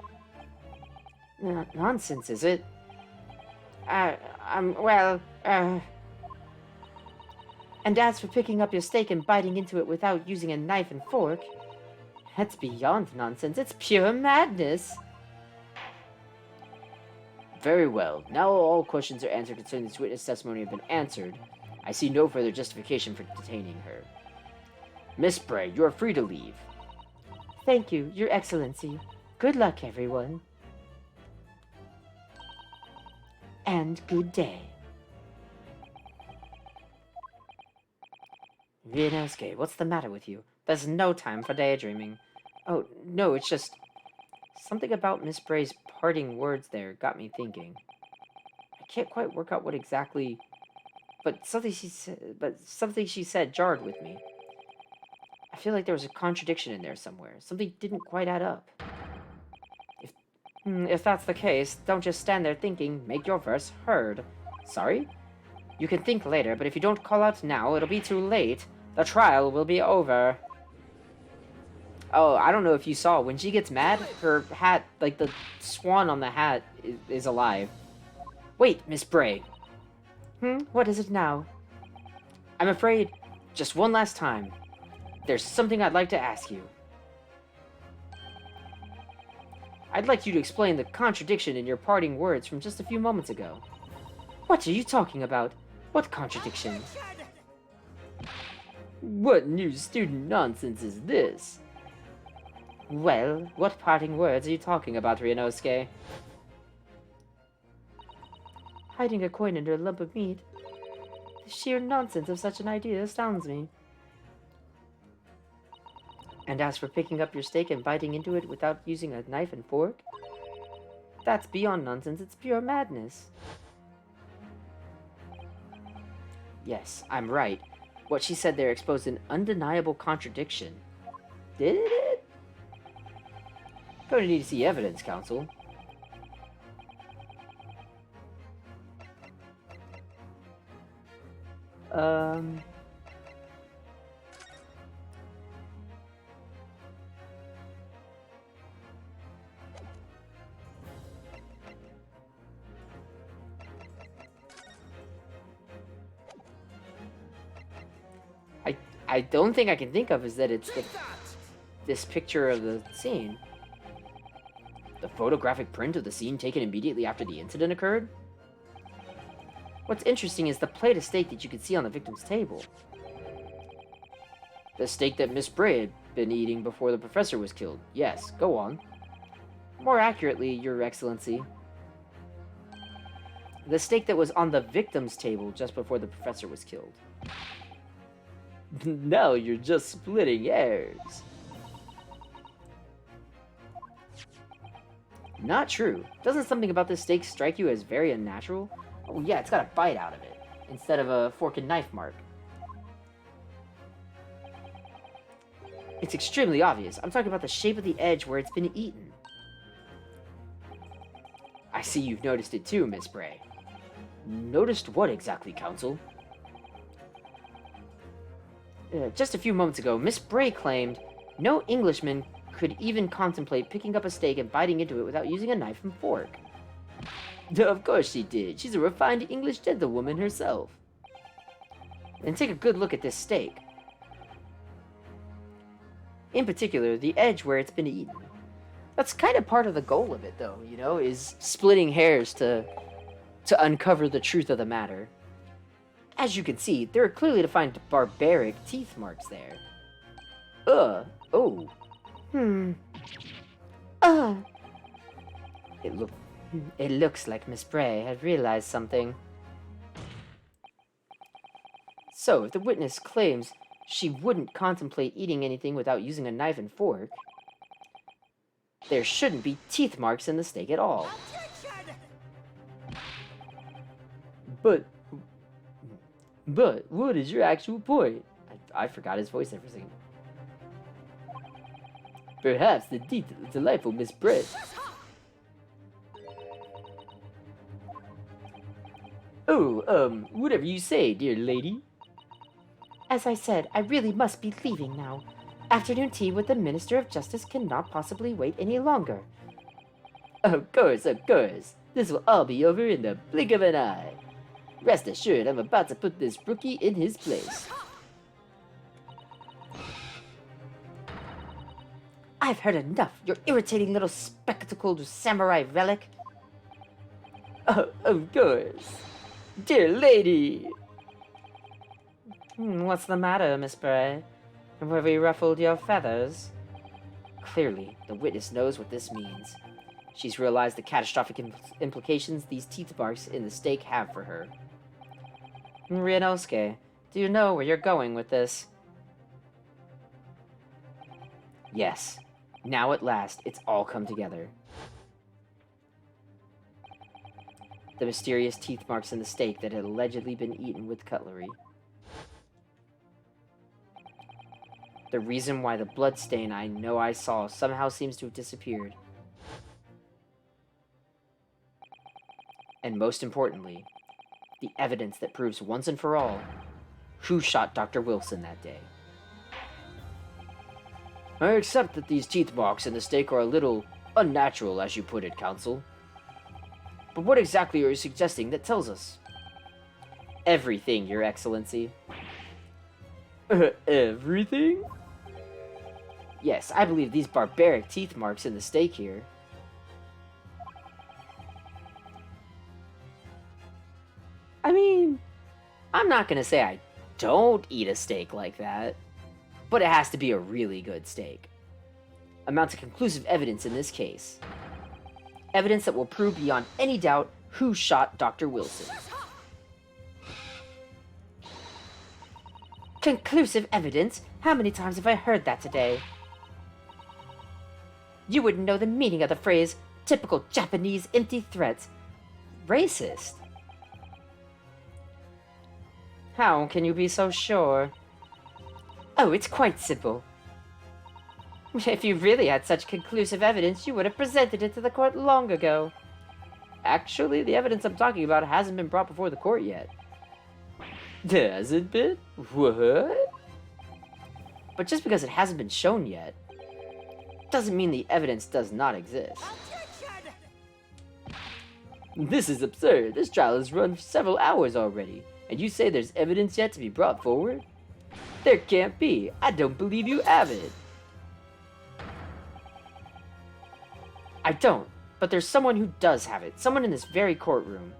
Nonsense, is it? And as for picking up your steak and biting into it without using a knife and fork, that's beyond nonsense. It's pure madness. Very well. Now all questions are answered concerning this witness testimony have been answered. I see no further justification for detaining her. Miss Bray, you are free to leave. Thank you, Your Excellency. Good luck, everyone. And good day. Ryunosuke, what's the matter with you? There's no time for daydreaming. Oh, no, it's just... something about Miss Bray's parting words there got me thinking. I can't quite work out what exactly... But something she said jarred with me. I feel like there was a contradiction in there somewhere. Something didn't quite add up. If that's the case, don't just stand there thinking, make your verse heard. Sorry? You can think later, but if you don't call out now, it'll be too late. The trial will be over. Oh, I don't know if you saw, when she gets mad, her hat, like the swan on the hat, is alive. Wait, Miss Bray. What is it now? I'm afraid, just one last time, there's something I'd like to ask you. I'd like you to explain the contradiction in your parting words from just a few moments ago. What are you talking about? What contradiction? What new student nonsense is this? Well, what parting words are you talking about, Ryunosuke? Hiding a coin under a lump of meat? The sheer nonsense of such an idea astounds me. And as for picking up your steak and biting into it without using a knife and fork? That's beyond nonsense, it's pure madness. Yes, I'm right. What she said there exposed an undeniable contradiction. Did it? Going to need to see evidence, Counsel. I don't think I can think of is that it's this picture of the scene. The photographic print of the scene taken immediately after the incident occurred? What's interesting is the plate of steak that you can see on the victim's table. The steak that Miss Bray had been eating before the professor was killed. Yes, go on. More accurately, Your Excellency. The steak that was on the victim's table just before the professor was killed. Now you're just splitting hairs. Not true. Doesn't something about this steak strike you as very unnatural? Oh yeah, it's got a bite out of it, instead of a fork and knife mark. It's extremely obvious. I'm talking about the shape of the edge where it's been eaten. I see you've noticed it too, Miss Bray. Noticed what exactly, Counsel? Just a few moments ago, Miss Bray claimed no Englishman could even contemplate picking up a steak and biting into it without using a knife and fork. Of course she did. She's a refined English gentlewoman herself. And take a good look at this steak. In particular, the edge where it's been eaten. That's kind of part of the goal of it, though, you know, is splitting hairs to uncover the truth of the matter. As you can see, there are clearly defined barbaric teeth marks there. Oh. It looks like Miss Bray had realized something. So, if the witness claims she wouldn't contemplate eating anything without using a knife and fork, there shouldn't be teeth marks in the steak at all. But what is your actual point? I forgot his voice there for a second. Perhaps the delightful Miss Bray. Oh, whatever you say, dear lady. As I said, I really must be leaving now. Afternoon tea with the Minister of Justice cannot possibly wait any longer. Of course. This will all be over in the blink of an eye. Rest assured, I'm about to put this rookie in his place. I've heard enough, you irritating little spectacled samurai relic. Oh, of course. Dear lady! What's the matter, Miss Bray? Have we ruffled your feathers? Clearly, the witness knows what this means. She's realized the catastrophic implications these teeth marks in the steak have for her. Ryunosuke, do you know where you're going with this? Yes. Now at last, it's all come together. The mysterious teeth marks in the steak that had allegedly been eaten with cutlery. The reason why the blood stain I know I saw somehow seems to have disappeared. And most importantly, The evidence that proves once and for all who shot Dr. Wilson that day. I accept that these teeth marks in the steak are a little unnatural, as you put it, Counsel. But what exactly are you suggesting that tells us? Everything, Your Excellency. Everything? Yes, I believe these barbaric teeth marks in the steak here. I mean, I'm not gonna say I don't eat a steak like that, but it has to be a really good steak. Amount to conclusive evidence in this case. Evidence that will prove beyond any doubt who shot Dr. Wilson. Conclusive evidence? How many times have I heard that today? You wouldn't know the meaning of the phrase, typical Japanese empty threats. Racist. How can you be so sure? Oh, it's quite simple. If you really had such conclusive evidence, you would have presented it to the court long ago. Actually, the evidence I'm talking about hasn't been brought before the court yet. Hasn't been? What? But just because it hasn't been shown yet, doesn't mean the evidence does not exist. This is absurd. This trial has run for several hours already, and you say there's evidence yet to be brought forward? There can't be. I don't believe you have it. I don't, but there's someone who does have it. Someone in this very courtroom.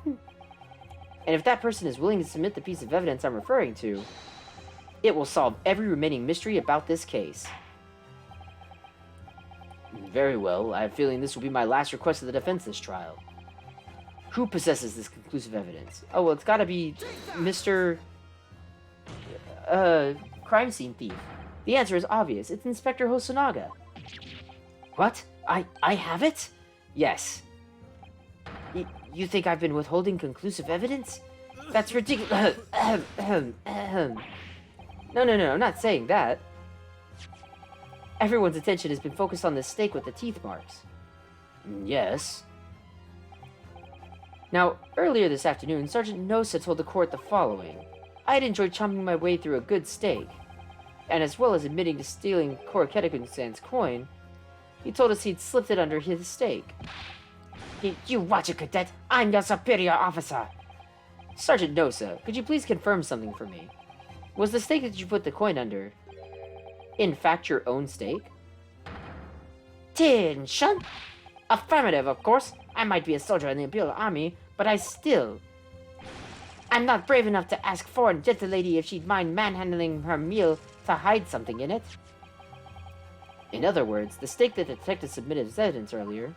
And if that person is willing to submit the piece of evidence I'm referring to, it will solve every remaining mystery about this case. Very well. I have a feeling this will be my last request of the defense this trial. Who possesses this conclusive evidence? Oh, well, it's gotta be Mr. Crime scene thief. The answer is obvious. It's Inspector Hosonaga. What? I have it? Yes. You think I've been withholding conclusive evidence? That's ridiculous. No, I'm not saying that. Everyone's attention has been focused on this steak with the teeth marks. Yes. Now, earlier this afternoon, Sergeant Nosa told the court the following. I had enjoyed chomping my way through a good steak, and as well as admitting to stealing Korokedekun-san's coin, he told us he'd slipped it under his steak. You watch it, cadet. I'm your superior officer. Sergeant Nosa, could you please confirm something for me? Was the steak that you put the coin under, in fact, your own steak? Attention! Affirmative, of course. I might be a soldier in the Imperial Army, but I'm not brave enough to ask foreign gentlelady if she'd mind manhandling her meal to hide something in it. In other words, the steak that the detective submitted as evidence earlier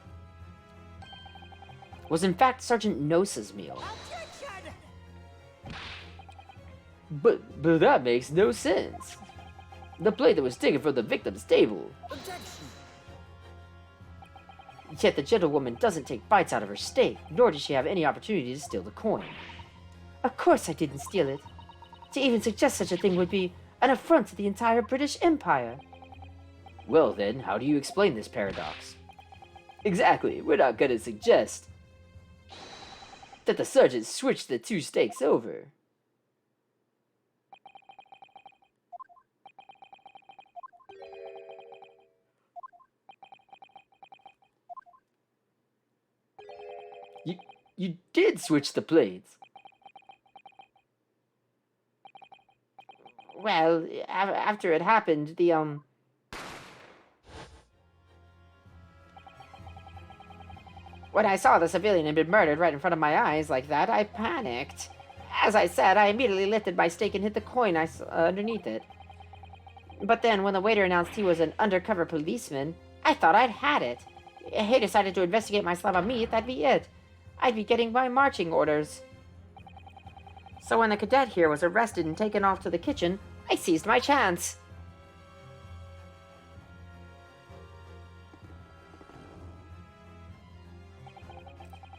was in fact Sergeant Nosa's meal. But that makes no sense. The plate that was taken from the victim's table. Yet the gentlewoman doesn't take bites out of her steak, nor does she have any opportunity to steal the coin. Of course I didn't steal it. To even suggest such a thing would be an affront to the entire British Empire. Well then, how do you explain this paradox? Exactly, we're not gonna suggest that the sergeant switched the two steaks over. You did switch the plates. Well, after it happened, when I saw the civilian had been murdered right in front of my eyes like that, I panicked. As I said, I immediately lifted my steak and hit the coin underneath it. But then, when the waiter announced he was an undercover policeman, I thought I'd had it. He decided to investigate my slab of meat, that'd be it. I'd be getting my marching orders. So when the cadet here was arrested and taken off to the kitchen, I seized my chance.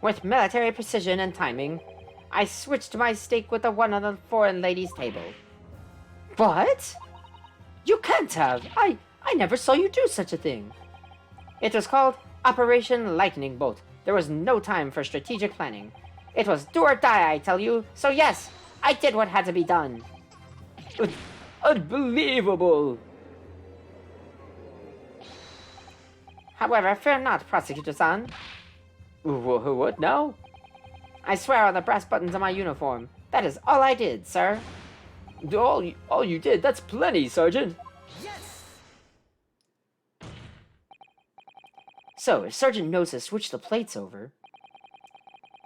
With military precision and timing, I switched my steak with the one on the foreign lady's table. What? You can't have. I never saw you do such a thing. It was called Operation Lightning Bolt. There was no time for strategic planning. It was do or die, I tell you. So yes, I did what had to be done. Unbelievable! However, fear not, Prosecutor-san. What now? I swear on the brass buttons of my uniform. That is all I did, sir. All you did, that's plenty, Sergeant. Yes! So, if Sergeant knows to switch the plates over,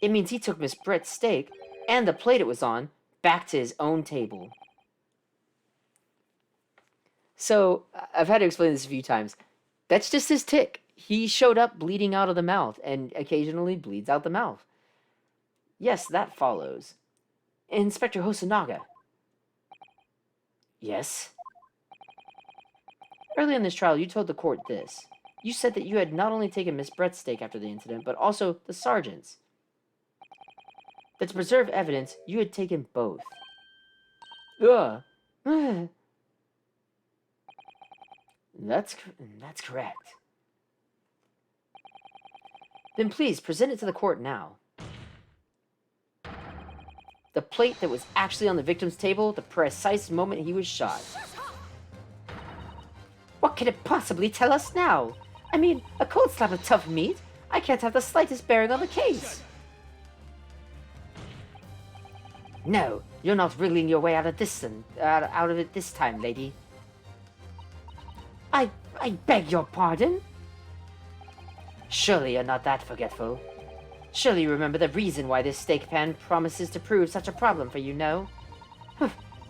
it means he took Miss Brett's steak and the plate it was on back to his own table. So, I've had to explain this a few times. That's just his tick. He showed up bleeding out of the mouth and occasionally bleeds out the mouth. Yes, that follows. Inspector Hosonaga. Yes? Early in this trial, you told the court this. You said that you had not only taken Miss Brett's steak after the incident, but also the sergeant's. That to preserve evidence, you had taken both. Ugh. That's correct. Then please, present it to the court now. The plate that was actually on the victim's table the precise moment he was shot. What can it possibly tell us now? I mean, a cold slab of tough meat? I can't have the slightest bearing on the case. No, you're not wriggling your way out of it this time, lady. I beg your pardon? Surely you're not that forgetful. Surely you remember the reason why this steak pan promises to prove such a problem for you, no?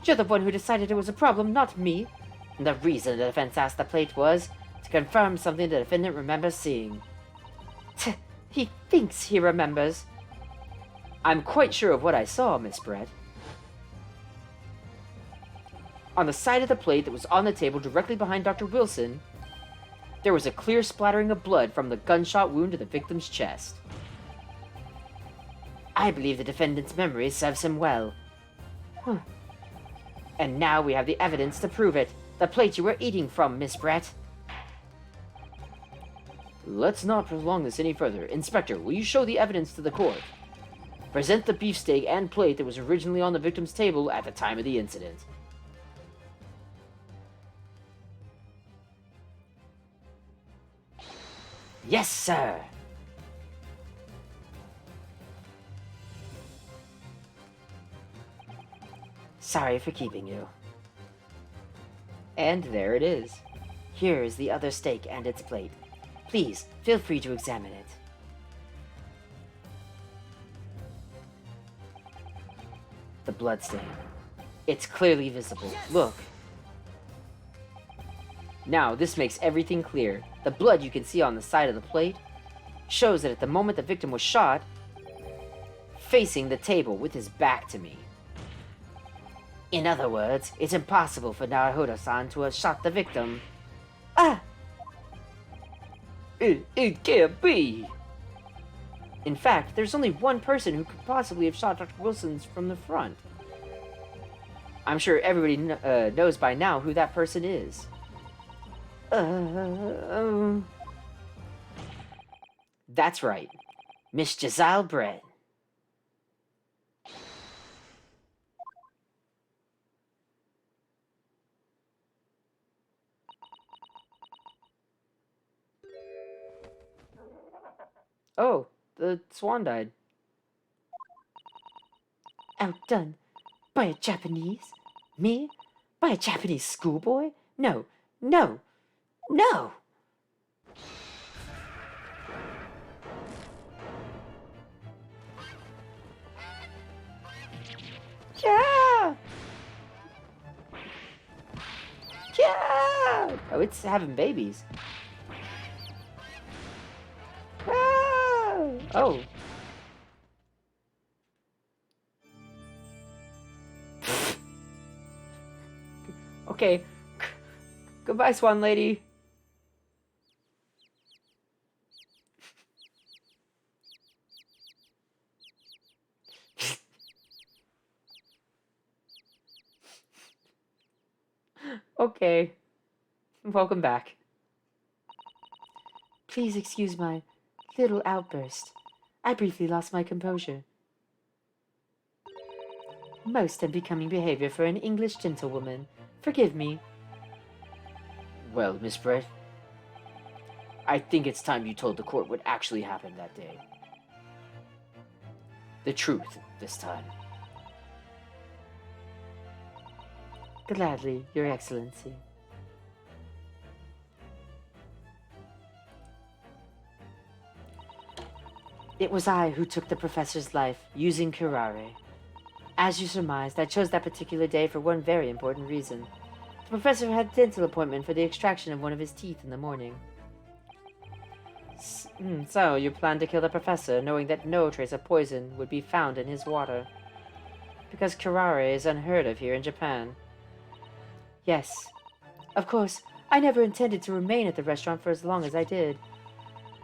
You're the one who decided it was a problem, not me. And the reason the defense asked the plate was to confirm something the defendant remembers seeing. He thinks he remembers. I'm quite sure of what I saw, Miss Brett. On the side of the plate that was on the table directly behind Dr. Wilson, there was a clear splattering of blood from the gunshot wound to the victim's chest. I believe the defendant's memory serves him well. And now we have the evidence to prove it. The plate you were eating from, Miss Brett. Let's not prolong this any further. Inspector, will you show the evidence to the court? Present the beefsteak and plate that was originally on the victim's table at the time of the incident. Yes, sir. Sorry for keeping you. And there it is. Here is the other steak and its plate. Please, feel free to examine it. The bloodstain. It's clearly visible. Look. Now, this makes everything clear. The blood you can see on the side of the plate shows that at the moment the victim was shot, facing the table with his back to me. In other words, it's impossible for Naruhodo-san to have shot the victim. It can't be. In fact, there's only one person who could possibly have shot Dr. Wilson's from the front. I'm sure everybody knows by now who that person is. That's right. Miss Giselle Brett. Oh, the swan died. Outdone by a Japanese? Me? By a Japanese schoolboy? No, no, no! Yeah! Yeah! Oh, it's having babies. Ah! Oh. Okay. Goodbye, Swan Lady. Okay. Welcome back. Please excuse my little outburst. I briefly lost my composure. Most unbecoming behavior for an English gentlewoman. Forgive me. Well, Miss Brett, I think it's time you told the court what actually happened that day. The truth, this time. Gladly, Your Excellency. It was I who took the professor's life, using curare. As you surmised, I chose that particular day for one very important reason. The professor had a dental appointment for the extraction of one of his teeth in the morning. So, you planned to kill the professor, knowing that no trace of poison would be found in his water. Because curare is unheard of here in Japan. Yes. Of course, I never intended to remain at the restaurant for as long as I did.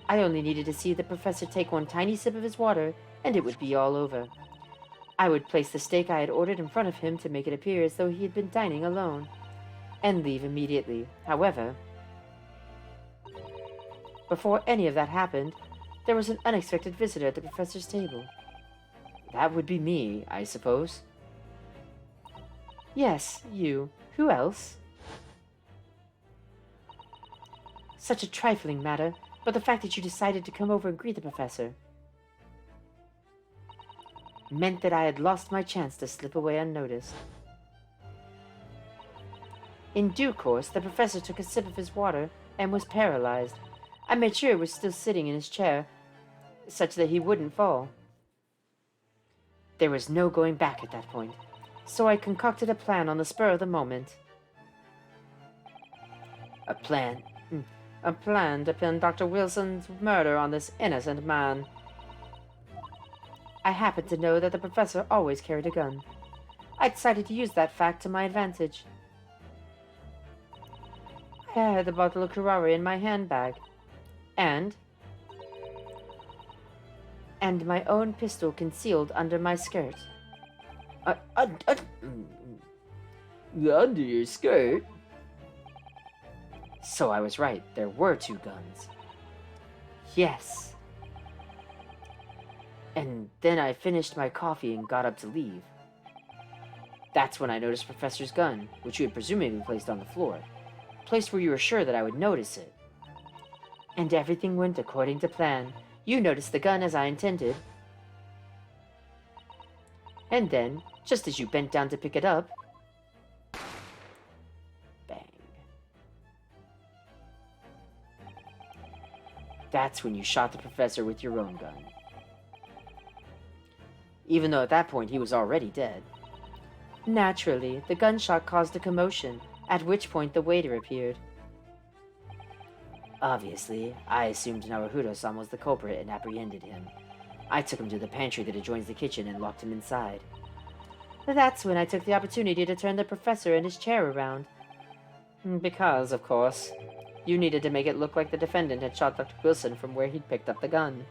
I only needed to see the professor take one tiny sip of his water, and it would be all over. I would place the steak I had ordered in front of him to make it appear as though he had been dining alone, and leave immediately. However, before any of that happened, there was an unexpected visitor at the professor's table. That would be me, I suppose. Yes, you. Who else? Such a trifling matter, but the fact that you decided to come over and greet the professor meant that I had lost my chance to slip away unnoticed. In due course, the professor took a sip of his water and was paralyzed. I made sure he was still sitting in his chair, such that he wouldn't fall. There was no going back at that point, so I concocted a plan on the spur of the moment. A plan? A plan to pin Dr. Wilson's murder on this innocent man. I happened to know that the professor always carried a gun. I decided to use that fact to my advantage. I had the bottle of curare in my handbag, and my own pistol concealed under my skirt. Under your skirt? So I was right, there were two guns. Yes. And then I finished my coffee and got up to leave. That's when I noticed Professor's gun, which you had presumably placed on the floor, placed where you were sure that I would notice it. And everything went according to plan. You noticed the gun as I intended. And then, just as you bent down to pick it up, bang. That's when you shot the professor with your own gun. Even though at that point he was already dead. Naturally, the gunshot caused a commotion, at which point the waiter appeared. Obviously, I assumed Naruhodo-san was the culprit and apprehended him. I took him to the pantry that adjoins the kitchen and locked him inside. That's when I took the opportunity to turn the professor and his chair around. Because, of course, you needed to make it look like the defendant had shot Dr. Wilson from where he'd picked up the gun.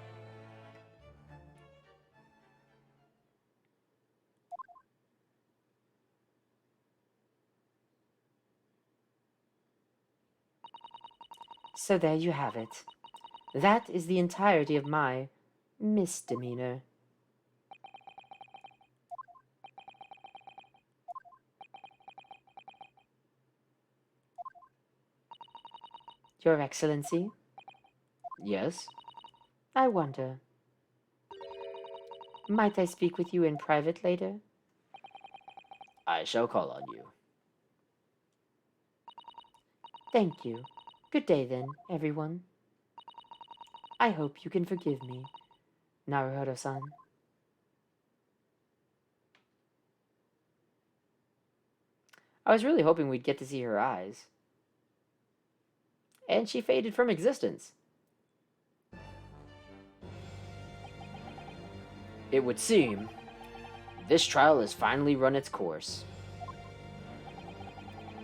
So there you have it. That is the entirety of my misdemeanor. Your Excellency? Yes? I wonder. Might I speak with you in private later? I shall call on you. Thank you. Good day then, everyone. I hope you can forgive me, Naruhodo-san. I was really hoping we'd get to see her eyes. And she faded from existence. It would seem this trial has finally run its course.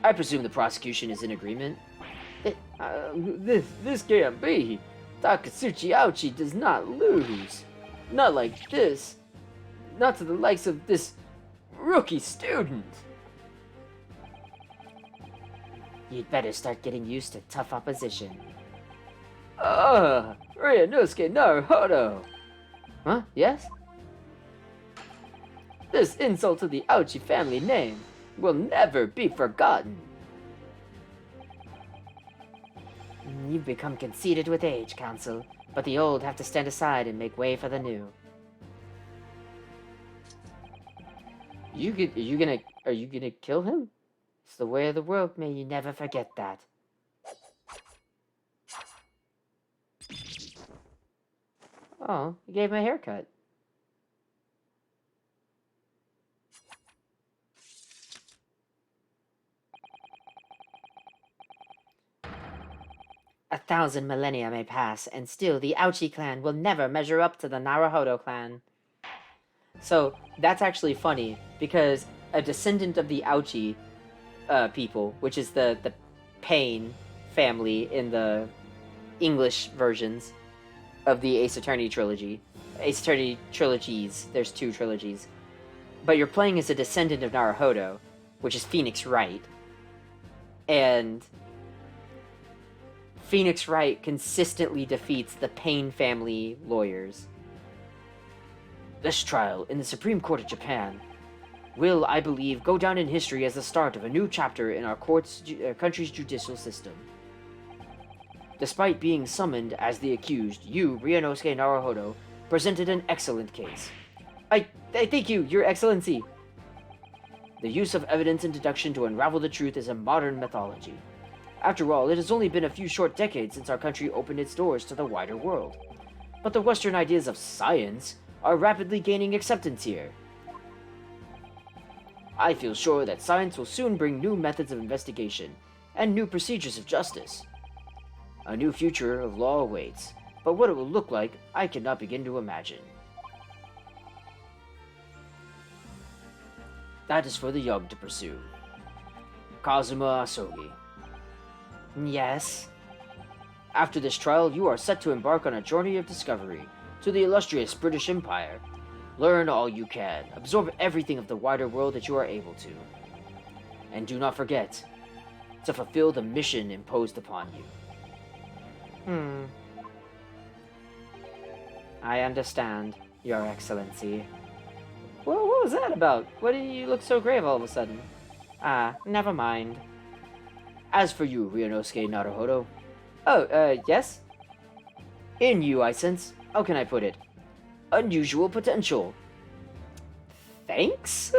I presume the prosecution is in agreement. This can't be. Takatsuchi Ouchi does not lose. Not like this. Not to the likes of this rookie student. You'd better start getting used to tough opposition. Ryunosuke Naruhodo. Huh? Yes? This insult to the Ouchi family name will never be forgotten. You've become conceited with age, Council, but the old have to stand aside and make way for the new. Are you gonna kill him? It's the way of the world, may you never forget that. Oh, he gave him a haircut. A 1,000 millennia may pass, and still the Ouchi clan will never measure up to the Naruhodo clan. So that's actually funny because a descendant of the Ouchi people, which is the Pain family in the English versions of the Ace Attorney trilogy. Ace Attorney trilogies. There's 2 trilogies. But you're playing as a descendant of Naruhodo, which is Phoenix Wright. And Phoenix Wright consistently defeats the Pain family lawyers. This trial in the Supreme Court of Japan will, I believe, go down in history as the start of a new chapter in our country's judicial system. Despite being summoned as the accused, you, Ryunosuke Naruhodo, presented an excellent case. I thank you, Your Excellency. The use of evidence and deduction to unravel the truth is a modern mythology. After all, it has only been a few short decades since our country opened its doors to the wider world. But the Western ideas of science are rapidly gaining acceptance here. I feel sure that science will soon bring new methods of investigation and new procedures of justice. A new future of law awaits, but what it will look like, I cannot begin to imagine. That is for the young to pursue. Kazuma Asogi. Yes? After this trial, you are set to embark on a journey of discovery to the illustrious British Empire. Learn all you can, absorb everything of the wider world that you are able to. And do not forget to fulfill the mission imposed upon you. I understand, Your Excellency. Well, what was that about? Why did you look so grave all of a sudden? Ah, never mind. As for you, Ryunosuke Naruhodo. Oh, yes? In you, I sense, how can I put it? Unusual potential. Thanks?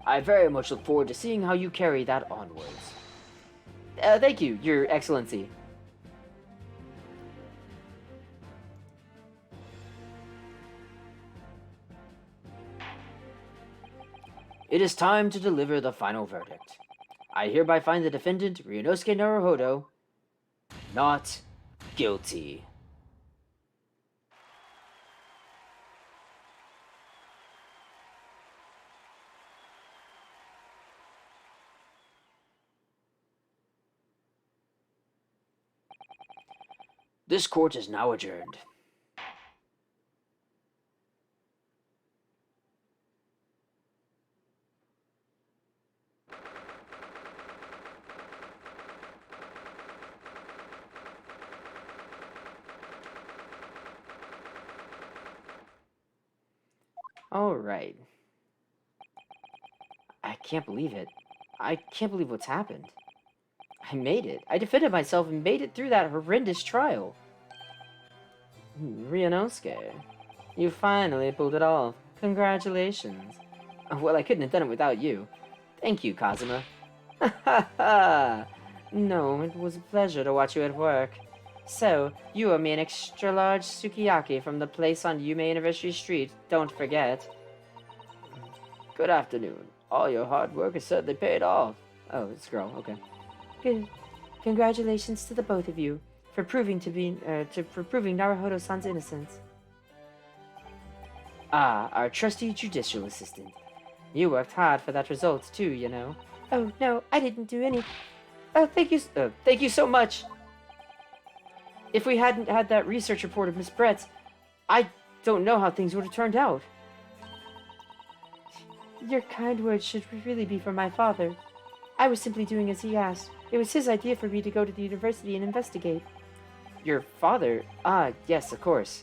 I very much look forward to seeing how you carry that onwards. Thank you, Your Excellency. It is time to deliver the final verdict. I hereby find the defendant, Ryunosuke Naruhodo, not guilty. This court is now adjourned. All right. I can't believe it. I can't believe what's happened. I made it. I defended myself and made it through that horrendous trial. Ryunosuke, you finally pulled it off. Congratulations. Well, I couldn't have done it without you. Thank you, Kazuma. Ha ha ha! No, it was a pleasure to watch you at work. So, you owe me an extra-large sukiyaki from the place on Yume University Street, don't forget. Good afternoon. All your hard work has certainly paid off. Oh, it's a girl, okay. Good. Congratulations to the both of you for proving Naruhodo-san's innocence. Ah, our trusty judicial assistant. You worked hard for that result, too, you know. Oh, no, I didn't do any. Oh, thank you so much. If we hadn't had that research report of Miss Brett's, I don't know how things would have turned out. Your kind words should really be for my father. I was simply doing as he asked. It was his idea for me to go to the university and investigate. Your father? Ah, yes, of course.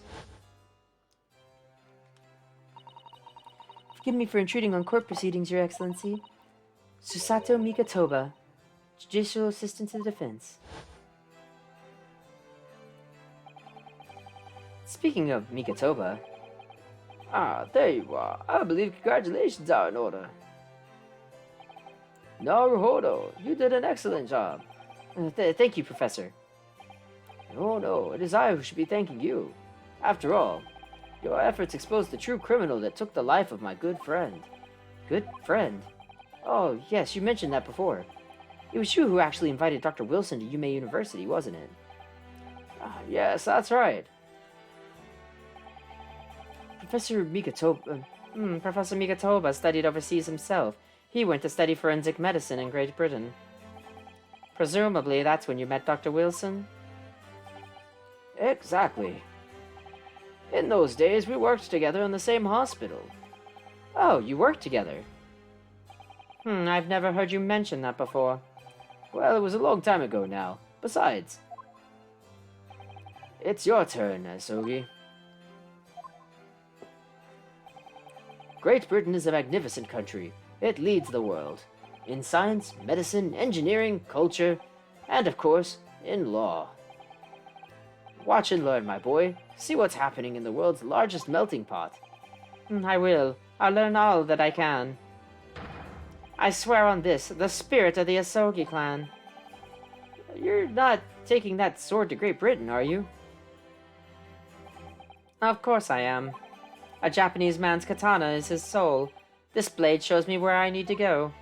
Forgive me for intruding on court proceedings, Your Excellency. Susato Mikatoba, Judicial Assistant to the Defense. Speaking of Mikatoba... Ah, there you are. I believe congratulations are in order. Naruhodo, you did an excellent job. Thank you, Professor. Oh no, it is I who should be thanking you. After all, your efforts exposed the true criminal that took the life of my good friend. Good friend? Oh, yes, you mentioned that before. It was you who actually invited Dr. Wilson to Yume University, wasn't it? Yes, that's right. Professor Mikatoba studied overseas himself. He went to study forensic medicine in Great Britain. Presumably, that's when you met Dr. Wilson? Exactly. In those days, we worked together in the same hospital. Oh, you worked together? I've never heard you mention that before. Well, it was a long time ago now. Besides, it's your turn, Asogi. Great Britain is a magnificent country. It leads the world. In science, medicine, engineering, culture, and of course, in law. Watch and learn, my boy. See what's happening in the world's largest melting pot. I will. I'll learn all that I can. I swear on this, the spirit of the Asogi clan. You're not taking that sword to Great Britain, are you? Of course I am. A Japanese man's katana is his soul. This blade shows me where I need to go.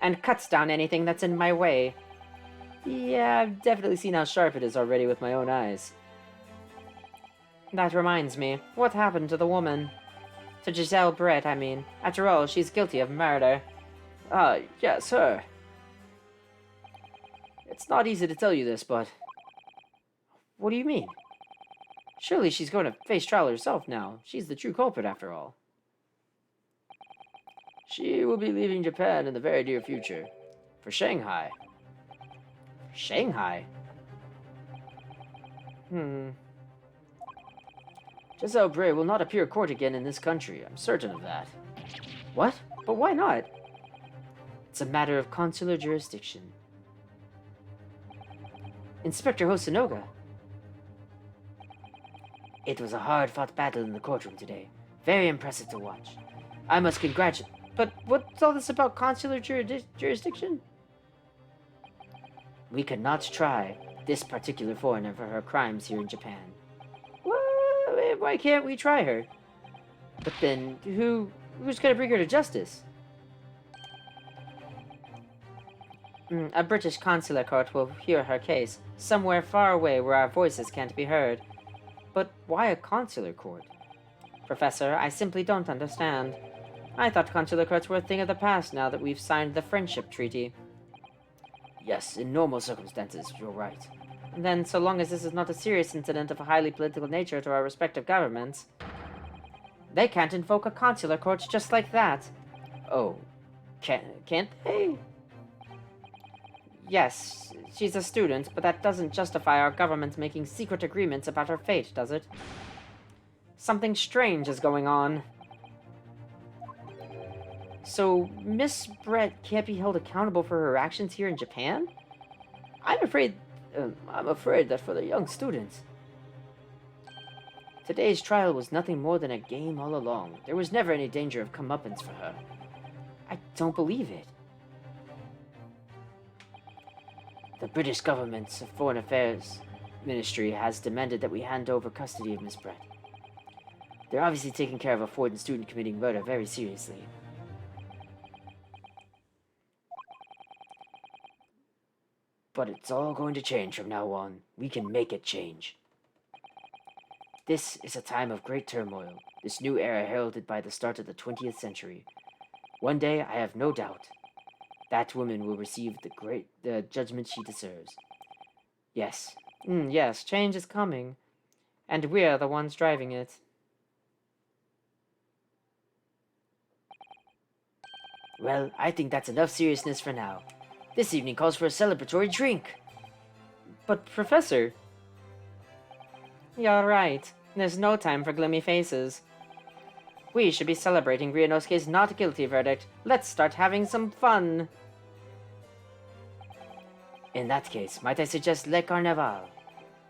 And cuts down anything that's in my way. Yeah, I've definitely seen how sharp it is already with my own eyes. That reminds me, what happened to the woman? To Giselle Brett, I mean. After all, she's guilty of murder. Yes, her. It's not easy to tell you this, but... What do you mean? Surely she's going to face trial herself now. She's the true culprit, after all. She will be leaving Japan in the very near future. For Shanghai. Shanghai? Giselle Bray will not appear in court again in this country. I'm certain of that. What? But why not? It's a matter of consular jurisdiction. Inspector Hosonoga. It was a hard-fought battle in the courtroom today. Very impressive to watch. I must congratulate... But what's all this about consular jurisdiction? We could not try this particular foreigner for her crimes here in Japan. Well, why can't we try her? But then, who's gonna bring her to justice? A British consular court will hear her case, somewhere far away where our voices can't be heard. But why a consular court? Professor, I simply don't understand. I thought consular courts were a thing of the past now that we've signed the Friendship Treaty. Yes, in normal circumstances, you're right. Then, so long as this is not a serious incident of a highly political nature to our respective governments, they can't invoke a consular court just like that. Oh, can't they? Yes, she's a student, but that doesn't justify our government making secret agreements about her fate, does it? Something strange is going on. So, Miss Brett can't be held accountable for her actions here in Japan? I'm afraid that for the young students. Today's trial was nothing more than a game all along. There was never any danger of comeuppance for her. I don't believe it. The British government's Foreign Affairs Ministry has demanded that we hand over custody of Miss Brett. They're obviously taking care of a foreign student committing murder very seriously. But it's all going to change from now on. We can make it change. This is a time of great turmoil, this new era heralded by the start of the 20th century. One day, I have no doubt, that woman will receive the judgment she deserves. Yes. Yes, change is coming. And we're the ones driving it. Well, I think that's enough seriousness for now. This evening calls for a celebratory drink. But, Professor... You're right. There's no time for gloomy faces. We should be celebrating Ryunosuke's not guilty verdict. Let's start having some fun. In that case, might I suggest Le Carnaval?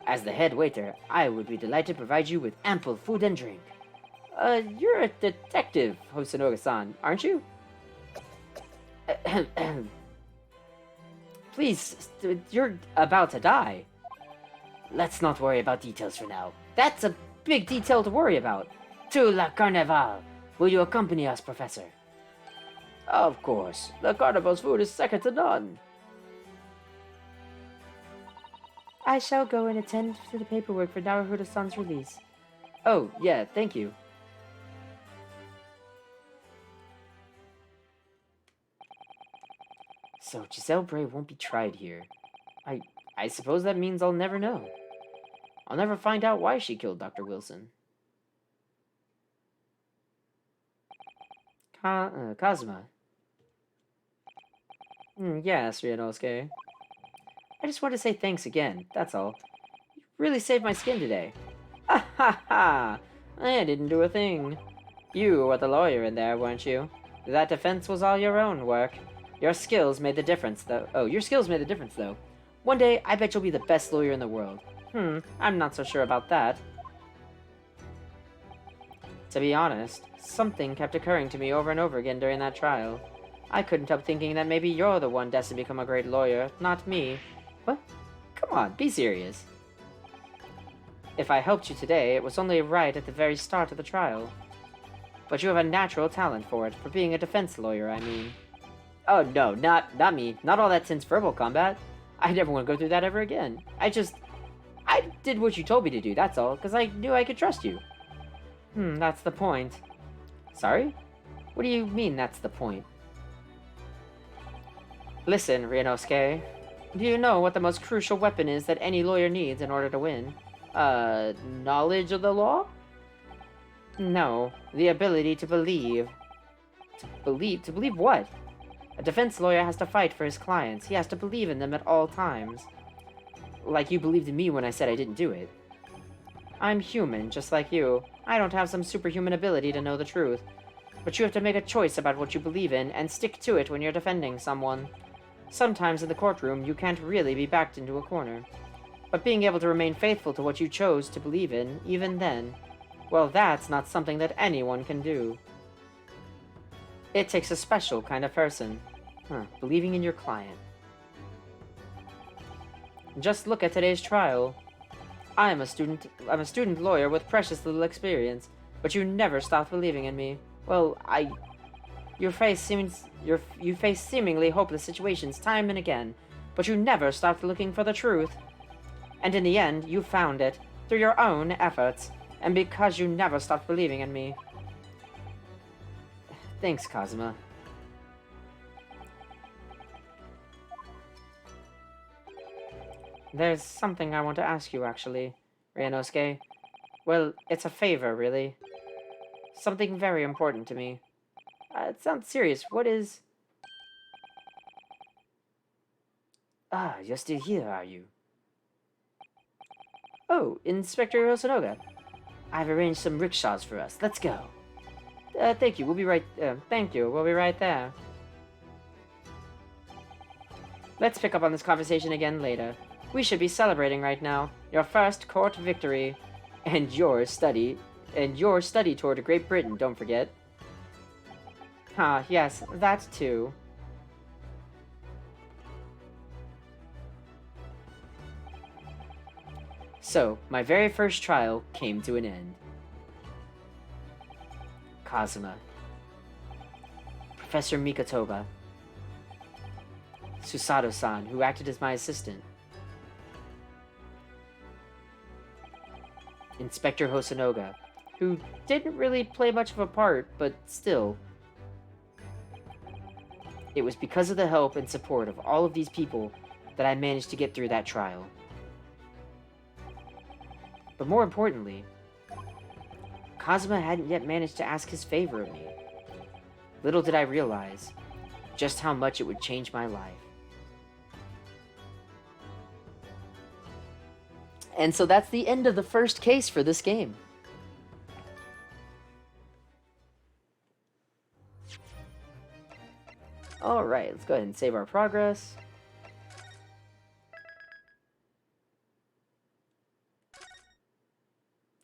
As the head waiter, I would be delighted to provide you with ample food and drink. You're a detective, Hosonoga-san, aren't you? Please, you're about to die. Let's not worry about details for now. That's a big detail to worry about. To La Carnaval. Will you accompany us, Professor? Of course. La Carnival's food is second to none. I shall go and attend to the paperwork for Naruhodo-san's release. Oh, yeah, thank you. So, Giselle Bray won't be tried here. I suppose that means I'll never know. I'll never find out why she killed Dr. Wilson. Kazuma. Yes, Ryunosuke. I just want to say thanks again, that's all. You really saved my skin today. Ha ha ha! I didn't do a thing. You were the lawyer in there, weren't you? That defense was all your own work. Your skills made the difference, though. Oh, your skills made the difference, though. One day, I bet you'll be the best lawyer in the world. I'm not so sure about that. To be honest, something kept occurring to me over and over again during that trial. I couldn't help thinking that maybe you're the one destined to become a great lawyer, not me. What? Come on, be serious. If I helped you today, it was only right at the very start of the trial. But you have a natural talent for it, for being a defense lawyer, I mean. Oh no, not me. Not all that since verbal combat. I never want to go through that ever again. I did what you told me to do, that's all, because I knew I could trust you. That's the point. Sorry? What do you mean, that's the point? Listen, Ryunosuke. Do you know what the most crucial weapon is that any lawyer needs in order to win? Knowledge of the law? No, the ability to believe. To believe what? A defense lawyer has to fight for his clients. He has to believe in them at all times. Like you believed in me when I said I didn't do it. I'm human, just like you. I don't have some superhuman ability to know the truth. But you have to make a choice about what you believe in and stick to it when you're defending someone. Sometimes in the courtroom, you can't really be backed into a corner. But being able to remain faithful to what you chose to believe in, even then, well, that's not something that anyone can do. It takes a special kind of person. Believing in your client. Just look at today's trial. I'm a student lawyer with precious little experience, but you never stopped believing in me. Well, you face seemingly hopeless situations time and again, but you never stopped looking for the truth. And in the end, you found it, through your own efforts, and because you never stopped believing in me. Thanks, Kazuma. There's something I want to ask you, actually, Ryunosuke. Well, it's a favor, really. Something very important to me. It sounds serious. What is... you're still here, are you? Oh, Inspector Hosonoga. I've arranged some rickshaws for us. Let's go. Thank you. We'll be right there. Let's pick up on this conversation again later. We should be celebrating right now. Your first court victory. And your study tour to Great Britain, don't forget. Yes, that too. So, my very first trial came to an end. Kazuma. Professor Mikotoba. Susato-san, who acted as my assistant. Inspector Hosonoga, who didn't really play much of a part, but still. It was because of the help and support of all of these people that I managed to get through that trial. But more importantly, Kazuma hadn't yet managed to ask his favor of me. Little did I realize just how much it would change my life. And so that's the end of the first case for this game. Alright, let's go ahead and save our progress.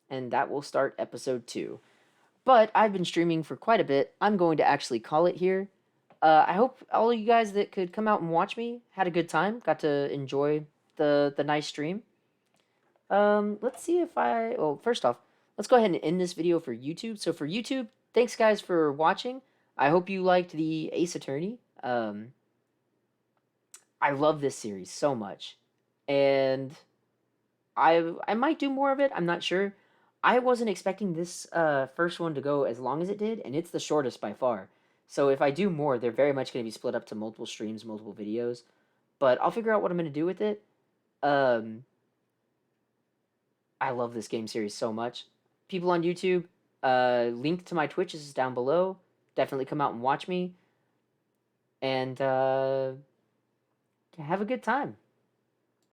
And that will start episode 2. But I've been streaming for quite a bit. I'm going to actually call it here. I hope all of you guys that could come out and watch me had a good time, got to enjoy the nice stream. Let's see if well, first off, let's go ahead and end this video for YouTube. So for YouTube, thanks guys for watching. I hope you liked the Ace Attorney. I love this series so much. And I might do more of it, I'm not sure. I wasn't expecting this first one to go as long as it did, and it's the shortest by far. So if I do more, they're very much going to be split up to multiple streams, multiple videos. But I'll figure out what I'm going to do with it. I love this game series so much. People on YouTube, link to my Twitch is down below. Definitely come out and watch me. And have a good time.